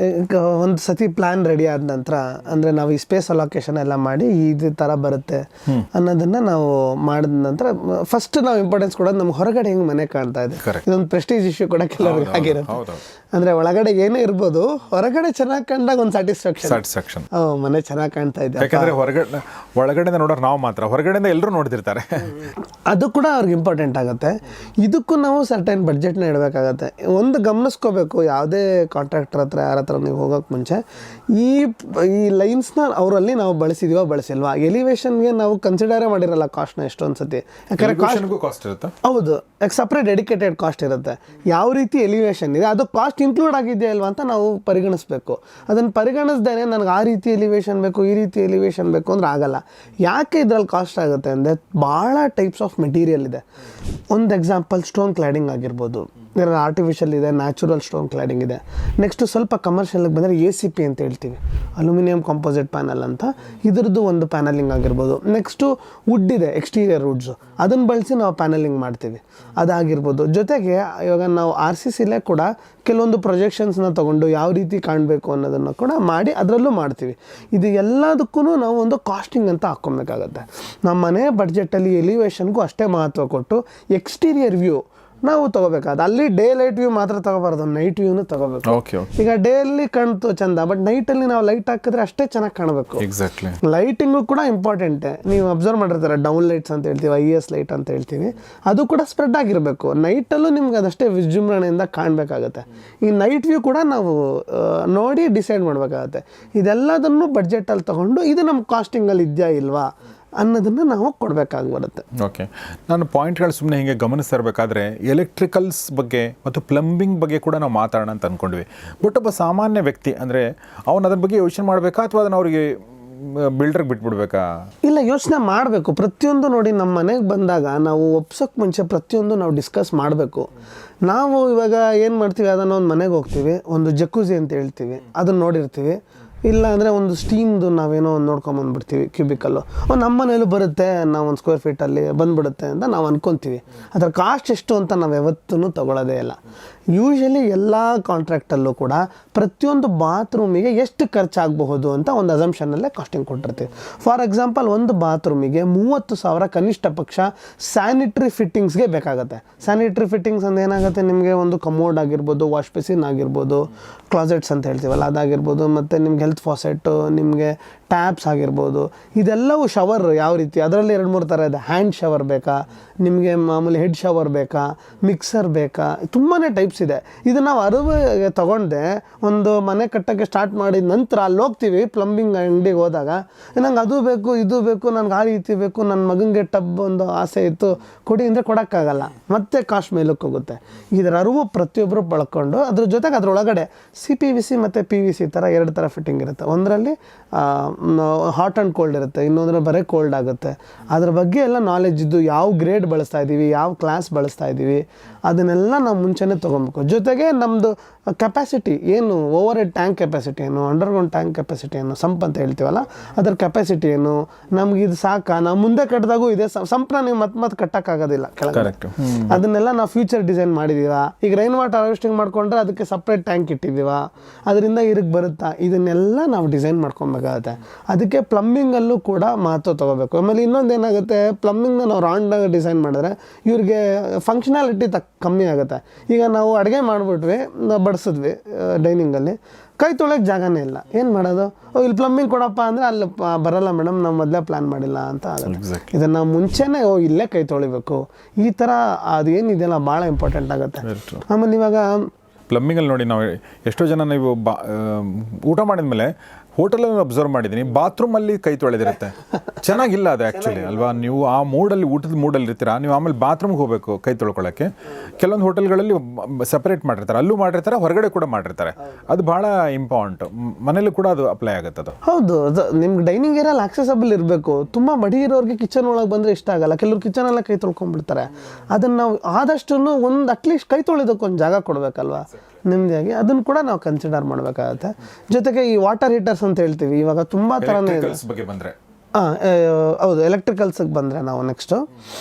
ಈಗ ಒಂದು ಸತಿ ಪ್ಲ್ಯಾನ್ ರೆಡಿ ಆದ ನಂತರ, ಅಂದರೆ ನಾವು ಈ ಸ್ಪೇಸ್ ಅಲೋಕೇಶನ್ ಎಲ್ಲ ಮಾಡಿ ಇದು ಥರ ಬರುತ್ತೆ ಅನ್ನೋದನ್ನು ನಾವು ಮಾಡಿದ ನಂತರ ಫಸ್ಟ್ ನಾವು ಇಂಪಾರ್ಟೆನ್ಸ್ ಕೊಡೋದು ನಮ್ಗೆ ಹೊರಗಡೆ ಹೆಂಗೆ ಮನೆ ಕಾಣ್ತಾ ಇದೆ. ಇದೊಂದು ಪ್ರೆಸ್ಟೀಜ್ ಇಶ್ಯೂ ಕೂಡ ಕೆಲವ್ರಿಗೆ ಆಗಿರುತ್ತೆ. ಅಂದರೆ ಒಳಗಡೆ ಏನೇ ಇರ್ಬೋದು, ಹೊರಗಡೆ ಚೆನ್ನಾಗಿ ಕಂಡಾಗ ಒಂದು ಸ್ಯಾಟಿಸ್ಫ್ಯಾಕ್ಷನ್, ಮನೆ ಚೆನ್ನಾಗಿ ಕಾಣ್ತಾ ಇದೆ. ಯಾಕಂದರೆ ಒಳಗಡೆಯಿಂದ ನೋಡೋರು ನಾವು ಮಾತ್ರ, ಹೊರಗಡೆಯಿಂದ ಎಲ್ಲರೂ ನೋಡ್ತಿರ್ತಾರೆ. ಅದು ಕೂಡ ಅವ್ರಿಗೆ ಇಂಪಾರ್ಟೆಂಟ್ ಆಗುತ್ತೆ. ಇದಕ್ಕೂ ನಾವು ಸರ್ಟೈನ್ ಬಡ್ಜೆಟ್ನ ಇಡಬೇಕಾಗತ್ತೆ. ಒಂದು ಗಮನಿಸ್ಕೋಬೇಕು, ಯಾವುದೇ ಕಾಂಟ್ರಾಕ್ಟರ್ ಹತ್ರ ಯಾರ ಹತ್ರ ನೀವು ಹೋಗೋಕ್ಕೆ ಮುಂಚೆ ಈ ಲೈನ್ಸ್ನ ಅವರಲ್ಲಿ ನಾವು ಬಳಸಿಲ್ವಾ. ಎಲಿವೇಷನ್ಗೆ ನಾವು ಕನ್ಸಿಡರೇ ಮಾಡಿರಲ್ಲ ಕಾಸ್ಟ್ನ ಎಷ್ಟೊಂದು ಸತಿ. ಯಾಕಂದರೆ ಕಾಸ್ಟ್ ಇರುತ್ತೆ. ಹೌದು, ಸಪ್ರೇಟ್ ಡೆಡಿಕೇಟೆಡ್ ಕಾಸ್ಟ್ ಇರುತ್ತೆ. ಯಾವ ರೀತಿ ಎಲಿವೇಷನ್ ಇದೆ ಅದು ಕಾಸ್ಟ್ ಇನ್ಕ್ಲೂಡ್ ಆಗಿದೆಯಾ ಇಲ್ವಾ ಅಂತ ನಾವು ಪರಿಗಣಿಸ್ಬೇಕು. ಅದನ್ನು ಪರಿಗಣಿಸ್ದೇನೆ ನನಗೆ ಆ ರೀತಿ ಎಲಿವೇಷನ್ ಬೇಕು, ಈ ರೀತಿ ಎಲಿವೇಷನ್ ಬೇಕು ಅಂದ್ರೆ ಆಗಲ್ಲ. ಯಾಕೆ ಇದರಲ್ಲಿ ಕಾಸ್ಟ್ ಆಗುತ್ತೆ ಅಂದರೆ ಭಾಳ ಟೈಪ್ಸ್ ಆಫ್ ಮೆಟೀರಿಯಲ್ ಇದೆ. ಒಂದು ಎಕ್ಸಾಂಪಲ್ ಸ್ಟೋನ್ ಕ್ಲಾಡಿಂಗ್ ಆಗಿರ್ಬೋದು, ಆರ್ಟಿಫಿಷಿಯಲ್ ಇದೆ, ನ್ಯಾಚುರಲ್ ಸ್ಟೋನ್ ಕ್ಲಾಡಿಂಗ್ ಇದೆ. ನೆಕ್ಸ್ಟು ಸ್ವಲ್ಪ ಕಮರ್ಷಿಯಲ್ಗೆ ಬಂದರೆ ACP ಅಂತ ಹೇಳ್ತೀವಿ, ಅಲ್ಯೂಮಿನಿಯಂ ಕಾಂಪೋಸಿಟ್ ಪ್ಯಾನಲ್ ಅಂತ, ಇದ್ರದ್ದು ಒಂದು ಪ್ಯಾನಲಿಂಗ್ ಆಗಿರ್ಬೋದು. ನೆಕ್ಸ್ಟು ವುಡ್ ಇದೆ, ಎಕ್ಸ್ಟೀರಿಯರ್ ವುಡ್ಸು, ಅದನ್ನು ಬಳಸಿ ನಾವು ಪ್ಯಾನಲಿಂಗ್ ಮಾಡ್ತೀವಿ, ಅದಾಗಿರ್ಬೋದು. ಜೊತೆಗೆ ಇವಾಗ ನಾವು RCCಲೇ ಕೂಡ ಕೆಲವೊಂದು ಪ್ರೊಜೆಕ್ಷನ್ಸ್ನ ತೊಗೊಂಡು ಯಾವ ರೀತಿ ಕಾಣಬೇಕು ಅನ್ನೋದನ್ನು ಕೂಡ ಮಾಡಿ ಅದರಲ್ಲೂ ಮಾಡ್ತೀವಿ. ಇದು ಎಲ್ಲದಕ್ಕೂ ನಾವು ಒಂದು ಕಾಸ್ಟಿಂಗ್ ಅಂತ ಹಾಕ್ಕೊಬೇಕಾಗತ್ತೆ. ನಮ್ಮ ಮನೆ ಬಡ್ಜೆಟಲ್ಲಿ ಎಲಿವೇಷನ್ಗೂ ಅಷ್ಟೇ ಮಹತ್ವ ಕೊಟ್ಟು ಎಕ್ಸ್ಟೀರಿಯರ್ ವ್ಯೂ ನಾವು ತೊಗೋಬೇಕಾದ. ಅಲ್ಲಿ ಡೇ ಲೈಟ್ ವ್ಯೂ ಮಾತ್ರ ತೊಗೋಬಾರ್ದು, ನೈಟ್ ವ್ಯೂನು ತೊಗೋಬೇಕು. ಈಗ ಡೇಲಿ ಕಾಣ್ತು ಚಂದ, ಬಟ್ ನೈಟಲ್ಲಿ ನಾವು ಲೈಟ್ ಹಾಕಿದ್ರೆ ಅಷ್ಟೇ ಚೆನ್ನಾಗಿ ಕಾಣಬೇಕು. ಎಕ್ಸಾಕ್ಟ್ಲಿ. ಲೈಟಿಂಗು ಕೂಡ ಇಂಪಾರ್ಟೆಂಟೇ. ನೀವು ಅಬ್ಸರ್ವ್ ಮಾಡಿರ್ತಾರೆ, ಡೌನ್ ಲೈಟ್ಸ್ ಅಂತ ಹೇಳ್ತೀವಿ, IS ಲೈಟ್ ಅಂತ ಹೇಳ್ತೀವಿ, ಅದು ಕೂಡ ಸ್ಪ್ರೆಡ್ ಆಗಿರಬೇಕು. ನೈಟಲ್ಲೂ ನಿಮ್ಗೆ ಅದಷ್ಟೇ ವಿಜೃಂಭಣೆಯಿಂದ ಕಾಣಬೇಕಾಗತ್ತೆ. ಈ ನೈಟ್ ವ್ಯೂ ಕೂಡ ನಾವು ನೋಡಿ ಡಿಸೈಡ್ ಮಾಡಬೇಕಾಗತ್ತೆ. ಇದೆಲ್ಲದನ್ನು ಬಡ್ಜೆಟಲ್ಲಿ ತೊಗೊಂಡು ಇದು ನಮ್ಮ ಕಾಸ್ಟಿಂಗಲ್ಲಿ ಇದೆಯಾ ಇಲ್ವಾ ಅನ್ನೋದನ್ನು ನಾವು ಕೊಡಬೇಕಾಗಿ ಬರುತ್ತೆ. ಓಕೆ, ನಾನು ಪಾಯಿಂಟ್ಗಳು ಸುಮ್ಮನೆ ಹೀಗೆ ಗಮನಿಸ್ತಾ ಇರಬೇಕಾದ್ರೆ ಎಲೆಕ್ಟ್ರಿಕಲ್ಸ್ ಬಗ್ಗೆ ಮತ್ತು ಪ್ಲಂಬಿಂಗ್ ಬಗ್ಗೆ ಕೂಡ ನಾವು ಮಾತಾಡೋಣ ಅಂತ ಅಂದ್ಕೊಂಡ್ವಿ. ಬಟ್ ಒಬ್ಬ ಸಾಮಾನ್ಯ ವ್ಯಕ್ತಿ ಅಂದರೆ ಅವನು ಅದ್ರ ಬಗ್ಗೆ ಯೋಚನೆ ಮಾಡಬೇಕಾ ಅಥವಾ ಅದನ್ನು ಅವರಿಗೆ ಬಿಲ್ಡರ್ಗೆ ಬಿಟ್ಬಿಡ್ಬೇಕಾ? ಇಲ್ಲ, ಯೋಚನೆ ಮಾಡಬೇಕು. ಪ್ರತಿಯೊಂದು ನೋಡಿ, ನಮ್ಮ ಮನೆಗೆ ಬಂದಾಗ ನಾವು ಒಪ್ಸೋಕ್ಕೆ ಮುಂಚೆ ಪ್ರತಿಯೊಂದು ನಾವು ಡಿಸ್ಕಸ್ ಮಾಡಬೇಕು. ನಾವು ಇವಾಗ ಏನು ಮಾಡ್ತೀವಿ, ಅದನ್ನು ಒಂದು ಮನೆಗೆ ಹೋಗ್ತೀವಿ, ಒಂದು ಜಕೂಸಿ ಅಂತ ಹೇಳ್ತೀವಿ, ಅದನ್ನು ನೋಡಿರ್ತೀವಿ. ಇಲ್ಲ ಅಂದರೆ ಒಂದು ಸ್ಟೀಮ್ದು ನಾವೇನೋ ಒಂದು ನೋಡ್ಕೊಂಬಂದ್ಬಿಡ್ತೀವಿ, ಕ್ಯೂಬಿಕಲ್ಲು ನಮ್ಮ ಮನೇಲೂ ಬರುತ್ತೆ, ನಾವು ಒಂದು ಸ್ಕ್ವೇರ್ ಫೀಟಲ್ಲಿ ಬಂದುಬಿಡುತ್ತೆ ಅಂತ ನಾವು ಅಂದ್ಕೊತೀವಿ. ಅದರ ಕಾಸ್ಟ್ ಎಷ್ಟು ಅಂತ ನಾವು ಯಾವತ್ತೂ ತೊಗೊಳ್ಳೋದೇ ಇಲ್ಲ. ಯೂಶ್ವಲಿ ಎಲ್ಲ ಕಾಂಟ್ರಾಕ್ಟಲ್ಲೂ ಕೂಡ ಪ್ರತಿಯೊಂದು ಬಾತ್ರೂಮಿಗೆ ಎಷ್ಟು ಖರ್ಚಾಗಬಹುದು ಅಂತ ಒಂದು ಅಸಂಪ್ಷನಲ್ಲೇ ಕಾಸ್ಟಿಂಗ್ ಕೊಟ್ಟಿರ್ತೀವಿ. ಫಾರ್ ಎಕ್ಸಾಂಪಲ್, ಒಂದು ಬಾತ್ರೂಮಿಗೆ 30,000 ಕನಿಷ್ಠ ಪಕ್ಷ ಸ್ಯಾನಿಟ್ರಿ ಫಿಟ್ಟಿಂಗ್ಸ್ಗೆ ಬೇಕಾಗುತ್ತೆ. ಸ್ಯಾನಿಟ್ರಿ ಫಿಟ್ಟಿಂಗ್ಸ್ ಅಂದ್ರೆ ಏನಾಗುತ್ತೆ, ನಿಮಗೆ ಒಂದು ಕಮೋಡ್ ಆಗಿರ್ಬೋದು, ವಾಶ್ ಬೇಸಿನ್ ಆಗಿರ್ಬೋದು, ಕ್ಲಾಸೆಟ್ಸ್ ಅಂತ ಹೇಳ್ತೀವಲ್ಲ ಅದಾಗಿರ್ಬೋದು, ಮತ್ತು ನಿಮ್ಗೆ ಹೆಲ್ತ್ ಫಾಸೆಟ್ಟು, ನಿಮಗೆ ಟ್ಯಾಪ್ಸ್ ಆಗಿರ್ಬೋದು, ಇದೆಲ್ಲವೂ ಶವರ್ ಯಾವ ರೀತಿ, ಅದರಲ್ಲಿ 2-3 ಥರ ಇದೆ. ಹ್ಯಾಂಡ್ ಶವರ್ ಬೇಕಾ, ನಿಮಗೆ ಮಾಮೂಲಿ ಹೆಡ್ ಶವರ್ ಬೇಕಾ, ಮಿಕ್ಸರ್ ಬೇಕಾ, ತುಂಬಾ ಟೈಪ್ಸ್ ಟೈಪ್ಸ್ ಇದೆ. ಇದು ನಾವು ಅರಿವಿಗೆ ತೊಗೊಂಡೆ ಒಂದು ಮನೆ ಕಟ್ಟೋಕ್ಕೆ ಸ್ಟಾರ್ಟ್ ಮಾಡಿದ ನಂತರ ಅಲ್ಲಿ ಹೋಗ್ತೀವಿ ಪ್ಲಂಬಿಂಗ್ ಅಂಗಡಿಗೆ ಹೋದಾಗ, ನಂಗೆ ಅದು ಬೇಕು ಇದು ಬೇಕು, ನನಗೆ ಆ ರೀತಿ ಬೇಕು, ನನ್ನ ಮಗನಿಗೆ ಟಬ್ ಒಂದು ಆಸೆ ಇತ್ತು ಕೊಡಿ ಅಂದರೆ ಕೊಡೋಕ್ಕಾಗಲ್ಲ, ಮತ್ತೆ ಕಾಸ್ಟ್ ಮೇಲಕ್ಕೆ ಹೋಗುತ್ತೆ. ಇದರ ಅರಿವು ಪ್ರತಿಯೊಬ್ಬರು ಬಳಕೊಂಡು ಅದ್ರ ಜೊತೆಗೆ ಅದರೊಳಗಡೆ CPVC ಮತ್ತು PVC ಥರ 2 ಥರ ಫಿಟ್ಟಿಂಗ್ ಇರುತ್ತೆ. ಒಂದರಲ್ಲಿ ಹಾಟ್ ಆ್ಯಂಡ್ ಕೋಲ್ಡ್ ಇರುತ್ತೆ, ಇನ್ನೊಂದರಲ್ಲಿ ಬರೀ ಕೋಲ್ಡ್ ಆಗುತ್ತೆ. ಅದ್ರ ಬಗ್ಗೆ ಎಲ್ಲ ನಾಲೆಜ್ ಇದ್ದು ಯಾವ ಗ್ರೇಡ್ ಬಳಸ್ತಾ ಇದ್ದೀವಿ, ಯಾವ ಕ್ಲಾಸ್ ಬಳಸ್ತಾ ಇದ್ದೀವಿ ಅದನ್ನೆಲ್ಲ ನಾವು ಮುಂಚೆನೇ ತೊಗೊಬೇಕು. ಜೊತೆಗೆ ನಮ್ಮದು ಕೆಪಾಸಿಟಿ ಏನು, ಓವರ್ ಹೆಡ್ ಟ್ಯಾಂಕ್ ಕೆಪಾಸಿಟಿ ಏನು, ಅಂಡರ್ಗ್ರೌಂಡ್ ಟ್ಯಾಂಕ್ ಕೆಪಾಸಿಟಿ ಏನು, ಸಂಪ್ ಅಂತ ಹೇಳ್ತೀವಲ್ಲ ಅದರ ಕೆಪಾಸಿಟಿ ಏನು, ನಮ್ಗೆ ಇದು ಸಾಕಾ, ನಾವು ಮುಂದೆ ಕಟ್ಟಿದಾಗೂ ಇದೆ ಸಂಪ್ನ ನೀವು ಮತ್ತೆ ಕಟ್ಟೋಕ್ಕಾಗೋದಿಲ್ಲ ಕೆಳಗಡೆ. ಅದನ್ನೆಲ್ಲ ನಾವು ಫ್ಯೂಚರ್ ಡಿಸೈನ್ ಮಾಡಿದ್ದೀವ. ಈಗ ರೈನ್ ವಾಟರ್ ಹಾರ್ವೆಸ್ಟಿಂಗ್ ಮಾಡ್ಕೊಂಡ್ರೆ ಅದಕ್ಕೆ ಸಪ್ರೇಟ್ ಟ್ಯಾಂಕ್ ಇಟ್ಟಿದ್ದೀವ, ಅದರಿಂದ ಇರಕ್ಕೆ ಬರುತ್ತಾ, ಇದನ್ನೆಲ್ಲ ನಾವು ಡಿಸೈನ್ ಮಾಡ್ಕೊಬೇಕಾಗತ್ತೆ. ಅದಕ್ಕೆ ಪ್ಲಂಬಿಂಗಲ್ಲೂ ಕೂಡ ಮಹತ್ವ ತೊಗೋಬೇಕು. ಆಮೇಲೆ ಇನ್ನೊಂದು ಏನಾಗುತ್ತೆ, ಪ್ಲಂಬಿಂಗ್ನ ನಾವು ರಾಂಡಾಗಿ ಡಿಸೈನ್ ಮಾಡಿದ್ರೆ ಇವ್ರಿಗೆ ಫಂಕ್ಷನಾಲಿಟಿ ಕಮ್ಮಿ ಆಗುತ್ತೆ. ಈಗ ನಾವು ಅಡುಗೆ ಮಾಡಿಬಿಟ್ವಿ, ಬಡಿಸಿದ್ವಿ ಡೈನಿಂಗಲ್ಲಿ, ಕೈ ತೊಳೆಯೋಕ್ಕೆ ಜಾಗನೇ ಇಲ್ಲ, ಏನು ಮಾಡೋದು, ಇಲ್ಲಿ ಪ್ಲಂಬಿಂಗ್ ಕೊಡಪ್ಪ ಅಂದರೆ ಅಲ್ಲಿ ಬರಲ್ಲ ಮೇಡಮ್, ನಾವು ಮೊದಲೇ ಪ್ಲ್ಯಾನ್ ಮಾಡಿಲ್ಲ ಅಂತ ಆಗುತ್ತೆ. ಇದನ್ನು ನಾವು ಮುಂಚೆನೇ ಇಲ್ಲೇ ಕೈ ತೊಳಿಬೇಕು. ಈ ಥರ ಅದೇನಿದೆಯಲ್ಲ ಭಾಳ ಇಂಪಾರ್ಟೆಂಟ್ ಆಗುತ್ತೆ. ಆಮೇಲೆ ಇವಾಗ ಪ್ಲಂಬಿಂಗಲ್ಲಿ ನೋಡಿ, ನಾವು ಎಷ್ಟೋ ಜನ ನೀವು ಊಟ ಮಾಡಿದ್ಮೇಲೆ ಹೋಟೆಲಲ್ಲಿ ಅಬ್ಸರ್ವ್ ಮಾಡಿದ್ದೀನಿ, ಬಾತ್ರೂಮಲ್ಲಿ ಕೈ ತೊಳೆದಿರುತ್ತೆ. ಚೆನ್ನಾಗಿಲ್ಲ ಅದು ಆ್ಯಕ್ಚುಲಿ ಅಲ್ವಾ. ನೀವು ಆ ಮೂಡಲ್ಲಿ, ಊಟದ ಮೂಡಲ್ಲಿ ಇರ್ತೀರಾ, ನೀವು ಆಮೇಲೆ ಬಾತ್ರೂಮ್ಗೆ ಹೋಗಬೇಕು ಕೈ ತೊಳ್ಕೊಳ್ಳೋಕ್ಕೆ. ಕೆಲವೊಂದು ಹೋಟೆಲ್ಗಳಲ್ಲಿ ಸಪ್ರೇಟ್ ಮಾಡಿರ್ತಾರೆ, ಅಲ್ಲೂ ಮಾಡಿರ್ತಾರೆ, ಹೊರಗಡೆ ಕೂಡ ಮಾಡಿರ್ತಾರೆ. ಅದು ಭಾಳ ಇಂಪಾರ್ಟೆಂಟ್. ಮನೇಲೂ ಕೂಡ ಅದು ಅಪ್ಲೈ ಆಗುತ್ತೆ. ಅದು ಹೌದು, ನಿಮ್ಗೆ ಡೈನಿಂಗ್ ಏರಿಯಲ್ಲಿ ಆಕ್ಸೆಸಬಲ್ ಇರಬೇಕು. ತುಂಬ ಬಡಿ ಇರೋರಿಗೆ ಕಿಚನ್ ಒಳಗೆ ಬಂದರೆ ಇಷ್ಟ ಆಗಲ್ಲ, ಕೆಲವ್ರು ಕಿಚನಲ್ಲೇ ಕೈ ತೊಳ್ಕೊಂಡ್ಬಿಡ್ತಾರೆ. ಅದನ್ನು ನಾವು ಆದಷ್ಟು ಒಂದು ಅಟ್ಲೀಸ್ಟ್ ಕೈ ತೊಳೆದಕ್ಕೆ ಒಂದು ಜಾಗ ಕೊಡಬೇಕಲ್ವಾ ನಿಮ್ಮದಾಗಿ, ಅದನ್ನು ಕೂಡ ನಾವು ಕನ್ಸಿಡರ್ ಮಾಡಬೇಕಾಗತ್ತೆ. ಜೊತೆಗೆ ಈ ವಾಟರ್ ಹೀಟರ್ಸ್ ಅಂತ ಹೇಳ್ತೀವಿ, ಇವಾಗ ತುಂಬ ಥರನೇ ಇದೆ. ಬಗ್ಗೆ ಬಂದರೆ ಹೌದು, ಎಲೆಕ್ಟ್ರಿಕಲ್ಸಿಗೆ ಬಂದರೆ ನಾವು ನೆಕ್ಸ್ಟು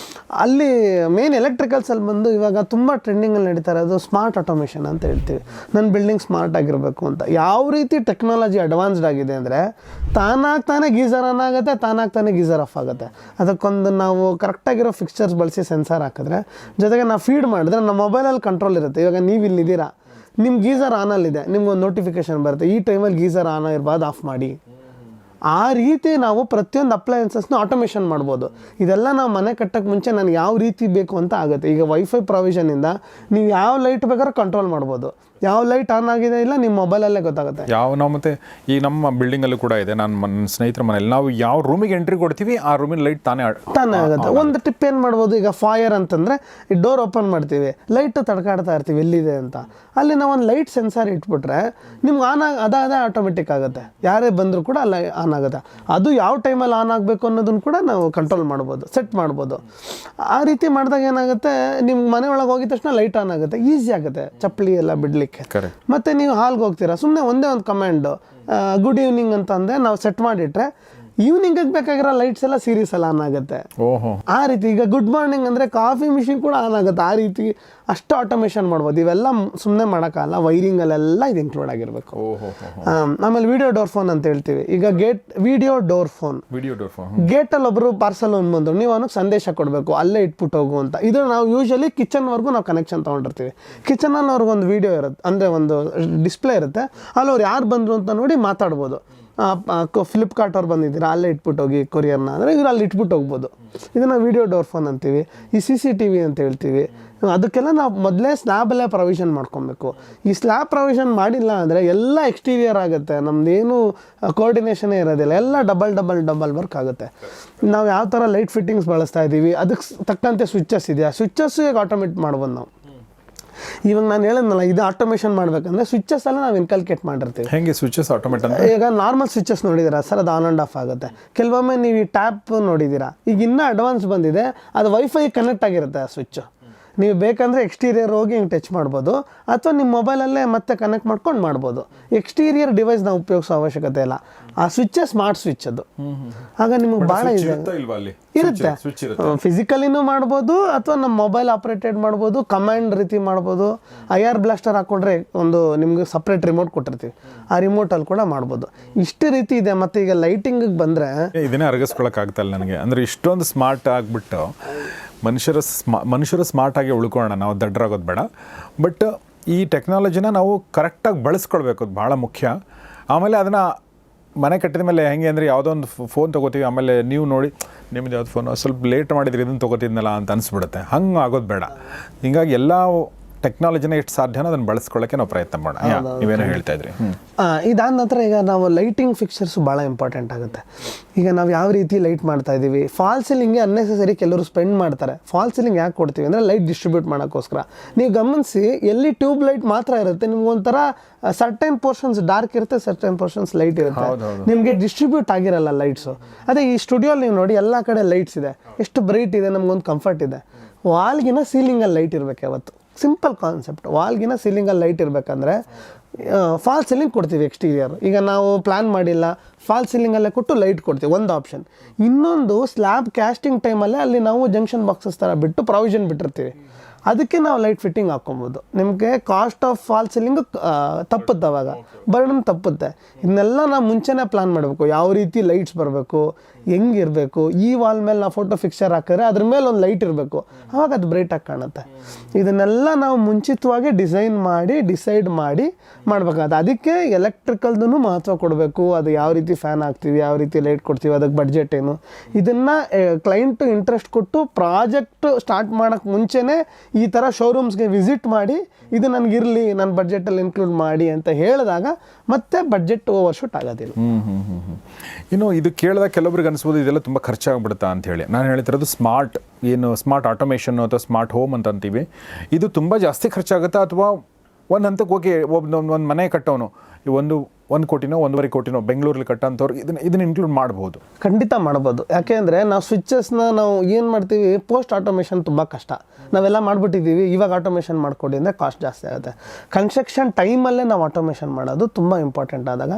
ಅಲ್ಲಿ ಮೇನ್ ಎಲೆಕ್ಟ್ರಿಕಲ್ಸಲ್ಲಿ ಬಂದು ಇವಾಗ ತುಂಬ ಟ್ರೆಂಡಿಂಗಲ್ಲಿ ನಡೀತಾ ಇರೋದು ಸ್ಮಾರ್ಟ್ ಆಟೋಮೇಷನ್ ಅಂತ ಹೇಳ್ತೀವಿ. ನನ್ನ ಬಿಲ್ಡಿಂಗ್ ಸ್ಮಾರ್ಟ್ ಆಗಿರಬೇಕು ಅಂತ. ಯಾವ ರೀತಿ ಟೆಕ್ನಾಲಜಿ ಅಡ್ವಾನ್ಸ್ಡ್ ಆಗಿದೆ ಅಂದರೆ ತಾನಾಗ್ತಾನೆ ಗೀಸರ್ ಆನ್ ಆಗುತ್ತೆ, ತಾನಾಗ್ತಾನೆ ಗೀಸರ್ ಆಫ್ ಆಗುತ್ತೆ. ಅದಕ್ಕೊಂದು ನಾವು ಕರೆಕ್ಟಾಗಿರೋ ಫಿಕ್ಸ್ಚರ್ಸ್ ಬಳಸಿ ಸೆನ್ಸಾರ್ ಹಾಕಿದ್ರೆ, ಜೊತೆಗೆ ನಾವು ಫೀಡ್ ಮಾಡಿದ್ರೆ ನಮ್ಮ ಮೊಬೈಲಲ್ಲಿ ಕಂಟ್ರೋಲ್ ಇರುತ್ತೆ. ಇವಾಗ ನೀವು ಇಲ್ಲಿದ್ದೀರಾ, ನಿಮ್ಮ ಗೀಸರ್ ಆನಲ್ಲಿದೆ, ನಿಮ್ಗೊಂದು ನೋಟಿಫಿಕೇಶನ್ ಬರುತ್ತೆ, ಈ ಟೈಮಲ್ಲಿ ಗೀಸರ್ ಆನ್ ಇರ್ಬಾರ್ದು, ಆಫ್ ಮಾಡಿ. ಆ ರೀತಿ ನಾವು ಪ್ರತಿಯೊಂದು ಅಪ್ಲಯನ್ಸಸ್ನ ಆಟೋಮೇಷನ್ ಮಾಡ್ಬೋದು. ಇದೆಲ್ಲ ನಾವು ಮನೆ ಕಟ್ಟೋಕ್ಕೆ ಮುಂಚೆ ನನಗೆ ಯಾವ ರೀತಿ ಬೇಕು ಅಂತ ಆಗುತ್ತೆ. ಈಗ ವೈಫೈ ಪ್ರಾವಿಷನಿಂದ ನೀವು ಯಾವ ಲೈಟ್ ಬೇಕಾದ್ರೂ ಕಂಟ್ರೋಲ್ ಮಾಡ್ಬೋದು. ಯಾವ ಲೈಟ್ ಆನ್ ಆಗಿದೆ ಇಲ್ಲ ನಿಮ್ಮ ಮೊಬೈಲಲ್ಲೇ ಗೊತ್ತಾಗುತ್ತೆ. ನಾವು ಮತ್ತೆ ಈ ನಮ್ಮ ಬಿಲ್ಡಿಂಗಲ್ಲೂ ಕೂಡ ಇದೆ, ನನ್ನ ಸ್ನೇಹಿತರ ಮನೇಲಿ ನಾವು ಯಾವ ರೂಮಿಗೆ ಎಂಟ್ರಿ ಕೊಡ್ತೀವಿ ಆ ರೂಮಿನ ಲೈಟ್ ತಾನೇ ಆಗುತ್ತೆ. ಒಂದು ಟಿಪ್ ಏನು ಮಾಡ್ಬೋದು, ಈಗ ಫೈರ್ ಅಂತಂದರೆ ಈ ಡೋರ್ ಓಪನ್ ಮಾಡ್ತೀವಿ, ಲೈಟ್ ತಡ್ಕಾಡ್ತಾ ಇರ್ತೀವಿ ಎಲ್ಲಿದೆ ಅಂತ, ಅಲ್ಲಿ ನಾವು ಒಂದು ಲೈಟ್ ಸೆನ್ಸಾರ್ ಇಟ್ಬಿಟ್ರೆ ನಿಮ್ಗೆ ಅದೇ ಆಟೋಮೆಟಿಕ್ ಆಗುತ್ತೆ. ಯಾರೇ ಬಂದರೂ ಕೂಡ ಅಲ್ಲಿ ಆನ್ ಆಗುತ್ತೆ. ಅದು ಯಾವ ಟೈಮಲ್ಲಿ ಆನ್ ಆಗಬೇಕು ಅನ್ನೋದನ್ನು ಕೂಡ ನಾವು ಕಂಟ್ರೋಲ್ ಮಾಡ್ಬೋದು, ಸೆಟ್ ಮಾಡ್ಬೋದು. ಆ ರೀತಿ ಮಾಡಿದಾಗ ಏನಾಗುತ್ತೆ, ನಿಮ್ಮ ಮನೆ ಒಳಗೆ ಹೋಗಿದ ತಕ್ಷಣ ಲೈಟ್ ಆನ್ ಆಗುತ್ತೆ, ಈಸಿ ಆಗುತ್ತೆ ಚಪ್ಪಲಿ ಎಲ್ಲ ಬಿಡಲಿಕ್ಕೆ. ಮತ್ತು ನೀವು ಹಾಲ್ಗೆ ಹೋಗ್ತೀರಾ, ಸುಮ್ಮನೆ ಒಂದೇ ಒಂದು ಕಮೆಂಡು ಗುಡ್ ಈವ್ನಿಂಗ್ ಅಂತಂದರೆ ನಾವು ಸೆಟ್ ಮಾಡಿಟ್ರೆ ಈವ್ನಿಂಗಿಗೆ ಬೇಕಾಗಿರೋ ಲೈಟ್ಸ್ ಎಲ್ಲ ಸೀರೀಸ್ ಎಲ್ಲ ಆನ್ ಆಗುತ್ತೆ. ಆ ರೀತಿ ಈಗ ಗುಡ್ ಮಾರ್ನಿಂಗ್ ಅಂದರೆ ಕಾಫಿ ಮಿಷಿನ್ ಕೂಡ ಆನ್ ಆಗುತ್ತೆ. ಆ ರೀತಿ ಅಷ್ಟು ಆಟೋಮೇಷನ್ ಮಾಡ್ಬೋದು. ಇವೆಲ್ಲ ಸುಮ್ಮನೆ ಮಾಡೋಕ್ಕಲ್ಲ, ವೈರಿಂಗಲ್ಲೆಲ್ಲ ಇದು ಇನ್ಕ್ಲೂಡ್ ಆಗಿರಬೇಕು. ಆಮೇಲೆ ವಿಡಿಯೋ ಡೋರ್ ಫೋನ್ ಅಂತ ಹೇಳ್ತೀವಿ. ಈಗ ವಿಡಿಯೋ ಡೋರ್ ಫೋನ್ ಗೇಟಲ್ಲಿ ಒಬ್ಬರು ಪಾರ್ಸಲ್ ಬಂದರು, ನೀವು ಅವನಿಗೆ ಸಂದೇಶ ಕೊಡಬೇಕು, ಅಲ್ಲೇ ಇಟ್ಬಿಟ್ಟು ಹೋಗು ಅಂತ. ಇದು ನಾವು ಯೂಶಲಿ ಕಿಚನ್ವರೆಗೂ ನಾವು ಕನೆಕ್ಷನ್ ತೊಗೊಂಡಿರ್ತೀವಿ. ಕಿಚನಲ್ಲಿ ಅವ್ರಿಗೊಂದು ವಿಡಿಯೋ ಇರುತ್ತೆ, ಅಂದರೆ ಒಂದು ಡಿಸ್ಪ್ಲೇ ಇರುತ್ತೆ, ಅಲ್ಲಿ ಅವ್ರು ಯಾರು ಬಂದರು ಅಂತ ನೋಡಿ ಮಾತಾಡ್ಬೋದು. ಫ್ಲಿಪ್ಕಾರ್ಟ್ ಅವ್ರು ಬಂದಿದ್ದೀರಾ, ಅಲ್ಲೇ ಇಟ್ಬಿಟ್ಟು ಹೋಗಿ ಕೊರಿಯರ್ನ ಅಂದರೆ ಇವ್ರು ಅಲ್ಲಿ ಇಟ್ಬಿಟ್ಟು ಹೋಗ್ಬೋದು. ಇದನ್ನು ವಿಡಿಯೋ ಡೋರ್ ಫೋನ್ ಅಂತೀವಿ. ಈ CCTV ಅಂತ ಹೇಳ್ತೀವಿ. ಅದಕ್ಕೆಲ್ಲ ನಾವು ಮೊದಲೇ ಸ್ಲ್ಯಾಬಲ್ಲೇ ಪ್ರೊವಿಷನ್ ಮಾಡ್ಕೊಬೇಕು. ಈ ಸ್ಲ್ಯಾಬ್ ಪ್ರೊವಿಷನ್ ಮಾಡಿಲ್ಲ ಅಂದರೆ ಎಲ್ಲ ಎಕ್ಸ್ಟೀರಿಯರ್ ಆಗುತ್ತೆ, ನಮ್ಮದೇನು ಕೋಆರ್ಡಿನೇಷನೇ ಇರೋದಿಲ್ಲ, ಎಲ್ಲ ಡಬಲ್ ವರ್ಕ್ ಆಗುತ್ತೆ. ನಾವು ಯಾವ ಥರ ಲೈಟ್ ಫಿಟ್ಟಿಂಗ್ಸ್ ಬಳಸ್ತಾ ಇದ್ದೀವಿ, ಅದಕ್ಕೆ ತಕ್ಕಂತೆ ಸ್ವಿಚ್ಚಸ್ ಇದೆಯಾ, ಸ್ವಿಚ್ಚಸ್ಸು ಈಗ ಆಟೋಮೇಟ್ ಮಾಡ್ಬೋದು ನಾವು. ಇವಾಗ ನಾನು ಹೇಳಿದ್ನಲ್ಲ, ಇದು ಆಟೋಮೇಷನ್ ಮಾಡಬೇಕಂದ್ರೆ ಸ್ವಿಚಸ್ ಎಲ್ಲ ನಾವು ಇನ್ಕಲ್ಕೇಟ್ ಮಾಡಿರ್ತೀವಿ. ಹೇಗೆ ಸ್ವಿಚಸ್ ಆಟೋಮೇಟ್ ಅಂದರೆ ಈಗ ನಾರ್ಮಲ್ ಸ್ವಿಚಸ್ ನೋಡಿದ್ದೀರಾ ಸರ್, ಅದು ಆನ್ ಆ್ಯಂಡ್ ಆಫ್ ಆಗುತ್ತೆ. ಕೆಲವೊಮ್ಮೆ ನೀವು ಈ ಟ್ಯಾಪ್ ನೋಡಿದ್ದೀರಾ, ಈಗ ಇನ್ನೂ ಅಡ್ವಾನ್ಸ್ ಬಂದಿದೆ, ಅದು ವೈಫೈ ಕನೆಕ್ಟ್ ಆಗಿರುತ್ತೆ ಆ ಸ್ವಿಚ್ಚು. ನೀವು ಬೇಕಂದರೆ ಎಕ್ಸ್ಟೀರಿಯರ್ ಹೋಗಿ ಹಿಂಗೆ ಟಚ್ ಮಾಡ್ಬೋದು, ಅಥವಾ ನಿಮ್ಮ ಮೊಬೈಲಲ್ಲೇ ಮತ್ತೆ ಕನೆಕ್ಟ್ ಮಾಡ್ಕೊಂಡು ಮಾಡ್ಬೋದು. ಎಕ್ಸ್ಟೀರಿಯರ್ ಡಿವೈಸ್ ನಾವು ಉಪಯೋಗಿಸೋ ಅವಶ್ಯಕತೆ ಇಲ್ಲ. ಆ ಸ್ವಿಚ್ಚೇ ಸ್ಮಾರ್ಟ್ ಸ್ವಿಚ್ ಅದು. ಆಗ ನಿಮಗೆ ಭಾಳ ಇರುತ್ತೆ. ಫಿಸಿಕಲಿನೂ ಮಾಡ್ಬೋದು, ಅಥವಾ ನಮ್ಮ ಮೊಬೈಲ್ ಆಪ್ರೇಟೆಡ್ ಮಾಡ್ಬೋದು, ಕಮಾಂಡ್ ರೀತಿ ಮಾಡ್ಬೋದು. IR ಬ್ಲಾಸ್ಟರ್ ಹಾಕ್ಕೊಂಡ್ರೆ ಒಂದು ನಿಮ್ಗೆ ಸಪ್ರೇಟ್ ರಿಮೋಟ್ ಕೊಟ್ಟಿರ್ತೀವಿ, ಆ ರಿಮೋಟಲ್ಲಿ ಕೂಡ ಮಾಡ್ಬೋದು. ಇಷ್ಟು ರೀತಿ ಇದೆ. ಮತ್ತು ಈಗ ಲೈಟಿಂಗಿಗೆ ಬಂದರೆ ಇದನ್ನೇ ಅರಗಿಸ್ಕೊಳಕ್ಕಾಗ್ತಲ್ಲ ನನಗೆ. ಅಂದರೆ ಇಷ್ಟೊಂದು ಸ್ಮಾರ್ಟ್ ಆಗಿಬಿಟ್ಟು ಮನುಷ್ಯರು ಸ್ಮಾರ್ಟಾಗಿ ಉಳ್ಕೊಳ್ಳೋಣ, ನಾವು ದಡ್ಡರಾಗೋದು ಬೇಡ. ಬಟ್ ಈ ಟೆಕ್ನಾಲಜಿನ ನಾವು ಕರೆಕ್ಟಾಗಿ ಬಳಸ್ಕೊಳ್ಬೇಕು, ಅದು ಭಾಳ ಮುಖ್ಯ. ಆಮೇಲೆ ಅದನ್ನು ಮನೆ ಕಟ್ಟಿದ ಮೇಲೆ ಹೆಂಗೆ ಅಂದರೆ ಯಾವುದೋ ಒಂದು ಫೋನ್ ತೊಗೋತೀವಿ, ಆಮೇಲೆ ನೀವು ನೋಡಿ ನಿಮ್ಮದು ಯಾವ್ದು ಫೋನು ಸ್ವಲ್ಪ ಲೇಟ್ ಮಾಡಿದ್ರೆ ಇದನ್ನು ತೊಗೋತಿದ್ನಲ್ಲ ಅಂತ ಅನಿಸ್ಬಿಡುತ್ತೆ. ಹಂಗೆ ಆಗೋದು ಬೇಡ. ಹೀಗಾಗಿ ಎಲ್ಲ ಟೆಕ್ನಾಲಜಿನ ಎಷ್ಟು ಸಾಧ್ಯನೋ ಅದನ್ನು ಬಳಸ್ಕೊಳ್ಳೋಕ್ಕೆ ನಾವು ಪ್ರಯತ್ನ ಮಾಡೋಣ. ನೀವೇನೋ ಹೇಳ್ತಾ ಇದ್ರಿ. ಇದಾದ ನಂತರ ಈಗ ನಾವು ಲೈಟಿಂಗ್ ಫಿಕ್ಚರ್ಸು ಭಾಳ ಇಂಪಾರ್ಟೆಂಟ್ ಆಗುತ್ತೆ. ಈಗ ನಾವು ಯಾವ ರೀತಿ ಲೈಟ್ ಮಾಡ್ತಾ ಇದ್ದೀವಿ, ಫಾಲ್ ಸೀಲಿಂಗ್ಗೆ ಅನ್ನೆಸೆಸರಿ ಕೆಲವರು ಸ್ಪೆಂಡ್ ಮಾಡ್ತಾರೆ. ಫಾಲ್ ಸೀಲಿಂಗ್ ಯಾಕೆ ಕೊಡ್ತೀವಿ ಅಂದರೆ ಲೈಟ್ ಡಿಸ್ಟ್ರಿಬ್ಯೂಟ್ ಮಾಡೋಕ್ಕೋಸ್ಕರ. ನೀವು ಗಮನಿಸಿ, ಎಲ್ಲಿ ಟ್ಯೂಬ್ ಲೈಟ್ ಮಾತ್ರ ಇರುತ್ತೆ, ನಿಮ್ಗೊಂಥರ ಸರ್ಟೈನ್ ಪೋರ್ಷನ್ಸ್ ಡಾರ್ಕ್ ಇರುತ್ತೆ, ಸರ್ಟೈನ್ ಪೋರ್ಷನ್ಸ್ ಲೈಟ್ ಇರುತ್ತೆ, ನಿಮಗೆ ಡಿಸ್ಟ್ರಿಬ್ಯೂಟ್ ಆಗಿರಲ್ಲ ಲೈಟ್ಸು. ಅದೇ ಈ ಸ್ಟುಡಿಯೋಲಿ ನೀವು ನೋಡಿ ಎಲ್ಲ ಕಡೆ ಲೈಟ್ಸ್ ಇದೆ, ಎಷ್ಟು ಬ್ರೈಟ್ ಇದೆ, ನಮ್ಗೊಂದು ಕಂಫರ್ಟ್ ಇದೆ. ವಾಲ್ಗಿನ ಸೀಲಿಂಗಲ್ಲಿ ಲೈಟ್ ಇರಬೇಕು ಯಾವತ್ತು. Simple concept. ವಾಲ್ಗಿನ ಸೀಲಿಂಗಲ್ಲಿ ಲೈಟ್ ಇರಬೇಕಂದ್ರೆ ಫಾಲ್ ಸೀಲಿಂಗ್ ಕೊಡ್ತೀವಿ ಎಕ್ಸ್ಟೀರಿಯರ್. ಈಗ ನಾವು ಪ್ಲ್ಯಾನ್ ಮಾಡಿಲ್ಲ, ಫಾಲ್ ಸೀಲಿಂಗಲ್ಲೇ ಕೊಟ್ಟು ಲೈಟ್ ಕೊಡ್ತೀವಿ, ಒಂದು ಆಪ್ಷನ್. ಇನ್ನೊಂದು ಸ್ಲ್ಯಾಬ್ ಕ್ಯಾಸ್ಟಿಂಗ್ ಟೈಮಲ್ಲೇ ಅಲ್ಲಿ ನಾವು ಜಂಕ್ಷನ್ ಬಾಕ್ಸಸ್ ಥರ ಬಿಟ್ಟು ಪ್ರಾವಿಷನ್ ಬಿಟ್ಟಿರ್ತೀವಿ, ಅದಕ್ಕೆ ನಾವು ಲೈಟ್ ಫಿಟ್ಟಿಂಗ್ ಹಾಕ್ಕೊಬೋದು. ನಿಮಗೆ ಕಾಸ್ಟ್ ಆಫ್ ಫಾಲ್ ಸೀಲಿಂಗ್ ತಪ್ಪುತ್ತೆ, ಅವಾಗ ಬರ್ಡನ್ ತಪ್ಪುತ್ತೆ. ಇದನ್ನೆಲ್ಲ ನಾವು ಮುಂಚೆನೇ ಪ್ಲ್ಯಾನ್ ಮಾಡಬೇಕು, ಯಾವ ರೀತಿ ಲೈಟ್ಸ್ ಬರಬೇಕು, ಹೆಂಗಿರಬೇಕು. ಈ ವಾಲ್ ಮೇಲೆ ನಾವು ಫೋಟೋ ಫಿಕ್ಚರ್ ಹಾಕಿದ್ರೆ ಅದ್ರ ಮೇಲೆ ಒಂದು ಲೈಟ್ ಇರಬೇಕು, ಆವಾಗ ಅದು ಬ್ರೈಟಾಗಿ ಕಾಣುತ್ತೆ. ಇದನ್ನೆಲ್ಲ ನಾವು ಮುಂಚಿತವಾಗಿ ಡಿಸೈನ್ ಮಾಡಿ ಡಿಸೈಡ್ ಮಾಡಿ ಮಾಡಬೇಕಾಗುತ್ತೆ. ಅದಕ್ಕೆ ಎಲೆಕ್ಟ್ರಿಕಲ್ದೂ ಮಹತ್ವ ಕೊಡಬೇಕು. ಅದು ಯಾವ ರೀತಿ ಫ್ಯಾನ್ ಹಾಕ್ತೀವಿ, ಯಾವ ರೀತಿ ಲೈಟ್ ಕೊಡ್ತೀವಿ, ಅದಕ್ಕೆ ಬಡ್ಜೆಟ್ ಏನು, ಇದನ್ನು ಕ್ಲೈಂಟು ಇಂಟ್ರೆಸ್ಟ್ ಕೊಟ್ಟು ಪ್ರಾಜೆಕ್ಟ್ ಸ್ಟಾರ್ಟ್ ಮಾಡೋಕ್ಕೆ ಮುಂಚೆನೇ ಈ ಥರ ಶೋರೂಮ್ಸ್ಗೆ ವಿಸಿಟ್ ಮಾಡಿ ಇದು ನನಗಿರಲಿ, ನನ್ನ ಬಡ್ಜೆಟಲ್ಲಿ ಇನ್ಕ್ಲೂಡ್ ಮಾಡಿ ಅಂತ ಹೇಳಿದಾಗ ಮತ್ತೆ ಬಡ್ಜೆಟ್ ಓವರ್ಶೂಟ್ ಆಗೋದಿಲ್ಲ. ಇನ್ನು ಇದು ಕೇಳಿದಾಗ ಕೆಲವೊಬ್ರಿಗೆ ಅನಿಸ್ಬೋದು ಇದೆಲ್ಲ ತುಂಬ ಖರ್ಚಾಗ್ಬಿಡುತ್ತಾ ಅಂತ ಹೇಳಿ. ನಾನು ಹೇಳ್ತಿರೋದು ಸ್ಮಾರ್ಟ್ ಆಟೋಮೇಷನ್ ಅಥವಾ ಸ್ಮಾರ್ಟ್ ಹೋಮ್ ಅಂತ ಅಂತೀವಿ. ಇದು ತುಂಬ ಜಾಸ್ತಿ ಖರ್ಚಾಗುತ್ತಾ, ಅಥವಾ ಒಂದು ಹಂತಕ್ಕೆ ಹೋಗಿ ಒಂದು ಮನೆ ಕಟ್ಟೋನು ಒಂದು ಕೋಟಿನೋ 1.5 ಕೋಟಿನೋ ಬೆಂಗಳೂರಲ್ಲಿ ಕಟ್ಟೋಂಥವ್ರು ಇದನ್ನ ಇನ್ಕ್ಲೂಡ್ ಮಾಡ್ಬೋದು. ಖಂಡಿತ ಮಾಡ್ಬೋದು. ಯಾಕೆಂದರೆ ನಾವು ಸ್ವಿಚಸ್ನ ನಾವು ಏನು ಮಾಡ್ತೀವಿ, ಪೋಸ್ಟ್ ಆಟೋಮೇಷನ್ ತುಂಬ ಕಷ್ಟ, ನಾವೆಲ್ಲ ಮಾಡಿಬಿಟ್ಟಿದ್ದೀವಿ, ಇವಾಗ ಆಟೋಮೇಷನ್ ಮಾಡಿಕೊಡಿ ಅಂದರೆ ಕಾಸ್ಟ್ ಜಾಸ್ತಿ ಆಗುತ್ತೆ. ಕನ್ಸ್ಟ್ರಕ್ಷನ್ ಟೈಮಲ್ಲೇ ನಾವು ಆಟೋಮೇಷನ್ ಮಾಡೋದು ತುಂಬ ಇಂಪಾರ್ಟೆಂಟ್ ಆದಾಗ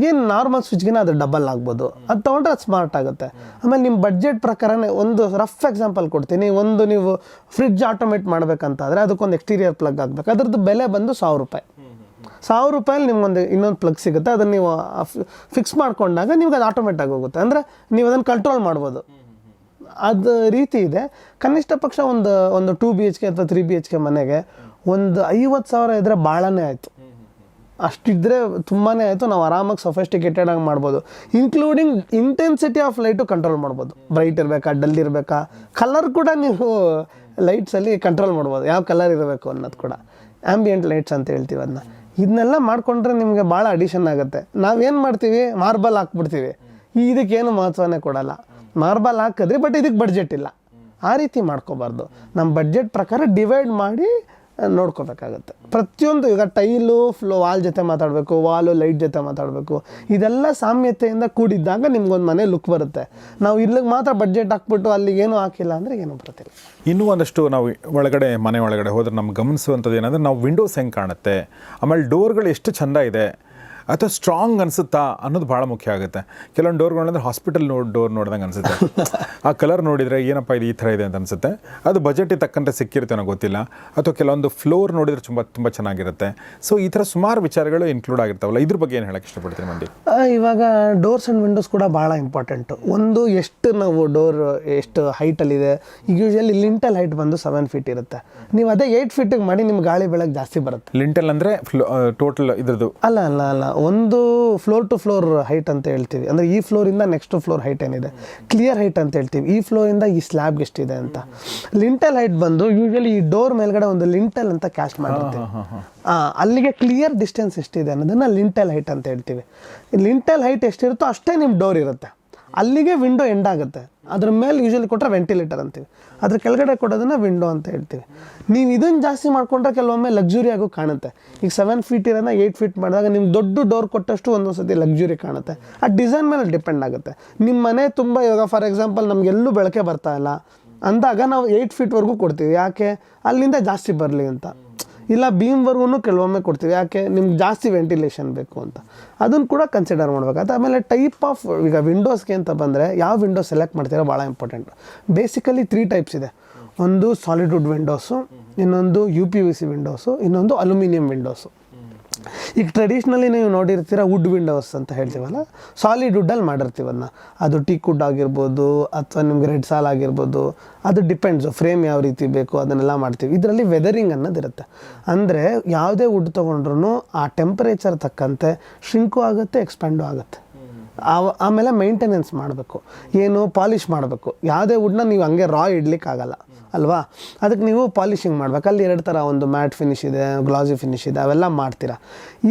ಏನು ನಾರ್ಮಲ್ ಸ್ವಿಚ್ಗಿನ ಅದು ಡಬಲ್ ಆಗ್ಬೋದು. ಅದು ತೊಗೊಂಡ್ರೆ ಅದು ಸ್ಮಾರ್ಟ್ ಆಗುತ್ತೆ. ಆಮೇಲೆ ನಿಮ್ಮ ಬಡ್ಜೆಟ್ ಪ್ರಕಾರನೇ ಒಂದು ರಫ್ ಎಕ್ಸಾಂಪಲ್ ಕೊಡ್ತೀನಿ. ನೀವು ಫ್ರಿಡ್ಜ್ ಆಟೋಮೇಟ್ ಮಾಡಬೇಕಂತಾದರೆ ಅದಕ್ಕೊಂದು ಎಕ್ಸ್ಟೀರಿಯರ್ ಪ್ಲಗ್ ಆಗಬೇಕು, ಅದ್ರದ್ದು ಬೆಲೆ ಬಂದು ₹1,000. ₹1,000 ನಿಮ್ಗೊಂದು ಇನ್ನೊಂದು ಪ್ಲಗ್ ಸಿಗುತ್ತೆ, ಅದನ್ನು ನೀವು ಫಿಕ್ಸ್ ಮಾಡ್ಕೊಂಡಾಗ ನಿಮ್ಗೆ ಅದು ಆಟೋಮೇಟ್ ಆಗಿ ಹೋಗುತ್ತೆ. ಅಂದರೆ ನೀವು ಅದನ್ನು ಕಂಟ್ರೋಲ್ ಮಾಡ್ಬೋದು. ಅದು ರೀತಿ ಇದೆ. ಕನಿಷ್ಠ ಪಕ್ಷ ಒಂದು 2 BHK ಅಥವಾ 3 BHK ಮನೆಗೆ ಒಂದು 50,000 ಇದ್ದರೆ ಭಾಳನೇ ಆಯಿತು. ಅಷ್ಟಿದ್ರೆ ತುಂಬಾ ಆಯಿತು. ನಾವು ಆರಾಮಾಗಿ ಸೊಫೆಸ್ಟಿಕೇಟೆಡ್ ಆಗಿ ಮಾಡ್ಬೋದು. Including intensity of light control ಮಾಡ್ಬೋದು. ಬ್ರೈಟ್ ಇರಬೇಕಾ, ಡಲ್ ಇರಬೇಕಾ, ಕಲರ್ ಕೂಡ ನೀವು ಲೈಟ್ಸಲ್ಲಿ ಕಂಟ್ರೋಲ್ ಮಾಡ್ಬೋದು, ಯಾವ ಕಲರ್ ಇರಬೇಕು ಅನ್ನೋದು ಕೂಡ. ಆ್ಯಂಬಿಯೆಂಟ್ ಲೈಟ್ಸ್ ಅಂತ ಹೇಳ್ತೀವಿ ಅದನ್ನ. ಇದನ್ನೆಲ್ಲ ಮಾಡಿಕೊಂಡ್ರೆ ನಿಮಗೆ ಭಾಳ ಅಡಿಷನ್ ಆಗುತ್ತೆ. ನಾವೇನು ಮಾಡ್ತೀವಿ, ಮಾರ್ಬಲ್ ಹಾಕ್ಬಿಡ್ತೀವಿ, ಇದಕ್ಕೇನು ಮಹತ್ವನೇ ಕೊಡಲ್ಲ. ಮಾರ್ಬಲ್ ಹಾಕಿದ್ರಿ, ಬಟ್ ಇದಕ್ಕೆ ಬಡ್ಜೆಟ್ ಇಲ್ಲ. ಆ ರೀತಿ ಮಾಡ್ಕೋಬಾರ್ದು. ನಮ್ಮ ಬಡ್ಜೆಟ್ ಪ್ರಕಾರ ಡಿವೈಡ್ ಮಾಡಿ ನೋಡ್ಕೋಬೇಕಾಗತ್ತೆ. ಪ್ರತಿಯೊಂದು ಈಗ ಟೈಲು ವಾಲ್ ಜೊತೆ ಮಾತಾಡಬೇಕು, ವಾಲು ಲೈಟ್ ಜೊತೆ ಮಾತಾಡಬೇಕು. ಇದೆಲ್ಲ ಸಾಮ್ಯತೆಯಿಂದ ಕೂಡಿದ್ದಾಗ ನಿಮ್ಗೊಂದು ಮನೆ ಲುಕ್ ಬರುತ್ತೆ. ನಾವು ಇಲ್ಲಿಗೆ ಮಾತ್ರ ಬಡ್ಜೆಟ್ ಹಾಕ್ಬಿಟ್ಟು ಅಲ್ಲಿಗೆ ಏನೂ ಹಾಕಿಲ್ಲ ಅಂದರೆ ಏನೂ ಬರುತ್ತಿಲ್ಲ. ಇನ್ನೂ ಒಂದಷ್ಟು ನಾವು ಮನೆ ಒಳಗಡೆ ಹೋದ್ರೆ ನಮ್ಗೆ ಗಮನಿಸುವಂಥದ್ದು ಏನಂದರೆ, ನಾವು ವಿಂಡೋಸ್ ಹೆಂಗೆ ಕಾಣುತ್ತೆ, ಆಮೇಲೆ ಡೋರ್ಗಳು ಎಷ್ಟು ಚೆಂದ ಇದೆ ಅಥವಾ ಸ್ಟ್ರಾಂಗ್ ಅನಿಸುತ್ತಾ ಅನ್ನೋದು ಭಾಳ ಮುಖ್ಯ ಆಗುತ್ತೆ. ಕೆಲವೊಂದು ಡೋರ್ಗಳಂದ್ರೆ ಹಾಸ್ಪಿಟಲ್ ಡೋರ್ ನೋಡ್ದಂಗೆ ಅನಿಸುತ್ತೆ. ಆ ಕಲರ್ ನೋಡಿದರೆ ಏನಪ್ಪ ಇದು ಈ ಥರ ಇದೆ ಅಂತ ಅನಿಸುತ್ತೆ. ಅದು ಬಜೆಟಿಗೆ ತಕ್ಕಂತೆ ಸಿಕ್ಕಿರುತ್ತೆ ಅನ್ನೋ ಗೊತ್ತಿಲ್ಲ. ಅಥವಾ ಕೆಲವೊಂದು ಫ್ಲೋರ್ ನೋಡಿದರೆ ತುಂಬ ಚೆನ್ನಾಗಿರುತ್ತೆ. ಸೊ ಈ ಥರ ಸುಮಾರು ವಿಚಾರಗಳು ಇನ್ಕ್ಲೂಡ್ ಆಗಿರ್ತಾವಲ್ಲ, ಇದ್ರ ಬಗ್ಗೆ ಏನು ಹೇಳಕ್ಕೆ ಇಷ್ಟಪಡ್ತೀನಿ ಮಂದಿ? ಇವಾಗ ಡೋರ್ಸ್ ಆ್ಯಂಡ್ ವಿಂಡೋಸ್ ಕೂಡ ಭಾಳ ಇಂಪಾರ್ಟೆಂಟು. ಒಂದು ಎಷ್ಟು ನಾವು ಡೋರ್ ಎಷ್ಟು ಹೈಟಲ್ಲಿದೆ. ಈಗ ಯೂಶಲಿ ಲಿಂಟಲ್ ಹೈಟ್ ಬಂದು 7 ಫೀಟ್ ಇರುತ್ತೆ. ನೀವು ಅದೇ 8 ಫೀಟಿಗೆ ಮಾಡಿ ನಿಮ್ಗೆ ಗಾಳಿ ಬೆಳಗ್ಗೆ ಜಾಸ್ತಿ ಬರುತ್ತೆ. ಲಿಂಟಲ್ ಅಂದರೆ ಟೋಟಲ್ ಇದ್ರದ್ದು ಅಲ್ಲ, ಒಂದು ಫ್ಲೋರ್ ಟು ಫ್ಲೋರ್ ಹೈಟ್ ಅಂತ ಹೇಳ್ತೀವಿ. ಅಂದರೆ ಈ ಫ್ಲೋರಿಂದ ನೆಕ್ಸ್ಟ್ ಫ್ಲೋರ್ ಹೈಟ್ ಏನಿದೆ, ಕ್ಲಿಯರ್ ಹೈಟ್ ಅಂತ ಹೇಳ್ತೀವಿ. ಈ ಫ್ಲೋರಿಂದ ಈ ಸ್ಲ್ಯಾಬ್ಗೆ ಎಷ್ಟಿದೆ ಅಂತ. ಲಿಂಟಲ್ ಹೈಟ್ ಬಂದು ಯೂಶಲಿ ಈ ಡೋರ್ ಮೇಲ್ಗಡೆ ಒಂದು ಲಿಂಟಲ್ ಅಂತ ಕ್ಯಾಸ್ಟ್ ಮಾಡಿರ್ತೀವಿ. ಅಲ್ಲಿಗೆ ಕ್ಲಿಯರ್ ಡಿಸ್ಟೆನ್ಸ್ ಎಷ್ಟಿದೆ ಅನ್ನೋದನ್ನು ಲಿಂಟಲ್ ಹೈಟ್ ಅಂತ ಹೇಳ್ತೀವಿ. ಲಿಂಟಲ್ ಹೈಟ್ ಎಷ್ಟಿರುತ್ತೋ ಅಷ್ಟೇ ನಿಮ್ಮ ಡೋರ್ ಇರುತ್ತೆ. ಅಲ್ಲಿಗೆ ವಿಂಡೋ ಎಂಡ್ ಆಗುತ್ತೆ. ಅದ್ರ ಮೇಲೆ ಯೂಶಲಿ ಕೊಟ್ಟರೆ ವೆಂಟಿಲೇಟರ್ ಅಂತೀವಿ, ಅದ್ರ ಕೆಳಗಡೆ ಕೊಡೋದನ್ನ ವಿಂಡೋ ಅಂತ ಹೇಳ್ತೀವಿ. ನೀವು ಇದನ್ನು ಜಾಸ್ತಿ ಮಾಡಿಕೊಂಡ್ರೆ ಕೆಲವೊಮ್ಮೆ ಲಕ್ಸುರಿ ಆಗೋ ಕಾಣುತ್ತೆ. ಈಗ 7 ಫೀಟ್ ಇರೋದನ್ನ 8 ಫೀಟ್ ಮಾಡಿದಾಗ ನಿಮ್ಗೆ ದೊಡ್ಡ ಡೋರ್ ಕೊಟ್ಟಷ್ಟು ಒಂದೊಂದು ಸತಿ ಲಕ್ಸುರಿ ಕಾಣುತ್ತೆ. ಆ ಡಿಸೈನ್ ಮೇಲೆ ಡಿಪೆಂಡ್ ಆಗುತ್ತೆ. ನಿಮ್ಮ ಮನೆ ತುಂಬ ಇವಾಗ ಫಾರ್ ಎಕ್ಸಾಂಪಲ್ ನಮಗೆಲ್ಲೂ ಬೆಳಕೆ ಬರ್ತಾ ಇಲ್ಲ ಅಂದಾಗ ನಾವು 8 ಫೀಟ್ವರೆಗೂ ಕೊಡ್ತೀವಿ. ಯಾಕೆ? ಅಲ್ಲಿಂದ ಜಾಸ್ತಿ ಬರಲಿ ಅಂತ. ಇಲ್ಲ ಬೀಮ್ವರೆಗೂ ಕೆಲವೊಮ್ಮೆ ಕೊಡ್ತೀವಿ. ಯಾಕೆ? ನಿಮ್ಗೆ ಜಾಸ್ತಿ ವೆಂಟಿಲೇಷನ್ ಬೇಕು ಅಂತ. ಅದನ್ನು ಕೂಡ ಕನ್ಸಿಡರ್ ಮಾಡಬೇಕಾಗುತ್ತೆ. ಆಮೇಲೆ ಟೈಪ್ ಆಫ್ ಈಗ ವಿಂಡೋಸ್ಗೆ ಅಂತ ಬಂದರೆ ಯಾವ ವಿಂಡೋ ಸೆಲೆಕ್ಟ್ ಮಾಡ್ತೀರೋ ಭಾಳ ಇಂಪಾರ್ಟೆಂಟ್. ಬೇಸಿಕಲಿ 3 ಟೈಪ್ಸ್ ಇದೆ. ಒಂದು ಸಾಲಿಡ್ವುಡ್ ವಿಂಡೋಸು, ಇನ್ನೊಂದು UPVC ವಿಂಡೋಸು, ಇನ್ನೊಂದು ಅಲ್ಯೂಮಿನಿಯಂ ವಿಂಡೋಸು. ಈಗ ಟ್ರೆಡಿಷ್ನಲಿ ನೀವು ನೋಡಿರ್ತೀರ ವುಡ್ ವಿಂಡೋಸ್ ಅಂತ ಹೇಳ್ತೀವಲ್ಲ, ಸಾಲಿಡ್ ವುಡ್ಡಲ್ಲಿ ಮಾಡಿರ್ತೀವನ್ನ. ಅದು ಟೀಕ್ ವುಡ್ ಆಗಿರ್ಬೋದು ಅಥವಾ ನಿಮ್ಗೆ ರೆಡ್ ಸಾಲ್ ಆಗಿರ್ಬೋದು, ಅದು ಡಿಪೆಂಡ್ಸು ಫ್ರೇಮ್ ಯಾವ ರೀತಿ ಬೇಕು ಅದನ್ನೆಲ್ಲ ಮಾಡ್ತೀವಿ. ಇದರಲ್ಲಿ ವೆದರಿಂಗ್ ಅನ್ನೋದಿರುತ್ತೆ. ಅಂದರೆ ಯಾವುದೇ ವುಡ್ ತೊಗೊಂಡ್ರೂ ಆ ಟೆಂಪರೇಚರ್ ತಕ್ಕಂತೆ ಶ್ರಿಂಕು ಆಗುತ್ತೆ, ಎಕ್ಸ್ಪ್ಯಾಂಡು ಆಗುತ್ತೆ. ಆಮೇಲೆ ಮೇಂಟೆನೆನ್ಸ್ ಮಾಡಬೇಕು, ಏನು ಪಾಲಿಷ್ ಮಾಡಬೇಕು. ಯಾವುದೇ ವುಡ್ನ ನೀವು ಹಂಗೆ ರಾ ಇಡ್ಲಿಕ್ಕಾಗಲ್ಲ ಅಲ್ವಾ, ಅದಕ್ಕೆ ನೀವು ಪಾಲಿಷಿಂಗ್ ಮಾಡ್ಬೇಕು. ಅಲ್ಲಿ 2 ಥರ, ಒಂದು ಮ್ಯಾಟ್ ಫಿನಿಶ್ ಇದೆ, ಗ್ಲಾಸಿ ಫಿನಿಶ್ ಇದೆ, ಅವೆಲ್ಲ ಮಾಡ್ತೀರಾ.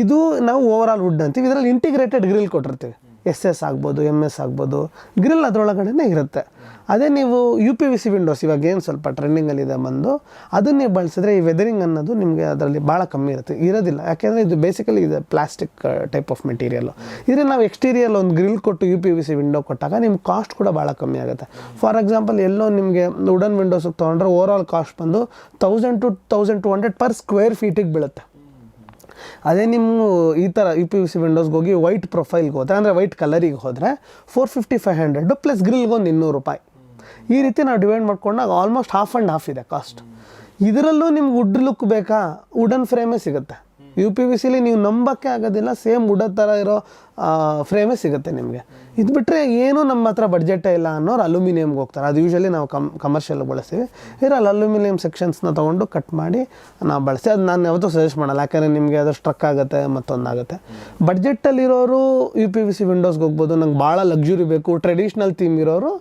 ಇದು ನಾವು ಓವರ್ ಆಲ್ ವುಡ್ ಅಂತೀವಿ. ಇದರಲ್ಲಿ ಇಂಟಿಗ್ರೇಟೆಡ್ ಗ್ರಿಲ್ ಕೊಟ್ಟಿರ್ತೀವಿ, SS ಆಗ್ಬೋದು, MS ಆಗ್ಬೋದು, ಗ್ರಿಲ್ ಅದರೊಳಗಡೆ ಇರುತ್ತೆ. ಅದೇ ನೀವು UPVC ವಿಂಡೋಸ್ ಇವಾಗ ಏನು ಸ್ವಲ್ಪ ಟ್ರೆಂಡಿಂಗಲ್ಲಿದೆ ಬಂದು, ಅದನ್ನು ನೀವು ಬಳಸಿದ್ರೆ ಈ ವೆದರಿಂಗ್ ಅನ್ನೋದು ನಿಮಗೆ ಅದರಲ್ಲಿ ಭಾಳ ಕಮ್ಮಿ ಇರೋದಿಲ್ಲ. ಯಾಕೆಂದರೆ ಇದು ಬೇಸಿಕಲಿ ಇದು ಪ್ಲಾಸ್ಟಿಕ್ ಟೈಪ್ ಆಫ್ ಮೆಟೀರಿಯಲ್ಲು. ಇದ್ರೆ ನಾವು ಎಕ್ಸ್ಟೀರಿಯಲ್ ಒಂದು ಗ್ರಿಲ್ ಕೊಟ್ಟು UPVC ವಿಂಡೋ ಕೊಟ್ಟಾಗ ನಿಮ್ಮ ಕಾಸ್ಟ್ ಕೂಡ ಭಾಳ ಕಮ್ಮಿ ಆಗುತ್ತೆ. ಫಾರ್ ಎಕ್ಸಾಂಪಲ್ ಎಲ್ಲೋ ನಿಮಗೆ ವುಡನ್ ವಿಂಡೋಸಿಗೆ ತೊಗೊಂಡ್ರೆ ಓವರ್ ಆಲ್ ಕಾಸ್ಟ್ ಬಂದು 1000 to 1200 ಪರ್ ಸ್ಕ್ವೇರ್ ಫೀಟಿಗೆ ಬೀಳುತ್ತೆ. ಅದೇ ನಿಮ್ಮ ಈ ಥರ UPVC ವಿಂಡೋಸ್ಗೆ ಹೋಗಿ ವೈಟ್ ಪ್ರೊಫೈಲ್ಗೆ ಹೋದರೆ, ಅಂದರೆ ವೈಟ್ ಕಲರಿಗೆ ಹೋದರೆ 450-500 ಪ್ಲಸ್ ಗ್ರಿಲ್ಗೆ ಒಂದು 200 ರೂಪಾಯಿ. ಈ ರೀತಿ ನಾವು ಡಿವೈಡ್ ಮಾಡ್ಕೊಂಡಾಗ ಆಲ್ಮೋಸ್ಟ್ ಹಾಫ್ ಆ್ಯಂಡ್ ಹಾಫ್ ಇದೆ ಕಾಸ್ಟ್. ಇದರಲ್ಲೂ ನಿಮ್ಗೆ ವುಡ್ ಲುಕ್ ಬೇಕಾ, ವುಡನ್ ಫ್ರೇಮೇ ಸಿಗುತ್ತೆ. UPVCಲಿ ನೀವು ನಂಬಕ್ಕೆ ಆಗೋದಿಲ್ಲ, ಸೇಮ್ ವುಡ್ ಥರ ಇರೋ ಫ್ರೇಮೇ ಸಿಗುತ್ತೆ ನಿಮಗೆ. ಇದು ಬಿಟ್ಟರೆ ಏನೂ ನಮ್ಮ ಹತ್ರ ಬಡ್ಜೆಟೇ ಇಲ್ಲ ಅನ್ನೋರು ಅಲ್ಯೂಮಿನಿಯಮ್ಗೆ ಹೋಗ್ತಾರೆ. ಅದು ಯೂಶ್ವಲಿ ನಾವು ಕಮರ್ಷಿಯಲ್ ಬಳಸ್ತೀವಿ. ಇದರಲ್ಲಿ ಅಲ್ಯೂಮಿನಿಯಂ ಸೆಕ್ಷನ್ಸ್ನ ತೊಗೊಂಡು ಕಟ್ ಮಾಡಿ ನಾವು ಬಳಸಿ, ಅದು ನಾನು ಯಾವತ್ತೂ ಸಜೆಸ್ಟ್ ಮಾಡಲ್ಲ, ಯಾಕಂದರೆ ನಿಮಗೆ ಅದು ಸ್ಟ್ರಕ್ ಆಗುತ್ತೆ, ಮತ್ತೊಂದಾಗುತ್ತೆ. ಬಡ್ಜೆಟಲ್ಲಿರೋರು UPVC ವಿಂಡೋಸ್ಗೆ ಹೋಗ್ಬೋದು. ನಂಗೆ ಭಾಳ ಲಕ್ಸುರಿ ಬೇಕು, ಟ್ರೆಡಿಷ್ನಲ್ ಥೀಮ್ ಇರೋರು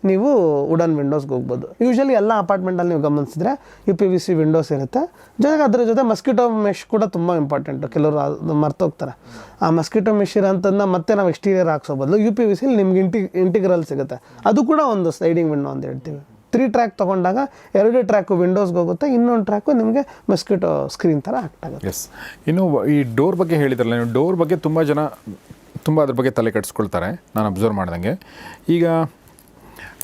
ನೀವು ವುಡನ್ ವಿಂಡೋಸ್ಗೆ ಹೋಗ್ಬೋದು. ಯೂಶ್ವಲಿ ಎಲ್ಲ ಅಪಾರ್ಟ್ಮೆಂಟಲ್ಲಿ ನೀವು ಗಮನಿಸಿದ್ರೆ UPVC ವಿಂಡೋಸ್ ಇರುತ್ತೆ. ಜೊತೆಗೆ ಅದರ ಜೊತೆ ಮಸ್ಕಿಟೋ ಮೆಶ್ ಕೂಡ ತುಂಬ ಇಂಪಾರ್ಟೆಂಟು. ಕೆಲವರು ಅದು ಮರ್ತೋಗ್ತಾರೆ. ಆ ಮಸ್ಕಿಟೋ ಮೆಶ್ ಇರೋಂಥದ್ದನ್ನ ಮತ್ತೆ ನಾವು ಎಕ್ಸ್ಟೀರಿಯರ್ ಹಾಕ್ಸೋ ಬದಲು UPVCಲಿ ನಿಮ್ಗೆ ಇಂಟಿಗ್ರಲ್ ಸಿಗುತ್ತೆ. ಅದು ಕೂಡ ಒಂದು ಸ್ಲೈಡಿಂಗ್ ವಿಂಡೋ ಅಂತ ಹೇಳ್ತೀವಿ. 3 ಟ್ರ್ಯಾಕ್ ತೊಗೊಂಡಾಗ 2 ಟ್ರ್ಯಾಕು ವಿಂಡೋಸ್ಗೆ ಹೋಗುತ್ತೆ, ಇನ್ನೊಂದು ಟ್ರ್ಯಾಕು ನಿಮಗೆ ಮಸ್ಕಿಟೋ ಸ್ಕ್ರೀನ್ ಥರ ಆಗುತ್ತೆ. ಎಸ್, ಇನ್ನು ಈ ಡೋರ್ ಬಗ್ಗೆ ಹೇಳಿದ್ರಲ್ಲ ನೀವು, ಡೋರ್ ಬಗ್ಗೆ ತುಂಬ ಜನ ಅದ್ರ ಬಗ್ಗೆ ತಲೆ ಕೆಡಿಸ್ಕೊಳ್ತಾರೆ ನಾನು ಅಬ್ಸರ್ವ್ ಮಾಡ್ದಂಗೆ. ಈಗ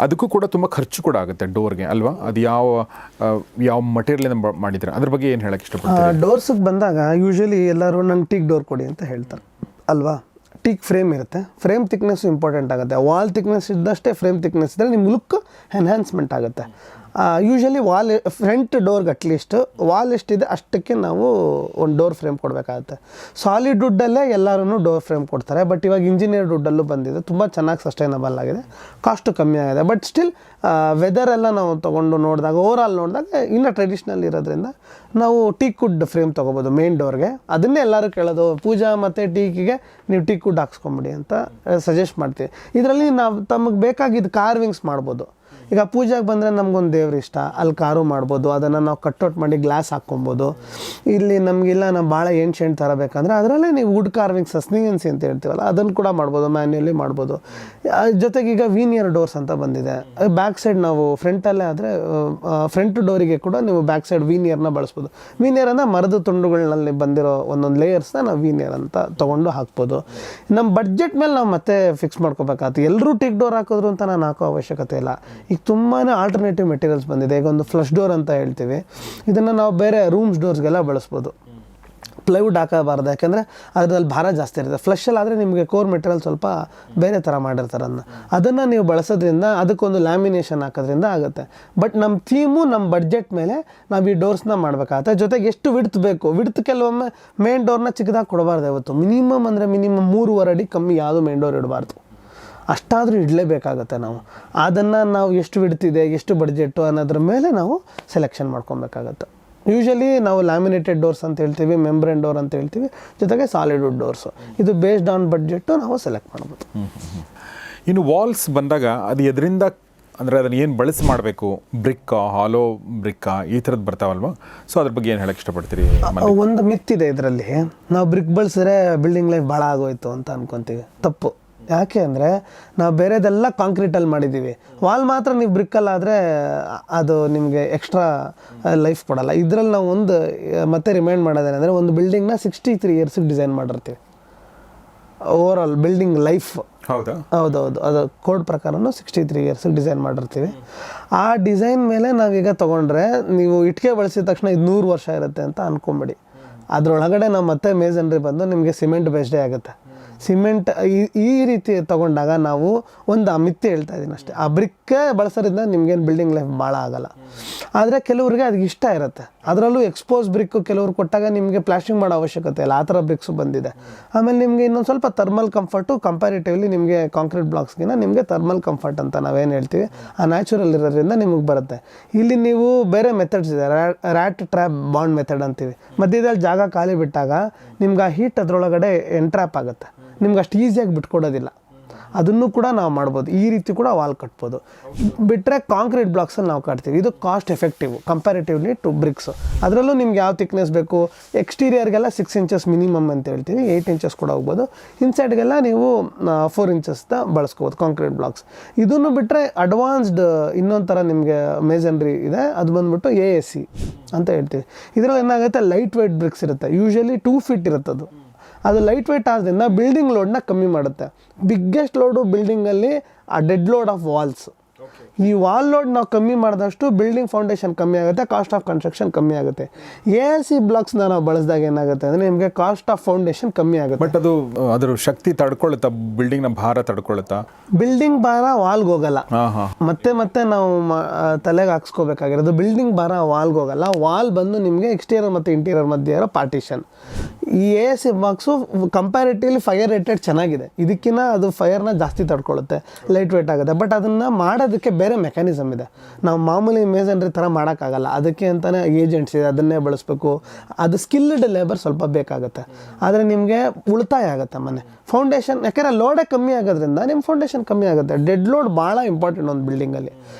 ಅದಕ್ಕೂ ಕೂಡ ತುಂಬ ಖರ್ಚು ಕೂಡ ಆಗುತ್ತೆ ಡೋರ್ಗೆ ಅಲ್ವಾ? ಅದು ಯಾವ ಮಟೀರಿಯಲಿಂದ ಮಾಡಿದ್ರೆ ಅದ್ರ ಬಗ್ಗೆ ಏನು ಹೇಳಕ್ಕೆ ಇಷ್ಟಪಡ್ತಾರೆ? ಡೋರ್ಸಿಗೆ ಬಂದಾಗ ಯೂಶ್ವಲಿ ಎಲ್ಲರೂ ನಂಗೆ ಟೀಕ್ ಡೋರ್ ಕೊಡಿ ಅಂತ ಹೇಳ್ತಾರೆ ಅಲ್ವಾ. ಟೀಕ್ ಫ್ರೇಮ್ ಇರುತ್ತೆ, ಫ್ರೇಮ್ ಥಿಕ್ನೆಸ್ ಇಂಪಾರ್ಟೆಂಟ್ ಆಗುತ್ತೆ. ವಾಲ್ ಥಿಕ್ನೆಸ್ ಇದ್ದಷ್ಟೇ ಫ್ರೇಮ್ ಥಿಕ್ನೆಸ್ ಇದ್ದರೆ ನಿಮ್ಮ ಲುಕ್ ಎನ್ಹ್ಯಾನ್ಸ್ಮೆಂಟ್ ಆಗುತ್ತೆ. ಯೂಶ್ವಲಿ ಫ್ರಂಟ್ ಡೋರ್ಗೆ ಅಟ್ಲೀಸ್ಟ್ ವಾಲ್ ಎಷ್ಟಿದೆ ಅಷ್ಟಕ್ಕೆ ನಾವು ಒಂದು ಡೋರ್ ಫ್ರೇಮ್ ಕೊಡಬೇಕಾಗುತ್ತೆ. ಸಾಲಿಡ್ ವುಡ್ಡಲ್ಲೇ ಎಲ್ಲರೂ ಡೋರ್ ಫ್ರೇಮ್ ಕೊಡ್ತಾರೆ, ಬಟ್ ಇವಾಗ ಇಂಜಿನಿಯರ್ ವುಡ್ಡಲ್ಲೂ ಬಂದಿದೆ, ತುಂಬ ಚೆನ್ನಾಗಿ ಸಸ್ಟೈನಬಲ್ ಆಗಿದೆ, ಕಾಸ್ಟು ಕಮ್ಮಿ ಆಗಿದೆ. ಬಟ್ ಸ್ಟಿಲ್ ವೆದರ್ ಎಲ್ಲ ನಾವು ತೊಗೊಂಡು ನೋಡಿದಾಗ, ಓವರಾಲ್ ನೋಡಿದಾಗ ಇನ್ನೂ ಟ್ರೆಡಿಷ್ನಲ್ ಇರೋದ್ರಿಂದ ನಾವು ಟೀಕ್ ವುಡ್ ಫ್ರೇಮ್ ತೊಗೋಬೋದು ಮೇನ್ ಡೋರ್ಗೆ. ಅದನ್ನೇ ಎಲ್ಲರೂ ಕೇಳೋದು, ಪೂಜಾ ಮತ್ತು ಟೀಕಿಗೆ ನೀವು ಟೀಕ್ ವುಡ್ ಹಾಕ್ಸ್ಕೊಂಬಿಡಿ ಅಂತ ಸಜೆಸ್ಟ್ ಮಾಡ್ತೀವಿ. ಇದರಲ್ಲಿ ನಾವು ತಮಗೆ ಬೇಕಾಗಿದ್ದು ಕಾರ್ವಿಂಗ್ಸ್ ಮಾಡ್ಬೋದು. ಈಗ ಪೂಜೆಗೆ ಬಂದರೆ ನಮಗೊಂದು ದೇವ್ರ ಇಷ್ಟ, ಅಲ್ಲಿ ಕಾರು ಮಾಡ್ಬೋದು, ಅದನ್ನು ನಾವು ಕಟ್ಔಟ್ ಮಾಡಿ ಗ್ಲಾಸ್ ಹಾಕ್ಕೊಬೋದು. ಇಲ್ಲಿ ನಮಗಿಲ್ಲ ನಾವು ಭಾಳ ಏನ್ಷೆಂಟ್ ಥರ ಬೇಕಂದರೆ ಅದರಲ್ಲೇ ನೀವು ವುಡ್ ಕಾರ್ವಿಂಗ್ ಸಸ್ನಿಯನ್ಸಿ ಅಂತ ಹೇಳ್ತೀವಲ್ಲ, ಅದನ್ನು ಕೂಡ ಮಾಡ್ಬೋದು, ಮ್ಯಾನ್ಯುಯಲಿ ಮಾಡ್ಬೋದು. ಜೊತೆಗೆ ಈಗ ವೀನಿಯರ್ ಡೋರ್ಸ್ ಅಂತ ಬಂದಿದೆ. ಬ್ಯಾಕ್ ಸೈಡ್ ನಾವು ಫ್ರಂಟಲ್ಲೇ ಆದರೆ ಫ್ರಂಟ್ ಡೋರಿಗೆ ಕೂಡ ನೀವು ಬ್ಯಾಕ್ ಸೈಡ್ ವೀನಿಯರ್ನ ಬಳಸ್ಬೋದು. ವೀನಿಯರ್ ಅಂದರೆ ಮರದ ತುಂಡುಗಳಲ್ಲಿ ಬಂದಿರೋ ಒಂದೊಂದು ಲೇಯರ್ಸ್ನ ನಾವು ವೀನಿಯರ್ ಅಂತ ತೊಗೊಂಡು ಹಾಕ್ಬೋದು. ನಮ್ಮ ಬಡ್ಜೆಟ್ ಮೇಲೆ ನಾವು ಮತ್ತೆ ಫಿಕ್ಸ್ ಮಾಡ್ಕೋಬೇಕಾಗುತ್ತೆ. ಎಲ್ಲರೂ ಟೀಕ್ ಡೋರ್ ಹಾಕಿದ್ರು ಅಂತ ನಾನು ಹಾಕೋ ಅವಶ್ಯಕತೆ ಇಲ್ಲ. ಈಗ ತುಂಬಾ ಆಲ್ಟರ್ನೇಟಿವ್ ಮೆಟೀರಿಯಲ್ಸ್ ಬಂದಿದೆ. ಈಗ ಒಂದು ಫ್ಲಶ್ ಡೋರ್ ಅಂತ ಹೇಳ್ತೀವಿ, ಇದನ್ನು ನಾವು ಬೇರೆ ರೂಮ್ಸ್ ಡೋರ್ಸ್ಗೆಲ್ಲ ಬಳಸ್ಬೋದು. ಪ್ಲೈವುಡ್ ಹಾಕಬಾರ್ದು, ಯಾಕೆಂದರೆ ಅದರಲ್ಲಿ ಭಾರ ಜಾಸ್ತಿ ಇರುತ್ತೆ. ಫ್ಲಶಲ್ಲಿ ಆದರೆ ನಿಮಗೆ ಕೋರ್ ಮೆಟೀರಿಯಲ್ ಸ್ವಲ್ಪ ಬೇರೆ ಥರ ಮಾಡಿರ್ತಾರೆ, ಅದನ್ನು ನೀವು ಬಳಸೋದ್ರಿಂದ ಅದಕ್ಕೊಂದು ಲ್ಯಾಮಿನೇಷನ್ ಹಾಕೋದ್ರಿಂದ ಆಗುತ್ತೆ. ಬಟ್ ನಮ್ಮ ಥೀಮು ನಮ್ಮ ಬಡ್ಜೆಟ್ ಮೇಲೆ ನಾವು ಈ ಡೋರ್ಸ್ನ ಮಾಡಬೇಕಾಗತ್ತೆ. ಜೊತೆಗೆ ಎಷ್ಟು ವಿಡ್ತ್ ಬೇಕು, ವಿಡ್ತ್ ಕೆಲವೊಮ್ಮೆ ಮೇನ್ ಡೋರ್ನ ಚಿಕ್ಕದಾಗಿ ಕೊಡಬಾರ್ದು. ಯಾವತ್ತು ಮಿನಿಮಮ್ ಅಂದರೆ ಮಿನಿಮಮ್ 3.5 ಅಡಿ ಕಮ್ಮಿ ಯಾವುದು ಮೇನ್ ಡೋರ್ ಇಡಬಾರ್ದು. ಅಷ್ಟಾದರೂ ಇಡಲೇಬೇಕಾಗತ್ತೆ. ಅದನ್ನು ನಾವು ಎಷ್ಟು ಬಿಡ್ತಿದೆ, ಎಷ್ಟು ಬಡ್ಜೆಟ್ಟು ಅನ್ನೋದ್ರ ಮೇಲೆ ನಾವು ಸೆಲೆಕ್ಷನ್ ಮಾಡ್ಕೊಬೇಕಾಗತ್ತೆ. ಯೂಶ್ವಲಿ ನಾವು ಲ್ಯಾಮಿನೇಟೆಡ್ ಡೋರ್ಸ್ ಅಂತ ಹೇಳ್ತೀವಿ, ಮೆಂಬ್ರೇನ್ ಡೋರ್ ಅಂತ ಹೇಳ್ತೀವಿ, ಜೊತೆಗೆ ಸಾಲಿಡ್ ವುಡ್ ಡೋರ್ಸು. ಇದು ಬೇಸ್ಡ್ ಆನ್ ಬಡ್ಜೆಟ್ಟು ನಾವು ಸೆಲೆಕ್ಟ್ ಮಾಡ್ಬೋದು. ಇನ್ನು ವಾಲ್ಸ್ ಬಂದಾಗ ಅದು ಎದರಿಂದ, ಅಂದರೆ ಅದನ್ನು ಏನು ಬಳಸಿ ಮಾಡಬೇಕು, ಬ್ರಿಕ್ಕಾ, ಹಾಲೋ ಬ್ರಿಕ್ಕಾ, ಈ ಥರದ್ದು ಬರ್ತಾವಲ್ವ? ಸೊ ಅದ್ರ ಬಗ್ಗೆ ಏನು ಹೇಳಕ್ಕೆ ಇಷ್ಟಪಡ್ತೀರಿ? ಒಂದು ಮಿತ್ತಿದೆ ಇದರಲ್ಲಿ, ನಾವು ಬ್ರಿಕ್ ಬಳಸಿದ್ರೆ ಬಿಲ್ಡಿಂಗ್ ಲೈಫ್ ಭಾಳ ಆಗೋಯ್ತು ಅಂತ ಅನ್ಕೊತೀವಿ. ತಪ್ಪು. ಯಾಕೆ ಅಂದರೆ ನಾವು ಬೇರೆದೆಲ್ಲ ಕಾಂಕ್ರೀಟಲ್ಲಿ ಮಾಡಿದ್ದೀವಿ, ವಾಲ್ ಮಾತ್ರ ನೀವು ಬ್ರಿಕ್ಕಲ್ಲಾದರೆ ಅದು ನಿಮಗೆ ಎಕ್ಸ್ಟ್ರಾ ಲೈಫ್ ಕೊಡಲ್ಲ. ಇದರಲ್ಲಿ ನಾವು ಒಂದು ಮತ್ತೆ ರಿಮೈಂಡ್ ಮಾಡೋದೇನೆಂದರೆ, ಒಂದು ಬಿಲ್ಡಿಂಗ್ನ 63 ಇಯರ್ಸಿಗೆ ಡಿಸೈನ್ ಮಾಡಿರ್ತೀವಿ. ಓವರ್ ಆಲ್ ಬಿಲ್ಡಿಂಗ್ ಲೈಫ್ ಹೌದೌದು, ಅದು ಕೋಡ್ ಪ್ರಕಾರನೂ 63 ಇಯರ್ಸಿಗೆ ಡಿಸೈನ್ ಮಾಡಿರ್ತೀವಿ. ಆ ಡಿಸೈನ್ ಮೇಲೆ ನಾವೀಗ ತೊಗೊಂಡ್ರೆ, ನೀವು ಇಟ್ಟಿಗೆ ಬಳಸಿದ ತಕ್ಷಣ ಇದು 100 ವರ್ಷ ಇರುತ್ತೆ ಅಂತ ಅಂದ್ಕೊಂಬಿಡಿ. ಅದರೊಳಗಡೆ ನಾವು ಮತ್ತೆ ಮೇಸನ್ರಿ ಬಂದು ನಿಮಗೆ ಸಿಮೆಂಟ್ ಬೇಸ್ಡೇ ಆಗುತ್ತೆ. ಸಿಮೆಂಟ್ ಈ ರೀತಿ ತೊಗೊಂಡಾಗ ನಾವು ಒಂದು ಮಿತಿ ಹೇಳ್ತಾ ಇದ್ದೀನಿ ಅಷ್ಟೇ. ಆ ಬ್ರಿಕ್ಕೇ ಬಳಸೋದ್ರಿಂದ ನಿಮ್ಗೇನು ಬಿಲ್ಡಿಂಗ್ ಲೈಫ್ ಭಾಳ ಆಗೋಲ್ಲ. ಆದರೆ ಕೆಲವ್ರಿಗೆ ಅದಕ್ಕೆ ಇಷ್ಟ ಇರುತ್ತೆ. ಅದರಲ್ಲೂ ಎಕ್ಸ್ಪೋಸ್ ಬ್ರಿಕ್ಕು ಕೆಲವ್ರು ಕೊಟ್ಟಾಗ ನಿಮಗೆ ಪ್ಲಾಸ್ಟಿಂಗ್ ಮಾಡೋ ಅವಶ್ಯಕತೆ ಇಲ್ಲ, ಆ ಥರ ಬ್ರಿಕ್ಸು ಬಂದಿದೆ. ಆಮೇಲೆ ನಿಮಗೆ ಇನ್ನೊಂದು ಸ್ವಲ್ಪ ಥರ್ಮಲ್ ಕಂಫರ್ಟು ಕಂಪ್ಯಾರಿಟಿವ್ಲಿ ನಿಮಗೆ ಕಾಂಕ್ರೀಟ್ ಬ್ಲಾಕ್ಸ್ಗಿನ ನಿಮಗೆ ಥರ್ಮಲ್ ಕಂಫರ್ಟ್ ಅಂತ ನಾವೇನು ಹೇಳ್ತೀವಿ, ಆ ನ್ಯಾಚುರಲ್ ಇರೋದ್ರಿಂದ ನಿಮಗೆ ಬರುತ್ತೆ. ಇಲ್ಲಿ ನೀವು ಬೇರೆ ಮೆಥಡ್ಸ್ ಇದೆ, ರ್ಯಾಟ್ ಟ್ರ್ಯಾಪ್ ಬಾಂಡ್ ಮೆಥಡ್ ಅಂತೀವಿ. ಮಧ್ಯದಲ್ಲಿ ಜಾಗ ಖಾಲಿ ಬಿಟ್ಟಾಗ ನಿಮ್ಗೆ ಆ ಹೀಟ್ ಅದರೊಳಗಡೆ ಎಂಟ್ರ್ಯಾಪ್ ಆಗುತ್ತೆ, ನಿಮ್ಗೆ ಅಷ್ಟು ಈಸಿಯಾಗಿ ಬಿಟ್ಕೊಡೋದಿಲ್ಲ. ಅದನ್ನು ಕೂಡ ನಾವು ಮಾಡ್ಬೋದು. ಈ ರೀತಿ ಕೂಡ ವಾಲ್ ಕಟ್ಬೋದು. ಬಿಟ್ಟರೆ ಕಾಂಕ್ರೀಟ್ ಬ್ಲಾಕ್ಸಲ್ಲಿ ನಾವು ಕಟ್ತೀವಿ. ಇದು cost effective comparatively to bricks. ಅದರಲ್ಲೂ ನಿಮ್ಗೆ ಯಾವ ಥಿಕ್ನೆಸ್ ಬೇಕು, ಎಕ್ಸ್ಟೀರಿಯರ್ಗೆಲ್ಲ 6 ಇಂಚಸ್ ಮಿನಿಮಮ್ ಅಂತ ಹೇಳ್ತೀವಿ, 8 ಇಂಚಸ್ ಕೂಡ ಹೋಗ್ಬೋದು. ಇನ್ಸೈಡ್ಗೆಲ್ಲ ನೀವು 4 ಇಂಚಸ್ದ ಬಳಸ್ಕೋಬೋದು ಕಾಂಕ್ರೀಟ್ ಬ್ಲಾಕ್ಸ್. ಇದನ್ನು ಬಿಟ್ಟರೆ ಅಡ್ವಾನ್ಸ್ಡ್ ಇನ್ನೊಂದು ಥರ ನಿಮಗೆ ಮೇಸನ್ರಿ ಇದೆ, ಅದು ಬಂದ್ಬಿಟ್ಟು AAC ಅಂತ ಹೇಳ್ತೀವಿ. ಇದರಲ್ಲಿ ಏನಾಗುತ್ತೆ, ಲೈಟ್ ವೆಯ್ಟ್ ಬ್ರಿಕ್ಸ್ ಇರುತ್ತೆ, ಯೂಶಲಿ 2 ಫೀಟ್ ಇರುತ್ತೆ. ಅದು ಲೈಟ್ ವೆಯ್ಟ್ ಆದ್ದರಿಂದ ಬಿಲ್ಡಿಂಗ್ ಲೋಡ್ನ ಕಮ್ಮಿ ಮಾಡುತ್ತೆ. ಬಿಗ್ಗೆಸ್ಟ್ ಲೋಡು ಬಿಲ್ಡಿಂಗಲ್ಲಿ ಆ ಡೆಡ್ ಲೋಡ್ ಆಫ್ ವಾಲ್ಸ್. ಈ ವಾಲ್ ಲೋಡ್ ನಾವು ಕಮ್ಮಿ ಮಾಡಿದಷ್ಟು ಬಿಲ್ಡಿಂಗ್ ಫೌಂಡೇಶನ್ ಕಮ್ಮಿ ಆಗುತ್ತೆ, ಕಾಸ್ಟ್ ಆಫ್ ಕನ್ಸ್ಟ್ರಕ್ಷನ್ ಕಮ್ಮಿ ಆಗುತ್ತೆ. AAC ಬ್ಲಾಕ್ಸ್ನ ನಾವು ಬಳಸಿದಾಗ ಏನಾಗುತ್ತೆ ಅಂದರೆ ನಿಮಗೆ ಕಾಸ್ಟ್ ಆಫ್ ಫೌಂಡೇಶನ್ ಕಮ್ಮಿ ಆಗುತ್ತೆ. ಬಟ್ ಅದು ಅದರ ಶಕ್ತಿ ತಡ್ಕೊಳ್ಳುತ್ತಾ, ಬಿಲ್ಡಿಂಗ್ನ ಭಾರ ತಡ್ಕೊಳ್ಳುತ್ತಾ? ಬಿಲ್ಡಿಂಗ್ ಭಾರ ವಾಲ್ಗೆ ಹೋಗಲ್ಲ. ಮತ್ತೆ ನಾವು ತಲೆಗೆ ಹಾಕ್ಸ್ಕೋಬೇಕಾಗಿರೋದು, ಬಿಲ್ಡಿಂಗ್ ಭಾರ ವಾಲ್ಗೆ ಹೋಗಲ್ಲ. ವಾಲ್ ಬಂದು ನಿಮಗೆ ಎಕ್ಸ್ಟೀರಿಯರ್ ಮತ್ತು ಇಂಟೀರಿಯರ್ ಮಧ್ಯೆ ಇರೋ ಪಾರ್ಟಿಷನ್. ಈ AAC box comparatively fire rated ಚೆನ್ನಾಗಿದೆ, ಇದಕ್ಕಿಂತ ಅದು ಫೈರ್ನ ಜಾಸ್ತಿ ತಡ್ಕೊಳ್ಳುತ್ತೆ, ಲೈಟ್ ವೇಟ್ ಆಗುತ್ತೆ. ಬಟ್ ಅದನ್ನು ಮಾಡೋದಕ್ಕೆ ಬೇರೆ ಮೆಕ್ಯಾನಿಸಮ್ ಇದೆ. ನಾವು ಮಾಮೂಲಿ ಮೇಸನ್ರಿ ಥರ ಮಾಡೋಕ್ಕಾಗಲ್ಲ, ಅದಕ್ಕೆ ಅಂತಲೇ ಏಜೆಂಟ್ಸ್ ಇದೆ, ಅದನ್ನೇ ಬಳಸಬೇಕು. ಅದು ಸ್ಕಿಲ್ಡ್ ಲೇಬರ್ ಸ್ವಲ್ಪ ಬೇಕಾಗುತ್ತೆ, ಆದರೆ ನಿಮಗೆ ಉಳಿತಾಯ ಆಗುತ್ತೆ ಮನೆ ಫೌಂಡೇಶನ್. ಯಾಕೆಂದರೆ ಲೋಡೇ ಕಮ್ಮಿ ಆಗೋದ್ರಿಂದ ನಿಮ್ಮ ಫೌಂಡೇಶನ್ ಕಮ್ಮಿ ಆಗುತ್ತೆ. ಡೆಡ್ ಲೋಡ್ ಭಾಳ ಇಂಪಾರ್ಟೆಂಟ್ ಒಂದು ಬಿಲ್ಡಿಂಗಲ್ಲಿ.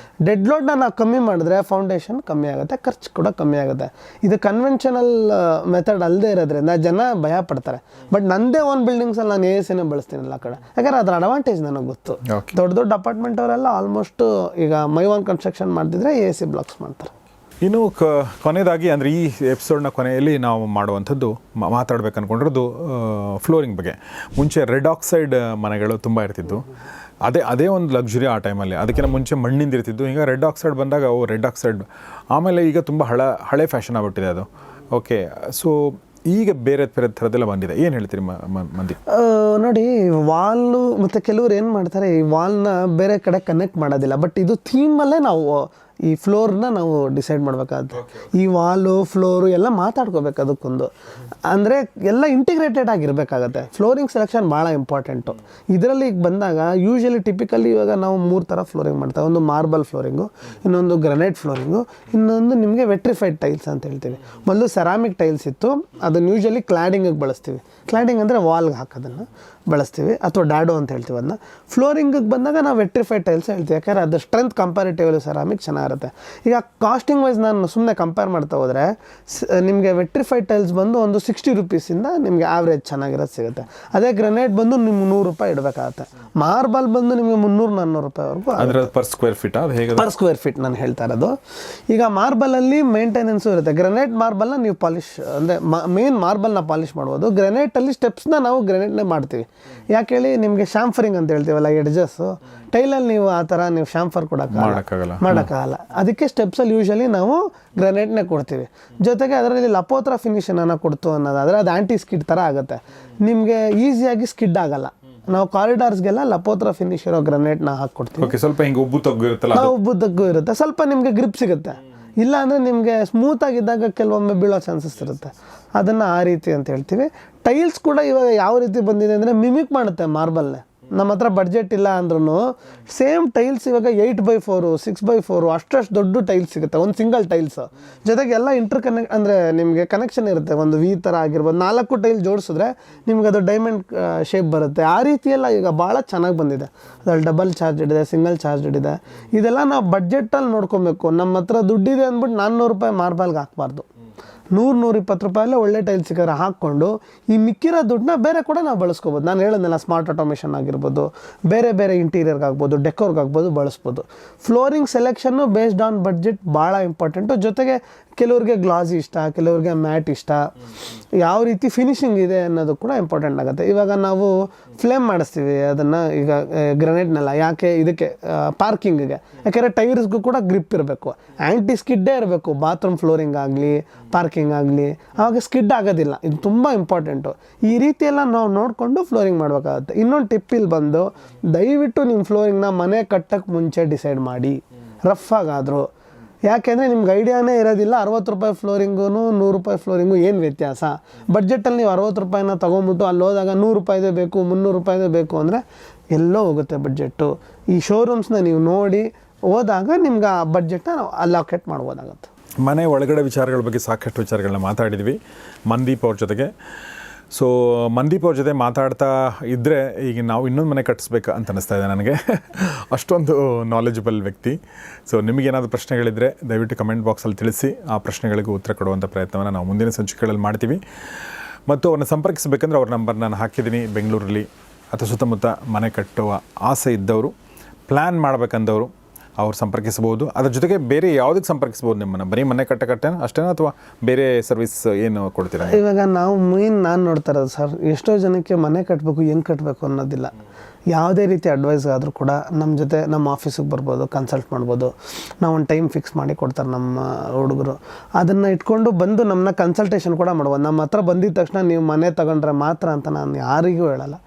ಡೆಡ್ ಲೋಡ್ನ ನಾವು ಕಮ್ಮಿ ಮಾಡಿದ್ರೆ ಫೌಂಡೇಶನ್ ಕಮ್ಮಿ ಆಗುತ್ತೆ, ಖರ್ಚು ಕೂಡ ಕಮ್ಮಿ ಆಗುತ್ತೆ. ಇದು ಕನ್ವೆನ್ಷನಲ್ ಮೆಥಡ್ ಅಲ್ಲದೆ ಇರೋದ್ರಿಂದ ಜನ ಭಯ ಪಡ್ತಾರೆ. ಬಟ್ ನನ್ನದೇ ಒಂದು ಬಿಲ್ಡಿಂಗ್ಸಲ್ಲಿ ನಾನು AACನೇ ಬಳಸ್ತೀನಿ ಎಲ್ಲ ಕಡೆ, ಯಾಕಂದರೆ ಅದರ ಅಡ್ವಾಂಟೇಜ್ ನನಗೆ ಗೊತ್ತು. ದೊಡ್ಡ ದೊಡ್ಡ ಅಪಾರ್ಟ್ಮೆಂಟ್ ಅವರೆಲ್ಲ ಆಲ್ಮೋಸ್ಟ್ ಈಗ ಮೈ1 ಕನ್ಸ್ಟ್ರಕ್ಷನ್ ಮಾಡ್ತಿದ್ರೆ AAC ಬ್ಲಾಕ್ಸ್ ಮಾಡ್ತಾರೆ. ಇನ್ನು ಕೊನೆಯದಾಗಿ ಅಂದರೆ ಈ ಎಪಿಸೋಡ್ನ ಕೊನೆಯಲ್ಲಿ ನಾವು ಮಾಡುವಂಥದ್ದು ಮಾತಾಡ್ಬೇಕು ಅಂದ್ಕೊಂಡಿರೋದು ಫ್ಲೋರಿಂಗ್ ಬಗ್ಗೆ. ಮುಂಚೆ ರೆಡ್ ಆಕ್ಸೈಡ್ ಮನೆಗಳು ತುಂಬ ಇರ್ತಿದ್ದು, ಅದೇ ಒಂದು ಲಕ್ಸುರಿ ಆ ಟೈಮಲ್ಲಿ. ಅದಕ್ಕಿಂತ ಮುಂಚೆ ಮಣ್ಣಿಂದ ಇರ್ತಿದ್ದು. ಈಗ ರೆಡ್ ಆಕ್ಸೈಡ್ ಬಂದಾಗ ರೆಡ್ ಆಕ್ಸೈಡ್, ಆಮೇಲೆ ಈಗ ತುಂಬ ಹಳೆ ಫ್ಯಾಷನ್ ಆಗ್ಬಿಟ್ಟಿದೆ ಅದು. ಓಕೆ, ಸೊ ಈಗ ಬೇರೆ ಥರದ್ದೆಲ್ಲ ಬಂದಿದೆ. ಏನು ಹೇಳ್ತೀರಿ ಮಂದಿ? ನೋಡಿ, ವಾಲು ಮತ್ತು ಕೆಲವ್ರು ಏನು ಮಾಡ್ತಾರೆ, ಈ ವಾಲ್ನ ಬೇರೆ ಕಡೆ ಕನೆಕ್ಟ್ ಮಾಡೋದಿಲ್ಲ. ಬಟ್ ಇದು ಥೀಮಲ್ಲೇ ನಾವು ಈ ಫ್ಲೋರ್ನ ನಾವು ಡಿಸೈಡ್ ಮಾಡಬೇಕಾಗುತ್ತೆ. ಈ ವಾಲು ಫ್ಲೋರು ಎಲ್ಲ ಮಾತಾಡ್ಕೋಬೇಕು ಅದಕ್ಕೊಂದು, ಅಂದರೆ ಎಲ್ಲ ಇಂಟಿಗ್ರೇಟೆಡ್ ಆಗಿರಬೇಕಾಗತ್ತೆ. ಫ್ಲೋರಿಂಗ್ ಸೆಲೆಕ್ಷನ್ ಭಾಳ ಇಂಪಾರ್ಟೆಂಟು. ಇದರಲ್ಲಿ ಈಗ ಬಂದಾಗ ಯೂಶಲಿ ಟಿಪಿಕಲಿ ಇವಾಗ ನಾವು 3 ಥರ ಫ್ಲೋರಿಂಗ್ ಮಾಡ್ತೇವೆ. ಒಂದು ಮಾರ್ಬಲ್ ಫ್ಲೋರಿಂಗು, ಇನ್ನೊಂದು ಗ್ರನೈಟ್ ಫ್ಲೋರಿಂಗು, ಇನ್ನೊಂದು ನಿಮಗೆ ವೆಟ್ರಿಫೈಡ್ ಟೈಲ್ಸ್ ಅಂತ ಹೇಳ್ತೀವಿ. ಮೊದಲು ಸೆರಾಮಿಕ್ ಟೈಲ್ಸ್ ಇತ್ತು, ಅದನ್ನು ಯೂಶಲಿ ಕ್ಲಾಡಿಂಗಿಗೆ ಬಳಸ್ತೀವಿ. ಕ್ಲಾಡಿಂಗ್ ಅಂದರೆ ವಾಲ್ಗೆ ಹಾಕೋದನ್ನು ಬಳಸ್ತೀವಿ, ಅಥವಾ ಡ್ಯಾಡೋ ಅಂತ ಹೇಳ್ತೀವಿ. ಅದನ್ನ ಫ್ಲೋರಿಂಗಿಗೆ ಬಂದಾಗ ನಾವು ವೆಟ್ರಿಫೈಡ್ ಟೈಲ್ಸ್ ಹೇಳ್ತೀವಿ, ಯಾಕಂದರೆ ಅದು ಸ್ಟ್ರೆಂತ್ ಕಂಪ್ಯಾರಿಟಿವ್ಲಿ ಸೆರಾಮಿಕ್ ಚೆನ್ನಾಗಿರುತ್ತೆ. ಈಗ ಕಾಸ್ಟಿಂಗ್ ವೈಸ್ ನಾನು ಸುಮ್ಮನೆ ಕಂಪೇರ್ ಮಾಡ್ತಾ ಹೋದರೆ ನಿಮಗೆ ವೆಟ್ರಿಫೈಡ್ ಟೈಲ್ಸ್ ಬಂದು ಒಂದು 60 ರೂಪೀಸಿಂದ ನಿಮಗೆ ಆವ್ರೇಜ್ ಚೆನ್ನಾಗಿರೋದು ಸಿಗುತ್ತೆ. ಅದೇ ಗ್ರನೈಟ್ ಬಂದು ನಿಮ್ಗೆ 100 ರೂಪಾಯಿ ಇಡಬೇಕಾಗುತ್ತೆ. ಮಾರ್ಬಲ್ ಬಂದು ನಿಮಗೆ 300-400 ರೂಪಾಯಿವರೆಗೂ per square feet. Per square feet ನಾನು ಹೇಳ್ತಾ ಇರೋದು. ಈಗ ಮಾರ್ಬಲಲ್ಲಿ ಮೇಂಟೆನೆನ್ಸು ಇರುತ್ತೆ. ಗ್ರನೈಟ್ ಮಾರ್ಬಲ್ನ ನೀವು ಪಾಲಿಶ್ ಅಂದರೆ ಮೇನ್ ಮಾರ್ಬಲ್ನ ಪಾಲಿಶ್ ಮಾಡ್ಬೋದು. ಗ್ರನೈಟಲ್ಲಿ ಸ್ಟೆಪ್ಸ್ನ ನಾವು ಗ್ರನೈಟ್ನೇ ಮಾಡ್ತೀವಿ. ಯಾಕೆ ಹೇಳಿ, ನಿಮಗೆ ಶಾಂಫರಿಂಗ್ ಅಂತ ಹೇಳ್ತೀವಲ್ಲ ಎಡ್ಜಸ್ಸು, ಟೈಲಲ್ಲಿ ನೀವು ಆ ಥರ ನೀವು ಶಾಂಫರ್ ಮಾಡೋಕ್ಕಾಗಲ್ಲ. ಅದಕ್ಕೆ ಸ್ಟೆಪ್ಸಲ್ಲಿ ಯೂಶಲಿ ನಾವು ಗ್ರನೈಟ್ನೇ ಕೊಡ್ತೀವಿ. ಜೊತೆಗೆ ಅದರಲ್ಲಿ ಲಪೋತ್ರ ಫಿನಿಷನನ್ನು ಕೊಡ್ತು ಅನ್ನೋದಾದರೆ ಅದು ಆ್ಯಂಟಿ ಸ್ಕಿಡ್ ಥರ ಆಗುತ್ತೆ, ನಿಮಗೆ ಈಸಿಯಾಗಿ ಸ್ಕಿಡ್ ಆಗಲ್ಲ. ನಾವು ಕಾರಿಡಾರ್ಸ್ಗೆಲ್ಲ ಲಪೋತ್ರ ಫಿನಿಶ್ ಇರೋ ಗ್ರನೈಟ್ನ ಹಾಕ್ಕೊಡ್ತೀವಿ. ಸ್ವಲ್ಪ ಹಿಂಗೆ ಉಬ್ಬು ತಗ್ಗು ಇರುತ್ತೆ, ಸ್ವಲ್ಪ ನಿಮಗೆ ಗ್ರಿಪ್ ಸಿಗುತ್ತೆ. ಇಲ್ಲ ಅಂದರೆ ನಿಮಗೆ ಸ್ಮೂತಾಗಿದ್ದಾಗ ಕೆಲವೊಮ್ಮೆ ಬೀಳೋ ಚಾನ್ಸಸ್ ಇರುತ್ತೆ, ಅದನ್ನು ಆ ರೀತಿ ಅಂತ ಹೇಳ್ತೀವಿ. ಟೈಲ್ಸ್ ಕೂಡ ಇವಾಗ ಯಾವ ರೀತಿ ಬಂದಿದೆ ಅಂದರೆ ಮಿಮಿಕ್ ಮಾಡುತ್ತೆ ಮಾರ್ಬಲ್ನೇ. ನಮ್ಮ ಹತ್ರ ಬಡ್ಜೆಟ್ ಇಲ್ಲ ಅಂದ್ರೂ ಸೇಮ್ ಟೈಲ್ಸ್ ಇವಾಗ 8x4, 6x4 ಅಷ್ಟು ದೊಡ್ಡ ಟೈಲ್ಸ್ ಸಿಗುತ್ತೆ, ಒಂದು ಸಿಂಗಲ್ ಟೈಲ್ಸ್. ಜೊತೆಗೆ ಎಲ್ಲ ಅಂದರೆ ನಿಮಗೆ ಕನೆಕ್ಷನ್ ಇರುತ್ತೆ. ಒಂದು ವಿ ಥರ ಆಗಿರ್ಬೋದು, 4 ಟೈಲ್ ಜೋಡಿಸಿದ್ರೆ ನಿಮ್ಗೆ ಅದು ಡೈಮಂಡ್ ಶೇಪ್ ಬರುತ್ತೆ. ಆ ರೀತಿಯೆಲ್ಲ ಈಗ ಭಾಳ ಚೆನ್ನಾಗಿ ಬಂದಿದೆ. ಅದ್ರಲ್ಲಿ ಡಬಲ್ ಚಾರ್ಜ್ ಇದೆ, ಸಿಂಗಲ್ ಚಾರ್ಜ್ ಇದೆ. ಇದೆಲ್ಲ ನಾವು ಬಡ್ಜೆಟಲ್ಲಿ ನೋಡ್ಕೊಬೇಕು. ನಮ್ಮ ಹತ್ರ ದುಡ್ಡಿದೆ ಅಂದ್ಬಿಟ್ಟು 400 ರೂಪಾಯಿ ಮಾರ್ಬಲ್ಗೆ ಹಾಕಬಾರ್ದು. 100-120 ರೂಪಾಯಲ್ಲೇ ಒಳ್ಳೆ ಟೈಲ್ಸ್ ಸಿಕ್ಕಿದ್ರೆ ಹಾಕ್ಕೊಂಡು ಈ ಮಿಕ್ಕಿರೋ ದುಡ್ಡನ್ನ ಬೇರೆ ಕೂಡ ನಾವು ಬಳಸ್ಕೋಬೋದು. ನಾನು ಹೇಳಿದ್ನಲ್ಲ, ಸ್ಮಾರ್ಟ್ ಆಟೋಮೇಷನ್ ಆಗಿರ್ಬೋದು, ಬೇರೆ ಡೆಕೋರ್ಗೆ ಆಗ್ಬೋದು ಬಳಸ್ಬೋದು. ಫ್ಲೋರಿಂಗ್ ಸೆಲೆಕ್ಷನ್ನು ಬೇಸ್ಡ್ ಆನ್ ಬಡ್ಜೆಟ್ ಭಾಳ ಇಂಪಾರ್ಟೆಂಟು. ಜೊತೆಗೆ ಕೆಲವ್ರಿಗೆ ಗ್ಲಾಸಿ ಇಷ್ಟ, ಕೆಲವ್ರಿಗೆ ಮ್ಯಾಟ್ ಇಷ್ಟ, ಯಾವ ರೀತಿ ಫಿನಿಶಿಂಗ್ ಇದೆ ಅನ್ನೋದು ಕೂಡ ಇಂಪಾರ್ಟೆಂಟ್ ಆಗುತ್ತೆ. ಇವಾಗ ನಾವು ಫ್ಲೇಮ್ ಮಾಡಿಸ್ತೀವಿ ಅದನ್ನು ಈಗ ಗ್ರನೈಟ್ನೆಲ್ಲ, ಯಾಕೆ ಇದಕ್ಕೆ ಪಾರ್ಕಿಂಗಿಗೆ, ಯಾಕೆಂದರೆ ಟೈರ್ಸ್ಗೂ ಕೂಡ ಗ್ರಿಪ್ ಇರಬೇಕು, ಆ್ಯಂಟಿ ಸ್ಕಿಡ್ಡೇ ಇರಬೇಕು. ಬಾತ್ರೂಮ್ ಫ್ಲೋರಿಂಗ್ ಆಗಲಿ ಪಾರ್ಕಿಂಗ್ ಆಗಲಿ ಆವಾಗ ಸ್ಕಿಡ್ ಆಗೋದಿಲ್ಲ. ಇದು ತುಂಬ ಇಂಪಾರ್ಟೆಂಟು. ಈ ರೀತಿಯೆಲ್ಲ ನಾವು ನೋಡಿಕೊಂಡು ಫ್ಲೋರಿಂಗ್ ಮಾಡಬೇಕಾಗುತ್ತೆ. ಇನ್ನೊಂದು ಟಿಪ್ ಇಲ್ಲಿ ಬಂದು, ದಯವಿಟ್ಟು ನಿಮ್ಮ ಫ್ಲೋರಿಂಗ್ನ ಮನೆ ಕಟ್ಟಕ್ಕೆ ಮುಂಚೆ ಡಿಸೈಡ್ ಮಾಡಿ, ರಫ್ ಆಗಾದರೂ. ಯಾಕೆಂದರೆ ನಿಮ್ಗೆ ಐಡಿಯಾನೇ ಇರೋದಿಲ್ಲ 60 ರೂಪಾಯಿ ಫ್ಲೋರಿಂಗೂ 100 ರೂಪಾಯಿ ಫ್ಲೋರಿಂಗು ಏನು ವ್ಯತ್ಯಾಸ. ಬಡ್ಜೆಟಲ್ಲಿ ನೀವು 60 ರೂಪಾಯಿನ ತೊಗೊಂಬಿಟ್ಟು ಅಲ್ಲಿ ಹೋದಾಗ 100 ರೂಪಾಯಿದೇ ಬೇಕು, 300 ರೂಪಾಯಿದೇ ಬೇಕು ಅಂದರೆ ಎಲ್ಲೋ ಹೋಗುತ್ತೆ ಬಡ್ಜೆಟ್ಟು. ಈ ಶೋರೂಮ್ಸ್ನ ನೀವು ನೋಡಿ ಹೋದಾಗ ನಿಮ್ಗೆ ಆ ಬಡ್ಜೆಟ್ನ ನಾವು ಅಲೋಕೇಟ್ ಮಾಡ್ಬೋದಾಗುತ್ತೆ. ಮನೆ ಒಳಗಡೆ ವಿಚಾರಗಳ ಬಗ್ಗೆ ಸಾಕಷ್ಟು ವಿಚಾರಗಳನ್ನ ಮಾತಾಡಿದ್ವಿ ಮಂದೀಪ್ ಅವ್ರ ಜೊತೆಗೆ. ಸೊ ಮಂದೀಪ್ ಅವ್ರ ಜೊತೆ ಮಾತಾಡ್ತಾ ಇದ್ದರೆ ಈಗ ನಾವು ಇನ್ನೊಂದು ಮನೆ ಕಟ್ಟಿಸ್ಬೇಕು ಅಂತ ಅನ್ನಿಸ್ತಾ ಇದೆ ನನಗೆ. ಅಷ್ಟೊಂದು ನಾಲೆಜಬಲ್ ವ್ಯಕ್ತಿ. ಸೊ ನಿಮಗೇನಾದರೂ ಪ್ರಶ್ನೆಗಳಿದ್ದರೆ ದಯವಿಟ್ಟು ಕಮೆಂಟ್ ಬಾಕ್ಸಲ್ಲಿ ತಿಳಿಸಿ. ಆ ಪ್ರಶ್ನೆಗಳಿಗೂ ಉತ್ತರ ಕೊಡುವಂಥ ಪ್ರಯತ್ನವನ್ನು ನಾವು ಮುಂದಿನ ಸಂಚಿಕೆಗಳಲ್ಲಿ ಮಾಡ್ತೀವಿ. ಮತ್ತು ಅವ್ರನ್ನ ಸಂಪರ್ಕಿಸಬೇಕಂದ್ರೆ ಅವ್ರ ನಂಬರ್ ನಾನು ಹಾಕಿದ್ದೀನಿ. ಬೆಂಗಳೂರಲ್ಲಿ ಅಥವಾ ಸುತ್ತಮುತ್ತ ಮನೆ ಕಟ್ಟುವ ಆಸೆ ಇದ್ದವರು, ಪ್ಲ್ಯಾನ್ ಮಾಡಬೇಕಂದವರು ಅವ್ರು ಸಂಪರ್ಕಿಸ್ಬೋದು. ಅದ್ರ ಜೊತೆಗೆ ಬೇರೆ ಯಾವುದಕ್ಕೆ ಸಂಪರ್ಕಿಸ್ಬೋದು ನಿಮ್ಮನ್ನು? ಬರೀ ಮನೆ ಕಟ್ಟೆ ಅಷ್ಟೇನಾ ಅಥವಾ ಬೇರೆ ಸರ್ವಿಸ್ ಏನು ಕೊಡ್ತೀರಾ? ಇವಾಗ ನಾವು ನಾನು ನೋಡ್ತಾ ಇರೋದು ಸರ್, ಎಷ್ಟೋ ಜನಕ್ಕೆ ಮನೆ ಕಟ್ಟಬೇಕು, ಹೆಂಗೆ ಕಟ್ಟಬೇಕು ಅನ್ನೋದಿಲ್ಲ. ಯಾವುದೇ ರೀತಿ ಅಡ್ವೈಸ್ ಆದರೂ ಕೂಡ ನಮ್ಮ ಜೊತೆ ನಮ್ಮ ಆಫೀಸಿಗೆ ಬರ್ಬೋದು, ಕನ್ಸಲ್ಟ್ ಮಾಡ್ಬೋದು. ನಾವು ಒಂದು ಟೈಮ್ ಫಿಕ್ಸ್ ಮಾಡಿ ಕೊಡ್ತಾರೆ ನಮ್ಮ ಹುಡುಗರು. ಅದನ್ನು ಇಟ್ಕೊಂಡು ಬಂದು ನಮ್ಮನ್ನ ಕನ್ಸಲ್ಟೇಷನ್ ಕೂಡ ಮಾಡ್ಬೋದು. ನಮ್ಮ ಹತ್ರ ಬಂದಿದ್ದ ತಕ್ಷಣ ನೀವು ಮನೆ ತಗೊಂಡ್ರೆ ಮಾತ್ರ ಅಂತ ನಾನು ಯಾರಿಗೂ ಹೇಳಲ್ಲ.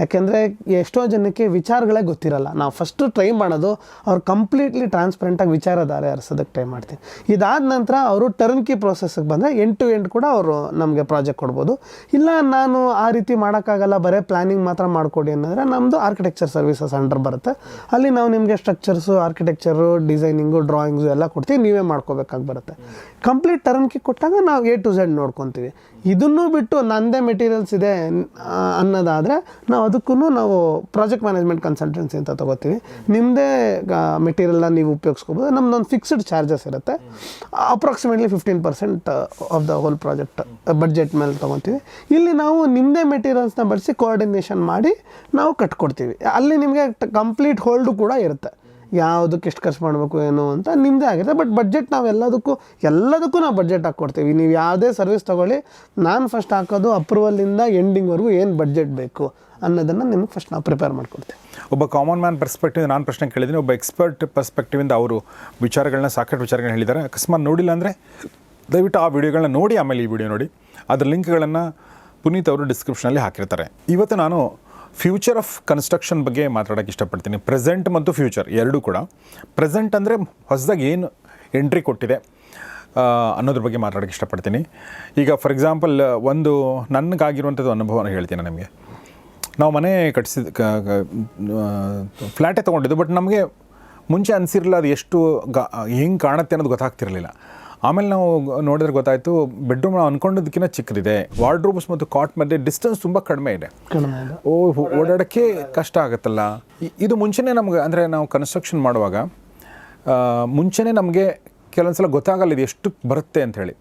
ಯಾಕೆಂದರೆ ಎಷ್ಟೋ ಜನಕ್ಕೆ ವಿಚಾರಗಳೇ ಗೊತ್ತಿರಲ್ಲ. ನಾವು ಫಸ್ಟು ಟ್ರೈ ಮಾಡೋದು ಅವ್ರು ಕಂಪ್ಲೀಟ್ಲಿ ಟ್ರಾನ್ಸ್ಪರೆಂಟಾಗಿ ವಿಚಾರಧಾರೆ ಹರಿಸೋದಕ್ಕೆ ಟ್ರೈ ಮಾಡ್ತೀವಿ. ಇದಾದ ನಂತರ ಅವರು ಟರ್ನ್ ಕಿ ಪ್ರೋಸೆಸ್ಗೆ ಬಂದರೆ ಎಂಡ್ ಟು ಎಂಡ್ ಕೂಡ ಅವರು ನಮಗೆ ಪ್ರಾಜೆಕ್ಟ್ ಕೊಡ್ಬೋದು. ಇಲ್ಲ ನಾನು ಆ ರೀತಿ ಮಾಡೋಕ್ಕಾಗಲ್ಲ, ಬರೀ ಪ್ಲ್ಯಾನಿಂಗ್ ಮಾತ್ರ ಮಾಡಿಕೊಡಿ ಅನ್ನೋದ್ರೆ ನಮ್ಮದು ಆರ್ಕಿಟೆಕ್ಚರ್ ಸರ್ವಿಸಸ್ ಅಂಡರ್ ಬರುತ್ತೆ. ಅಲ್ಲಿ ನಾವು ನಿಮಗೆ ಸ್ಟ್ರಕ್ಚರ್ಸು, ಆರ್ಕಿಟೆಕ್ಚರು, ಡಿಸೈನಿಂಗು, ಡ್ರಾಯಿಂಗ್ಸು ಎಲ್ಲ ಕೊಡ್ತೀವಿ. ನೀವೇ ಮಾಡ್ಕೋಬೇಕಾಗಿ ಬರುತ್ತೆ. ಕಂಪ್ಲೀಟ್ ಟರ್ನ್ ಕಿ ಕೊಟ್ಟಾಗ ನಾವು A to Z ನೋಡ್ಕೊತೀವಿ. ಇದನ್ನೂ ಬಿಟ್ಟು ನನ್ನದೇ ಮೆಟೀರಿಯಲ್ಸ್ ಇದೆ ಅನ್ನೋದಾದರೆ ಅದಕ್ಕೂ ನಾವು ಪ್ರಾಜೆಕ್ಟ್ ಮ್ಯಾನೇಜ್ಮೆಂಟ್ ಕನ್ಸಲ್ಟೆನ್ಸಿ ಅಂತ ತೊಗೋತೀವಿ. ನಿಮ್ಮದೇ ಮೆಟೀರಿಯಲ್ನ ನೀವು ಉಪಯೋಗಿಸ್ಕೋಬೋದು. ನಮ್ಮದೊಂದು ಫಿಕ್ಸ್ಡ್ ಚಾರ್ಜಸ್ ಇರುತ್ತೆ. Approximately 15% of the whole project budget ಮೇಲೆ ತೊಗೊತೀವಿ. ಇಲ್ಲಿ ನಾವು ನಿಮ್ಮದೇ ಮೆಟೀರಿಯಲ್ಸ್ನ ಬಳಸಿ ಕೋಆರ್ಡಿನೇಷನ್ ಮಾಡಿ ನಾವು ಕಟ್ಕೊಡ್ತೀವಿ. ಅಲ್ಲಿ ನಿಮಗೆ ಕಂಪ್ಲೀಟ್ ಹೋಲ್ಡು ಕೂಡ ಇರುತ್ತೆ. ಯಾವುದಕ್ಕೆ ಎಷ್ಟು ಖರ್ಚು ಮಾಡಬೇಕು ಏನು ಅಂತ ನಿಮ್ಮದೇ ಆಗುತ್ತೆ. ಬಟ್ ಬಡ್ಜೆಟ್ ನಾವು ಎಲ್ಲದಕ್ಕೂ ನಾವು ಬಡ್ಜೆಟ್ ಹಾಕ್ಕೊಡ್ತೀವಿ. ನೀವು ಯಾವುದೇ ಸರ್ವಿಸ್ ತೊಗೊಳ್ಳಿ, ನಾನು ಫಸ್ಟ್ ಹಾಕೋದು ಅಪ್ರೂವಲಿಂದ ಎಂಡಿಂಗ್ವರೆಗೂ ಏನು ಬಡ್ಜೆಟ್ ಬೇಕು ಅನ್ನೋದನ್ನು ನಿಮಗೆ ಫಸ್ಟ್ ನಾವು ಪ್ರಿಪೇರ್ ಮಾಡ್ಕೊಡ್ತೀವಿ. ಒಬ್ಬ ಕಾಮನ್ ಮ್ಯಾನ್ ಪರ್ಸ್ಪೆಕ್ಟಿವ್ ನಾನು ಪ್ರಶ್ನೆ ಕೇಳಿದ್ದೀನಿ. ಒಬ್ಬ ಎಕ್ಸ್ಪರ್ಟ್ ಪರ್ಸ್ಪೆಕ್ಟಿವಿಂದ ಅವರು ಸಾಕಷ್ಟು ವಿಚಾರಗಳನ್ನ ಹೇಳಿದ್ದಾರೆ. ಅಕಸ್ಮಾತ್ ನೋಡಿಲ್ಲ ಅಂದರೆ ದಯವಿಟ್ಟು ಆ ವಿಡಿಯೋಗಳನ್ನ ನೋಡಿ, ಆಮೇಲೆ ಈ ವಿಡಿಯೋ ನೋಡಿ. ಅದರ ಲಿಂಕ್ಗಳನ್ನು ಪುನೀತ್ ಅವರು ಡಿಸ್ಕ್ರಿಪ್ಷನಲ್ಲಿ ಹಾಕಿರ್ತಾರೆ. ಇವತ್ತು ನಾನು ಫ್ಯೂಚರ್ ಆಫ್ ಕನ್ಸ್ಟ್ರಕ್ಷನ್ ಬಗ್ಗೆ ಮಾತಾಡೋಕ್ಕೆ ಇಷ್ಟಪಡ್ತೀನಿ. ಪ್ರೆಸೆಂಟ್ ಮತ್ತು ಫ್ಯೂಚರ್ ಎರಡೂ ಕೂಡ. ಪ್ರೆಸೆಂಟ್ ಅಂದರೆ ಹೊಸದಾಗಿ ಏನು ಎಂಟ್ರಿ ಕೊಟ್ಟಿದೆ ಅನ್ನೋದ್ರ ಬಗ್ಗೆ ಮಾತಾಡೋಕ್ಕೆ ಇಷ್ಟಪಡ್ತೀನಿ. ಈಗ ಫಾರ್ ಎಕ್ಸಾಂಪಲ್ ಒಂದು ನನಗಾಗಿರುವಂಥದ್ದು ಅನುಭವನ ಹೇಳ್ತೀನಿ. ನಿಮಗೆ ನಾವು ಮನೆ ಫ್ಲ್ಯಾಟೇ ತೊಗೊಂಡಿದ್ದು, ಬಟ್ ನಮಗೆ ಮುಂಚೆ ಅನಿಸಿರಲಿಲ್ಲ ಅದು ಎಷ್ಟು ಹೆಂಗೆ ಕಾಣುತ್ತೆ ಅನ್ನೋದು ಗೊತ್ತಾಗ್ತಿರಲಿಲ್ಲ. ಆಮೇಲೆ ನಾವು ನೋಡಿದ್ರೆ ಗೊತ್ತಾಯಿತು, ಬೆಡ್ರೂಮ್ ನಾವು ಅಂದ್ಕೊಂಡಿದ್ದಕ್ಕಿಂತ ಚಿಕ್ಕದಿದೆ. ವಾರ್ಡ್ರೋಬ್ಸ್ ಮತ್ತು ಕಾಟ್ ಮಧ್ಯೆ ಡಿಸ್ಟೆನ್ಸ್ ತುಂಬ ಕಡಿಮೆ ಇದೆ. ಓಡಾಡೋಕ್ಕೆ ಕಷ್ಟ ಆಗುತ್ತಲ್ಲ. ಇದು ಮುಂಚೆನೇ ನಮ್ಗೆ ಅಂದರೆ ನಾವು ಕನ್ಸ್ಟ್ರಕ್ಷನ್ ಮಾಡುವಾಗ ಮುಂಚೆನೇ ನಮಗೆ ಕೆಲವೊಂದು ಸಲ ಗೊತ್ತಾಗಲ್ಲ ಇದು ಎಷ್ಟು ಬರುತ್ತೆ ಅಂಥೇಳಿ.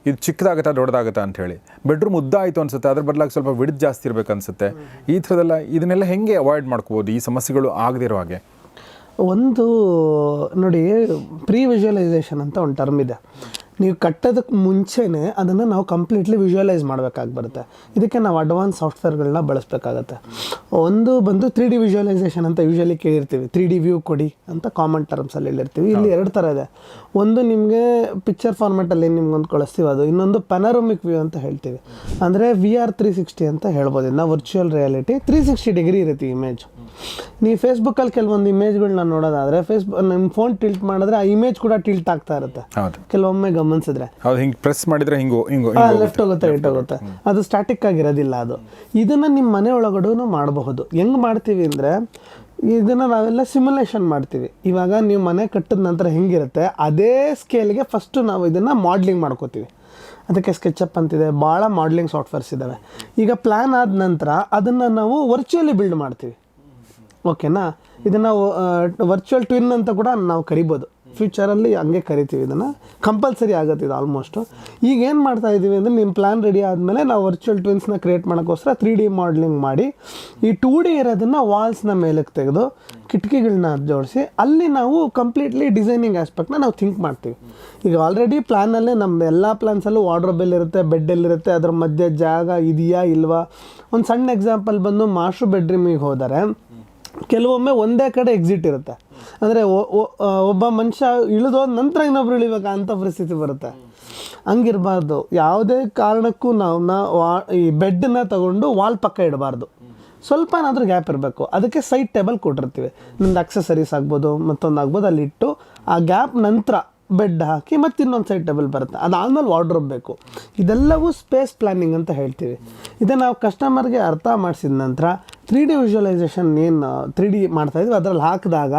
ಇದು ಚಿಕ್ಕದಾಗುತ್ತಾ ದೊಡ್ಡದಾಗುತ್ತಾ ಅಂಥೇಳಿ. ಬೆಡ್ರೂಮ್ ಉದ್ದ ಆಯಿತು ಅನಿಸುತ್ತೆ, ಅದ್ರ ಬದಲಾಗಿ ಸ್ವಲ್ಪ ವಿಡ್ತ್ ಜಾಸ್ತಿ ಇರಬೇಕು ಅನಿಸುತ್ತೆ. ಈ ಥರದ್ದೆಲ್ಲ ಇದನ್ನೆಲ್ಲ ಹೆಂಗೆ ಅವಾಯ್ಡ್ ಮಾಡ್ಕೋಬೋದು ಈ ಸಮಸ್ಯೆಗಳು ಆಗದಿರೋ ಹಾಗೆ? ಒಂದು ನೋಡಿ, ಪ್ರೀ ವಿಜುವಲೈಸೇಷನ್ ಅಂತ ಒಂದು ಟರ್ಮ್ ಇದೆ. ನೀವು ಕಟ್ಟೋದಕ್ಕೆ ಮುಂಚೆನೇ ಅದನ್ನು ನಾವು ಕಂಪ್ಲೀಟ್ಲಿ ವಿಜುವಲೈಸ್ ಮಾಡಬೇಕಾಗಿ ಬರುತ್ತೆ. ಇದಕ್ಕೆ ನಾವು ಅಡ್ವಾನ್ಸ್ ಸಾಫ್ಟ್ವೇರ್ಗಳನ್ನ ಬಳಸಬೇಕಾಗತ್ತೆ. ಒಂದು ಬಂದು 3D ವಿಜುವಲೈಸೇಷನ್ ಅಂತ ಯೂಶಲಿ ಕೇಳಿರ್ತೀವಿ. 3D ವ್ಯೂ ಕೊಡಿ ಅಂತ ಕಾಮನ್ ಟರ್ಮ್ಸಲ್ಲಿ ಹೇಳಿರ್ತೀವಿ. ಇಲ್ಲಿ 2 ಥರ ಇದೆ. ಒಂದು ನಿಮಗೆ ಪಿಕ್ಚರ್ ಫಾರ್ಮೆಟಲ್ಲಿ ನಿಮ್ಗೊಂದು ಕಳಿಸ್ತೀವಿ, ಅದು. ಇನ್ನೊಂದು ಪೆನರೋಮಿಕ್ ವ್ಯೂ ಅಂತ ಹೇಳ್ತೀವಿ. ಅಂದರೆ VR 360 ಅಂತ ಹೇಳ್ಬೋದು. ಇದನ್ನ ವರ್ಚುವಲ್ ರಿಯಾಲಿಟಿ 360 ಡಿಗ್ರಿ ಇರುತ್ತೆ ಇಮೇಜ್. ನೀವು ಫೇಸ್ಬುಕ್ಕಲ್ಲಿ ಕೆಲವೊಂದು ಇಮೇಜ್ಗಳನ್ನ ನೋಡೋದಾದರೆ ನಿಮ್ಮ ಫೋನ್ ಟಿಲ್ಟ್ ಮಾಡಿದ್ರೆ ಆ ಇಮೇಜ್ ಕೂಡ ಟಿಲ್ಟ್ ಆಗ್ತಾ ಇರುತ್ತೆ. ಕೆಲವೊಮ್ಮೆ ಗಮನಿಸಿದ್ರೆ ಹಿಂಗೆ ಪ್ರೆಸ್ ಮಾಡಿದ್ರೆ ಲೆಫ್ಟ್ ಹೋಗುತ್ತೆ, ರೈಟ್ ಹೋಗುತ್ತೆ. ಅದು ಸ್ಟ್ಯಾಟಿಕ್ ಆಗಿರೋದಿಲ್ಲ. ಅದು ಇದನ್ನು ನಿಮ್ಮ ಮನೆ ಒಳಗಡೆ ಮಾಡಬಹುದು. ಹೆಂಗೆ ಮಾಡ್ತೀವಿ ಅಂದರೆ, ಇದನ್ನು ನಾವೆಲ್ಲ ಸಿಮ್ಯುಲೇಷನ್ ಮಾಡ್ತೀವಿ. ಇವಾಗ ನೀವು ಮನೆ ಕಟ್ಟಿದ ನಂತರ ಹೆಂಗಿರುತ್ತೆ ಅದೇ ಸ್ಕೇಲ್ಗೆ ಫಸ್ಟು ನಾವು ಇದನ್ನು ಮಾಡ್ಲಿಂಗ್ ಮಾಡ್ಕೋತೀವಿ. ಅದಕ್ಕೆ ಸ್ಕೆಚಪ್ ಅಂತಿದೆ, ಭಾಳ ಮಾಡ್ಲಿಂಗ್ ಸಾಫ್ಟ್ವೇರ್ಸ್ ಇದ್ದಾವೆ. ಈಗ ಪ್ಲ್ಯಾನ್ ಆದ ನಂತರ ಅದನ್ನು ನಾವು ವರ್ಚುವಲಿ ಬಿಲ್ಡ್ ಮಾಡ್ತೀವಿ. ಓಕೆನಾ? ಇದನ್ನು ವರ್ಚುವಲ್ ಟ್ವಿನ್ ಅಂತ ಕೂಡ ನಾವು ಕರಿಬೋದು. ಫ್ಯೂಚರಲ್ಲಿ ಹಂಗೆ ಕರಿತೀವಿ. ಇದನ್ನು ಕಂಪಲ್ಸರಿ ಆಗುತ್ತೆ ಇದು ಆಲ್ಮೋಸ್ಟು. ಈಗ ಏನು ಮಾಡ್ತಾ ಇದ್ದೀವಿ ಅಂದರೆ, ನಿಮ್ಮ ಪ್ಲ್ಯಾನ್ ರೆಡಿ ಆದಮೇಲೆ ನಾವು ವರ್ಚುವಲ್ ಟ್ವಿನ್ಸ್ನ ಕ್ರಿಯೇಟ್ ಮಾಡೋಕ್ಕೋಸ್ಕರ 3D ಮಾಡಲಿಂಗ್ ಮಾಡಿ ಈ 2D ಇರೋದನ್ನು ವಾಲ್ಸ್ನ ಮೇಲಕ್ಕೆ ತೆಗೆದು ಕಿಟಕಿಗಳನ್ನ ಜೋಡಿಸಿ ಅಲ್ಲಿ ನಾವು ಕಂಪ್ಲೀಟ್ಲಿ ಡಿಸೈನಿಂಗ್ ಆಸ್ಪೆಕ್ಟ್ನ ನಾವು ಥಿಂಕ್ ಮಾಡ್ತೀವಿ. ಈಗ ಆಲ್ರೆಡಿ ಪ್ಲ್ಯಾನಲ್ಲೇ ನಮ್ಮ ಎಲ್ಲ ಪ್ಲ್ಯಾನ್ಸಲ್ಲೂ ವಾರ್ಡ್ರೋಬೆಲ್ಲಿರುತ್ತೆ, ಬೆಡ್ಡಲ್ಲಿರುತ್ತೆ, ಅದ್ರ ಮಧ್ಯೆ ಜಾಗ ಇದೆಯಾ ಇಲ್ವಾ. ಒಂದು ಸಣ್ಣ ಎಕ್ಸಾಂಪಲ್ ಬಂದು ಮಾಸ್ಟರ್ ಬೆಡ್ರೂಮಿಗೆ ಹೋದರೆ ಕೆಲವೊಮ್ಮೆ ಒಂದೇ ಕಡೆ ಎಕ್ಸಿಟ್ ಇರುತ್ತೆ. ಅಂದರೆ ಒಬ್ಬ ಮನುಷ್ಯ ಇಳಿದೋದ ನಂತರ ಇನ್ನೊಬ್ರು ಇಳಿಬೇಕಾ ಅಂತ ಪರಿಸ್ಥಿತಿ ಬರುತ್ತೆ. ಹಂಗಿರಬಾರ್ದು. ಯಾವುದೇ ಕಾರಣಕ್ಕೂ ಈ ಬೆಡ್ಡನ್ನ ತಗೊಂಡು ವಾಲ್ ಪಕ್ಕ ಇಡಬಾರ್ದು. ಸ್ವಲ್ಪ ಏನಾದರೂ ಗ್ಯಾಪ್ ಇರಬೇಕು. ಅದಕ್ಕೆ ಸೈಡ್ ಟೇಬಲ್ ಕೊಟ್ಟಿರ್ತೀವಿ. ನಿಮ್ದು ಅಕ್ಸೆಸರೀಸ್ ಆಗ್ಬೋದು, ಮತ್ತೊಂದು ಆಗ್ಬೋದು, ಅಲ್ಲಿ ಇಟ್ಟು ಆ ಗ್ಯಾಪ್ ನಂತರ ಬೆಡ್ ಹಾಕಿ ಮತ್ತೆ ಇನ್ನೊಂದು ಸೈಡ್ ಟೇಬಲ್ ಬರುತ್ತೆ. ಅದಾದಮೇಲೆ ವಾರ್ಡ್ರೋಬ್ ಬೇಕು. ಇದೆಲ್ಲವೂ ಸ್ಪೇಸ್ ಪ್ಲ್ಯಾನಿಂಗ್ ಅಂತ ಹೇಳ್ತೀವಿ. ಇದನ್ನು ನಾವು ಕಸ್ಟಮರ್ಗೆ ಅರ್ಥ ಮಾಡಿಸಿದ ನಂತರ 3D ವಿಜುವಲೈಸೇಷನ್ ಏನು 3D ಮಾಡ್ತಾಯಿದ್ವಿ ಅದರಲ್ಲಿ ಹಾಕಿದಾಗ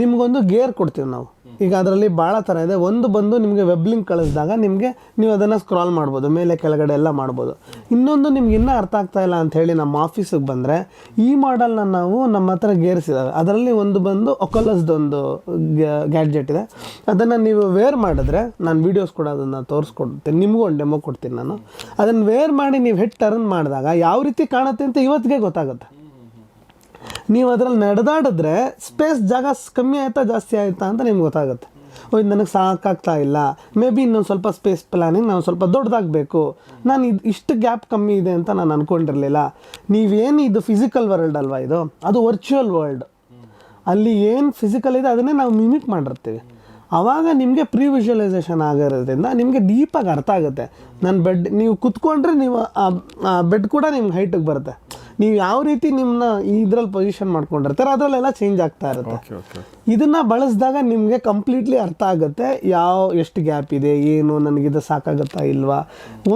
ನಿಮಗೊಂದು ಗೇರ್ ಕೊಡ್ತೀವಿ ನಾವು. ಈಗ ಅದರಲ್ಲಿ ಭಾಳ ಥರ ಇದೆ. ಒಂದು ಬಂದು ನಿಮಗೆ ವೆಬ್ ಲಿಂಕ್ ಕಳಿಸಿದಾಗ ನಿಮಗೆ ನೀವು ಅದನ್ನು ಸ್ಕ್ರಾಲ್ ಮಾಡ್ಬೋದು, ಮೇಲೆ ಕೆಳಗಡೆ ಎಲ್ಲ ಮಾಡ್ಬೋದು. ಇನ್ನೊಂದು ನಿಮ್ಗೆ ಇನ್ನೂ ಅರ್ಥ ಆಗ್ತಾ ಇಲ್ಲ ಅಂತ ಹೇಳಿ ನಮ್ಮ ಆಫೀಸಿಗೆ ಬಂದರೆ ಈ ಮಾಡೆಲ್ನ ನಾವು ನಮ್ಮ ಹತ್ರ ಗೇರ್ಸಿದ್ದಾವೆ. ಅದರಲ್ಲಿ ಒಂದು ಬಂದು ಒಕೊಲಸ್ದೊಂದು ಗ್ಯಾಡ್ಜೆಟ್ ಇದೆ. ಅದನ್ನು ನೀವು ವೇರ್ ಮಾಡಿದ್ರೆ, ನಾನು ವೀಡಿಯೋಸ್ ಕೂಡ ಅದನ್ನು ತೋರಿಸ್ಕೊಡ್ತೀನಿ, ನಿಮಗೂ ಒಂದು ಡೆಮೋ ಕೊಡ್ತೀನಿ ನಾನು. ಅದನ್ನು ವೇರ್ ಮಾಡಿ ನೀವು ಹೆಡ್ ಟರ್ನ್ ಮಾಡಿದಾಗ ಯಾವ ರೀತಿ ಕಾಣುತ್ತೆ ಅಂತ ಇವತ್ತಿಗೆ ಗೊತ್ತಾಗುತ್ತೆ. ನೀವು ಅದರಲ್ಲಿ ನಡೆದಾಡಿದ್ರೆ ಸ್ಪೇಸ್ ಜಾಗ ಕಮ್ಮಿ ಆಯಿತಾ ಜಾಸ್ತಿ ಆಯಿತಾ ಅಂತ ನಿಮ್ಗೆ ಗೊತ್ತಾಗುತ್ತೆ. ಇದು ನನಗೆ ಸಾಕಾಗ್ತಾ ಇಲ್ಲ, ಮೇ ಬಿ ಇನ್ನೊಂದು ಸ್ವಲ್ಪ ಸ್ಪೇಸ್ ಪ್ಲ್ಯಾನಿಂಗ್ ನಾನು ಸ್ವಲ್ಪ ದೊಡ್ಡದಾಗಬೇಕು, ನಾನು ಇಷ್ಟು ಗ್ಯಾಪ್ ಕಮ್ಮಿ ಇದೆ ಅಂತ ನಾನು ಅಂದ್ಕೊಂಡಿರಲಿಲ್ಲ. ನೀವೇನು ಇದು ಫಿಸಿಕಲ್ ವರ್ಲ್ಡ್ ಅಲ್ವಾ, ಇದು ಅದು ವರ್ಚುವಲ್ ವರ್ಲ್ಡ್. ಅಲ್ಲಿ ಏನು ಫಿಸಿಕಲ್ ಇದೆ ಅದನ್ನೇ ನಾವು ಮಿಮಿಕ್ ಮಾಡಿರ್ತೀವಿ. ಆವಾಗ ನಿಮಗೆ ಪ್ರೀ ವಿಜುವಲೈಸೇಷನ್ ಆಗಿರೋದ್ರಿಂದ ನಿಮಗೆ ಡೀಪಾಗಿ ಅರ್ಥ ಆಗುತ್ತೆ. ನನ್ನ ಬೆಡ್ ನೀವು ಕುತ್ಕೊಂಡ್ರೆ ನೀವು ಆ ಬೆಡ್ ಕೂಡ ನಿಮ್ಗೆ ಹೈಟಿಗೆ ಬರುತ್ತೆ. ನೀವು ಯಾವ ರೀತಿ ನಿಮ್ಮನ್ನ ಇದ್ರಲ್ಲಿ ಪೊಸಿಷನ್ ಮಾಡ್ಕೊಂಡಿರ್ತಾರೆ ಅದರಲ್ಲೆಲ್ಲ ಚೇಂಜ್ ಆಗ್ತಾ ಇರುತ್ತೆ. ಇದನ್ನು ಬಳಸಿದಾಗ ನಿಮಗೆ ಕಂಪ್ಲೀಟ್ಲಿ ಅರ್ಥ ಆಗುತ್ತೆ ಎಷ್ಟು ಗ್ಯಾಪ್ ಇದೆ, ಏನು ನನಗಿದು ಸಾಕಾಗುತ್ತಾ ಇಲ್ವಾ.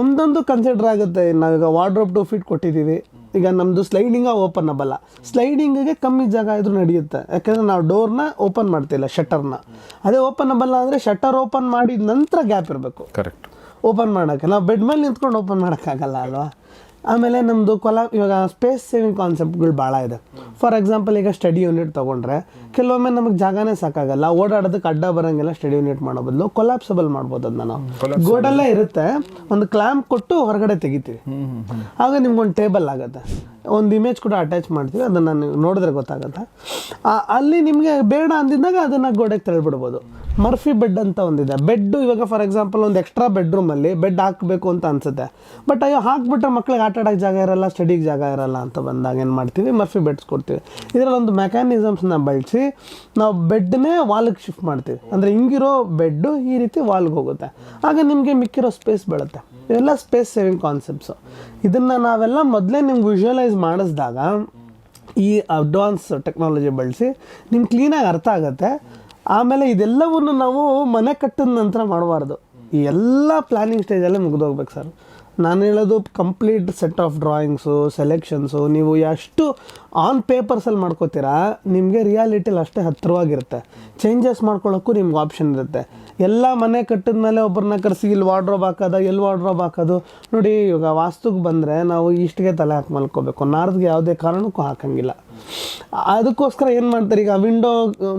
ಒಂದೊಂದು ಕನ್ಸಿಡರ್ ಆಗುತ್ತೆ. ನಾವೀಗ ವಾರ್ಡ್ರೋಬ್ 2 ಫೀಟ್ ಕೊಟ್ಟಿದ್ದೀವಿ, ಈಗ ನಮ್ಮದು ಓಪನಬಲ್ಲ. ಸ್ಲೈಡಿಂಗಿಗೆ ಕಮ್ಮಿ ಜಾಗ ಇದ್ರೂ ನಡೆಯುತ್ತೆ, ಯಾಕೆಂದರೆ ನಾವು ಡೋರ್ನ ಓಪನ್ ಮಾಡ್ತಿಲ್ಲ, ಶಟರ್ನ. ಅದೇ ಓಪನಬಲ್ಲ ಅಂದರೆ ಶಟರ್ ಓಪನ್ ಮಾಡಿದ ನಂತರ ಗ್ಯಾಪ್ ಇರಬೇಕು ಕರೆಕ್ಟ್ ಓಪನ್ ಮಾಡೋಕ್ಕೆ. ನಾವು ಬೆಡ್ ಮೇಲೆ ನಿಂತ್ಕೊಂಡು ಓಪನ್ ಮಾಡೋಕ್ಕಾಗಲ್ಲ ಅಲ್ವಾ. ಆಮೇಲೆ ನಮ್ಮದು ಇವಾಗ ಸ್ಪೇಸ್ ಸೇವಿಂಗ್ ಕಾನ್ಸೆಪ್ಟ್ಗಳು ಭಾಳ ಇದೆ. ಫಾರ್ ಎಕ್ಸಾಂಪಲ್ ಈಗ ಸ್ಟಡಿ ಯೂನಿಟ್ ತೊಗೊಂಡ್ರೆ ಕೆಲವೊಮ್ಮೆ ನಮಗೆ ಜಾಗನೇ ಸಾಕಾಗಲ್ಲ, ಓಡಾಡೋದಕ್ಕೆ ಅಡ್ಡ ಬರೋಂಗೆಲ್ಲ ಸ್ಟಡಿ ಯೂನಿಟ್ ಮಾಡೋ ಬದಲು ಕೊಲಾಪ್ಸಬಲ್ ಮಾಡ್ಬೋದು. ಅದನ್ನ ನಾವು ಗೋಡಲ್ಲೇ ಇರುತ್ತೆ, ಒಂದು ಕ್ಲ್ಯಾಂಪ್ ಕೊಟ್ಟು ಹೊರಗಡೆ ತೆಗಿತೀವಿ, ಆಗ ನಿಮ್ಗೊಂದು ಟೇಬಲ್ ಆಗುತ್ತೆ. ಒಂದು ಇಮೇಜ್ ಕೂಡ ಅಟ್ಯಾಚ್ ಮಾಡ್ತೀವಿ, ಅದನ್ನು ನೀವು ನೋಡಿದ್ರೆ ಗೊತ್ತಾಗುತ್ತೆ. ಅಲ್ಲಿ ನಿಮಗೆ ಬೇಡ ಅಂದಿದ್ದಾಗ ಅದನ್ನು ಗೋಡೆಗೆ ತಳ್ಳಿಬಿಡ್ಬೋದು. ಮರ್ಫಿ ಬೆಡ್ ಅಂತ ಒಂದಿದೆ. ಬೆಡ್ಡು ಇವಾಗ ಫಾರ್ ಎಕ್ಸಾಂಪಲ್ ಒಂದು ಎಕ್ಸ್ಟ್ರಾ ಬೆಡ್ರೂಮಲ್ಲಿ ಬೆಡ್ ಹಾಕಬೇಕು ಅಂತ ಅನಿಸುತ್ತೆ, ಬಟ್ ಅಯ್ಯೋ ಹಾಕ್ಬಿಟ್ರೆ ಮಕ್ಳಿಗೆ ಆಟ ಆಡೋಕ್ಕೆ ಜಾಗ ಇರಲ್ಲ, ಸ್ಟಡಿಗೆ ಜಾಗ ಇರಲ್ಲ ಅಂತ ಬಂದಾಗ ಏನು ಮಾಡ್ತೀವಿ, ಮರ್ಫಿ ಬೆಡ್ಸ್ ಕೊಡ್ತೀವಿ. ಇದರಲ್ಲಿ ಒಂದು ಮೆಕ್ಯಾನಿಸಮ್ಸ್ನ ಬಳಸಿ ನಾವು ಬೆಡ್ನೇ ವಾಲ್ಗೆ ಶಿಫ್ಟ್ ಮಾಡ್ತೀವಿ. ಅಂದರೆ ಹಿಂಗಿರೋ ಬೆಡ್ಡು ಈ ರೀತಿ ವಾಲ್ಗೆ ಹೋಗುತ್ತೆ, ಆಗ ನಿಮಗೆ ಮಿಕ್ಕಿರೋ ಸ್ಪೇಸ್ ಬೀಳುತ್ತೆ. ಇವೆಲ್ಲ ಸ್ಪೇಸ್ ಸೇವಿಂಗ್ ಕಾನ್ಸೆಪ್ಟ್ಸು. ಇದನ್ನು ನಾವೆಲ್ಲ ಮೊದಲೇ ನಿಮ್ಗೆ ವಿಜುವಲೈಸ್ ಮಾಡಿಸಿದಾಗ ಈ ಅಡ್ವಾನ್ಸ್ ಟೆಕ್ನಾಲಜಿ ಬಳಸಿ ನಿಮ್ಗೆ ಕ್ಲೀನಾಗಿ ಅರ್ಥ ಆಗುತ್ತೆ. ಆಮೇಲೆ ಇದೆಲ್ಲವನ್ನು ನಾವು ಮನೆ ಕಟ್ಟಿದ ನಂತರ ಮಾಡಬಾರ್ದು, ಈ ಎಲ್ಲ ಪ್ಲ್ಯಾನಿಂಗ್ ಸ್ಟೇಜಲ್ಲೇ ಮುಗಿದೋಗ್ಬೇಕು ಸರ್. ನಾನು ಹೇಳೋದು complete set of drawings, selections ನೀವು ಎಷ್ಟು ಆನ್ ಪೇಪರ್ಸಲ್ಲಿ ಮಾಡ್ಕೋತೀರಾ ನಿಮಗೆ ರಿಯಾಲಿಟಿಲಿ ಅಷ್ಟೇ ಹತ್ತಿರವಾಗಿರುತ್ತೆ. ಚೇಂಜಸ್ ಮಾಡ್ಕೊಳ್ಳೋಕ್ಕೂ ನಿಮ್ಗೆ ಆಪ್ಷನ್ ಇರುತ್ತೆ. ಎಲ್ಲ ಮನೆ ಕಟ್ಟಿದ ಮೇಲೆ ಒಬ್ಬರನ್ನ ಕರೆಸಿ ಇಲ್ಲಿ ವಾರ್ಡ್ರೋಬ್ ಹಾಕೋದು, ಎಲ್ಲಿ ವಾರ್ಡ್ರೋಬ್ ಹಾಕೋದು. ನೋಡಿ ಇವಾಗ ವಾಸ್ತುಗೆ ಬಂದರೆ ನಾವು ಇಷ್ಟಿಗೆ ತಲೆ ಹಾಕಿ ಮಲ್ಕೋಬೇಕು, ನಾರ್ದ್ಗೆ ಯಾವುದೇ ಕಾರಣಕ್ಕೂ ಹಾಕೋಂಗಿಲ್ಲ. ಅದಕ್ಕೋಸ್ಕರ ಏನು ಮಾಡ್ತಾರೆ, ಈಗ ವಿಂಡೋ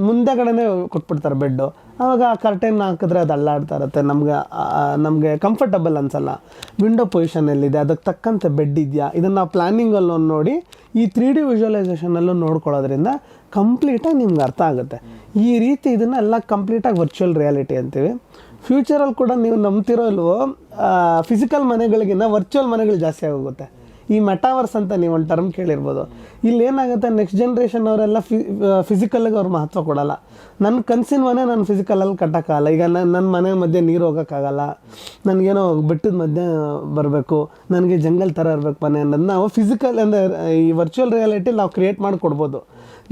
ಮುಂದೆಗಡೆನೇ ಕೊಟ್ಬಿಡ್ತಾರೆ ಬೆಡ್ಡು. ಆವಾಗ ಆ ಕರ್ಟೆನ್ ಹಾಕಿದ್ರೆ ಅದು ಅಲ್ಲಾಡ್ತಾ ಇರುತ್ತೆ, ನಮಗೆ ಕಂಫರ್ಟಬಲ್ ಅನಿಸಲ್ಲ. ವಿಂಡೋ ಪೊಸಿಷನ್ ಎಲ್ಲಿದೆ, ಅದಕ್ಕೆ ತಕ್ಕಂತೆ ಬೆಡ್ ಇದೆಯಾ, ಇದನ್ನು ನಾವು ಪ್ಲ್ಯಾನಿಂಗಲ್ಲೂ ನೋಡಿ ಈ 3D ವಿಜುವಲೈಸೇಷನಲ್ಲೂ ನೋಡ್ಕೊಳ್ಳೋದ್ರಿಂದ ಕಂಪ್ಲೀಟಾಗಿ ನಿಮ್ಗೆ ಅರ್ಥ ಆಗುತ್ತೆ. ಈ ರೀತಿ ಇದನ್ನು ಎಲ್ಲ ಕಂಪ್ಲೀಟಾಗಿ ವರ್ಚುವಲ್ ರಿಯಾಲಿಟಿ ಅಂತೀವಿ. ಫ್ಯೂಚರಲ್ಲಿ ಕೂಡ ನೀವು ನಂಬ್ತಿರೋ ಇಲ್ವೋ, ಫಿಸಿಕಲ್ ಮನೆಗಳಿಗಿನ್ನ ವರ್ಚುವಲ್ ಮನೆಗಳು ಜಾಸ್ತಿ ಆಗೋಗುತ್ತೆ. ಈ ಮೆಟಾವರ್ಸ್ ಅಂತ ನೀವು ಒಂದು ಟರ್ಮ್ ಕೇಳಿರ್ಬೋದು. ಇಲ್ಲಿ ಏನಾಗುತ್ತೆ, ನೆಕ್ಸ್ಟ್ ಜನ್ರೇಷನ್ ಅವರೆಲ್ಲ ಫಿಸಿಕಲ್ಗೆ ಅವ್ರು ಮಹತ್ವ ಕೊಡೋಲ್ಲ. ನನ್ನ ಕನಸಿನ ಮನೆ ನಾನು ಫಿಸಿಕಲಲ್ಲಿ ಕಟ್ಟೋಕ್ಕಾಗಲ್ಲ. ಈಗ ನನ್ನ ಮನೆ ಮಧ್ಯೆ ನೀರು ಹೋಗೋಕ್ಕಾಗಲ್ಲ, ನನಗೇನೋ ಬೆಟ್ಟದ ಮಧ್ಯೆ ಬರಬೇಕು, ನನಗೆ ಜಂಗಲ್ ಥರ ಇರಬೇಕು ಮನೆ ಅನ್ನೋದು ನಾವು ಫಿಸಿಕಲ್ ಅಂದರೆ ಈ ವರ್ಚುವಲ್ ರಿಯಾಲಿಟಿ ನಾವು ಕ್ರಿಯೇಟ್ ಮಾಡಿ ಕೊಡ್ಬೋದು.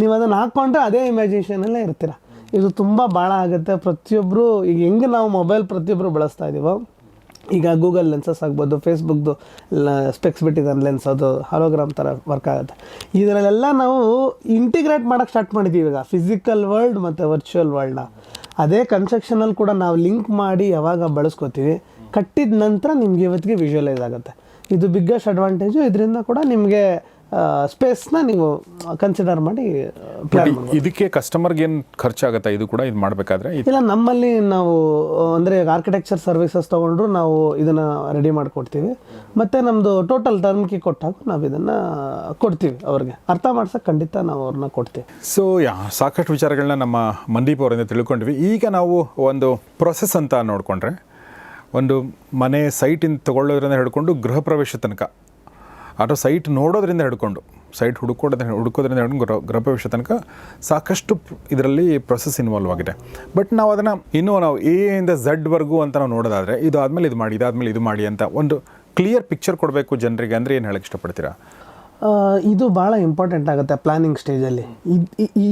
ನೀವು ಅದನ್ನು ಹಾಕ್ಕೊಂಡ್ರೆ ಅದೇ ಇಮ್ಯಾಜಿನೇಷನಲ್ಲೇ ಇರ್ತೀರ. ಇದು ತುಂಬ ಭಾಳ ಆಗುತ್ತೆ. ಪ್ರತಿಯೊಬ್ಬರು ಈಗ ಹೆಂಗೆ ನಾವು ಮೊಬೈಲ್ ಪ್ರತಿಯೊಬ್ಬರು ಬಳಸ್ತಾ ಇದ್ದೀವೋ, ಈಗ ಗೂಗಲ್ ಲೆನ್ಸಸ್ ಆಗ್ಬೋದು, ಫೇಸ್ಬುಕ್ದು ಸ್ಪೆಕ್ಸ್ ಬಿಟ್ಟಿದ್ದಾನೆ ಲೆನ್ಸ್, ಅದು ಹಾಲೋಗ್ರಾಮ್ ಥರ ವರ್ಕ್ ಆಗುತ್ತೆ. ಇದರಲ್ಲೆಲ್ಲ ನಾವು ಇಂಟಿಗ್ರೇಟ್ ಮಾಡೋಕ್ಕೆ ಸ್ಟಾರ್ಟ್ ಮಾಡಿದ್ದೀವಿ ಈಗ, ಫಿಸಿಕಲ್ ವರ್ಲ್ಡ್ ಮತ್ತು ವರ್ಚುವಲ್ ವರ್ಲ್ಡ್ನ. ಅದೇ ಕನ್ಸ್ಟ್ರಕ್ಷನಲ್ಲಿ ಕೂಡ ನಾವು ಲಿಂಕ್ ಮಾಡಿ ಯಾವಾಗ ಬಳಸ್ಕೋತೀವಿ, ಕಟ್ಟಿದ ನಂತರ ನಿಮಗೆ ಇವತ್ತಿಗೆ ವಿಜುವಲೈಸ್ ಆಗುತ್ತೆ. ಇದು ಬಿಗ್ಗೆಸ್ಟ್ ಅಡ್ವಾಂಟೇಜು. ಇದರಿಂದ ಕೂಡ ನಿಮಗೆ ಸ್ಪೇಸ್ನ ನೀವು ಕನ್ಸಿಡರ್ ಮಾಡಿ ಪ್ಲಾನ್ ಮಾಡಿ. ಇದಕ್ಕೆ ಕಸ್ಟಮರ್ಗೆ ಏನು ಖರ್ಚಾಗುತ್ತೆ ಇದು ಕೂಡ ಇದು ಮಾಡಬೇಕಾದ್ರೆ? ಇಲ್ಲ, ನಮ್ಮಲ್ಲಿ ನಾವು ಅಂದರೆ ಆರ್ಕಿಟೆಕ್ಚರ್ ಸರ್ವಿಸಸ್ ತೊಗೊಂಡ್ರು ನಾವು ಇದನ್ನು ರೆಡಿ ಮಾಡಿಕೊಡ್ತೀವಿ. ಮತ್ತು ನಮ್ಮದು ಟೋಟಲ್ ಟರ್ಮ್ಕಿ ಕೊಟ್ಟಾಗ ನಾವು ಇದನ್ನು ಕೊಡ್ತೀವಿ. ಅವ್ರಿಗೆ ಅರ್ಥ ಮಾಡ್ಸೋಕ್ಕೆ ಖಂಡಿತ ನಾವು ಅವ್ರನ್ನ ಕೊಡ್ತೀವಿ. ಸೊ ಸಾಕಷ್ಟು ವಿಚಾರಗಳನ್ನ ನಮ್ಮ ಮನ್ದೀಪ್ ಅವರಿಂದ ತಿಳ್ಕೊಂಡ್ವಿ. ಈಗ ನಾವು ಒಂದು ಪ್ರೊಸೆಸ್ ಅಂತ ನೋಡಿಕೊಂಡ್ರೆ, ಒಂದು ಮನೆ ಸೈಟಿಂದ ತೊಗೊಳ್ಳೋದ್ರಿಂದ ಹಿಡ್ಕೊಂಡು ಗೃಹ ಪ್ರವೇಶ ತನಕ, ಅಥವಾ ಸೈಟ್ ನೋಡೋದ್ರಿಂದ ಹಿಡ್ಕೊಂಡು ಸೈಟ್ ಹುಡುಕೋದ್ರಿಂದ ಹಿಡ್ಕೊಂಡು ಗೃಹ ಪ್ರವೇಶ ತನಕ ಸಾಕಷ್ಟು ಇದರಲ್ಲಿ ಪ್ರೊಸೆಸ್ ಇನ್ವಾಲ್ವ್ ಆಗಿದೆ. ಬಟ್ ನಾವು ಅದನ್ನು ಇನ್ನೂ ನಾವು ಎ ಇಂದ ಝಡ್ವರೆಗೂ ಅಂತ ನಾವು ನೋಡೋದಾದರೆ, ಇದು ಆದಮೇಲೆ ಇದು ಮಾಡಿ, ಇದಾದಮೇಲೆ ಇದು ಮಾಡಿ ಅಂತ ಒಂದು ಕ್ಲಿಯರ್ ಪಿಕ್ಚರ್ ಕೊಡಬೇಕು ಜನರಿಗೆ ಅಂದರೆ ಏನು ಹೇಳಕ್ಕೆ ಇಷ್ಟಪಡ್ತೀರಾ? ಇದು ಭಾಳ ಇಂಪಾರ್ಟೆಂಟ್ ಆಗುತ್ತೆ ಪ್ಲ್ಯಾನಿಂಗ್ ಸ್ಟೇಜಲ್ಲಿ.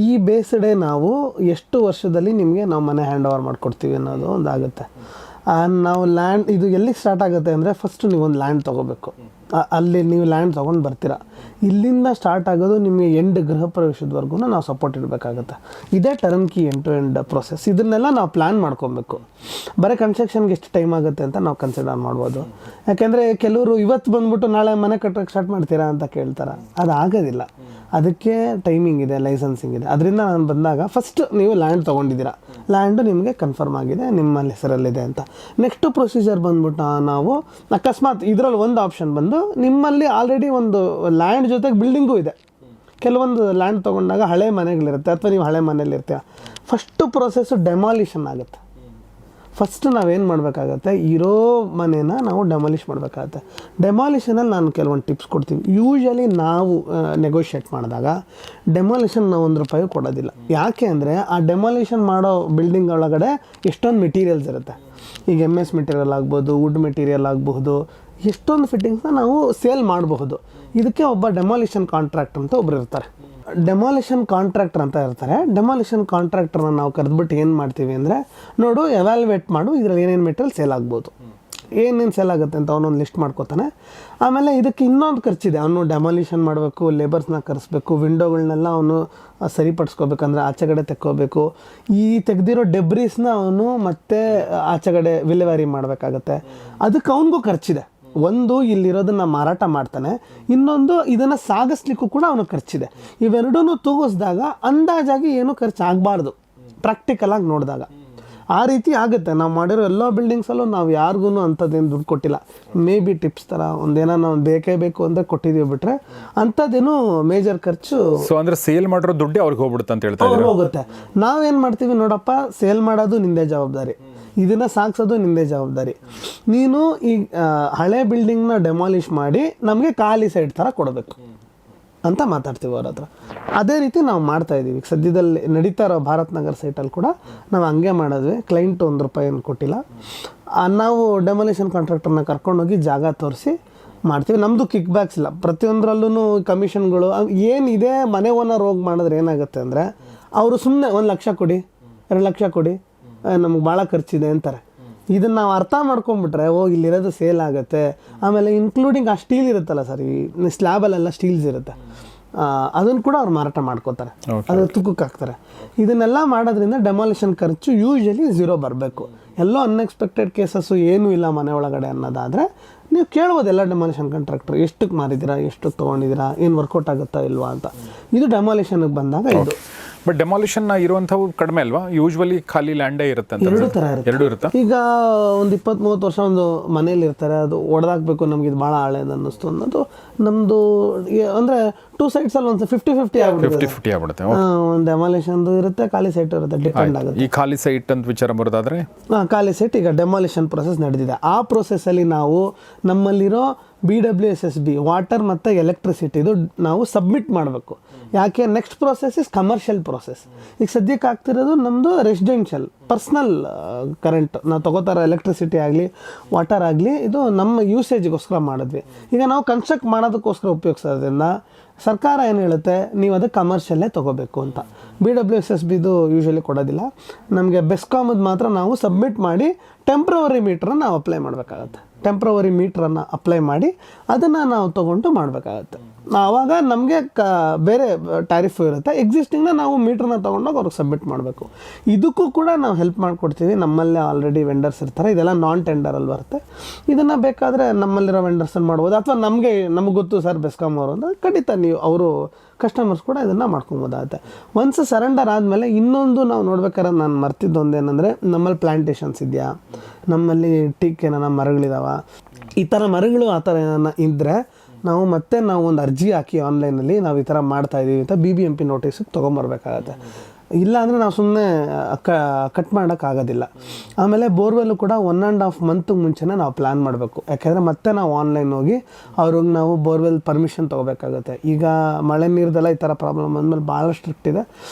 ಈ ಬೇಸ್ಡೇ ನಾವು ಎಷ್ಟು ವರ್ಷದಲ್ಲಿ ನಿಮಗೆ ನಾವು ಮನೆ ಹ್ಯಾಂಡ್ ಓವರ್ ಮಾಡಿಕೊಡ್ತೀವಿ ಅನ್ನೋದು ಒಂದು ಆಗುತ್ತೆ. ನಾವು ಲ್ಯಾಂಡ್ ಇದು ಎಲ್ಲಿ ಸ್ಟಾರ್ಟ್ ಆಗುತ್ತೆ ಅಂದರೆ, ಫಸ್ಟು ನೀವೊಂದು ಲ್ಯಾಂಡ್ ತೊಗೋಬೇಕು. ಅಲ್ಲಿ ನೀವು ಲ್ಯಾಂಡ್ ತೊಗೊಂಡು ಬರ್ತೀರಾ. ಇಲ್ಲಿಂದ ಸ್ಟಾರ್ಟ್ ಆಗೋದು ನಿಮಗೆ ಎಂಡ್ ಗೃಹ ಪ್ರವೇಶದವರೆಗೂ ನಾವು ಸಪೋರ್ಟ್ ಇಡಬೇಕಾಗುತ್ತೆ. ಇದೇ turnkey end to end process. ಇದನ್ನೆಲ್ಲ ನಾವು ಪ್ಲ್ಯಾನ್ ಮಾಡ್ಕೊಬೇಕು. ಬರೀ ಕನ್ಸ್ಟ್ರಕ್ಷನ್ಗೆ ಎಷ್ಟು ಟೈಮ್ ಆಗುತ್ತೆ ಅಂತ ನಾವು ಕನ್ಸಿಡರ್ ಮಾಡ್ಬೋದು. ಯಾಕೆಂದರೆ ಕೆಲವರು ಇವತ್ತು ಬಂದ್ಬಿಟ್ಟು ನಾಳೆ ಮನೆ ಕಟ್ಟೋಕ್ಕೆ ಸ್ಟಾರ್ಟ್ ಮಾಡ್ತೀರಾ ಅಂತ ಕೇಳ್ತಾರೆ. ಅದು ಆಗೋದಿಲ್ಲ. ಅದಕ್ಕೆ ಟೈಮಿಂಗ್ ಇದೆ, ಲೈಸೆನ್ಸಿಂಗ್ ಇದೆ. ಅದರಿಂದ ನಾನು ಬಂದಾಗ ಫಸ್ಟ್ ನೀವು ಲ್ಯಾಂಡ್ ತೊಗೊಂಡಿದ್ದೀರಾ, ಲ್ಯಾಂಡು ನಿಮಗೆ ಕನ್ಫರ್ಮ್ ಆಗಿದೆ, ನಿಮ್ಮ ಹೆಸರಲ್ಲಿದೆ ಅಂತ. ನೆಕ್ಸ್ಟ್ ಪ್ರೊಸೀಜರ್ ಬಂದ್ಬಿಟ್ಟು ನಾವು ಅಕಸ್ಮಾತ್ ಇದರಲ್ಲಿ ಒಂದು ಆಪ್ಷನ್ ಬಂದು ನಿಮ್ಮಲ್ಲಿ ಆಲ್ರೆಡಿ ಒಂದು ಲ್ಯಾಂಡ್ ಜೊತೆಗೆ ಬಿಲ್ಡಿಂಗೂ ಇದೆ. ಕೆಲವೊಂದು ಲ್ಯಾಂಡ್ ತೊಗೊಂಡಾಗ ಹಳೆ ಮನೆಗಳಿರುತ್ತೆ ಅಥವಾ ನೀವು ಹಳೆ ಮನೇಲಿರ್ತೀರ. ಫಸ್ಟು ಪ್ರೊಸೆಸ್ಸು ಡೆಮಾಲಿಷನ್ ಆಗುತ್ತೆ. ಫಸ್ಟ್ ನಾವೇನು ಮಾಡಬೇಕಾಗತ್ತೆ, ಇರೋ ಮನೇನ ನಾವು ಡೆಮಾಲಿಷ್ ಮಾಡಬೇಕಾಗತ್ತೆ. ಡೆಮಾಲಿಷನಲ್ಲಿ ನಾನು ಕೆಲವೊಂದು ಟಿಪ್ಸ್ ಕೊಡ್ತೀನಿ. ಯೂಶ್ವಲಿ ನಾವು ನೆಗೋಷಿಯೇಟ್ ಮಾಡಿದಾಗ ಡೆಮಾಲಿಷನ್ ನಾವು ₹1 ಕೊಡೋದಿಲ್ಲ. ಯಾಕೆ ಅಂದರೆ ಆ ಡೆಮಾಲಿಷನ್ ಮಾಡೋ ಬಿಲ್ಡಿಂಗ್ ಒಳಗಡೆ ಎಷ್ಟೊಂದು ಮೆಟೀರಿಯಲ್ಸ್ ಇರುತ್ತೆ. ಈಗ MS ಮೆಟೀರಿಯಲ್ ಆಗ್ಬೋದು, ವುಡ್ ಮೆಟೀರಿಯಲ್ ಆಗಬಹುದು, ಎಷ್ಟೊಂದು ಫಿಟ್ಟಿಂಗ್ಸ್ನ ನಾವು ಸೇಲ್ ಮಾಡಬಹುದು. ಇದಕ್ಕೆ ಒಬ್ಬ ಡೆಮಾಲಿಷನ್ ಕಾಂಟ್ರಾಕ್ಟರ್ ಅಂತ ಒಬ್ರು ಇರ್ತಾರೆ. ಡೆಮಾಲಿಷನ್ ಕಾಂಟ್ರಾಕ್ಟರ್ ಅಂತ ಇರ್ತಾರೆ. ಡೆಮಾಲಿಷನ್ ಕಾಂಟ್ರಾಕ್ಟರ್ನ ನಾವು ಕರೆದ್ಬಿಟ್ಟು ಏನು ಮಾಡ್ತೀವಿ ಅಂದರೆ, ನೋಡು ಎವ್ಯಾಲ್ಯೂಯೇಟ್ ಮಾಡು, ಇದರಲ್ಲಿ ಏನೇನು ಮೆಟೀರಿಯಲ್ ಸೇಲ್ ಆಗ್ಬೋದು, ಏನೇನು ಸೇಲ್ ಆಗುತ್ತೆ ಅಂತ ಅವನೊಂದು ಲಿಸ್ಟ್ ಮಾಡ್ಕೋತಾನೆ. ಆಮೇಲೆ ಇದಕ್ಕೆ ಇನ್ನೊಂದು ಖರ್ಚಿದೆ. ಅವನು ಡೆಮಾಲಿಷನ್ ಮಾಡಬೇಕು, ಲೇಬರ್ಸ್ನ ಕರೆಸ್ಬೇಕು, ವಿಂಡೋಗಳನ್ನೆಲ್ಲ ಅವನು ಸರಿಪಡಿಸ್ಕೋಬೇಕಂದ್ರೆ ಆಚೆಗಡೆ ತೆಕ್ಕೋಬೇಕು. ಈ ತೆಗೆದಿರೋ ಡೆಬ್ರೀಸ್ನ ಅವನು ಮತ್ತೆ ಆಚೆಗಡೆ ವಿಲೇವಾರಿ ಮಾಡಬೇಕಾಗತ್ತೆ. ಅದಕ್ಕೆ ಅವನಿಗೂ ಖರ್ಚಿದೆ. ಒಂದು ಇಲ್ಲಿರೋದನ್ನು ಮಾರಾಟ ಮಾಡ್ತಾನೆ, ಇನ್ನೊಂದು ಇದನ್ನು ಸಾಗಿಸ್ಲಿಕ್ಕೂ ಕೂಡ ಅವನು ಖರ್ಚಿದೆ. ಇವೆರಡೂ ತೂಗಿಸಿದಾಗ ಅಂದಾಜಾಗಿ ಏನೂ ಖರ್ಚು ಆಗಬಾರ್ದು ಪ್ರಾಕ್ಟಿಕಲಾಗಿ ನೋಡಿದಾಗ. ಆ ರೀತಿ ಆಗುತ್ತೆ. ನಾವು ಮಾಡಿರೋ ಎಲ್ಲ ಬಿಲ್ಡಿಂಗ್ಸಲ್ಲೂ ನಾವು ಯಾರಿಗೂ ಅಂಥದ್ದೇನು ದುಡ್ಡು ಕೊಟ್ಟಿಲ್ಲ. ಮೇ ಬಿ ಟಿಪ್ಸ್ ಥರ ಒಂದೇನೋ ನಾವು ಬೇಕೇ ಬೇಕು ಅಂದರೆ ಕೊಟ್ಟಿದ್ದೀವಿ ಬಿಟ್ರೆ ಅಂಥದ್ದೇನು ಮೇಜರ್ ಖರ್ಚು. ಸೊ ಅಂದರೆ ಸೇಲ್ ಮಾಡಿರೋ ದುಡ್ಡೇ ಅವ್ರಿಗೆ ಹೋಗ್ಬಿಡುತ್ತೆ ಅಂತ ಹೇಳ್ತಾ ಇದ್ದಾರೆ. ಹೋಗುತ್ತೆ. ನಾವೇನು ಮಾಡ್ತೀವಿ, ನೋಡಪ್ಪ, ಸೇಲ್ ಮಾಡೋದು ನಿಂದೇ ಜವಾಬ್ದಾರಿ, ಇದನ್ನು ಸಾಗಿಸೋದು ನಿಂದೇ ಜವಾಬ್ದಾರಿ. ನೀನು ಈ ಹಳೆ ಬಿಲ್ಡಿಂಗ್ನ ಡೆಮಾಲಿಷ್ ಮಾಡಿ ನಮಗೆ ಖಾಲಿ ಸೈಡ್ ಥರ ಕೊಡಬೇಕು ಅಂತ ಮಾತಾಡ್ತೀವಿ ಅವ್ರ ಹತ್ರ. ಅದೇ ರೀತಿ ನಾವು ಮಾಡ್ತಾಯಿದ್ದೀವಿ. ಸದ್ಯದಲ್ಲಿ ನಡೀತಾ ಇರೋ ಭಾರತ್ ನಗರ್ ಸೈಟಲ್ಲಿ ಕೂಡ ನಾವು ಹಂಗೆ ಮಾಡಿದ್ವಿ. ಕ್ಲೈಂಟು ₹1 ಕೊಟ್ಟಿಲ್ಲ. ನಾವು ಡೆಮಾಲಿಷನ್ ಕಾಂಟ್ರಾಕ್ಟರ್ನ ಕರ್ಕೊಂಡೋಗಿ ಜಾಗ ತೋರಿಸಿ ಮಾಡ್ತೀವಿ. ನಮ್ಮದು ಕಿಕ್ ಬ್ಯಾಕ್ಸ್ ಇಲ್ಲ. ಪ್ರತಿಯೊಂದರಲ್ಲೂ ಕಮಿಷನ್ಗಳು ಏನಿದೆ. ಮನೆ ಓನರ್ ಹೋಗಿ ಮಾಡಿದ್ರೆ ಏನಾಗುತ್ತೆ ಅಂದರೆ, ಅವರು ಸುಮ್ಮನೆ 1 ಲಕ್ಷ ಕೊಡಿ, 2 ಲಕ್ಷ ಕೊಡಿ, ನಮ್ಗೆ ಭಾಳ ಖರ್ಚಿದೆ ಅಂತಾರೆ. ಇದನ್ನು ನಾವು ಅರ್ಥ ಮಾಡ್ಕೊಂಬಿಟ್ರೆ, ಇಲ್ಲಿರೋದು ಸೇಲ್ ಆಗುತ್ತೆ. ಆಮೇಲೆ ಇನ್ಕ್ಲೂಡಿಂಗ್ ಆ ಸ್ಟೀಲ್ ಇರುತ್ತಲ್ಲ ಸರ್, ಈ ಸ್ಲ್ಯಾಬಲ್ಲೆಲ್ಲ ಸ್ಟೀಲ್ಸ್ ಇರುತ್ತೆ, ಅದನ್ನು ಕೂಡ ಅವ್ರು ಮಾರಾಟ ಮಾಡ್ಕೋತಾರೆ, ಅದು ತುಕ್ಕಕ್ಕೆ ಹಾಕ್ತಾರೆ. ಇದನ್ನೆಲ್ಲ ಮಾಡೋದ್ರಿಂದ ಡೆಮಾಲಿಷನ್ ಖರ್ಚು ಯೂಶ್ವಲಿ 0 ಬರಬೇಕು. ಎಲ್ಲೋ ಅನ್ಎಕ್ಸ್ಪೆಕ್ಟೆಡ್ ಕೇಸಸ್ಸು ಏನೂ ಇಲ್ಲ ಮನೆ ಒಳಗಡೆ ಅನ್ನೋದಾದರೆ ನೀವು ಕೇಳ್ಬೋದು ಎಲ್ಲ ಡೆಮಾಲಿಷನ್ ಕಾಂಟ್ರಾಕ್ಟರ್, ಎಷ್ಟಕ್ಕೆ ಮಾರಿದ್ದೀರಾ, ಎಷ್ಟಕ್ಕೆ ತೊಗೊಂಡಿದ್ದೀರಾ, ಏನು ವರ್ಕೌಟ್ ಆಗುತ್ತಾ ಇಲ್ವಾ ಅಂತ. ಇದು ಡೆಮಾಲಿಷನ್ಗೆ ಬಂದಾಗ ಇದು. ಬಟ್ ಡೆಮಾಲಿಷನ್ ಇರುವಂಥವು ಕಡಿಮೆ ಅಲ್ವಾ? ಯೂಶ್ವಲಿ ಖಾಲಿ ಲ್ಯಾಂಡೇ ಇರುತ್ತೆ ಅಂತ. ಎರಡು ಥರ ಎರಡು ಇರುತ್ತೆ. ಈಗ ಒಂದು 20-30 ವರ್ಷ ಒಂದು ಮನೇಲಿ ಇರ್ತಾರೆ, ಅದು ಹೊಡೆದಾಕಬೇಕು, ನಮ್ಗೆ ಇದು ಭಾಳ ಹಳೇದು ಅನ್ನಿಸ್ತು ಅನ್ನೋದು ನಮ್ಮದು. ಅಂದರೆ 2 ಸೈಡ್ಸಲ್ಲಿ ಒಂದು 50-50 ಆಗ್ಬಿಡುತ್ತೆ. ಒಂದು ಡೆಮಾಲಿಷನ್ದು ಇರುತ್ತೆ, ಖಾಲಿ ಸೈಟ್ ಇರುತ್ತೆ, ಡಿಪೆಂಡ್ ಆಗುತ್ತೆ. ಈ ಖಾಲಿ ಸೈಟ್ ಅಂತ ವಿಚಾರ ಬರೋದಾದರೆ, ಖಾಲಿ ಸೈಟ್ ಈಗ ಡೆಮಾಲಿಷನ್ ಪ್ರೊಸೆಸ್ ನಡೆದಿದೆ. ಆ ಪ್ರೊಸೆಸ್ಸಲ್ಲಿ ನಾವು ನಮ್ಮಲ್ಲಿರೋ BWSSB ವಾಟರ್ ಮತ್ತು ಎಲೆಕ್ಟ್ರಿಸಿಟಿದು ನಾವು ಸಬ್ಮಿಟ್ ಮಾಡಬೇಕು. ಯಾಕೆ? Next process is commercial process. ಈಗ ಸದ್ಯಕ್ಕೆ ಆಗ್ತಿರೋದು ನಮ್ಮದು ರೆಸಿಡೆನ್ಷಿಯಲ್ ಪರ್ಸ್ನಲ್ ಕರೆಂಟ್. ನಾವು ತಗೋತಾರೋ ಎಲೆಕ್ಟ್ರಿಸಿಟಿ ಆಗಲಿ ವಾಟರ್ ಆಗಲಿ ಇದು ನಮ್ಮ ಯೂಸೇಜ್ಗೋಸ್ಕರ ಮಾಡಿದ್ವಿ. ಈಗ ನಾವು ಕನ್ಸ್ಟ್ರಕ್ಟ್ ಮಾಡೋದಕ್ಕೋಸ್ಕರ ಉಪಯೋಗಿಸೋದ್ರಿಂದ ಸರ್ಕಾರ ಏನು ಹೇಳುತ್ತೆ, ನೀವು ಅದಕ್ಕೆ ಕಮರ್ಷಿಯಲ್ಲೇ ತೊಗೋಬೇಕು ಅಂತ. BWSSBದು ಯೂಶ್ವಲಿ ಕೊಡೋದಿಲ್ಲ ನಮಗೆ. ಬೆಸ್ಕಾಮದು ಮಾತ್ರ ನಾವು ಸಬ್ಮಿಟ್ ಮಾಡಿ ಟೆಂಪ್ರವರಿ ಮೀಟ್ರನ್ನು ನಾವು ಅಪ್ಲೈ ಮಾಡಬೇಕಾಗತ್ತೆ. ಟೆಂಪ್ರವರಿ ಮೀಟ್ರನ್ನು ಅಪ್ಲೈ ಮಾಡಿ ಅದನ್ನು ನಾವು ತೊಗೊಂಡು ಮಾಡಬೇಕಾಗತ್ತೆ. ಆವಾಗ ನಮಗೆ ಬೇರೆ ಟ್ಯಾರಿಫ್ ಇರುತ್ತೆ. ಎಕ್ಸಿಸ್ಟಿಂಗ್ನ ನಾವು ಮೀಟ್ರನ್ನ ತೊಗೊಂಡೋಗಿ ಅವ್ರಿಗೆ ಸಬ್ಮಿಟ್ ಮಾಡಬೇಕು. ಇದಕ್ಕೂ ಕೂಡ ನಾವು ಹೆಲ್ಪ್ ಮಾಡಿಕೊಡ್ತೀವಿ. ನಮ್ಮಲ್ಲೇ ಆಲ್ರೆಡಿ ವೆಂಡರ್ಸ್ ಇರ್ತಾರೆ. ಇದೆಲ್ಲ ನಾನ್ ಟೆಂಡರಲ್ಲಿ ಬರುತ್ತೆ. ಇದನ್ನು ಬೇಕಾದರೆ ನಮ್ಮಲ್ಲಿರೋ ವೆಂಡರ್ಸನ್ನು ಮಾಡ್ಬೋದು, ಅಥವಾ ನಮಗೆ ಗೊತ್ತು ಸರ್ ಬೆಸ್ಕಾಮ್ ಅವರು ಅಂದರೆ ಖಂಡಿತ ನೀವು ಅವರು ಕಸ್ಟಮರ್ಸ್ ಕೂಡ ಇದನ್ನು ಮಾಡ್ಕೊಬೋದಾಗುತ್ತೆ. ಒನ್ಸ್ ಸರೆಂಡರ್ ಆದಮೇಲೆ ಇನ್ನೊಂದು ನಾವು ನೋಡ್ಬೇಕಾದ್ರೆ ನಾನು ಮರ್ತಿದ್ದು ಒಂದೇನೆಂದರೆ, ನಮ್ಮಲ್ಲಿ ಪ್ಲ್ಯಾಂಟೇಷನ್ಸ್ ಇದೆಯಾ, ನಮ್ಮಲ್ಲಿ ಟೀಕ್ ಏನಾರ ಮರಗಳಿದಾವ, ಈ ಥರ ಮರಗಳು ಆ ಥರ ಏನಾರ ಇದ್ದರೆ ನಾವು ಒಂದು ಅರ್ಜಿ ಹಾಕಿ ಆನ್ಲೈನಲ್ಲಿ ನಾವು ಈ ಥರ ಮಾಡ್ತಾಯಿದ್ದೀವಿ ಅಂತ BBMP ನೋಟಿಸಿಗೆ ತೊಗೊಂಬರ್ಬೇಕಾಗತ್ತೆ. ಇಲ್ಲ ಅಂದರೆ ನಾವು ಸುಮ್ಮನೆ ಕಟ್ ಮಾಡೋಕ್ಕಾಗೋದಿಲ್ಲ. ಆಮೇಲೆ ಬೋರ್ವೆಲ್ಲು ಕೂಡ 1.5 ಮಂತ್ ಮುಂಚೆನೇ ನಾವು ಪ್ಲ್ಯಾನ್ ಮಾಡಬೇಕು. ಯಾಕೆಂದರೆ ಮತ್ತೆ ನಾವು ಆನ್ಲೈನ್ ಹೋಗಿ ಅವ್ರಿಗೆ ನಾವು ಬೋರ್ವೆಲ್ ಪರ್ಮಿಷನ್ ತೊಗೋಬೇಕಾಗುತ್ತೆ. ಈಗ ಮಳೆ ನೀರ್ದೆಲ್ಲ ಈ ಥರ ಪ್ರಾಬ್ಲಮ್ ಅಂದಮೇಲೆ ಭಾಳ ಸ್ಟ್ರಿಕ್ಟ್ ಇದೆ.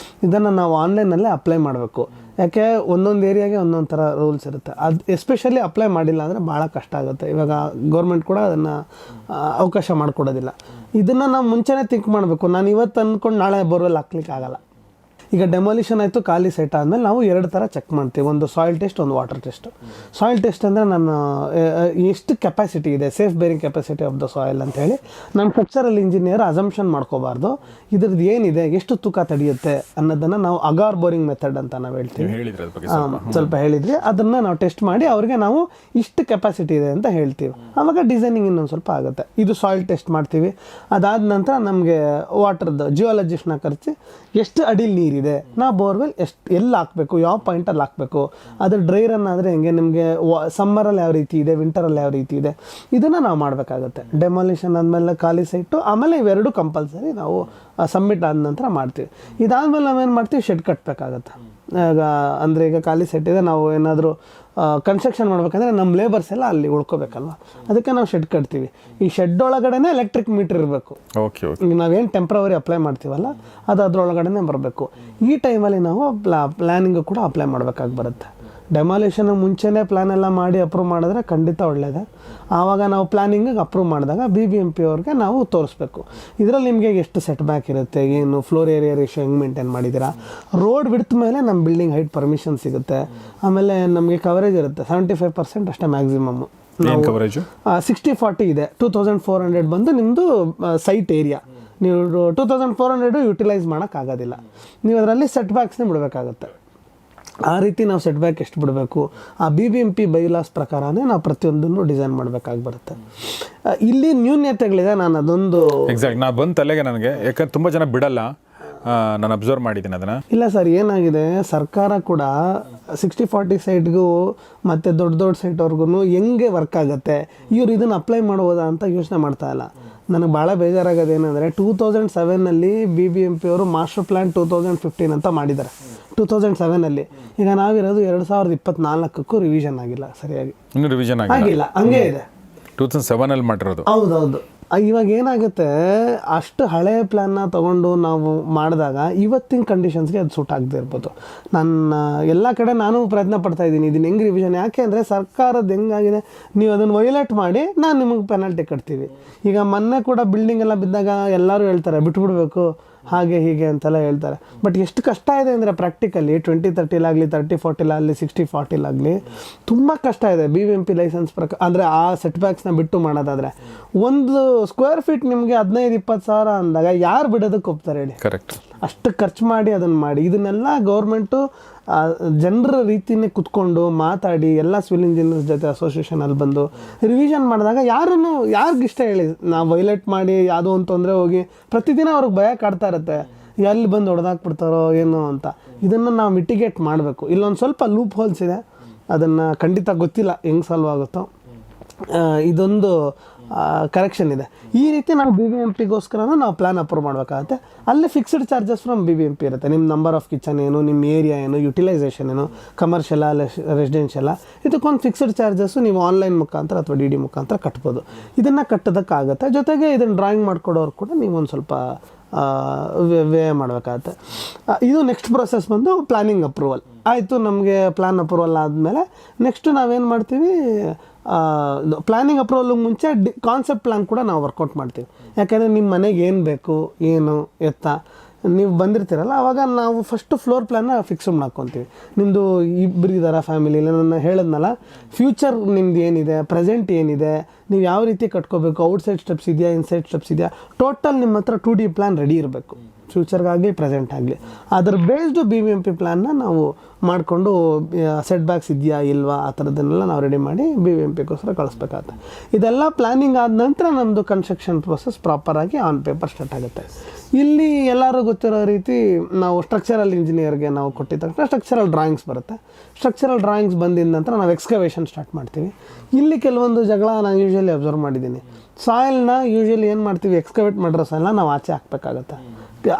ಇದನ್ನು ನಾವು ಆನ್ಲೈನಲ್ಲೇ ಅಪ್ಲೈ ಮಾಡಬೇಕು. ಯಾಕೆ ಒಂದೊಂದು ಏರಿಯಾಗೆ ಒಂದೊಂದು ಥರ ರೂಲ್ಸ್ ಇರುತ್ತೆ. ಅದು ಎಸ್ಪೆಷಲಿ ಅಪ್ಲೈ ಮಾಡಿಲ್ಲ ಅಂದರೆ ಭಾಳ ಕಷ್ಟ ಆಗುತ್ತೆ. ಇವಾಗ ಗೌರ್ಮೆಂಟ್ ಕೂಡ ಅದನ್ನು ಅವಕಾಶ ಮಾಡಿಕೊಡೋದಿಲ್ಲ. ಇದನ್ನು ನಾವು ಮುಂಚೆನೇ ಥಿಂಕ್ ಮಾಡಬೇಕು. ನಾನು ಇವತ್ತು ಅಂದ್ಕೊಂಡು ನಾಳೆ ಬೋರ್ವೆಲ್ ಹಾಕ್ಲಿಕ್ಕೆ ಆಗಲ್ಲ. ಈಗ ಡೆಮಾಲಿಷನ್ ಆಯಿತು, ಖಾಲಿ ಸೈಟ್ ಆದಮೇಲೆ ನಾವು 2 ಥರ ಚೆಕ್ ಮಾಡ್ತೀವಿ, ಒಂದು ಸಾಯಿಲ್ ಟೆಸ್ಟ್, ಒಂದು ವಾಟರ್ ಟೆಸ್ಟ್. ಸಾಯಿಲ್ ಟೆಸ್ಟ್ ಅಂದರೆ ನಾನು ಎಷ್ಟು ಕೆಪಾಸಿಟಿ ಇದೆ, safe bearing capacity of the soil ಅಂತ ಹೇಳಿ ನಮ್ಮ ಸ್ಟ್ರಕ್ಚರಲ್ ಇಂಜಿನಿಯರ್ ಅಸಂಪ್ಷನ್ ಮಾಡ್ಕೋಬಾರ್ದು. ಇದ್ರದ್ದು ಏನಿದೆ, ಎಷ್ಟು ತೂಕ ತಡೆಯುತ್ತೆ ಅನ್ನೋದನ್ನು ನಾವು ಅಗಾರ್ ಬೋರಿಂಗ್ ಮೆಥಡ್ ಅಂತ ನಾವು ಹೇಳ್ತೀವಿ, ಸ್ವಲ್ಪ ಹೇಳಿದ್ವಿ. ಅದನ್ನು ನಾವು ಟೆಸ್ಟ್ ಮಾಡಿ ಅವ್ರಿಗೆ ನಾವು ಇಷ್ಟು ಕೆಪಾಸಿಟಿ ಇದೆ ಅಂತ ಹೇಳ್ತೀವಿ. ಆವಾಗ ಡಿಸೈನಿಂಗ್ ಇನ್ನೊಂದು ಸ್ವಲ್ಪ ಆಗುತ್ತೆ. ಇದು ಸಾಯಿಲ್ ಟೆಸ್ಟ್ ಮಾಡ್ತೀವಿ. ಅದಾದ ನಂತರ ನಮಗೆ ವಾಟರ್ದು ಜಿಯೋಲಜಿಸ್ಟ್ನ ಕರೆಸಿ ಎಷ್ಟು ಅಡಿಲಿ ನೀರಿದೆ, ನಾವು ಬೋರ್ವೆಲ್ ಎಲ್ಲಿ ಹಾಕಬೇಕು, ಯಾವ ಪಾಯಿಂಟಲ್ಲಿ ಹಾಕಬೇಕು, ಅದು ಡ್ರೈ ರನ್ ಆದರೆ ಹೆಂಗೆ, ನಿಮಗೆ ಸಮ್ಮರಲ್ಲಿ ಯಾವ ರೀತಿ ಇದೆ, ವಿಂಟರಲ್ಲಿ ಯಾವ ರೀತಿ ಇದೆ, ಇದನ್ನು ನಾವು ಮಾಡಬೇಕಾಗತ್ತೆ. ಡೆಮಾಲಿಷನ್ ಆದಮೇಲೆ ಖಾಲಿ ಸೈಟು, ಆಮೇಲೆ ಇವೆರಡು ಕಂಪಲ್ಸರಿ ನಾವು ಸಬ್ಮಿಟ್ ಆದ ನಂತರ ಮಾಡ್ತೀವಿ. ಇದಾದಮೇಲೆ ನಾವೇನು ಮಾಡ್ತೀವಿ, ಶೆಡ್ ಕಟ್ಟಬೇಕಾಗತ್ತೆ. ಈಗ ಅಂದರೆ ಈಗ ಖಾಲಿ ಸೈಟ್ ಇದೆ, ನಾವು ಏನಾದರೂ ಕನ್ಸ್ಟ್ರಕ್ಷನ್ ಮಾಡ್ಬೇಕಂದ್ರೆ ನಮ್ಮ ಲೇಬರ್ಸ್ ಎಲ್ಲ ಅಲ್ಲಿ ಉಳ್ಕೋಬೇಕಲ್ವ, ಅದಕ್ಕೆ ನಾವು ಶೆಡ್ ಕಟ್ತೀವಿ. ಈ ಶೆಡ್ ಒಳಗಡೆನೇ ಎಲೆಕ್ಟ್ರಿಕ್ ಮೀಟ್ರ್ ಇರಬೇಕು. ಈಗ ನಾವೇನು ಟೆಂಪ್ರವರಿ ಅಪ್ಲೈ ಮಾಡ್ತೀವಲ್ಲ ಅದು ಅದರೊಳಗಡೆನೇ ಬರಬೇಕು. ಈ ಟೈಮಲ್ಲಿ ನಾವು ಪ್ಲ್ಯಾನಿಂಗು ಕೂಡ ಅಪ್ಲೈ ಮಾಡಬೇಕಾಗಿ ಬರುತ್ತೆ. ಡೆಮಾಲಿಷನ್ ಮುಂಚೆನೇ ಪ್ಲ್ಯಾನ್ ಎಲ್ಲ ಮಾಡಿ ಅಪ್ರೂವ್ ಮಾಡಿದ್ರೆ ಖಂಡಿತ ಒಳ್ಳೆಯದೇ. ಆವಾಗ ನಾವು ಪ್ಲ್ಯಾನಿಂಗಿಗೆ ಅಪ್ರೂವ್ ಮಾಡಿದಾಗ BBMP ಅವ್ರಿಗೆ ನಾವು ತೋರಿಸ್ಬೇಕು, ಇದರಲ್ಲಿ ನಿಮಗೆ ಎಷ್ಟು ಸೆಟ್ ಬ್ಯಾಕ್ ಇರುತ್ತೆ, ಏನು ಫ್ಲೋರ್ ಏರಿಯಾ ರೇಷಿಯೋ ಹೆಂಗೆ ಮೇಂಟೈನ್ ಮಾಡಿದ್ದೀರಾ, ರೋಡ್ ಬಿಡ್ತ ಮೇಲೆ ನಮ್ಮ ಬಿಲ್ಡಿಂಗ್ ಹೈಟ್ ಪರ್ಮಿಷನ್ ಸಿಗುತ್ತೆ. ಆಮೇಲೆ ನಮಗೆ ಕವರೇಜ್ ಇರುತ್ತೆ 75% ಅಷ್ಟೇ ಮ್ಯಾಕ್ಸಿಮಮ್. 60-40 ಇದೆ. 2400 ಬಂದು ನಿಮ್ಮದು ಸೈಟ್ ಏರಿಯಾ. ನೀವು 2400 ಯುಟಿಲೈಸ್ ಮಾಡೋಕ್ಕಾಗೋದಿಲ್ಲ, ನೀವು ಅದರಲ್ಲಿ ಸೆಟ್ ಬ್ಯಾಕ್ಸ್ನೇ ಬಿಡಬೇಕಾಗುತ್ತೆ. ಆ ರೀತಿ ನಾವು ಸೆಟ್ ಬ್ಯಾಕ್ ಎಷ್ಟು ಬಿಡಬೇಕು, ಆ BBMP ಬೈಲಾಸ್ ಪ್ರಕಾರನೇ ನಾವು ಪ್ರತಿಯೊಂದನ್ನು ಡಿಸೈನ್ ಮಾಡಬೇಕಾಗಿ ಬರುತ್ತೆ. ಇಲ್ಲಿ ನ್ಯೂನ್ಯತೆಗಳಿದೆ, ನಾನು ಅದೊಂದು ಎಕ್ಸಾಕ್ಟ್ ನಾ ಬಂದು ತಲೆಗೆ ನನಗೆ, ಯಾಕಂದ್ರೆ ತುಂಬ ಜನ ಬಿಡಲ್ಲ, ನಾನು ಅಬ್ಸರ್ವ್ ಮಾಡಿದ್ದೀನಿ ಅದನ್ನು. ಇಲ್ಲ ಸರ್, ಏನಾಗಿದೆ, ಸರ್ಕಾರ ಕೂಡ 60-40 ಸೈಟ್ಗೂ ಮತ್ತು ದೊಡ್ಡ ದೊಡ್ಡ ಸೈಟ್ವರ್ಗು ಹೆಂಗೆ ವರ್ಕ್ ಆಗುತ್ತೆ, ಇವ್ರು ಇದನ್ನು ಅಪ್ಲೈ ಮಾಡ್ಬೋದಾ ಅಂತ ಯೋಚನೆ ಮಾಡ್ತಾ ಇಲ್ಲ. ನನಗೆ ಭಾಳ ಬೇಜಾರಾಗೋದೇನೆಂದರೆ 2007ನಲ್ಲಿ BBMP ಅವರು ಮಾಸ್ಟರ್ ಪ್ಲ್ಯಾನ್ 2015 ಅಂತ ಮಾಡಿದ್ದಾರೆ 2007ನಲ್ಲಿ. ಈಗ ನಾವಿರೋದು 2024ಕ್ಕೂ ರಿವಿಷನ್ ಆಗಿಲ್ಲ, ಸರಿಯಾಗಿ ಇನ್ನೂ ರಿವಿಷನ್ ಆಗಿಲ್ಲ, ಹಂಗೆ ಇದೆ. 2007ನಲ್ಲಿ ಮಾಡಿರೋದು. ಹೌದೌದು. ಇವಾಗ ಏನಾಗುತ್ತೆ, ಅಷ್ಟು ಹಳೆಯ ಪ್ಲ್ಯಾನ್ನ ತೊಗೊಂಡು ನಾವು ಮಾಡಿದಾಗ ಇವತ್ತಿನ ಕಂಡೀಷನ್ಸ್ಗೆ ಅದು ಸೂಟ್ ಆಗದೆ ಇರ್ಬೋದು. ನನ್ನ ಎಲ್ಲ ಕಡೆ ನಾನು ಪ್ರಯತ್ನ ಪಡ್ತಾ ಇದ್ದೀನಿ ಇದನ್ನು ಹೆಂಗೆ ರಿವಿಷನ್, ಯಾಕೆ ಅಂದರೆ ಸರ್ಕಾರದ ಹೆಂಗಾಗಿದೆ, ನೀವು ಅದನ್ನು ವೈಲೇಟ್ ಮಾಡಿ ನಾನು ನಿಮಗೆ ಪೆನಾಲ್ಟಿ ಕಟ್ತೀವಿ. ಈಗ ಮೊನ್ನೆ ಕೂಡ ಬಿಲ್ಡಿಂಗ್ ಎಲ್ಲ ಬಿದ್ದಾಗ ಎಲ್ಲರೂ ಹೇಳ್ತಾರೆ ಬಿಟ್ಬಿಡ್ಬೇಕು ಹಾಗೆ ಹೀಗೆ ಅಂತೆಲ್ಲ ಹೇಳ್ತಾರೆ. ಬಟ್ ಎಷ್ಟು ಕಷ್ಟ ಇದೆ ಅಂದರೆ ಪ್ರಾಕ್ಟಿಕಲಿ 2030 30-40 60-40 ತುಂಬ ಕಷ್ಟ ಇದೆ. BBMP ಲೈಸೆನ್ಸ್ ಪ್ರಕಾರ ಅಂದರೆ ಆ ಸೆಟ್ ಬ್ಯಾಕ್ಸ್ನ ಬಿಟ್ಟು ಮಾಡೋದಾದರೆ ಒಂದು ಸ್ಕ್ವೇರ್ ಫೀಟ್ ನಿಮಗೆ 15-20 ಸಾವಿರ ಅಂದಾಗ ಯಾರು ಬಿಡೋದಕ್ಕೆ ಒಪ್ತಾರೆ ಹೇಳಿ? ಕರೆಕ್ಟ್. ಅಷ್ಟು ಖರ್ಚು ಮಾಡಿ ಅದನ್ನು ಮಾಡಿ, ಇದನ್ನೆಲ್ಲ ಗೌರ್ಮೆಂಟು ಜನರ ರೀತಿಯೇ ಕುತ್ಕೊಂಡು ಮಾತಾಡಿ ಎಲ್ಲ ಸಿವಿಲ್ ಇಂಜಿನಿಯರ್ಸ್ ಜೊತೆ ಅಸೋಸಿಯೇಷನಲ್ಲಿ ಬಂದು ರಿವಿಷನ್ ಮಾಡಿದಾಗ ಯಾರಿಗಿಷ್ಟ ಹೇಳಿ, ನಾವು ವೈಲೇಟ್ ಮಾಡಿ ಯಾವುದೋ ಒಂದು ತೊಂದರೆ ಹೋಗಿ ಪ್ರತಿದಿನ ಅವ್ರಿಗೆ ಭಯ ಕಾಡ್ತಾ ಇರುತ್ತೆ, ಎಲ್ಲಿ ಬಂದು ಹೊಡೆದಾಕ್ಬಿಡ್ತಾರೋ ಏನೋ ಅಂತ. ಇದನ್ನು ನಾವು ಮಿಟಿಗೇಟ್ ಮಾಡಬೇಕು. ಇಲ್ಲೊಂದು ಸ್ವಲ್ಪ ಲೂಪ್ ಹೋಲ್ಸ್ ಇದೆ, ಅದನ್ನು ಖಂಡಿತ ಗೊತ್ತಿಲ್ಲ ಹೆಂಗೆ ಸಾಲ್ವ್ ಆಗುತ್ತೋ. ಇದೊಂದು ಕರೆಕ್ಷನ್ ಇದೆ. ಈ ರೀತಿ ನಾವು BBMPಗೋಸ್ಕರನೂ ನಾವು ಪ್ಲ್ಯಾನ್ ಅಪ್ರೂವ್ ಮಾಡಬೇಕಾಗುತ್ತೆ. ಅಲ್ಲಿ ಫಿಕ್ಸ್ಡ್ ಚಾರ್ಜಸ್ ಫ್ರಮ್ BBMP ಇರುತ್ತೆ. ನಿಮ್ಮ ನಂಬರ್ ಆಫ್ ಕಿಚನ್ ಏನು, ನಿಮ್ಮ ಏರಿಯಾ ಏನು, ಯುಟಿಲೈಸೇಷನ್ ಏನು, ಕಮರ್ಷಿಯಲ ರೆಸಿಡೆನ್ಷಿಯಲ, ಇದಕ್ಕೊಂದು ಫಿಕ್ಸ್ಡ್ ಚಾರ್ಜಸ್ಸು ನೀವು ಆನ್ಲೈನ್ ಮುಖಾಂತರ ಅಥವಾ DD ಮುಖಾಂತರ ಕಟ್ಬೋದು. ಇದನ್ನು ಕಟ್ಟೋದಕ್ಕಾಗುತ್ತೆ. ಜೊತೆಗೆ ಇದನ್ನು ಡ್ರಾಯಿಂಗ್ ಮಾಡ್ಕೊಡೋರು ಕೂಡ ನೀವೊಂದು ಸ್ವಲ್ಪ ವ್ಯಯ ಮಾಡಬೇಕಾಗತ್ತೆ. ಇದು ನೆಕ್ಸ್ಟ್ ಪ್ರೊಸೆಸ್ ಬಂದು ಪ್ಲ್ಯಾನಿಂಗ್ ಅಪ್ರೂವಲ್ ಆಯಿತು. ನಮಗೆ ಪ್ಲ್ಯಾನ್ ಅಪ್ರೂವಲ್ ಆದಮೇಲೆ ನೆಕ್ಸ್ಟು ನಾವೇನು ಮಾಡ್ತೀವಿ, ಪ್ಲ್ಯಾನಿಂಗ್ ಅಪ್ರೂವಲ್ಗೆ ಮುಂಚೆ ಕಾನ್ಸೆಪ್ಟ್ ಪ್ಲ್ಯಾನ್ ಕೂಡ ನಾವು ವರ್ಕೌಟ್ ಮಾಡ್ತೀವಿ. ಯಾಕೆಂದರೆ ನಿಮ್ಮ ಮನೆಗೆ ಏನು ಬೇಕು, ಏನು ಎತ್ತ ನೀವು ಬಂದಿರ್ತೀರಲ್ಲ, ಆವಾಗ ನಾವು ಫಸ್ಟು ಫ್ಲೋರ್ ಪ್ಲ್ಯಾನ್ನ ಫಿಕ್ಸ್ ಮಾಡ್ಕೊತೀವಿ. ನಿಮ್ಮದು ಇಬ್ಬರು ಇದ್ದಾರ ಫ್ಯಾಮಿಲಿ, ನಾನು ಹೇಳಿದ್ನಲ್ಲ, ಫ್ಯೂಚರ್ ನಿಮ್ದು ಏನಿದೆ, ಪ್ರೆಸೆಂಟ್ ಏನಿದೆ, ನೀವು ಯಾವ ರೀತಿ ಕಟ್ಕೋಬೇಕು, ಔಟ್ಸೈಡ್ ಸ್ಟೆಪ್ಸ್ ಇದೆಯಾ, ಇನ್ಸೈಡ್ ಸ್ಟೆಪ್ಸ್ ಇದೆಯಾ, ಟೋಟಲ್ ನಿಮ್ಮ ಹತ್ರ 2D ಪ್ಲ್ಯಾನ್ ರೆಡಿ ಇರಬೇಕು, ಫ್ಯೂಚರ್ಗಾಗಲಿ ಪ್ರೆಸೆಂಟ್ ಆಗಲಿ. ಅದ್ರ ಬೇಸ್ಡು BBMP ಪ್ಲ್ಯಾನ್ನ ನಾವು ಮಾಡಿಕೊಂಡು ಸೆಟ್ ಬ್ಯಾಕ್ಸ್ ಇದೆಯಾ ಇಲ್ವಾ ಆ ಥರದನ್ನೆಲ್ಲ ನಾವು ರೆಡಿ ಮಾಡಿ BBMPಗೋಸ್ಕರ ಕಳಿಸ್ಬೇಕಾಗತ್ತೆ. ಇದೆಲ್ಲ ಪ್ಲ್ಯಾನಿಂಗ್ ಆದ ನಂತರ ನಮ್ಮದು ಕನ್ಸ್ಟ್ರಕ್ಷನ್ ಪ್ರೊಸೆಸ್ ಪ್ರಾಪರಾಗಿ ಆನ್ ಪೇಪರ್ ಸ್ಟಾರ್ಟ್ ಆಗುತ್ತೆ. ಇಲ್ಲಿ ಎಲ್ಲರೂ ಗೊತ್ತಿರೋ ರೀತಿ ನಾವು ಸ್ಟ್ರಕ್ಚರಲ್ ಇಂಜಿನಿಯರ್ಗೆ ನಾವು ಕೊಟ್ಟಿದ್ದ ತಕ್ಷಣ ಸ್ಟ್ರಕ್ಚರಲ್ ಡ್ರಾಯಿಂಗ್ಸ್ ಬರುತ್ತೆ. ಸ್ಟ್ರಕ್ಚರಲ್ ಡ್ರಾಯಿಂಗ್ಸ್ ಬಂದಿದ ನಂತರ ನಾವು ಎಕ್ಸ್ಕವೇಷನ್ ಸ್ಟಾರ್ಟ್ ಮಾಡ್ತೀವಿ. ಇಲ್ಲಿ ಕೆಲವೊಂದು ಜಗಳ ನಾನು ಯೂಶ್ವಲಿ ಅಬ್ಸರ್ವ್ ಮಾಡಿದ್ದೀನಿ. ಸಾಯಿಲ್ನ ಯೂಶ್ವಲಿ ಏನು ಮಾಡ್ತೀವಿ, ಎಕ್ಸ್ಕವೇಟ್ ಮಾಡಿರೋ ಸಾಯಿಲ್ನ ನಾವು ಆಚೆ ಹಾಕಬೇಕಾಗತ್ತೆ,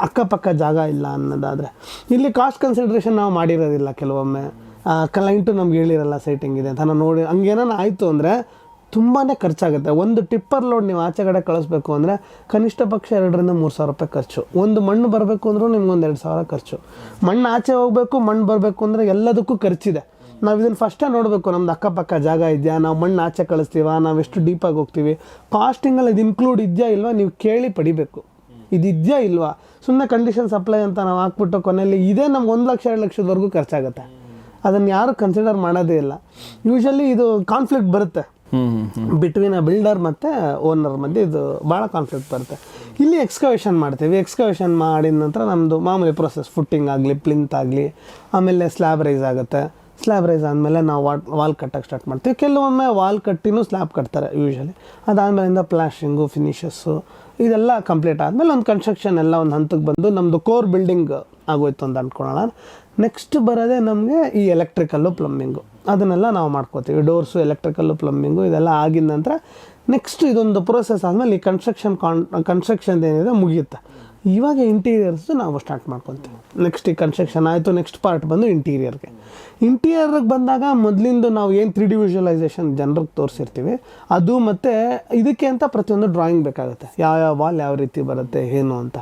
ಅಕ್ಕಪಕ್ಕ ಜಾಗ ಇಲ್ಲ ಅನ್ನೋದಾದರೆ. ಇಲ್ಲಿ ಕಾಸ್ಟ್ ಕನ್ಸಿಡ್ರೇಷನ್ ನಾವು ಮಾಡಿರೋದಿಲ್ಲ ಕೆಲವೊಮ್ಮೆ, ಕ್ಲೈಂಟು ನಮ್ಗೆ ಹೇಳಿರಲ್ಲ ಸೈಟ್ ಹೆಂಗಿದೆ ಅಂತ. ನಾನು ನೋಡಿ ಹಂಗೇನೋ ಆಯಿತು ಅಂದರೆ ತುಂಬಾ ಖರ್ಚಾಗುತ್ತೆ. ಒಂದು ಟಿಪ್ಪರ್ ಲೋಡ್ ನೀವು ಆಚೆ ಕಡೆ ಕಳಿಸ್ಬೇಕು ಅಂದರೆ ಕನಿಷ್ಠ ಪಕ್ಷ 2,000-3,000 ರೂಪಾಯಿ ಖರ್ಚು. ಒಂದು ಮಣ್ಣು ಬರಬೇಕು ಅಂದರೂ ನಿಮ್ಗೊಂದು 2,000 ಖರ್ಚು. ಮಣ್ಣು ಆಚೆ ಹೋಗಬೇಕು, ಮಣ್ಣು ಬರಬೇಕು ಅಂದರೆ ಎಲ್ಲದಕ್ಕೂ ಖರ್ಚಿದೆ. ನಾವು ಇದನ್ನು ಫಸ್ಟೇ ನೋಡಬೇಕು, ನಮ್ದು ಅಕ್ಕಪಕ್ಕ ಜಾಗ ಇದೆಯಾ, ನಾವು ಮಣ್ಣು ಆಚೆ ಕಳಿಸ್ತೀವ, ನಾವು ಎಷ್ಟು ಡೀಪಾಗಿ ಹೋಗ್ತೀವಿ, ಕಾಸ್ಟಿಂಗಲ್ಲಿ ಇದು ಇನ್ಕ್ಲೂಡ್ ಇದೆಯಾ ಇಲ್ವಾ ನೀವು ಕೇಳಿ ಪಡಿಬೇಕು. ಇದೆಯಾ ಇಲ್ವಾ, ಸುಮ್ಮನೆ ಕಂಡೀಷನ್ ಸಪ್ಲೈ ಅಂತ ನಾವು ಹಾಕ್ಬಿಟ್ಟು ಕೊನೆಯಲ್ಲಿ ಇದೇ ನಮ್ಗೆ 1 ಲಕ್ಷ 2 ಲಕ್ಷದವರೆಗೂ ಖರ್ಚಾಗುತ್ತೆ. ಅದನ್ನು ಯಾರು ಕನ್ಸಿಡರ್ ಮಾಡೋದೇ ಇಲ್ಲ. ಯೂಶಲಿ ಇದು ಕಾನ್ಫ್ಲಿಕ್ಟ್ ಬರುತ್ತೆ ಬಿಟ್ವೀನ್ ಅ ಬಿಲ್ಡರ್ ಮತ್ತು ಓನರ್ ಮಧ್ಯೆ, ಇದು ಭಾಳ ಕಾನ್ಫ್ಲಿಕ್ಟ್ ಬರುತ್ತೆ. ಇಲ್ಲಿ ಎಕ್ಸ್ಕವೇಷನ್ ಮಾಡ್ತೀವಿ. ಎಕ್ಸ್ಕವೇಷನ್ ಮಾಡಿದ ನಂತರ ನಮ್ಮದು ಮಾಮೂಲಿ ಪ್ರೊಸೆಸ್, ಫುಟ್ಟಿಂಗ್ ಆಗಲಿ ಪ್ಲಿಂತ್ ಆಗಲಿ, ಆಮೇಲೆ ಸ್ಲ್ಯಾಬ್ ರೈಸ್ ಆಗುತ್ತೆ. ಸ್ಲ್ಯಾಬ್ ರೈಸ್ ಆದಮೇಲೆ ನಾವು ವಾಲ್ ಕಟ್ಟಕ್ಕೆ ಸ್ಟಾರ್ಟ್ ಮಾಡ್ತೀವಿ. ಕೆಲವೊಮ್ಮೆ ವಾಲ್ ಕಟ್ಟಿನೂ ಸ್ಲ್ಯಾಬ್ ಕಟ್ತಾರೆ ಯೂಶಲಿ. ಅದಾದಮೇಲಿಂದ ಪ್ಲಾಸ್ಟಿಂಗು, ಫಿನಿಷಸ್ಸು ಇದೆಲ್ಲ ಕಂಪ್ಲೀಟ್ ಆದಮೇಲೆ ಒಂದು ಕನ್ಸ್ಟ್ರಕ್ಷನ್ ಎಲ್ಲ ಒಂದು ಹಂತಕ್ಕೆ ಬಂದು ನಮ್ಮದು ಕೋರ್ ಬಿಲ್ಡಿಂಗ್ ಆಗೋಯ್ತು ಅಂತ ಅಂದ್ಕೊಳ್ಳೋಣ. ನೆಕ್ಸ್ಟ್ ಬರೋದೇ ನಮಗೆ ಈ ಎಲೆಕ್ಟ್ರಿಕಲ್ಲು, ಪ್ಲಂಬಿಂಗು, ಅದನ್ನೆಲ್ಲ ನಾವು ಮಾಡ್ಕೋತೀವಿ. ಡೋರ್ಸು, ಎಲೆಕ್ಟ್ರಿಕಲ್ಲು, ಪ್ಲಂಬಿಂಗು ಇದೆಲ್ಲ ಆಗಿದ ನಂತರ ನೆಕ್ಸ್ಟ್ ಇದೊಂದು ಪ್ರೋಸೆಸ್ ಆದಮೇಲೆ ಈ ಕನ್ಸ್ಟ್ರಕ್ಷನ್ ಏನಿದೆ ಮುಗಿಯುತ್ತೆ. ಇವಾಗ ಇಂಟೀರಿಯರ್ಸು ನಾವು ಸ್ಟಾರ್ಟ್ ಮಾಡ್ಕೊತೀವಿ. ನೆಕ್ಸ್ಟ್ ಈ ಕನ್ಸ್ಟ್ರಕ್ಷನ್ ಆಯಿತು, ನೆಕ್ಸ್ಟ್ ಪಾರ್ಟ್ ಬಂದು ಇಂಟೀರಿಯರ್ಗೆ ಬಂದಾಗ ಮೊದಲಿಂದು ನಾವು ಏನು 3D ವಿಜುವಲೈಸೇಷನ್ ಜನರಿಗೆ ತೋರಿಸಿರ್ತೀವಿ ಅದು, ಮತ್ತು ಇದಕ್ಕೆ ಅಂತ ಪ್ರತಿಯೊಂದು ಡ್ರಾಯಿಂಗ್ ಬೇಕಾಗುತ್ತೆ, ಯಾವ ವಾಲ್ ಯಾವ ರೀತಿ ಬರುತ್ತೆ ಏನು ಅಂತ.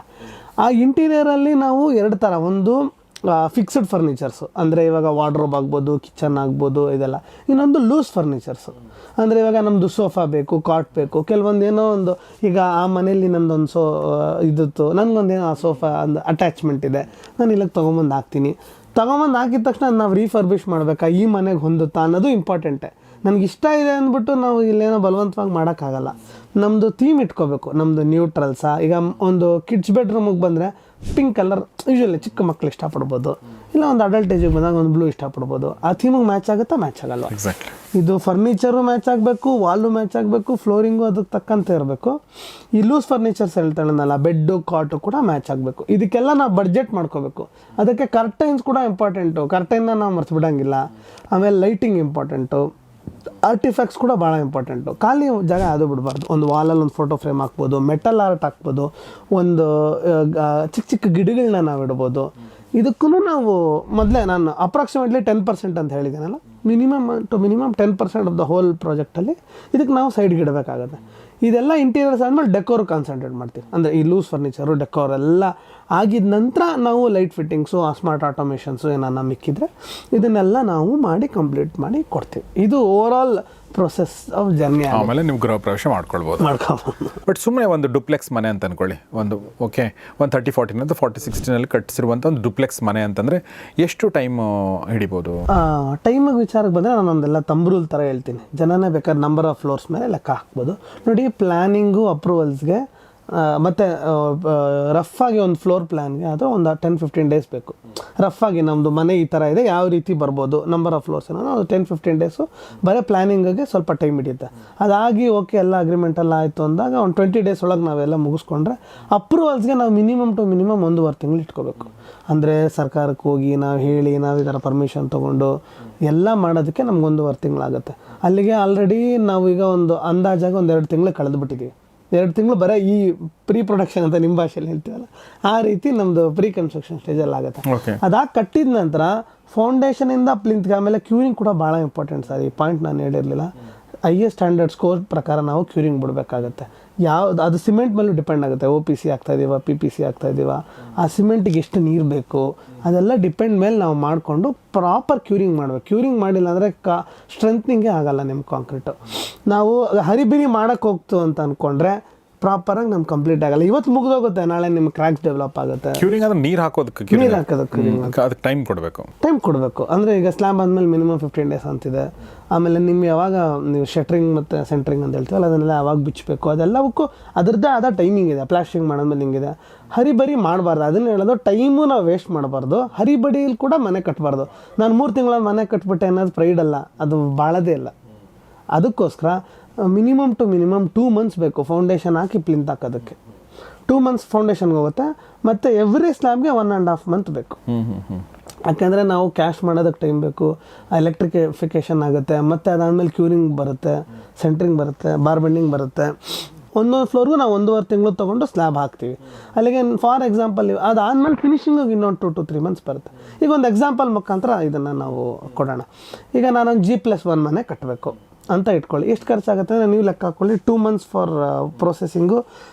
ಆ ಇಂಟೀರಿಯರಲ್ಲಿ ನಾವು 2 ಥರ, ಒಂದು ಫಿಕ್ಸ್ಡ್ ಫರ್ನಿಚರ್ಸು, ಅಂದರೆ ಇವಾಗ ವಾರ್ಡ್ರೋಬ್ ಆಗ್ಬೋದು, ಕಿಚನ್ ಆಗ್ಬೋದು ಇದೆಲ್ಲ. ಇನ್ನೊಂದು ಲೂಸ್ ಫರ್ನಿಚರ್ಸು, ಅಂದರೆ ಇವಾಗ ನಮ್ಮದು ಸೋಫಾ ಬೇಕು, ಕಾಟ್ ಬೇಕು, ಕೆಲವೊಂದು ಏನೋ ಒಂದು, ಈಗ ಆ ಮನೇಲಿ ನಮ್ಮದೊಂದು ಇದಿತ್ತು, ನನಗೊಂದೇನೋ ಆ ಸೋಫಾ ಒಂದು ಅಟ್ಯಾಚ್ಮೆಂಟ್ ಇದೆ, ನಾನು ಇಲ್ಲಿಗೆ ತೊಗೊಂಬಂದು ಹಾಕ್ತೀನಿ. ತೊಗೊಂಬಂದು ಹಾಕಿದ ತಕ್ಷಣ ನಾವು ರೀಫರ್ಬಿಷ್ ಮಾಡಬೇಕಾ, ಈ ಮನೆಗೆ ಹೊಂದುತ್ತಾ ಅನ್ನೋದು ಇಂಪಾರ್ಟೆಂಟೇ. ನನಗೆ ಇಷ್ಟ ಇದೆ ಅಂದ್ಬಿಟ್ಟು ನಾವು ಇಲ್ಲೇನೋ ಬಲವಂತವಾಗಿ ಮಾಡೋಕ್ಕಾಗಲ್ಲ. ನಮ್ಮದು ಥೀಮ್ ಇಟ್ಕೋಬೇಕು, ನಮ್ಮದು ನ್ಯೂಟ್ರಲ್ಸಾ. ಈಗ ಒಂದು ಕಿಡ್ಸ್ ಬೆಡ್ರೂಮಿಗೆ ಬಂದರೆ ಪಿಂಕ್ ಕಲರ್ ಯೂಶಲಿ ಚಿಕ್ಕ ಮಕ್ಕಳು ಇಷ್ಟಪಡ್ಬೋದು, ಇಲ್ಲ ಒಂದು ಅಡಲ್ಟ್ ಏಜಿಗೆ ಬಂದಾಗ ಒಂದು ಬ್ಲೂ ಇಷ್ಟಪಡ್ಬೋದು. ಆ ಥೀಮಿಗೆ ಮ್ಯಾಚ್ ಆಗುತ್ತಾ, ಮ್ಯಾಚ್ ಆಗಲ್ವ. ಇದು ಫರ್ನಿಚರು ಮ್ಯಾಚ್ ಆಗಬೇಕು, ವಾಲು ಮ್ಯಾಚ್ ಆಗಬೇಕು, ಫ್ಲೋರಿಂಗು ಅದಕ್ಕೆ ತಕ್ಕಂತೆ ಇರಬೇಕು. ಈ ಲೂಸ್ ಫರ್ನಿಚರ್ಸ್ ಹೇಳ್ತಾಳಲ್ಲ, ಬೆಡ್ಡು, ಕಾಟು ಕೂಡ ಮ್ಯಾಚ್ ಆಗಬೇಕು. ಇದಕ್ಕೆಲ್ಲ ನಾವು ಬಡ್ಜೆಟ್ ಮಾಡ್ಕೋಬೇಕು. ಅದಕ್ಕೆ ಕರ್ಟೈನ್ಸ್ ಕೂಡ ಇಂಪಾರ್ಟೆಂಟು, ಕರ್ಟೈನ್ನ ನಾವು ಮರ್ತು ಬಿಡೋಂಗಿಲ್ಲ. ಆಮೇಲೆ ಲೈಟಿಂಗ್ ಇಂಪಾರ್ಟೆಂಟು, ಆರ್ಟಿಫ್ಯಾಕ್ಟ್ಸ್ ಕೂಡ ಭಾಳ ಇಂಪಾರ್ಟೆಂಟು. ಖಾಲಿ ಜಾಗ ಅದು ಬಿಡಬಾರ್ದು. ಒಂದು ವಾಲಲ್ಲಿ ಒಂದು ಫೋಟೋ ಫ್ರೇಮ್ ಹಾಕ್ಬೋದು, ಮೆಟಲ್ ಆರ್ಟ್ ಹಾಕ್ಬೋದು, ಒಂದು ಚಿಕ್ಕ ಚಿಕ್ಕ ಗಿಡಗಳನ್ನ ನಾವು ಇಡ್ಬೋದು. ಇದಕ್ಕೂ ನಾವು ಮೊದಲೇ ನಾನು ಅಪ್ರಾಕ್ಸಿಮೇಟ್ಲಿ 10% ಅಂತ ಹೇಳಿದ್ದೀನಲ್ಲ, ಮಿನಿಮಮ್ 10% ಆಫ್ ದ ಹೋಲ್ ಪ್ರಾಜೆಕ್ಟಲ್ಲಿ ಇದಕ್ಕೆ ನಾವು ಸೈಡ್ಗೆ ಇಡಬೇಕಾಗತ್ತೆ. ಇದೆಲ್ಲ ಇಂಟೀರಿಯರ್ಸ್ ಆದಮೇಲೆ ಡೆಕೋರ್ ಕಾನ್ಸಂಟ್ರೇಟ್ ಮಾಡ್ತೀವಿ. ಅಂದರೆ ಈ ಲೂಸ್ ಫರ್ನಿಚರು, ಡೆಕೋರ್ ಎಲ್ಲ ಆಗಿದ ನಂತರ ನಾವು ಲೈಟ್ ಫಿಟ್ಟಿಂಗ್ಸು, ಸ್ಮಾರ್ಟ್ ಆಟೋಮೇಷನ್ಸು ಏನಾನ ಮಿಕ್ಕಿದ್ರೆ ಇದನ್ನೆಲ್ಲ ನಾವು ಮಾಡಿ ಕಂಪ್ಲೀಟ್ ಮಾಡಿ ಕೊಡ್ತೀವಿ. ಇದು ಓವರಾಲ್ ಪ್ರೊಸೆಸ್ ಆಫ್ ಜರ್ನಿ. ಆಮೇಲೆ ನೀವು ಗೃಹ ಪ್ರವೇಶ ಮಾಡ್ಕೊಳ್ಬೋದು. ಬಟ್ ಸುಮ್ಮನೆ ಒಂದು ಡುಪ್ಲೆಕ್ಸ್ ಮನೆ ಅಂತ ಅಂದ್ಕೊಳ್ಳಿ, ಒಂದು 30-40 ಅಥವಾ 40-60 ಕಟ್ಟಿಸಿರುವಂಥ ಒಂದು ಡುಪ್ಲೆಕ್ಸ್ ಮನೆ ಅಂತಂದರೆ ಎಷ್ಟು ಟೈಮ್ ಹಿಡಿಬೋದು? ಟೈಮಿಗೆ ವಿಚಾರಕ್ಕೆ ಬಂದರೆ ನಾನೊಂದೆಲ್ಲ ತಂಬ್ರೂಲ್ ಥರ ಹೇಳ್ತೀನಿ. ಜನನೇ ಬೇಕಾದ್ರೆ ನಂಬರ್ ಆಫ್ ಫ್ಲೋರ್ಸ್ ಮೇಲೆ ಲೆಕ್ಕ ಹಾಕ್ಬೋದು. ನೋಡಿ, ಪ್ಲ್ಯಾನಿಂಗು, ಅಪ್ರೂವಲ್ಸ್ಗೆ ಮತ್ತು ರಫಾಗಿ ಒಂದು ಫ್ಲೋರ್ ಪ್ಲ್ಯಾನ್ಗೆ ಆದರೆ ಒಂದು 10-15 ಡೇಸ್ ಬೇಕು. ರಫಾಗಿ ನಮ್ಮದು ಮನೆ ಈ ಥರ ಇದೆ, ಯಾವ ರೀತಿ ಬರ್ಬೋದು, ನಂಬರ್ ಆಫ್ ಫ್ಲೋರ್ಸ್ ಏನೋ ಅದು 10-15 ಡೇಸು ಬರೀ ಪ್ಲ್ಯಾನಿಂಗಿಗೆ ಸ್ವಲ್ಪ ಟೈಮ್ ಹಿಡಿಯುತ್ತೆ. ಅದಾಗಿ ಓಕೆ ಎಲ್ಲ ಅಗ್ರಿಮೆಂಟ್ ಎಲ್ಲ ಆಯಿತು ಅಂದಾಗ ಒಂದು 20 ಡೇಸ್ ಒಳಗೆ ನಾವೆಲ್ಲ ಮುಗಿಸ್ಕೊಂಡ್ರೆ ಅಪ್ರೂವಲ್ಸ್ಗೆ ನಾವು ಮಿನಿಮಮ್ 1.5 ತಿಂಗಳು ಇಟ್ಕೋಬೇಕು. ಅಂದರೆ ಸರ್ಕಾರಕ್ಕೆ ಹೋಗಿ ನಾವು ಹೇಳಿ ನಾವು ಈ ಥರ ಪರ್ಮಿಷನ್ ತೊಗೊಂಡು ಎಲ್ಲ ಮಾಡೋದಕ್ಕೆ ನಮ್ಗೆ 1.5 ತಿಂಗಳಾಗುತ್ತೆ. ಅಲ್ಲಿಗೆ ಆಲ್ರೆಡಿ ನಾವು ಈಗ ಒಂದು ಅಂದಾಜಾಗಿ 2 ತಿಂಗಳು ಕಳೆದುಬಿಟ್ಟಿದ್ದೀವಿ. 2 ತಿಂಗಳು ಬರೀ ಈ ಪ್ರೀ ಪ್ರೊಡಕ್ಷನ್ ಅಂತ ನಿಮ್ಮ ಭಾಷೆಯಲ್ಲಿ ಹೇಳ್ತೀವಲ್ಲ, ಆ ರೀತಿ ನಮ್ಮದು ಪ್ರೀ ಕನ್ಸ್ಟ್ರಕ್ಷನ್ ಸ್ಟೇಜಲ್ಲಿ ಆಗುತ್ತೆ. ಅದಾಗಿ ಕಟ್ಟಿದ ನಂತರ ಫೌಂಡೇಶನಿಂದ ಪ್ಲಿಂತ್ಗೆ ಆಮೇಲೆ ಕ್ಯೂರಿಂಗ್ ಕೂಡ ಭಾಳ ಇಂಪಾರ್ಟೆಂಟ್ ಸರ್. ಈ ಪಾಯಿಂಟ್ ನಾನು ಹೇಳಿರಲಿಲ್ಲ. IS ಸ್ಟ್ಯಾಂಡರ್ಡ್ ಸ್ಕೋರ್ ಪ್ರಕಾರ ನಾವು ಕ್ಯೂರಿಂಗ್ ಬಿಡಬೇಕಾಗತ್ತೆ. ಅದು ಸಿಮೆಂಟ್ ಮೇಲೂ ಡಿಪೆಂಡ್ ಆಗುತ್ತೆ. OPC ಆಗ್ತಾಯಿದ್ದೀವ, PPC ಆಗ್ತಾಯಿದ್ದೀವ, ಆ ಸಿಮೆಂಟಿಗೆ ಎಷ್ಟು ನೀರು ಬೇಕು ಅದೆಲ್ಲ ಡಿಪೆಂಡ್ ಮೇಲೆ ನಾವು ಮಾಡಿಕೊಂಡು ಪ್ರಾಪರ್ ಕ್ಯೂರಿಂಗ್ ಮಾಡಬೇಕು. ಕ್ಯೂರಿಂಗ್ ಮಾಡಿಲ್ಲ ಅಂದರೆ ಸ್ಟ್ರೆಂತ್ನಿಂಗೇ ಆಗೋಲ್ಲ ನಿಮ್ಮ ಕಾಂಕ್ರೀಟು. ನಾವು ಹರಿಬಿರಿ ಮಾಡೋಕ್ಕೆ ಹೋಗ್ತು ಅಂತ ಅಂದ್ಕೊಂಡ್ರೆ ಪ್ರಾಪರಾಗಿ ನಮ್ಗೆ ಕಂಪ್ಲೀಟ್ ಆಗಲ್ಲ. ಇವತ್ತು ಮುಗಿದೋಗುತ್ತೆ, ನಾಳೆ ನಿಮ್ಮ ಕ್ರ್ಯಾಕ್ಸ್ ಡೆವಲಪ್ ಆಗುತ್ತೆ. ಕ್ಯೂರಿಂಗ್ ಅಂದರೆ ನೀರು ಹಾಕೋದಕ್ಕೆ ಅದಕ್ಕೆ ಟೈಮ್ ಕೊಡಬೇಕು. ಅಂದರೆ ಈಗ ಸ್ಲ್ಯಾಬ್ ಆದಮೇಲೆ ಮಿನಿಮಮ್ 15 ಡೇಸ್ ಅಂತಿದೆ. ಆಮೇಲೆ ನಿಮ್ಗೆ ಯಾವಾಗ ನೀವು ಶಟ್ರಿಂಗ್ ಮತ್ತು ಸೆಂಟ್ರಿಂಗ್ ಅಂತ ಹೇಳ್ತೀವಲ್ಲ ಅದನ್ನೆಲ್ಲ ಯಾವಾಗ ಬಿಚ್ಚಬೇಕು, ಅದೆಲ್ಲವಕ್ಕೂ ಅದರದ್ದೇ ಆದ ಟೈಮಿಂಗ್ ಇದೆ. ಪ್ಲಾಸ್ಟಿಂಗ್ ಮಾಡೋದ್ಮೇಲೆ ಹಿಂಗಿದೆ. ಹರಿಬರಿ ಮಾಡಬಾರ್ದು, ಅದನ್ನು ಹೇಳೋದು. ಟೈಮು ನಾವು ವೇಸ್ಟ್ ಮಾಡಬಾರ್ದು. ಹರಿಬಡಿಯಲ್ಲಿ ಕೂಡ ಮನೆ ಕಟ್ಟಬಾರ್ದು. ನಾನು 3 ತಿಂಗಳ ಮನೆ ಕಟ್ಬಿಟ್ಟೆ ಅನ್ನೋದು ಪ್ರೈಡ್ ಅಲ್ಲ, ಅದು ಭಾಳದೇ ಇಲ್ಲ. ಅದಕ್ಕೋಸ್ಕರ ಮಿನಿಮಮ್ 2 ಮಂತ್ಸ್ ಬೇಕು ಫೌಂಡೇಶನ್ ಹಾಕಿ ಪ್ಲಿಂತ್ ಹಾಕೋದಕ್ಕೆ. 2 ಮಂತ್ಸ್ ಫೌಂಡೇಶನ್ಗೆ ಹೋಗುತ್ತೆ, ಮತ್ತು ಎವ್ರಿ ಸ್ಲ್ಯಾಬ್ಗೆ 1.5 ಮಂತ್ ಬೇಕು. ಯಾಕೆಂದರೆ ನಾವು ಕ್ಯಾಶ್ ಮಾಡೋದಕ್ಕೆ ಟೈಮ್ ಬೇಕು, ಎಲೆಕ್ಟ್ರಿಫಿಕೇಷನ್ ಆಗುತ್ತೆ, ಮತ್ತು ಅದಾದಮೇಲೆ ಕ್ಯೂರಿಂಗ್ ಬರುತ್ತೆ, ಸೆಂಟ್ರಿಂಗ್ ಬರುತ್ತೆ, ಬಾರ್ ಬೆಂಡಿಂಗ್ ಬರುತ್ತೆ. ಒಂದೊಂದು ಫ್ಲೋರ್ಗೂ ನಾವು 1.5 ತಿಂಗಳು ತೊಗೊಂಡು ಸ್ಲ್ಯಾಬ್ ಹಾಕ್ತೀವಿ. ಅಲ್ಲಿಗೆ ಫಾರ್ ಎಕ್ಸಾಂಪಲ್ ಅದಾದಮೇಲೆ ಫಿನಿಷಿಂಗಿಗೆ ಇನ್ನೊಂದು 2 to 3 ಮಂತ್ಸ್ ಬರುತ್ತೆ. ಈಗ ಒಂದು ಎಕ್ಸಾಂಪಲ್ ಮುಖಾಂತರ ಇದನ್ನು ನಾವು ಕೊಡೋಣ. ಈಗ ನಾನೊಂದು G+1 ಮನೆ ಕಟ್ಟಬೇಕು ಅಂತ ಇಟ್ಕೊಳ್ಳಿ. ಎಷ್ಟು ಖರ್ಚಾಗುತ್ತೆ ಅಂದರೆ ನೀವು ಲೆಕ್ಕ ಹಾಕ್ಕೊಳ್ಳಿ. 2 ಮಂತ್ಸ್ ಫಾರ್ ಪ್ರೊಸೆಸಿಂಗು,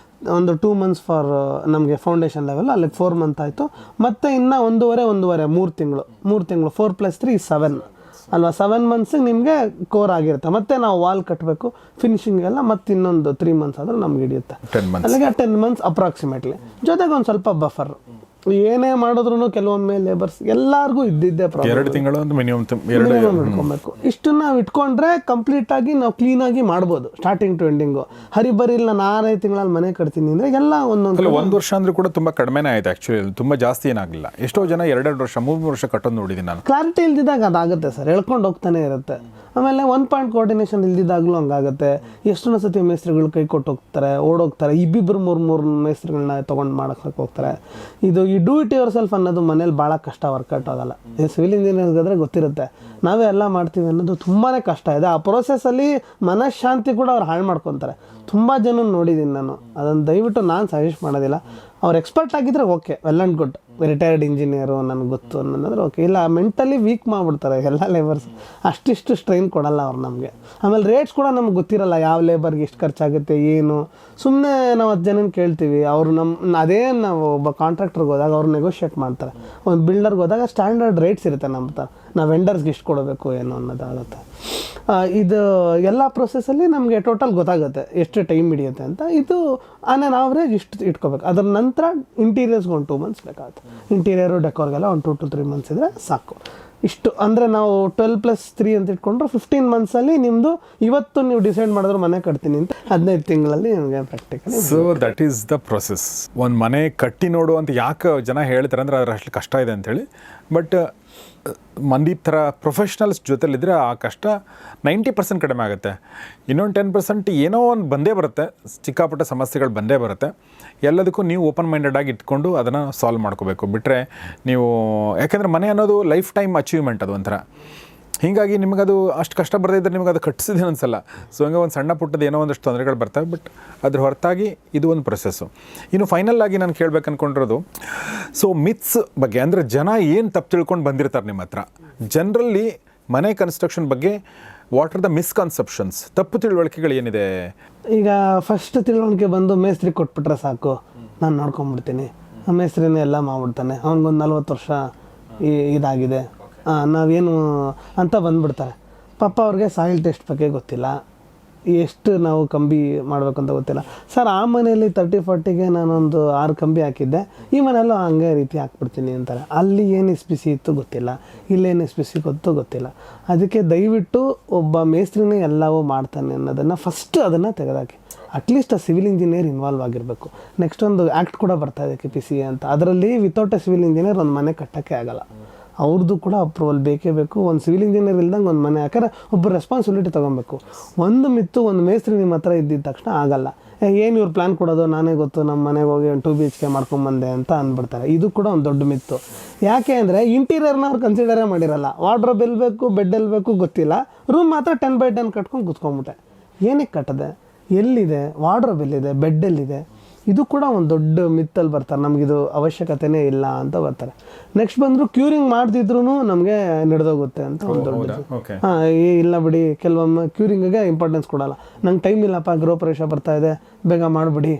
ಒಂದು 2 ಮಂತ್ಸ್ ಫಾರ್ ನಮಗೆ ಫೌಂಡೇಶನ್ ಲೆವೆಲ್, ಅಲ್ಲಿಗೆ 4 ಮಂತ್ ಆಯಿತು. ಮತ್ತು ಇನ್ನು 1.5 3 ತಿಂಗಳು 4 + 3 7 ಅಲ್ವಾ. 7 ಮಂತ್ಸಿಗೆ ನಿಮಗೆ ಕೋರ್ ಆಗಿರುತ್ತೆ. ಮತ್ತೆ ನಾವು ವಾಲ್ ಕಟ್ಟಬೇಕು ಫಿನಿಶಿಂಗ್ ಎಲ್ಲ ಮತ್ತೆ ಇನ್ನೊಂದು 3 ಮಂತ್ಸ್ ಆದ್ರೆ ನಮ್ಗೆ ಹಿಡಿಯುತ್ತೆ. ಅಲ್ಲಿಗೆ 10 ಮಂತ್ಸ್ ಅಪ್ರಾಕ್ಸಿಮೇಟ್ಲಿ. ಜೊತೆಗೆ ಒಂದು ಸ್ವಲ್ಪ ಬಫರ್, ಏನೇ ಮಾಡಿದ್ರು ಕೆಲವೊಮ್ಮೆ ಲೇಬರ್ಸ್ ಎಲ್ಲರಿಗೂ ಇದ್ದಿದ್ದೇ ಪ್ರಾಬ್ಲಮ್. 2 ತಿಂಗಳು ಮಿನಿಮಮ್ ಇಟ್ಕೊಬೇಕು. ಇಷ್ಟನ್ನ ನಾವು ಇಟ್ಕೊಂಡ್ರೆ ಕಂಪ್ಲೀಟ್ ಆಗಿ ನಾವು ಕ್ಲೀನ್ ಆಗಿ ಮಾಡ್ಬೋದು ಸ್ಟಾರ್ಟಿಂಗ್ ಟು ಎಂಡಿಂಗು. ಹರಿಬರಿಲ್ಲ ನಾನು 6 ತಿಂಗಳಲ್ಲಿ ಮನೆ ಕಟ್ತೀನಿ ಅಂದರೆ ಎಲ್ಲ ಒಂದೊಂದು 1 ವರ್ಷ ಅಂದ್ರೂ ಕೂಡ ತುಂಬ ಕಡಿಮೆನೇ ಆಯ್ತು ಆ್ಯಕ್ಚುಲಿ, ತುಂಬ ಜಾಸ್ತಿ ಏನಾಗಲಿಲ್ಲ. ಎಷ್ಟೋ ಜನ 2 ವರ್ಷ 3 ವರ್ಷ ಕಟ್ಟೋದು ನೋಡಿದ್ದೀನಿ ನಾನು. ಕ್ಲಾರಿಟಿ ಇಲ್ದಿದ್ದಾಗ ಅದಾಗುತ್ತೆ ಸರ್, ಹೇಳ್ಕೊಂಡು ಹೋಗ್ತಾನೆ ಇರುತ್ತೆ. ಆಮೇಲೆ 1 ಪಾಯಿಂಟ್ ಕೋಆರ್ಡಿನೇಷನ್ ಇಲ್ದಿದ್ದಾಗಲೂ ಹಂಗಾಗುತ್ತೆ. ಎಷ್ಟೊಂದು ಸತಿ ಮೇಸ್ತ್ರಿಗಳು ಕೈ ಕೊಟ್ಟು ಹೋಗ್ತಾರೆ, ಓಡೋಗ್ತಾರೆ, ಇಬ್ಬಿಬ್ಬರು 3 ಮೇಸ್ತ್ರಿಗಳನ್ನ ತೊಗೊಂಡು ಮಾಡೋಕ್ಕೆ ಹೋಗ್ತಾರೆ. ಈ ಡೂ ಇಟ್ ಯುವರ್ ಸೆಲ್ಫ್ ಅನ್ನೋದು ಮನೇಲಿ ಭಾಳ ಕಷ್ಟ, ವರ್ಕೌಟ್ ಆಗಲ್ಲ. ಸಿವಿಲ್ ಇಂಜಿನಿಯರ್ಗಾದ್ರೆ ಗೊತ್ತಿರುತ್ತೆ, ನಾವೇ ಎಲ್ಲ ಮಾಡ್ತೀವಿ ಅನ್ನೋದು ತುಂಬಾ ಕಷ್ಟ ಇದೆ. ಆ ಪ್ರೋಸೆಸ್ಸಲ್ಲಿ ಮನಃಶಾಂತಿ ಕೂಡ ಅವ್ರು ಹಾಳು ಮಾಡ್ಕೊತಾರೆ. ತುಂಬ ಜನ ನೋಡಿದ್ದೀನಿ ನಾನು. ಅದನ್ನು ದಯವಿಟ್ಟು ನಾನು ಸಜೆಸ್ಟ್ ಮಾಡೋದಿಲ್ಲ. ಅವ್ರು ಎಕ್ಸ್ಪರ್ಟ್ ಆಗಿದ್ದರೆ okay, well and good, retired engineer ನನಗೆ ಗೊತ್ತು ಅನ್ನೋದಾದ್ರೆ ಓಕೆ. ಇಲ್ಲ ಮೆಂಟಲಿ ವೀಕ್ ಮಾಡಿಬಿಡ್ತಾರೆ ಎಲ್ಲ ಲೇಬರ್ಸ್, ಅಷ್ಟಿಷ್ಟು ಸ್ಟ್ರೈನ್ ಕೊಡಲ್ಲ ಅವ್ರು ನಮಗೆ. ಆಮೇಲೆ ರೇಟ್ಸ್ ಕೂಡ ನಮ್ಗೆ ಗೊತ್ತಿರಲ್ಲ, ಯಾವ ಲೇಬರ್ಗೆ ಎಷ್ಟು ಖರ್ಚಾಗುತ್ತೆ ಏನು. ಸುಮ್ಮನೆ ನಾವು 10 ಜನನ ಕೇಳ್ತೀವಿ, ಅವರು ಅದೇ ನಾವು ಒಬ್ಬ ಕಾಂಟ್ರಾಕ್ಟರ್ಗೆ ಹೋದಾಗ ಅವ್ರು ನೆಗೋಷಿಯೇಟ್ ಮಾಡ್ತಾರೆ. ಒಂದು ಬಿಲ್ಡರ್ಗೆ ಹೋದಾಗ ಸ್ಟ್ಯಾಂಡರ್ಡ್ ರೇಟ್ಸ್ ಇರುತ್ತೆ ನಮ್ಮ ಥರ, ನಾವು ವೆಂಡರ್ಸ್ಗೆ ಎಷ್ಟು ಕೊಡಬೇಕು ಏನು ಅನ್ನೋದಾಗುತ್ತೆ. ಇದು ಎಲ್ಲ ಪ್ರೊಸೆಸಲ್ಲಿ ನಮಗೆ ಟೋಟಲ್ ಗೊತ್ತಾಗುತ್ತೆ ಎಷ್ಟು ಟೈಮ್ ಹಿಡಿಯುತ್ತೆ ಅಂತ. ಇದು ಆನ್ ಆವ್ರೇಜ್ ಇಷ್ಟು ಇಟ್ಕೋಬೇಕು. ಅದರ ನಂತರ ಇಂಟೀರಿಯರ್ಸ್ಗೆ ಒಂದು 2 ಮಂತ್ಸ್ ಬೇಕಾಗುತ್ತೆ. ಇಂಟೀರಿಯರು ಡೆಕೋರ್ಗೆಲ್ಲ ಒಂದು 2 to 3 ಮಂತ್ಸ್ ಇದ್ದರೆ ಸಾಕು. ಇಷ್ಟು ಅಂದರೆ ನಾವು 12+3 ಅಂತ ಇಟ್ಕೊಂಡ್ರೆ 15 ಮಂತ್ಸಲ್ಲಿ ನಿಮ್ಮದು ಇವತ್ತು ನೀವು ಡಿಸೈಡ್ ಮಾಡಿದ್ರು ಮನೆ ಕಟ್ತೀನಿ ಅಂತ 15 ತಿಂಗಳಲ್ಲಿ ನಿಮಗೆ practically. So that is the process. ಒಂದು ಮನೆ ಕಟ್ಟಿ ನೋಡು ಅಂತ ಯಾಕೆ ಜನ ಹೇಳ್ತಾರೆ ಅಂದರೆ ಅದ್ರ ಅಷ್ಟು ಕಷ್ಟ ಇದೆ ಅಂಥೇಳಿ. ಬಟ್ ಮಂದೀಪ್ ಥರ ಪ್ರೊಫೆಷ್ನಲ್ಸ್ ಜೊತೆಲಿದ್ದರೆ ಆ ಕಷ್ಟ 90% ಕಡಿಮೆ ಆಗುತ್ತೆ. ಇನ್ನೊಂದು 10% ಏನೋ ಒಂದು ಬಂದೇ ಬರುತ್ತೆ, ಚಿಕ್ಕಾಪಟ್ಟ ಸಮಸ್ಯೆಗಳು ಬಂದೇ ಬರುತ್ತೆ. ಎಲ್ಲದಕ್ಕೂ ನೀವು ಓಪನ್ ಮೈಂಡೆಡ್ ಆಗಿ ಇಟ್ಕೊಂಡು ಅದನ್ನು ಸಾಲ್ವ್ ಮಾಡ್ಕೋಬೇಕು. ಬಿಟ್ಟರೆ ನೀವು, ಯಾಕೆಂದರೆ ಮನೆ ಅನ್ನೋದು ಲೈಫ್ ಟೈಮ್ ಅಚೀವ್ಮೆಂಟ್ ಅದು ಒಂಥರ. ಹೀಗಾಗಿ ನಿಮಗದು ಅಷ್ಟು ಕಷ್ಟ ಬರದೇ ಇದ್ದರೆ ನಿಮಗೆ ಅದು ಕಟ್ಟಿಸಿದೆ ಅನಿಸಲ್ಲ. ಸೊ ಹಂಗೆ ಒಂದು ಸಣ್ಣ ಪುಟ್ಟದ್ದು ಏನೋ ಒಂದಷ್ಟು ತೊಂದರೆಗಳು ಬರ್ತವೆ. ಬಟ್ ಅದ್ರ ಹೊರತಾಗಿ ಇದು ಒಂದು ಪ್ರೊಸೆಸ್ಸು. ಇನ್ನು ಫೈನಲ್ ಆಗಿ ನಾನು ಕೇಳಬೇಕು ಅಂದ್ಕೊಂಡಿರೋದು, ಸೊ ಮಿತ್ಸ್ ಬಗ್ಗೆ, ಅಂದರೆ ಜನ ಏನು ತಪ್ಪು ತಿಳ್ಕೊಂಡು ಬಂದಿರ್ತಾರೆ ನಿಮ್ಮ ಹತ್ರ. ಜನರಲ್ಲಿ ಮನೆ ಕನ್ಸ್ಟ್ರಕ್ಷನ್ ಬಗ್ಗೆ ವಾಟ್ ಆರ್ ದ ಮಿಸ್ಕನ್ಸೆಪ್ಷನ್ಸ್, ತಪ್ಪು ತಿಳುವಳಿಕೆಗಳು ಏನಿದೆ? ಈಗ ಫಸ್ಟ್ ತಿಳುವಳಿಕೆ ಬಂದು ಮೇಸ್ತ್ರಿ ಕೊಟ್ಬಿಟ್ರೆ ಸಾಕು, ನಾನು ನೋಡ್ಕೊಂಬಿಡ್ತೀನಿ, ಮೇಸ್ತ್ರಿನೇ ಎಲ್ಲ ಮಾಡ್ಬಿಡ್ತಾನೆ, ಅವ್ನಿಗೊಂದು 40 ವರ್ಷ ಇದಾಗಿದೆ, ನಾವೇನು ಅಂತ ಬಂದುಬಿಡ್ತಾರೆ. ಪಾಪ ಅವ್ರಿಗೆ ಸಾಯಿಲ್ ಟೆಸ್ಟ್ ಬಗ್ಗೆ ಗೊತ್ತಿಲ್ಲ, ಎಷ್ಟು ನಾವು ಕಂಬಿ ಮಾಡಬೇಕು ಅಂತ ಗೊತ್ತಿಲ್ಲ. ಸರ್ ಆ ಮನೆಯಲ್ಲಿ 30-40ಗೆ ನಾನೊಂದು 6 ಕಂಬಿ ಹಾಕಿದ್ದೆ, ಈ ಮನೆಯಲ್ಲೂ ಹಂಗೆ ರೀತಿ ಹಾಕ್ಬಿಡ್ತೀನಿ ಅಂತಾರೆ. ಅಲ್ಲಿ ಏನು SPC ಇತ್ತು ಗೊತ್ತಿಲ್ಲ, ಇಲ್ಲೇನು SPC ಗೊತ್ತಿಲ್ಲ. ಅದಕ್ಕೆ ದಯವಿಟ್ಟು ಒಬ್ಬ ಮೇಸ್ತ್ರಿನೇ ಎಲ್ಲವೂ ಮಾಡ್ತಾನೆ ಅನ್ನೋದನ್ನು ಫಸ್ಟ್ ಅದನ್ನು ತೆಗೆದಾಕಿ. ಅಟ್ಲೀಸ್ಟ್ ಆ ಸಿವಿಲ್ ಇಂಜಿನಿಯರ್ ಇನ್ವಾಲ್ವ್ ಆಗಿರಬೇಕು. ನೆಕ್ಸ್ಟ್ ಒಂದು ಆ್ಯಕ್ಟ್ ಕೂಡ ಬರ್ತಾ ಇದೆ KPC ಅಂತ, ಅದರಲ್ಲಿ ವಿತೌಟ್ ಎ ಸಿವಿಲ್ ಇಂಜಿನಿಯರ್ ಒಂದು ಮನೆ ಕಟ್ಟೋಕ್ಕೆ ಆಗಲ್ಲ. ಅವ್ರದ್ದು ಕೂಡ ಅಪ್ರೂವಲ್ ಬೇಕೇ ಬೇಕು. ಒಂದು ಸಿವಿಲ್ ಇಂಜಿನಿಯರ್ ಇಲ್ದಂಗೆ ಒಂದು ಮನೆ, ಯಾಕಂದರೆ ಒಬ್ಬರು ರೆಸ್ಪಾನ್ಸಿಬಿಲಿಟಿ ತೊಗೊಬೇಕು. ಒಂದು ಮಿತ್ತು ಒಂದು ಮೇಸ್ತ್ರಿ ನಿಮ್ಮ ಹತ್ರ ಇದ್ದಿದ್ದ ತಕ್ಷಣ ಆಗಲ್ಲ. ಏನು ಇವ್ರು ಪ್ಲ್ಯಾನ್ ಕೊಡೋದು, ನಾನೇ ಗೊತ್ತು, ನಮ್ಮ ಮನೆಗೆ ಹೋಗಿ ಒಂದು 2 BHK ಮಾಡ್ಕೊಂಬಂದೆ ಅಂತ ಅಂದ್ಬಿಡ್ತಾರೆ. ಇದು ಕೂಡ ಒಂದು ದೊಡ್ಡ ಮಿತ್ತು. ಯಾಕೆ ಅಂದರೆ ಇಂಟೀರಿಯರ್ನ ಅವ್ರು ಕನ್ಸಿಡರೇ ಮಾಡಿರಲ್ಲ. ವಾರ್ಡ್ರೋಬ್ ಎಲ್ಲಿ ಬೇಕು, ಬೆಡ್ ಎಲ್ಲಿ ಬೇಕು ಗೊತ್ತಿಲ್ಲ, ರೂಮ್ ಮಾತ್ರ 10x10 ಕಟ್ಕೊಂಡು ಕೂತ್ಕೊಂಡ್ಬಿಟ್ಟೆ. ಏನಕ್ಕೆ ಕಟ್ಟದೆ, ಎಲ್ಲಿದೆ ವಾರ್ಡ್ರೋಬ್, ಎಲ್ಲಿದೆ ಬೆಡ್, ಎಲ್ಲಿದೆ? ಇದು ಕೂಡ ಒಂದು ದೊಡ್ಡ ಮಿತ್ತಲ್ಲಿ ಬರ್ತಾರೆ, ನಮಗಿದು ಅವಶ್ಯಕತೆನೇ ಇಲ್ಲ ಅಂತ ಬರ್ತಾರೆ. ನೆಕ್ಸ್ಟ್ ಬಂದರು ಕ್ಯೂರಿಂಗ್ ಮಾಡ್ತಿದ್ರು ನಮಗೆ ನಡೆದೋಗುತ್ತೆ ಅಂತ ಒಂದು ದೊಡ್ಡ. ಇಲ್ಲ ಬಿಡಿ, ಕೆಲವೊಮ್ಮೆ ಕ್ಯೂರಿಂಗಿಗೆ ಇಂಪಾರ್ಟೆನ್ಸ್ ಕೊಡಲ್ಲ. ನಂಗೆ ಟೈಮ್ ಇಲ್ಲಪ್ಪ, ಗೃಹ ಪ್ರವೇಶ ಬರ್ತಾ ಇದೆ, ಬೇಗ ಮಾಡಿಬಿಡಿ,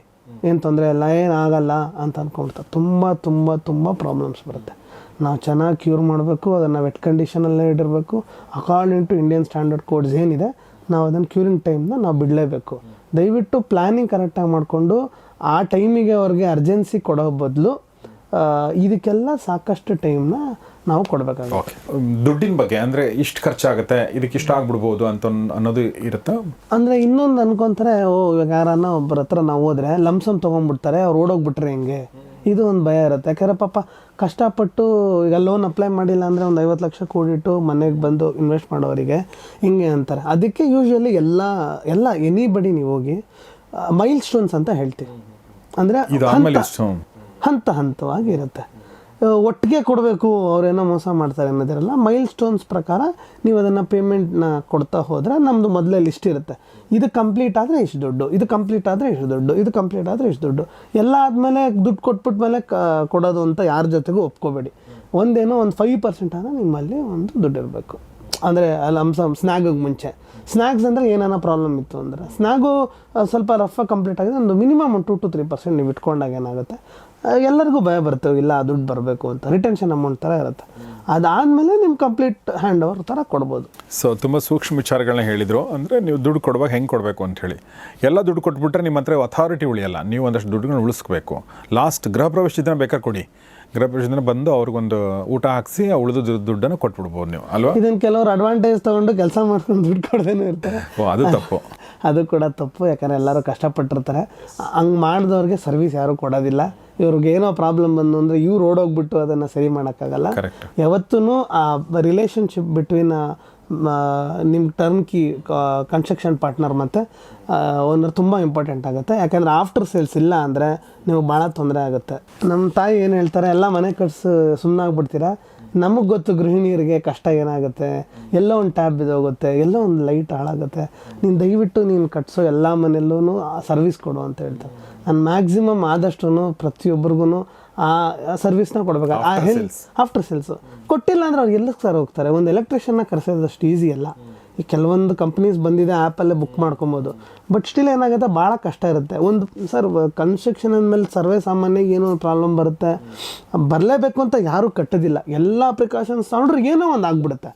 ಏನು ತೊಂದರೆ ಇಲ್ಲ, ಏನಾಗಲ್ಲ ಅಂತ ಅಂದ್ಕೊಳ್ತಾರೆ. ತುಂಬ ತುಂಬ ತುಂಬ ಪ್ರಾಬ್ಲಮ್ಸ್ ಬರುತ್ತೆ. ನಾವು ಚೆನ್ನಾಗಿ ಕ್ಯೂರ್ ಮಾಡಬೇಕು, ಅದನ್ನು ವೆಟ್ ಕಂಡೀಷನಲ್ಲೇ ಇಟ್ಟಿರಬೇಕು. According to Indian standard codes ಏನಿದೆ, ನಾವು ಅದನ್ನು ಕ್ಯೂರಿಂಗ್ ಟೈಮ್ನ ನಾವು ಬಿಡಲೇಬೇಕು. ದಯವಿಟ್ಟು ಪ್ಲ್ಯಾನಿಂಗ್ ಕರೆಕ್ಟಾಗಿ ಮಾಡಿಕೊಂಡು ಆ ಟೈಮಿಗೆ ಅವ್ರಿಗೆ ಅರ್ಜೆನ್ಸಿ ಕೊಡೋ ಬದಲು ಇದಕ್ಕೆಲ್ಲ ಸಾಕಷ್ಟು ಟೈಮ್ನ ನಾವು ಕೊಡಬೇಕಾಗುತ್ತೆ. ಓಕೆ, ದುಡ್ಡಿನ ಬಗ್ಗೆ ಅಂದರೆ ಇಷ್ಟು ಖರ್ಚಾಗುತ್ತೆ, ಇದಕ್ಕೆ ಇಷ್ಟ ಆಗ್ಬಿಡ್ಬೋದು ಅಂತ ಅನ್ನೋದು ಇರುತ್ತಾ? ಅಂದರೆ ಇನ್ನೊಂದು ಅನ್ಕೊತಾರೆ, ಇವಾಗ ಯಾರನ್ನ ಒಬ್ಬರ ಹತ್ರ ನಾವು ಹೋದರೆ ಲಂಸಮ್ ತೊಗೊಂಡ್ಬಿಡ್ತಾರೆ, ಅವ್ರು ಓಡೋಗ್ಬಿಟ್ರೆ ಹೆಂಗೆ, ಇದು ಒಂದು ಭಯ ಇರುತ್ತೆ. ಯಾಕಂದರೆ ಪಾಪ ಕಷ್ಟಪಟ್ಟು ಈಗ ಲೋನ್ ಅಪ್ಲೈ ಮಾಡಿಲ್ಲ ಅಂದರೆ ಒಂದು 50 ಲಕ್ಷ ಕೂಡಿಟ್ಟು ಮನೆಗೆ ಬಂದು ಇನ್ವೆಸ್ಟ್ ಮಾಡೋರಿಗೆ ಹಿಂಗೆ ಅಂತಾರೆ. ಅದಕ್ಕೆ ಯೂಶ್ವಲಿ ಎಲ್ಲ ಎನಿಬಡಿ ನೀವು ಹೋಗಿ ಮೈಲ್ ಸ್ಟೋನ್ಸ್ ಅಂತ ಹೇಳ್ತೀವಿ. ಅಂದರೆ ಹಂತ ಹಂತವಾಗಿರುತ್ತೆ. ಒಟ್ಟಿಗೆ ಕೊಡಬೇಕು, ಅವರೇನೋ ಮೋಸ ಮಾಡ್ತಾರೆ ಅನ್ನೋದಿರಲ್ಲ. ಮೈಲ್ ಸ್ಟೋನ್ಸ್ ಪ್ರಕಾರ ನೀವು ಅದನ್ನು ಪೇಮೆಂಟ್ನ ಕೊಡ್ತಾ ಹೋದರೆ ನಮ್ಮದು ಮೊದಲೇ ಲಿಸ್ಟ್ ಇರುತ್ತೆ. ಇದು ಕಂಪ್ಲೀಟ್ ಆದರೆ ಇಷ್ಟು ದುಡ್ಡು, ಇದು ಕಂಪ್ಲೀಟ್ ಆದರೆ ಇಷ್ಟು ದುಡ್ಡು, ಇದು ಕಂಪ್ಲೀಟ್ ಆದರೆ ಇಷ್ಟು ದುಡ್ಡು. ಎಲ್ಲ ಆದಮೇಲೆ ದುಡ್ಡು ಕೊಟ್ಬಿಟ್ಮೇಲೆ ಕೊಡೋದು ಅಂತ ಯಾರ ಜೊತೆಗೂ ಒಪ್ಕೋಬೇಡಿ. ಒಂದೇನೋ ಒಂದು 5% ಆದರೆ ನಿಮ್ಮಲ್ಲಿ ಒಂದು ದುಡ್ಡು ಇರಬೇಕು. ಅಂದರೆ ಲಂಸಮ್ ಸ್ನ್ಯಾಗಿಗೆ ಮುಂಚೆ ಸ್ನ್ಯಾಕ್ಸ್ ಅಂದರೆ ಏನಾನ ಪ್ರಾಬ್ಲಮ್ ಇತ್ತು ಅಂದರೆ ಸ್ನ್ಯಾಗು ಸ್ವಲ್ಪ ರಫಾಗಿ ಕಂಪ್ಲೀಟ್ ಆಗಿದೆ, ಒಂದು ಮಿನಿಮಮ್ ಒಂದು 2 to 3% ನೀವು ಇಟ್ಕೊಂಡಾಗ ಏನಾಗುತ್ತೆ, ಎಲ್ಲರಿಗೂ ಭಯ ಬರ್ತವೆ, ಇಲ್ಲ ದುಡ್ಡು ಬರಬೇಕು ಅಂತ ರಿಟೆನ್ಷನ್ ಅಮೌಂಟ್ ಥರ ಇರುತ್ತೆ. ಅದಾದಮೇಲೆ ನಿಮ್ಮ ಕಂಪ್ಲೀಟ್ ಹ್ಯಾಂಡ್ ಓವರ್ ಥರ ಕೊಡ್ಬೋದು. ಸೊ ತುಂಬ ಸೂಕ್ಷ್ಮ ವಿಚಾರಗಳನ್ನ ಹೇಳಿದರು. ಅಂದರೆ ನೀವು ದುಡ್ಡು ಕೊಡುವಾಗ ಹೆಂಗೆ ಕೊಡಬೇಕು ಅಂಥೇಳಿ, ಎಲ್ಲ ದುಡ್ಡು ಕೊಟ್ಬಿಟ್ರೆ ನಿಮ್ಮ ಹತ್ರ ಅಥಾರಿಟಿ ಉಳಿಯಲ್ಲ, ನೀವು ಒಂದಷ್ಟು ದುಡ್ಡುಗಳನ್ನ ಉಳಿಸ್ಬೇಕು. ಲಾಸ್ಟ್ ಗೃಹ ಪ್ರವೇಶ ದಿನ ಬೇಕಾದ್ರೆ ಕೊಡಿ, ಗೃಹ ಪ್ರವೇಶ ದಿನ ಬಂದು ಅವ್ರಿಗೊಂದು ಊಟ ಹಾಕಿಸಿ ಉಳಿದು ದುಡ್ಡನ್ನು ಕೊಟ್ಬಿಡ್ಬೋದು ನೀವು ಅಲ್ವಾ. ಇದನ್ನು ಕೆಲವರು ಅಡ್ವಾಂಟೇಜ್ ತೊಗೊಂಡು ಕೆಲಸ ಮಾಡ್ಕೊಂಡು ದುಡ್ಡು ಕೊಡ್ದೇನೂ ಇರ್ತಾರೆ. ಓ, ಅದು ತಪ್ಪು. ಅದು ಕೂಡ ತಪ್ಪು, ಯಾಕಂದರೆ ಎಲ್ಲರೂ ಕಷ್ಟಪಟ್ಟಿರ್ತಾರೆ. ಹಂಗೆ ಮಾಡಿದವ್ರಿಗೆ ಸರ್ವಿಸ್ ಯಾರೂ ಕೊಡೋದಿಲ್ಲ. ಇವ್ರಿಗೆ ಏನೋ ಪ್ರಾಬ್ಲಮ್ ಬಂದು ಅಂದರೆ ಇವ್ರು ಓಡೋಗ್ಬಿಟ್ಟು ಅದನ್ನು ಸರಿ ಮಾಡೋಕ್ಕಾಗಲ್ಲ. ಯಾವತ್ತೂ ಆ ರಿಲೇಷನ್ಶಿಪ್ ಬಿಟ್ವೀನ್ ನಿಮ್ಮ ಟರ್ಮ್ ಕಿ ಕನ್ಸ್ಟ್ರಕ್ಷನ್ ಪಾರ್ಟ್ನರ್ ಮತ್ತು ಓನರ್ ತುಂಬ ಇಂಪಾರ್ಟೆಂಟ್ ಆಗುತ್ತೆ. ಯಾಕಂದರೆ ಆಫ್ಟರ್ ಸೇಲ್ಸ್ ಇಲ್ಲ ಅಂದರೆ ನೀವು ಭಾಳ ತೊಂದರೆ ಆಗುತ್ತೆ. ನಮ್ಮ ತಾಯಿ ಏನು ಹೇಳ್ತಾರೆ, ಎಲ್ಲ ಮನೆ ಕಟ್ಸಿ ಸುಮ್ಮನಾಗ್ಬಿಡ್ತೀರಾ, ನಮಗೆ ಗೊತ್ತು ಗೃಹಿಣಿಯರಿಗೆ ಕಷ್ಟ ಏನಾಗುತ್ತೆ, ಎಲ್ಲೋ ಒಂದು ಟ್ಯಾಬ್ ಬಿದ್ದೋಗುತ್ತೆ, ಎಲ್ಲೋ ಒಂದು ಲೈಟ್ ಹಾಳಾಗುತ್ತೆ, ನೀನು ದಯವಿಟ್ಟು ನೀನು ಕಟ್ಸೋ ಎಲ್ಲ ಮನೆಯಲ್ಲೂ ಸರ್ವಿಸ್ ಕೊಡು ಅಂತ ಹೇಳ್ತಾರೆ. ನಾನು ಮ್ಯಾಕ್ಸಿಮಮ್ ಆದಷ್ಟು ಪ್ರತಿಯೊಬ್ಬರಿಗೂ ಆ ಸರ್ವಿಸ್ನ ಕೊಡಬೇಕು. ಆ ಆಫ್ಟರ್ ಸೇಲ್ಸು ಕೊಟ್ಟಿಲ್ಲ ಅಂದರೆ ಅವ್ರು ಎಲ್ಲಕ್ಕೆ ಸರ್ ಹೋಗ್ತಾರೆ. ಒಂದು ಎಲೆಕ್ಟ್ರಿಷಿಯನ್ನ ಕರೆಸೋದಷ್ಟು ಈಸಿ ಅಲ್ಲ. ಈ ಕೆಲವೊಂದು ಕಂಪ್ನೀಸ್ ಬಂದಿದೆ, ಆ್ಯಪಲ್ಲೇ ಬುಕ್ ಮಾಡ್ಕೊಬೋದು. ಬಟ್ ಸ್ಟಿಲ್ ಏನಾಗುತ್ತೆ, ಭಾಳ ಕಷ್ಟ ಇರುತ್ತೆ. ಒಂದು ಸರ್ ಕನ್ಸ್ಟ್ರಕ್ಷನ್ ಅಂದಮೇಲೆ ಸರ್ವೇ ಸಾಮಾನ್ಯವಾಗಿ ಏನೋ ಒಂದು ಪ್ರಾಬ್ಲಮ್ ಬರುತ್ತೆ, ಬರಲೇಬೇಕು ಅಂತ ಯಾರೂ ಕಟ್ಟೋದಿಲ್ಲ. ಎಲ್ಲ ಪ್ರಿಕಾಷನ್ಸ್ ತಗೊಂಡ್ರೆ ಏನೋ ಒಂದು ಆಗ್ಬಿಡುತ್ತೆ.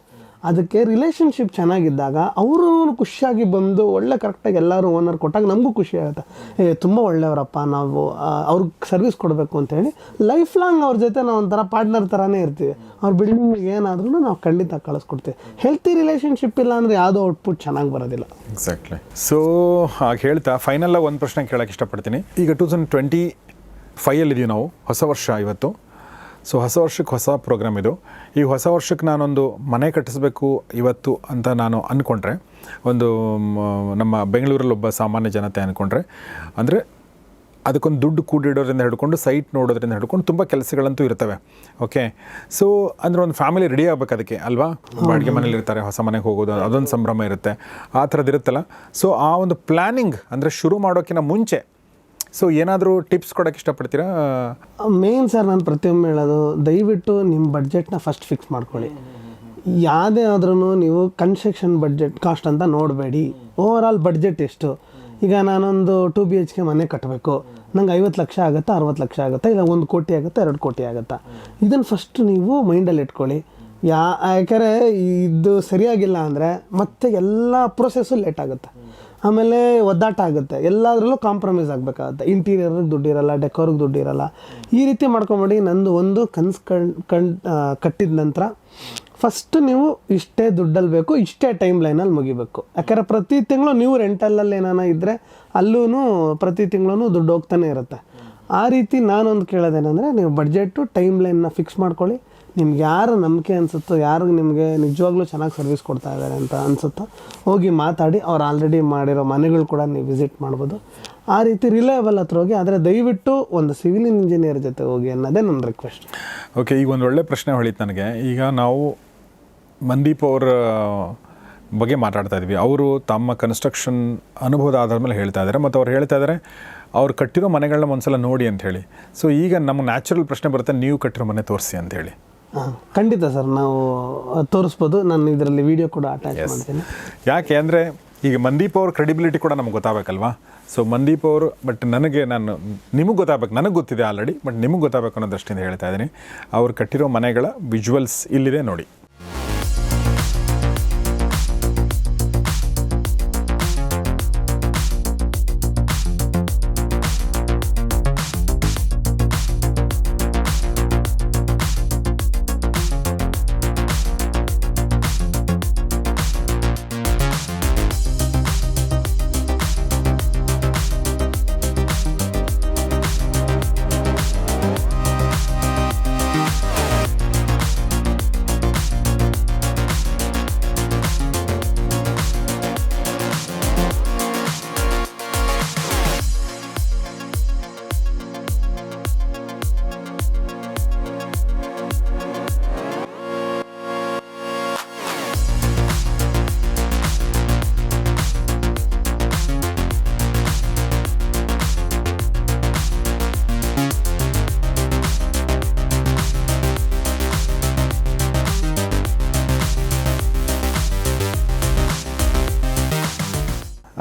ಅದಕ್ಕೆ ರಿಲೇಷನ್ಶಿಪ್ ಚೆನ್ನಾಗಿದ್ದಾಗ ಅವರು ಖುಷಿಯಾಗಿ ಬಂದು ಒಳ್ಳೆ ಕರೆಕ್ಟಾಗಿ ಎಲ್ಲರೂ ಓನರ್ ಕೊಟ್ಟಾಗ ನಮಗೂ ಖುಷಿ ಆಗುತ್ತೆ. ತುಂಬ ಒಳ್ಳೆಯವರಪ್ಪ, ನಾವು ಅವ್ರಿಗೆ ಸರ್ವಿಸ್ ಕೊಡಬೇಕು ಅಂತೇಳಿ ಲೈಫ್ ಲಾಂಗ್ ಅವ್ರ ಜೊತೆ ನಾವು ಒಂಥರ ಪಾರ್ಟ್ನರ್ ಥರನೇ ಇರ್ತೀವಿ. ಅವ್ರ ಬಿಲ್ಡಿಂಗಿಗೆ ಏನಾದ್ರೂ ನಾವು ಖಂಡಿತ ಕಳಿಸ್ಕೊಡ್ತೀವಿ. ಹೆಲ್ತಿ ರಿಲೇಷನ್ಶಿಪ್ ಇಲ್ಲ ಅಂದರೆ ಯಾವುದೋ ಔಟ್ಪುಟ್ ಚೆನ್ನಾಗಿ ಬರೋದಿಲ್ಲ. ಎಕ್ಸಾಕ್ಟ್ಲಿ. ಸೊ ಹಾಗೆ ಹೇಳ್ತಾ ಫೈನಲಾಗಿ ಒಂದು ಪ್ರಶ್ನೆ ಕೇಳೋಕ್ಕೆ ಇಷ್ಟಪಡ್ತೀನಿ. ಈಗ 2025 ನಾವು, ಹೊಸ ವರ್ಷ ಇವತ್ತು. ಸೊ ಹೊಸ ವರ್ಷಕ್ಕೆ ಹೊಸ ಪ್ರೋಗ್ರಾಮ್ ಇದು. ಈ ಹೊಸ ವರ್ಷಕ್ಕೆ ನಾನೊಂದು ಮನೆ ಕಟ್ಟಿಸ್ಬೇಕು ಇವತ್ತು ಅಂತ ನಾನು ಅಂದ್ಕೊಂಡ್ರೆ, ಒಂದು ನಮ್ಮ ಬೆಂಗಳೂರಲ್ಲಿ ಒಬ್ಬ ಸಾಮಾನ್ಯ ಜನತೆ ಅಂದ್ಕೊಂಡ್ರೆ, ಅಂದರೆ ಅದಕ್ಕೊಂದು ದುಡ್ಡು ಕೂಡಿಡೋದ್ರಿಂದ ಹಿಡ್ಕೊಂಡು ಸೈಟ್ ನೋಡೋದ್ರಿಂದ ಹಿಡ್ಕೊಂಡು ತುಂಬ ಕೆಲಸಗಳಂತೂ ಇರ್ತವೆ. ಓಕೆ. ಸೊ ಅಂದರೆ ಒಂದು ಫ್ಯಾಮಿಲಿ ರೆಡಿ ಆಗಬೇಕು ಅದಕ್ಕೆ ಅಲ್ವಾ. ಬಾಡಿಗೆ ಮನೇಲಿ ಇರ್ತಾರೆ, ಹೊಸ ಮನೆಗೆ ಹೋಗೋದು ಅದೊಂದು ಸಂಭ್ರಮ ಇರುತ್ತೆ, ಆ ಥರದ್ದು ಇರುತ್ತಲ್ಲ. ಸೊ ಆ ಒಂದು ಪ್ಲ್ಯಾನಿಂಗ್ ಅಂದರೆ ಶುರು ಮಾಡೋಕ್ಕಿಂತ ಮುಂಚೆ ಸೊ ಏನಾದರೂ ಟಿಪ್ಸ್ ಕೊಡೋಕ್ಕೆ ಇಷ್ಟಪಡ್ತೀರಾ? ಮೇನ್ ಸರ್, ನಾನು ಪ್ರತಿಯೊಮ್ಮೆ ಹೇಳೋದು, ದಯವಿಟ್ಟು ನಿಮ್ಮ ಬಡ್ಜೆಟ್ನ ಫಸ್ಟ್ ಫಿಕ್ಸ್ ಮಾಡ್ಕೊಳ್ಳಿ. ಯಾವುದೇ ಆದ್ರೂ ನೀವು ಕನ್ಸ್ಟ್ರಕ್ಷನ್ ಬಡ್ಜೆಟ್ ಕಾಸ್ಟ್ ಅಂತ ನೋಡಬೇಡಿ. ಓವರ್ ಆಲ್ ಬಡ್ಜೆಟ್ ಎಷ್ಟು. ಈಗ ನಾನೊಂದು 2 BHK ಮನೆ ಕಟ್ಟಬೇಕು, ನಂಗೆ 50 ಲಕ್ಷ ಆಗುತ್ತಾ, 60 ಲಕ್ಷ ಆಗುತ್ತಾ, ಇಲ್ಲ 1 ಕೋಟಿ ಆಗುತ್ತಾ, 2 ಕೋಟಿ ಆಗುತ್ತಾ, ಇದನ್ನು ಫಸ್ಟ್ ನೀವು ಮೈಂಡಲ್ಲಿ ಇಟ್ಕೊಳ್ಳಿ. ಯಾಕಂದರೆ ಇದು ಸರಿಯಾಗಿಲ್ಲ ಅಂದರೆ ಮತ್ತೆ ಎಲ್ಲ ಪ್ರೊಸೆಸ್ಸು ಲೇಟ್ ಆಗುತ್ತೆ, ಆಮೇಲೆ ಒದ್ದಾಟ ಆಗುತ್ತೆ, ಎಲ್ಲದರಲ್ಲೂ ಕಾಂಪ್ರಮೈಸ್ ಆಗಬೇಕಾಗುತ್ತೆ. ಇಂಟೀರಿಯರ್ಗೆ ದುಡ್ಡಿರಲ್ಲ, ಡೆಕೋರ್ಗೆ ದುಡ್ಡಿರಲ್ಲ. ಈ ರೀತಿ ಮಾಡ್ಕೊಂಬಿಡಿ. ನಂದು ಒಂದು ಕನ್ಸು ಕಟ್ಟಿದ ನಂತರ ಫಸ್ಟ್ ನೀವು ಇಷ್ಟೇ ದುಡ್ಡಲ್ಲಿ ಬೇಕು, ಇಷ್ಟೇ ಟೈಮ್ ಲೈನಲ್ಲಿ ಮುಗಿಬೇಕು. ಯಾಕಂದರೆ ಪ್ರತಿ ತಿಂಗಳು ನೀವು ರೆಂಟಲಲ್ಲಿ ಏನಾನ ಇದ್ದರೆ ಅಲ್ಲೂ ಪ್ರತಿ ತಿಂಗಳೂ ದುಡ್ಡು ಹೋಗ್ತಾನೆ ಇರುತ್ತೆ. ಆ ರೀತಿ ನಾನೊಂದು ಕೇಳೋದೇನೆಂದರೆ, ನೀವು ಬಡ್ಜೆಟು ಟೈಮ್ ಲೈನ್ನ ಫಿಕ್ಸ್ ಮಾಡ್ಕೊಳ್ಳಿ. ನಿಮ್ಗೆ ಯಾರು ನಂಬಿಕೆ ಅನಿಸುತ್ತೋ, ಯಾರಿಗೆ ನಿಮಗೆ ನಿಜವಾಗ್ಲೂ ಚೆನ್ನಾಗಿ ಸರ್ವಿಸ್ ಕೊಡ್ತಾ ಇದ್ದಾರೆ ಅಂತ ಅನಿಸುತ್ತೋ ಹೋಗಿ ಮಾತಾಡಿ. ಅವ್ರು ಆಲ್ರೆಡಿ ಮಾಡಿರೋ ಮನೆಗಳು ಕೂಡ ನೀವು ವಿಸಿಟ್ ಮಾಡ್ಬೋದು. ಆ ರೀತಿ ರಿಲಯಬಲ್ ಹತ್ರ ಹೋಗಿ, ಆದರೆ ದಯವಿಟ್ಟು ಒಂದು ಸಿವಿಲ್ ಇಂಜಿನಿಯರ್ ಜೊತೆ ಹೋಗಿ ಅನ್ನೋದೇ ನನ್ನ ರಿಕ್ವೆಸ್ಟ್. ಓಕೆ. ಈಗ ಒಂದು ಒಳ್ಳೆ ಪ್ರಶ್ನೆ ಹೊಳಿತು ನನಗೆ. ಈಗ ನಾವು ಮಂದೀಪ್ ಅವರ ಬಗ್ಗೆ ಮಾತಾಡ್ತಾ ಇದ್ವಿ. ಅವರು ತಮ್ಮ ಕನ್ಸ್ಟ್ರಕ್ಷನ್ ಅನುಭವದ ಆಧಾರದ ಮೇಲೆ ಹೇಳ್ತಾ ಇದ್ದಾರೆ, ಮತ್ತು ಅವ್ರು ಹೇಳ್ತಾ ಇದ್ದಾರೆ ಅವ್ರು ಕಟ್ಟಿರೋ ಮನೆಗಳನ್ನ ಒಂದ್ಸಲ ನೋಡಿ ಅಂತ ಹೇಳಿ. ಸೊ ಈಗ ನಮಗೆ ನ್ಯಾಚುರಲ್ ಪ್ರಶ್ನೆ ಬರುತ್ತೆ, ನೀವು ಕಟ್ಟಿರೋ ಮನೆ ತೋರಿಸಿ ಅಂತ ಹೇಳಿ. ಖಂಡಿತ ಸರ್, ನಾವು ತೋರಿಸ್ಬೋದು. ನಾನು ಇದರಲ್ಲಿ ವಿಡಿಯೋ ಕೂಡ ಅಟ್ಯಾಚ್ ಮಾಡ್ತೀನಿ. ಯಾಕೆ ಅಂದರೆ ಈಗ ಮಂದೀಪ್ ಅವ್ರ ಕ್ರೆಡಿಬಿಲಿಟಿ ಕೂಡ ನಮಗೆ ಗೊತ್ತಾಗಬೇಕಲ್ವಾ. ಸೊ ಮಂದೀಪ್ ಅವರು, ಬಟ್ ನಿಮಗೆ ಗೊತ್ತಾಗಬೇಕು, ನನಗೆ ಗೊತ್ತಿದೆ ಆಲ್ರೆಡಿ, ಬಟ್ ನಿಮಗೆ ಗೊತ್ತಾಗಬೇಕು ಅನ್ನೋ ದೃಷ್ಟಿಯಿಂದ ಹೇಳ್ತಾ ಇದ್ದೀನಿ. ಅವ್ರು ಕಟ್ಟಿರೋ ಮನೆಗಳ ವಿಜುವಲ್ಸ್ ಇಲ್ಲಿದೆ ನೋಡಿ.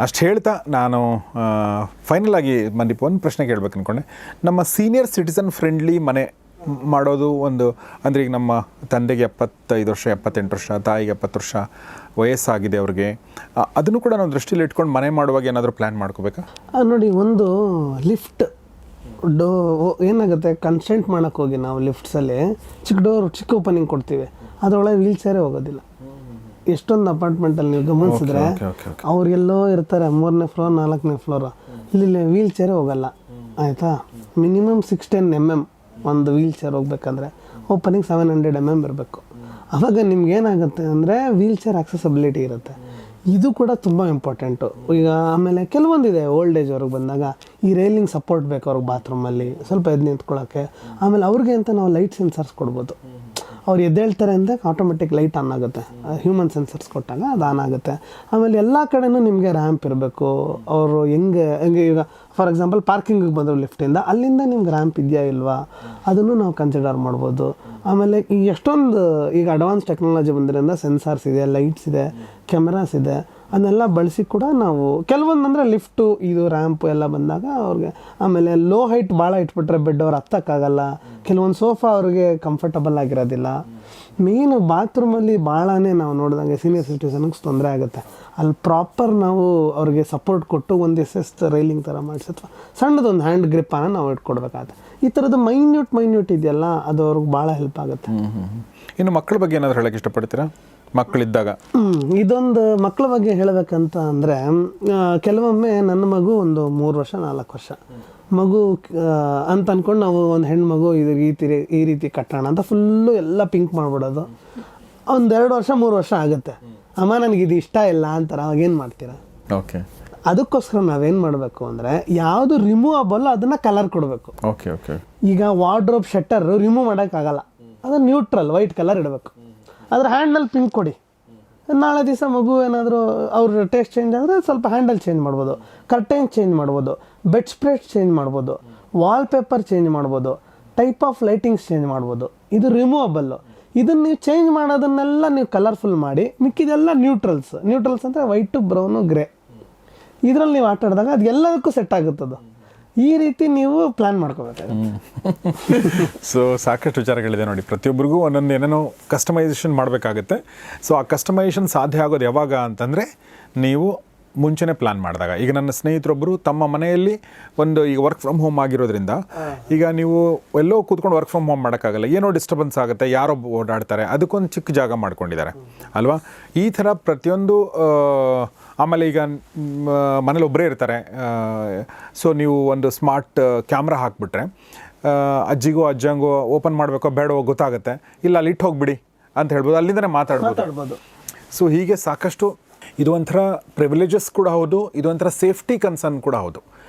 ಅಷ್ಟು ಹೇಳ್ತಾ ನಾನು ಫೈನಲ್ ಆಗಿ ಮನದೀಪ್ ಒಂದು ಪ್ರಶ್ನೆ ಕೇಳಬೇಕು ಅಂದ್ಕೊಂಡೆ. ನಮ್ಮ ಸೀನಿಯರ್ ಸಿಟಿಸನ್ ಫ್ರೆಂಡ್ಲಿ ಮನೆ ಮಾಡೋದು ಒಂದು ಅಂದರೆ ಈಗ ನಮ್ಮ ತಂದೆಗೆ 75 ವರ್ಷ 78 ವರ್ಷ, ತಾಯಿಗೆ 70 ವರ್ಷ ವಯಸ್ಸಾಗಿದೆ ಅವ್ರಿಗೆ, ಅದನ್ನು ಕೂಡ ನಾವು ದೃಷ್ಟಿಯಲ್ಲಿ ಇಟ್ಕೊಂಡು ಮನೆ ಮಾಡುವಾಗ ಏನಾದರೂ ಪ್ಲ್ಯಾನ್ ಮಾಡ್ಕೋಬೇಕಾ? ನೋಡಿ, ಒಂದು ಲಿಫ್ಟ್ ಏನಾಗುತ್ತೆ, ಕನ್ಸ್ಟೆಂಟ್ ಮಾಡೋಕ್ಕೆ ಹೋಗಿ ನಾವು ಲಿಫ್ಟ್ಸಲ್ಲಿ ಚಿಕ್ಕ ಓಪನಿಂಗ್ ಕೊಡ್ತೀವಿ, ಅದರೊಳಗೆ ವೀಲ್ ಚೇರೇ ಹೋಗೋದಿಲ್ಲ. ಎಷ್ಟೊಂದು ಅಪಾರ್ಟ್ಮೆಂಟಲ್ಲಿ ನೀವು ಗಮನಿಸಿದ್ರೆ ಅವ್ರಿಗೆಲ್ಲೋ ಇರ್ತಾರೆ 3ನೇ ಫ್ಲೋರ್ 4ನೇ ಫ್ಲೋರ್, ಇಲ್ಲಿ ವೀಲ್ ಚೇರೇ ಹೋಗಲ್ಲ. ಆಯಿತಾ, ಮಿನಿಮಮ್ 610 mm ಒಂದು ವೀಲ್ ಚೇರ್ ಹೋಗ್ಬೇಕಂದ್ರೆ ಓಪನಿಂಗ್ 700 mm ಇರಬೇಕು. ಆವಾಗ ನಿಮ್ಗೇನಾಗುತ್ತೆ ಅಂದರೆ ವೀಲ್ ಚೇರ್ ಆಕ್ಸೆಸಿಬಿಲಿಟಿ ಇರುತ್ತೆ. ಇದು ಕೂಡ ತುಂಬ ಇಂಪಾರ್ಟೆಂಟು. ಈಗ ಆಮೇಲೆ ಕೆಲವೊಂದಿದೆ ಓಲ್ಡ್ ಏಜ್ ಅವ್ರಿಗೆ ಬಂದಾಗ ಈ ರೈಲಿಂಗ್ ಸಪೋರ್ಟ್ ಬೇಕು ಅವ್ರಿಗೆ, ಬಾತ್ರೂಮಲ್ಲಿ ಸ್ವಲ್ಪ ಎದ್ದು ನಿಂತ್ಕೊಳ್ಳೋಕ್ಕೆ. ಆಮೇಲೆ ಅವ್ರಿಗೆ ಅಂತ ನಾವು ಲೈಟ್ ಸೆನ್ಸರ್ಸ್ ಕೊಡ್ಬೋದು. ಅವ್ರು ಎದ್ದೇಳ್ತಾರೆ ಅಂದರೆ ಆಟೋಮೆಟಿಕ್ ಲೈಟ್ ಆನ್ ಆಗುತ್ತೆ, ಹ್ಯೂಮನ್ ಸೆನ್ಸರ್ಸ್ ಕೊಟ್ಟಾಗ ಅದು ಆನ್ ಆಗುತ್ತೆ. ಆಮೇಲೆ ಎಲ್ಲ ಕಡೆನೂ ನಿಮಗೆ ರ್ಯಾಂಪ್ ಇರಬೇಕು. ಅವರು ಹೆಂಗೆ ಈಗ ಫಾರ್ ಎಕ್ಸಾಂಪಲ್ ಪಾರ್ಕಿಂಗಿಗೆ ಬಂದರು ಲಿಫ್ಟಿಂದ, ಅಲ್ಲಿಂದ ನಿಮ್ಗೆ ರ್ಯಾಂಪ್ ಇದೆಯಾ ಇಲ್ವಾ ಅದನ್ನು ನಾವು ಕನ್ಸಿಡರ್ ಮಾಡ್ಬೋದು. ಆಮೇಲೆ ಈ ಎಷ್ಟೊಂದು ಈಗ ಅಡ್ವಾನ್ಸ್ ಟೆಕ್ನಾಲಜಿ ಬಂದಿರೋದ್ರಿಂದ ಸೆನ್ಸಾರ್ಸ್ ಇದೆ, ಲೈಟ್ಸ್ ಇದೆ, ಕ್ಯಾಮ್ರಾಸ್ ಇದೆ, ಅದನ್ನೆಲ್ಲ ಬಳಸಿ ಕೂಡ ನಾವು ಕೆಲವೊಂದು ಅಂದರೆ ಲಿಫ್ಟು ಇದು ರ್ಯಾಂಪು ಎಲ್ಲ ಬಂದಾಗ ಅವ್ರಿಗೆ. ಆಮೇಲೆ ಲೋ ಹೈಟ್ ಭಾಳ ಇಟ್ಬಿಟ್ರೆ ಬೆಡ್ ಅವ್ರು ಹತ್ತಕ್ಕಾಗಲ್ಲ. ಕೆಲವೊಂದು ಸೋಫಾ ಅವ್ರಿಗೆ ಕಂಫರ್ಟಬಲ್ ಆಗಿರೋದಿಲ್ಲ. ಮೇನ್ ಬಾತ್ರೂಮಲ್ಲಿ ಭಾಳನೇ ನಾವು ನೋಡಿದಂಗೆ ಸೀನಿಯರ್ ಸಿಟಿಸನ್ಗೆ ತೊಂದರೆ ಆಗುತ್ತೆ. ಅಲ್ಲಿ ಪ್ರಾಪರ್ ನಾವು ಅವ್ರಿಗೆ ಸಪೋರ್ಟ್ ಕೊಟ್ಟು ಒಂದು ರೈಲಿಂಗ್ ಥರ ಮಾಡಿಸಿ ಅಥವಾ ಸಣ್ಣದೊಂದು ಹ್ಯಾಂಡ್ ಗ್ರಿಪ್ಪನ್ನು ನಾವು ಇಟ್ಕೊಡ್ಬೇಕಾಗುತ್ತೆ. ಈ ಥರದ್ದು ಮೈನ್ಯೂಟ್ ಇದೆಯಲ್ಲ, ಅದು ಅವ್ರಿಗೆ ಭಾಳ ಹೆಲ್ಪ್ ಆಗುತ್ತೆ. ಇನ್ನು ಮಕ್ಕಳ ಬಗ್ಗೆ ಏನಾದರೂ ಹೇಳೋಕ್ಕೆ ಇಷ್ಟಪಡ್ತೀರಾ? ಮಕ್ಕಳಿದ್ದಾಗ ಇದೊಂದು ಮಕ್ಕಳ ಬಗ್ಗೆ ಹೇಳಬೇಕಂತ ಅಂದರೆ, ಕೆಲವೊಮ್ಮೆ ನನ್ನ ಮಗು ಒಂದು 3 ವರ್ಷ 4 ವರ್ಷ ಮಗು ಅಂತ ಅಂದ್ಕೊಂಡು ನಾವು ಒಂದು ಹೆಣ್ಮಗು ಈ ರೀತಿ ಕಟ್ಟೋಣ ಅಂತ ಫುಲ್ಲು ಎಲ್ಲ ಪಿಂಕ್ ಮಾಡಿಬಿಡೋದು. ಒಂದು 2 ವರ್ಷ 3 ವರ್ಷ ಆಗುತ್ತೆ, ಅಮ್ಮ ನನಗಿದು ಇಷ್ಟ ಇಲ್ಲ ಅಂತಾರೆ. ಅವಾಗೇನು ಮಾಡ್ತೀರಾ? ಓಕೆ, ಅದಕ್ಕೋಸ್ಕರ ನಾವೇನು ಮಾಡಬೇಕು ಅಂದರೆ, ಯಾವುದು ರಿಮೂವಬಲ್ ಅದನ್ನು ಕಲರ್ ಕೊಡಬೇಕು. Okay okay. ಈಗ ವಾರ್ಡ್ರೋಬ್ ಶಟ್ಟರ್ ರಿಮೂವ್ ಮಾಡೋಕ್ಕಾಗಲ್ಲ, ಅದು ನ್ಯೂಟ್ರಲ್ ವೈಟ್ ಕಲರ್ ಇಡಬೇಕು. ಅದ್ರ ಹ್ಯಾಂಡಲ್ ಪಿಂಕ್ ಕೊಡಿ. ನಾಳೆ ದಿವಸ ಮಗು ಏನಾದರೂ ಅವ್ರ ಟೇಸ್ಟ್ ಚೇಂಜ್ ಆದರೆ ಸ್ವಲ್ಪ ಹ್ಯಾಂಡಲ್ ಚೇಂಜ್ ಮಾಡ್ಬೋದು, ಕರ್ಟೈನ್ ಚೇಂಜ್ ಮಾಡ್ಬೋದು, ಬೆಡ್ ಸ್ಪ್ರೆಡ್ ಚೇಂಜ್ ಮಾಡ್ಬೋದು, ವಾಲ್ಪೇಪರ್ ಚೇಂಜ್ ಮಾಡ್ಬೋದು, ಟೈಪ್ ಆಫ್ ಲೈಟಿಂಗ್ಸ್ ಚೇಂಜ್ ಮಾಡ್ಬೋದು. ಇದು ರಿಮೂವಬಲ್ಲು. ಇದನ್ನು ನೀವು ಚೇಂಜ್ ಮಾಡೋದನ್ನೆಲ್ಲ ನೀವು ಕಲರ್ಫುಲ್ ಮಾಡಿ, ಮಿಕ್ಕಿದೆಲ್ಲ ನ್ಯೂಟ್ರಲ್ಸ್ ಅಂದರೆ ವೈಟು ಬ್ರೌನು ಗ್ರೇ. ಇದರಲ್ಲಿ ನೀವು ಆಟ ಆಡಿದಾಗ ಅದು ಎಲ್ಲದಕ್ಕೂ ಸೆಟ್ ಆಗುತ್ತದು. ಈ ರೀತಿ ನೀವು ಪ್ಲ್ಯಾನ್ ಮಾಡ್ಕೋಬೇಕಾಗುತ್ತೆ. ಸೊ ಸಾಕಷ್ಟು ವಿಚಾರಗಳಿದೆ ನೋಡಿ. ಪ್ರತಿಯೊಬ್ಬರಿಗೂ ಒಂದೊಂದು ಏನೇನೋ ಕಸ್ಟಮೈಸೇಷನ್ ಮಾಡಬೇಕಾಗುತ್ತೆ. ಸೊ ಆ ಕಸ್ಟಮೈಸೇಷನ್ ಸಾಧ್ಯ ಆಗೋದು ಯಾವಾಗ ಅಂತಂದರೆ, ನೀವು ಮುಂಚೆನೇ ಪ್ಲ್ಯಾನ್ ಮಾಡಿದಾಗ. ಈಗ ನನ್ನ ಸ್ನೇಹಿತರೊಬ್ಬರು ತಮ್ಮ ಮನೆಯಲ್ಲಿ ಈಗ ವರ್ಕ್ ಫ್ರಮ್ ಹೋಮ್ ಆಗಿರೋದ್ರಿಂದ, ಈಗ ನೀವು ಎಲ್ಲೋ ಕೂತ್ಕೊಂಡು ವರ್ಕ್ ಫ್ರಮ್ ಹೋಮ್ ಮಾಡೋಕ್ಕಾಗಲ್ಲ, ಏನೋ ಡಿಸ್ಟರ್ಬೆನ್ಸ್ ಆಗುತ್ತೆ, ಯಾರೋ ಓಡಾಡ್ತಾರೆ, ಅದಕ್ಕೊಂದು ಚಿಕ್ಕ ಜಾಗ ಮಾಡ್ಕೊಂಡಿದ್ದಾರೆ ಅಲ್ವಾ. ಈ ಥರ ಪ್ರತಿಯೊಂದು. ಆಮೇಲೆ ಈಗ ಮನೇಲಿ ಒಬ್ಬರೇ ಇರ್ತಾರೆ, ಸೊ ನೀವು ಒಂದು ಸ್ಮಾರ್ಟ್ ಕ್ಯಾಮ್ರಾ ಹಾಕಿಬಿಟ್ರೆ ಅಜ್ಜಿಗೋ ಅಜ್ಜಂಗೋ ಓಪನ್ ಮಾಡಬೇಕೋ ಬೇಡವೋ ಗೊತ್ತಾಗುತ್ತೆ. ಇಲ್ಲ ಅಲ್ಲಿ ಇಟ್ಟು ಹೋಗ್ಬಿಡಿ ಅಂತ ಹೇಳ್ಬೋದು, ಅಲ್ಲಿಂದನೇ ಮಾತಾಡ್ಬೋದು. ಸೊ ಹೀಗೆ ಸಾಕಷ್ಟು ಇದು ಒಂಥರ ಪ್ರಿವಿಲೇಜಸ್ ಕೂಡ ಹೌದು, ಇದು ಒಂಥರ ಸೇಫ್ಟಿ ಕನ್ಸರ್ನ್ ಕೂಡ ಹೌದು.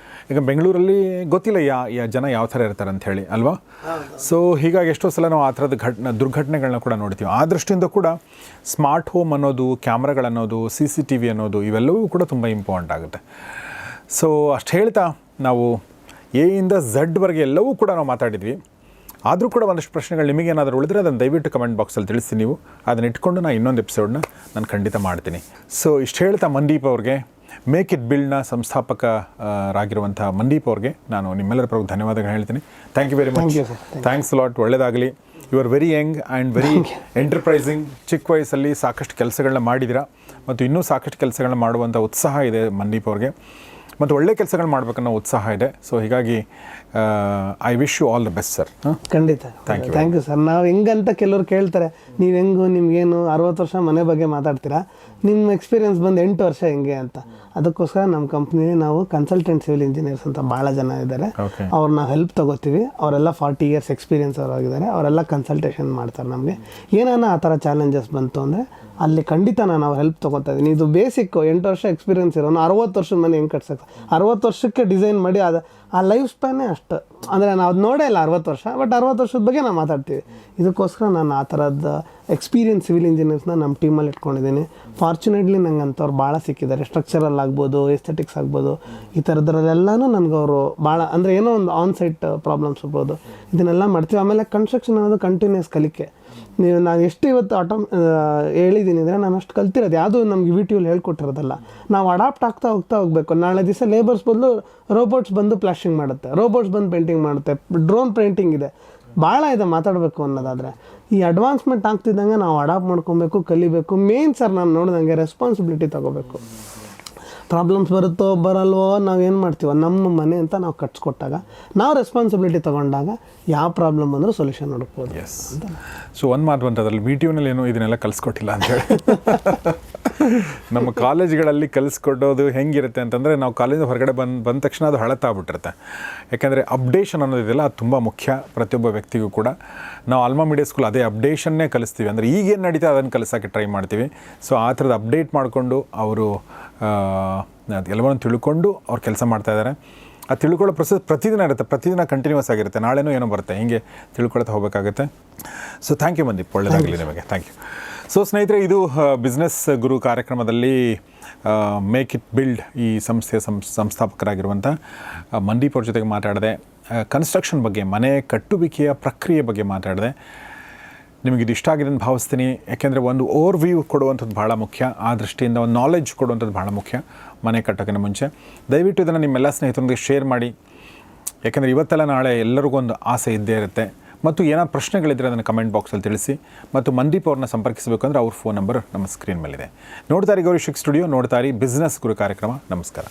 ಈಗ ಬೆಂಗಳೂರಲ್ಲಿ ಗೊತ್ತಿಲ್ಲ ಜನ ಯಾವ ಥರ ಇರ್ತಾರೆ ಅಂತ ಹೇಳಿ ಅಲ್ವಾ. ಸೊ ಹೀಗಾಗಿ ಎಷ್ಟೋ ಸಲ ನಾವು ಆ ಥರದ ದುರ್ಘಟನೆಗಳನ್ನ ಕೂಡ ನೋಡ್ತೀವಿ. ಆ ದೃಷ್ಟಿಯಿಂದ ಕೂಡ ಸ್ಮಾರ್ಟ್ ಹೋಮ್ ಅನ್ನೋದು, ಕ್ಯಾಮ್ರಾಗಳನ್ನೋದು, CCTV ಅನ್ನೋದು ಇವೆಲ್ಲವೂ ಕೂಡ ತುಂಬ ಇಂಪಾರ್ಟೆಂಟ್ ಆಗುತ್ತೆ. ಸೊ ಅಷ್ಟು ಹೇಳ್ತಾ ನಾವು A ಇಂದ Z ವರೆಗೆ ಎಲ್ಲವೂ ಕೂಡ ನಾವು ಮಾತಾಡಿದ್ವಿ. ಆದರೂ ಕೂಡ ಒಂದಷ್ಟು ಪ್ರಶ್ನೆಗಳು ನಿಮಗೇನಾದರೂ ಉಳಿದ್ರೆ ಅದನ್ನು ದಯವಿಟ್ಟು ಕಮೆಂಟ್ ಬಾಕ್ಸಲ್ಲಿ ತಿಳಿಸಿ. ನೀವು ಅದನ್ನು ಇಟ್ಕೊಂಡು ನಾನು ಇನ್ನೊಂದು ಎಪಿಸೋಡ್ನ ನಾನು ಖಂಡಿತ ಮಾಡ್ತೀನಿ. ಸೊ ಇಷ್ಟು ಹೇಳ್ತಾ ಮನ್ದೀಪ್ ಅವ್ರಿಗೆ, ಮೇಕ್ ಇಟ್ ಬಿಲ್ಡ್ನ ಸಂಸ್ಥಾಪಕರಾಗಿರುವಂಥ ಮನ್ದೀಪ್ ಅವ್ರಿಗೆ ನಾನು ನಿಮ್ಮೆಲ್ಲರ ಪರವಾಗಿ ಧನ್ಯವಾದಗಳು ಹೇಳ್ತೀನಿ. Thank you very much. Thanks lot. ಒಳ್ಳೆಯದಾಗಲಿ. You are very young and very enterprising. ಚಿಕ್ಕ ವಯಸ್ಸಲ್ಲಿ ಸಾಕಷ್ಟು ಕೆಲಸಗಳನ್ನ ಮಾಡಿದ್ದೀರಾ ಮತ್ತು ಇನ್ನೂ ಸಾಕಷ್ಟು ಕೆಲಸಗಳನ್ನ ಮಾಡುವಂಥ ಉತ್ಸಾಹ ಇದೆ ಮನ್ದೀಪ್ ಅವ್ರಿಗೆ, ಮತ್ತು ಒಳ್ಳೆ ಕೆಲಸಗಳು ಮಾಡಬೇಕನ್ನೋ ಉತ್ಸಾಹ ಇದೆ. ಸೊ ಹೀಗಾಗಿ I wish you all the best sir. ಖಂಡಿತ. Thank you sir. ನಾವು ಹೆಂಗಂತ ಕೆಲವ್ರು ಕೇಳ್ತಾರೆ, ನೀವು ಹೆಂಗು ನಿಮಗೇನು 60 ವರ್ಷ ಮನೆ ಬಗ್ಗೆ ಮಾತಾಡ್ತೀರಾ, ನಿಮ್ಮ ಎಕ್ಸ್ಪೀರಿಯನ್ಸ್ ಬಂದು 8 ವರ್ಷ ಹೆಂಗೆ ಅಂತ. ಅದಕ್ಕೋಸ್ಕರ ನಮ್ಮ ಕಂಪ್ನಿಲಿ ನಾವು ಕನ್ಸಲ್ಟೆಂಟ್ ಸಿವಿಲ್ ಇಂಜಿನಿಯರ್ಸ್ ಅಂತ ಭಾಳ ಜನ ಇದ್ದಾರೆ. ಅವ್ರನ್ನ ಹೆಲ್ಪ್ ತೊಗೋತೀವಿ. ಅವರೆಲ್ಲ 40 years ಎಕ್ಸ್ಪೀರಿಯನ್ಸ್ ಅವರಾಗಿದ್ದಾರೆ. ಅವರೆಲ್ಲ ಕನ್ಸಲ್ಟೇಷನ್ ಮಾಡ್ತಾರೆ. ನಮಗೆ ಏನಾನ ಆ ಥರ ಚಾಲೆಂಜಸ್ ಬಂತು ಅಂದರೆ ಅಲ್ಲಿ ಖಂಡಿತ ನಾವು ಹೆಲ್ಪ್ ತೊಗೋತಾ ಇದ್ದೀನಿ. ಇದು ಬೇಸಿಕ್ಕು. 8 ವರ್ಷ ಎಕ್ಸ್ಪೀರಿಯನ್ಸ್ ಇರೋನು 60 ವರ್ಷದ ಮನೆ ಹೆಂಗೆ ಕಟ್ಸಕ್ಕೆ, 60 ವರ್ಷಕ್ಕೆ ಡಿಸೈನ್ ಮಾಡಿ ಆ ಲೈಫ್ ಸ್ಪ್ಯಾನೇ ಅಷ್ಟು. ಅಂದರೆ ನಾವು ಅದು ನೋಡೇ ಇಲ್ಲ 60 ವರ್ಷ, ಬಟ್ 60 ವರ್ಷದ ಬಗ್ಗೆ ನಾವು ಮಾತಾಡ್ತೀವಿ. ಇದಕ್ಕೋಸ್ಕರ ನಾನು ಆ ಥರದ ಎಕ್ಸ್ಪೀರಿಯನ್ಸ್ ಸಿವಿಲ್ ಇಂಜಿನಿಯರ್ಸ್ನ ನಮ್ಮ ಟೀಮಲ್ಲಿ ಇಟ್ಕೊಂಡಿದ್ದೀನಿ. ಫಾರ್ಚುನೇಟ್ಲಿ ನಂಗೆ ಅಂಥವ್ರು ಭಾಳ ಸಿಕ್ಕಿದ್ದಾರೆ. ಸ್ಟ್ರಕ್ಚರಲ್ ಆಗ್ಬೋದು, ಎಸ್ಥೆಟಿಕ್ಸ್ ಆಗ್ಬೋದು, ಈ ಥರದ್ರಲ್ಲೆಲ್ಲನೂ ನನಗೆ ಅವರು ಭಾಳ, ಅಂದರೆ ಏನೋ ಒಂದು ಆನ್ ಸೈಟ್ ಪ್ರಾಬ್ಲಮ್ಸ್ ಇರ್ಬೋದು, ಇದನ್ನೆಲ್ಲ ಮಾಡ್ತೀವಿ. ಆಮೇಲೆ ಕನ್ಸ್ಟ್ರಕ್ಷನ್ ಅನ್ನೋದು ಕಂಟಿನ್ಯೂಸ್ ಕಲಿಕೆ. ನಾನು ಎಷ್ಟು ಇವತ್ತು ಹೇಳಿದ್ದೀನಿ ಅಂದರೆ ನಾನು ಅಷ್ಟು ಕಲ್ತಿರೋದು ಯಾವುದೂ ನಮ್ಗೆ ವಿಟಿಯಲ್ಲಿ ಹೇಳ್ಕೊಟ್ಟಿರೋದಲ್ಲ. ನಾವು ಅಡಾಪ್ಟ್ ಆಗ್ತಾ ಹೋಗಬೇಕು. ನಾಳೆ ದಿವಸ ಲೇಬರ್ಸ್ ಬದಲು ರೋಬೋಟ್ಸ್ ಬಂದು ಪ್ಲಾಸ್ಟಿಂಗ್ ಮಾಡುತ್ತೆ, ರೋಬೋಟ್ಸ್ ಬಂದು ಪೇಂಟಿಂಗ್ ಮಾಡುತ್ತೆ, ಡ್ರೋನ್ ಪೇಂಟಿಂಗ್ ಇದೆ, ಭಾಳ ಇದೆ ಮಾತಾಡಬೇಕು ಅನ್ನೋದಾದರೆ. ಈ ಅಡ್ವಾನ್ಸ್ಮೆಂಟ್ ಆಗ್ತಿದ್ದಂಗೆ ನಾವು ಅಡಾಪ್ಟ್ ಮಾಡ್ಕೊಬೇಕು, ಕಲಿಬೇಕು. ಮೇನ್ ಸರ್ ನಾನು ನೋಡಿದಂಗೆ ರೆಸ್ಪಾನ್ಸಿಬಿಲಿಟಿ ತೊಗೋಬೇಕು. ಪ್ರಾಬ್ಲಮ್ಸ್ ಬರುತ್ತೋ ಬರಲ್ವೋ ನಾವೇನು ಮಾಡ್ತೀವೋ, ನಮ್ಮ ಮನೆ ಅಂತ ನಾವು ಕಟ್ಸ್ಕೊಟ್ಟಾಗ ನಾವು ರೆಸ್ಪಾನ್ಸಿಬಿಲಿಟಿ ತೊಗೊಂಡಾಗ ಯಾವ ಪ್ರಾಬ್ಲಮ್ ಬಂದರೂ ಸೊಲ್ಯೂಷನ್ ಹುಡುಕ್ಬೋದು. ಎಸ್. ಸೊ ಒಂದು ಮಾತು ಬಂತದ್ರಲ್ಲಿ ವಿ ಟಿ ಯುನಲ್ಲಿ ಏನೋ ಇದನ್ನೆಲ್ಲ ಕಲಿಸ್ಕೊಟ್ಟಿಲ್ಲ ಅಂತೇಳಿ. ನಮ್ಮ ಕಾಲೇಜ್ಗಳಲ್ಲಿ ಕಲಿಸ್ಕೊಡೋದು ಹೆಂಗಿರುತ್ತೆ ಅಂತಂದರೆ, ನಾವು ಕಾಲೇಜಿಂದ ಹೊರಗಡೆ ಬಂದ ತಕ್ಷಣ ಅದು ಹಳತಾಗ್ಬಿಟ್ಟಿರುತ್ತೆ. ಯಾಕೆಂದರೆ ಅಪ್ಡೇಷನ್ ಅನ್ನೋದಿದೆಯಲ್ಲ ಅದು ತುಂಬ ಮುಖ್ಯ ಪ್ರತಿಯೊಬ್ಬ ವ್ಯಕ್ತಿಗೂ ಕೂಡ. ನಾವು ಆಲ್ಮಾ ಮೀಡಿಯಾ ಸ್ಕೂಲ್ ಅದೇ ಅಪ್ಡೇಷನ್ನೇ ಕಲಿಸ್ತೀವಿ. ಅಂದರೆ ಈಗೇನು ನಡೀತಾ ಅದನ್ನು ಕಲಿಸೋಕ್ಕೆ ಟ್ರೈ ಮಾಡ್ತೀವಿ. ಸೊ ಆ ಥರದ್ದು ಅಪ್ಡೇಟ್ ಮಾಡಿಕೊಂಡು ಅವರು ಎಲ್ಲವನ್ನೂ ತಿಳ್ಕೊಂಡು ಅವ್ರು ಕೆಲಸ ಮಾಡ್ತಾಯಿದ್ದಾರೆ. ಆ ತಿಳ್ಕೊಳ್ಳೋ ಪ್ರೊಸೆಸ್ ಪ್ರತಿದಿನ ಇರುತ್ತೆ, ಪ್ರತಿದಿನ ಕಂಟಿನ್ಯೂಸ್ ಆಗಿರುತ್ತೆ. ನಾಳೆನೂ ಏನೋ ಬರುತ್ತೆ, ಹೀಗೆ ತಿಳ್ಕೊಳ್ತಾ ಹೋಗಬೇಕಾಗುತ್ತೆ. ಸೊ ಥ್ಯಾಂಕ್ ಯು ಮಂದೀಪ್, ಒಳ್ಳೆಯದಾಗಲಿ ನಿಮಗೆ. Thank you. ಸೊ ಸ್ನೇಹಿತರೆ, ಇದು ಬಿಸ್ನೆಸ್ ಗುರು ಕಾರ್ಯಕ್ರಮದಲ್ಲಿ ಮೇಕ್ ಇಟ್ ಬಿಲ್ಡ್ ಈ ಸಂಸ್ಥೆಯ ಸಂಸ್ಥಾಪಕರಾಗಿರುವಂಥ ಮಂದೀಪ್ ಅವ್ರ ಜೊತೆಗೆ ಮಾತಾಡಿದೆ. ಕನ್ಸ್ಟ್ರಕ್ಷನ್ ಬಗ್ಗೆ, ಮನೆ ಕಟ್ಟುವಿಕೆಯ ಪ್ರಕ್ರಿಯೆ ಬಗ್ಗೆ ಮಾತಾಡಿದೆ. ನಿಮಗಿದು ಇಷ್ಟ ಆಗಿದೆ ಅಂತ ಭಾವಿಸ್ತೀನಿ. ಯಾಕೆಂದರೆ ಒಂದು ಓವರ್ ವ್ಯೂ ಕೊಡುವಂಥದ್ದು ಭಾಳ ಮುಖ್ಯ. ಆ ದೃಷ್ಟಿಯಿಂದ ಒಂದು ನಾಲೆಡ್ಜ್ ಕೊಡುವಂಥದ್ದು ಭಾಳ ಮುಖ್ಯ ಮನೆ ಕಟ್ಟೋಕ್ಕಿಂತ ಮುಂಚೆ. ದಯವಿಟ್ಟು ಇದನ್ನು ನಿಮ್ಮೆಲ್ಲ ಸ್ನೇಹಿತರೊಂದಿಗೆ ಶೇರ್ ಮಾಡಿ. ಯಾಕೆಂದರೆ ಇವತ್ತೆಲ್ಲ ನಾಳೆ ಎಲ್ಲರಿಗೂ ಒಂದು ಆಸೆ ಇದ್ದೇ ಇರುತ್ತೆ. ಮತ್ತು ಏನಾದ್ರು ಪ್ರಶ್ನೆಗಳಿದ್ದರೆ ಅದನ್ನು ಕಮೆಂಟ್ ಬಾಕ್ಸಲ್ಲಿ ತಿಳಿಸಿ. ಮತ್ತು ಮಂದೀಪ್ ಅವ್ರನ್ನ ಸಂಪರ್ಕಿಸಬೇಕು ಅಂದರೆ ಅವ್ರ ಫೋನ್ ನಂಬರ್ ನಮ್ಮ ಸ್ಕ್ರೀನ್ ಮೇಲಿದೆ. ನೋಡ್ತಾರಿ ಗೌರಿ ಶಿಕ್ ಸ್ಟುಡಿಯೋ, ನೋಡ್ತಾರಿ ಬಿಸ್ನೆಸ್ ಗುರು ಕಾರ್ಯಕ್ರಮ. ನಮಸ್ಕಾರ.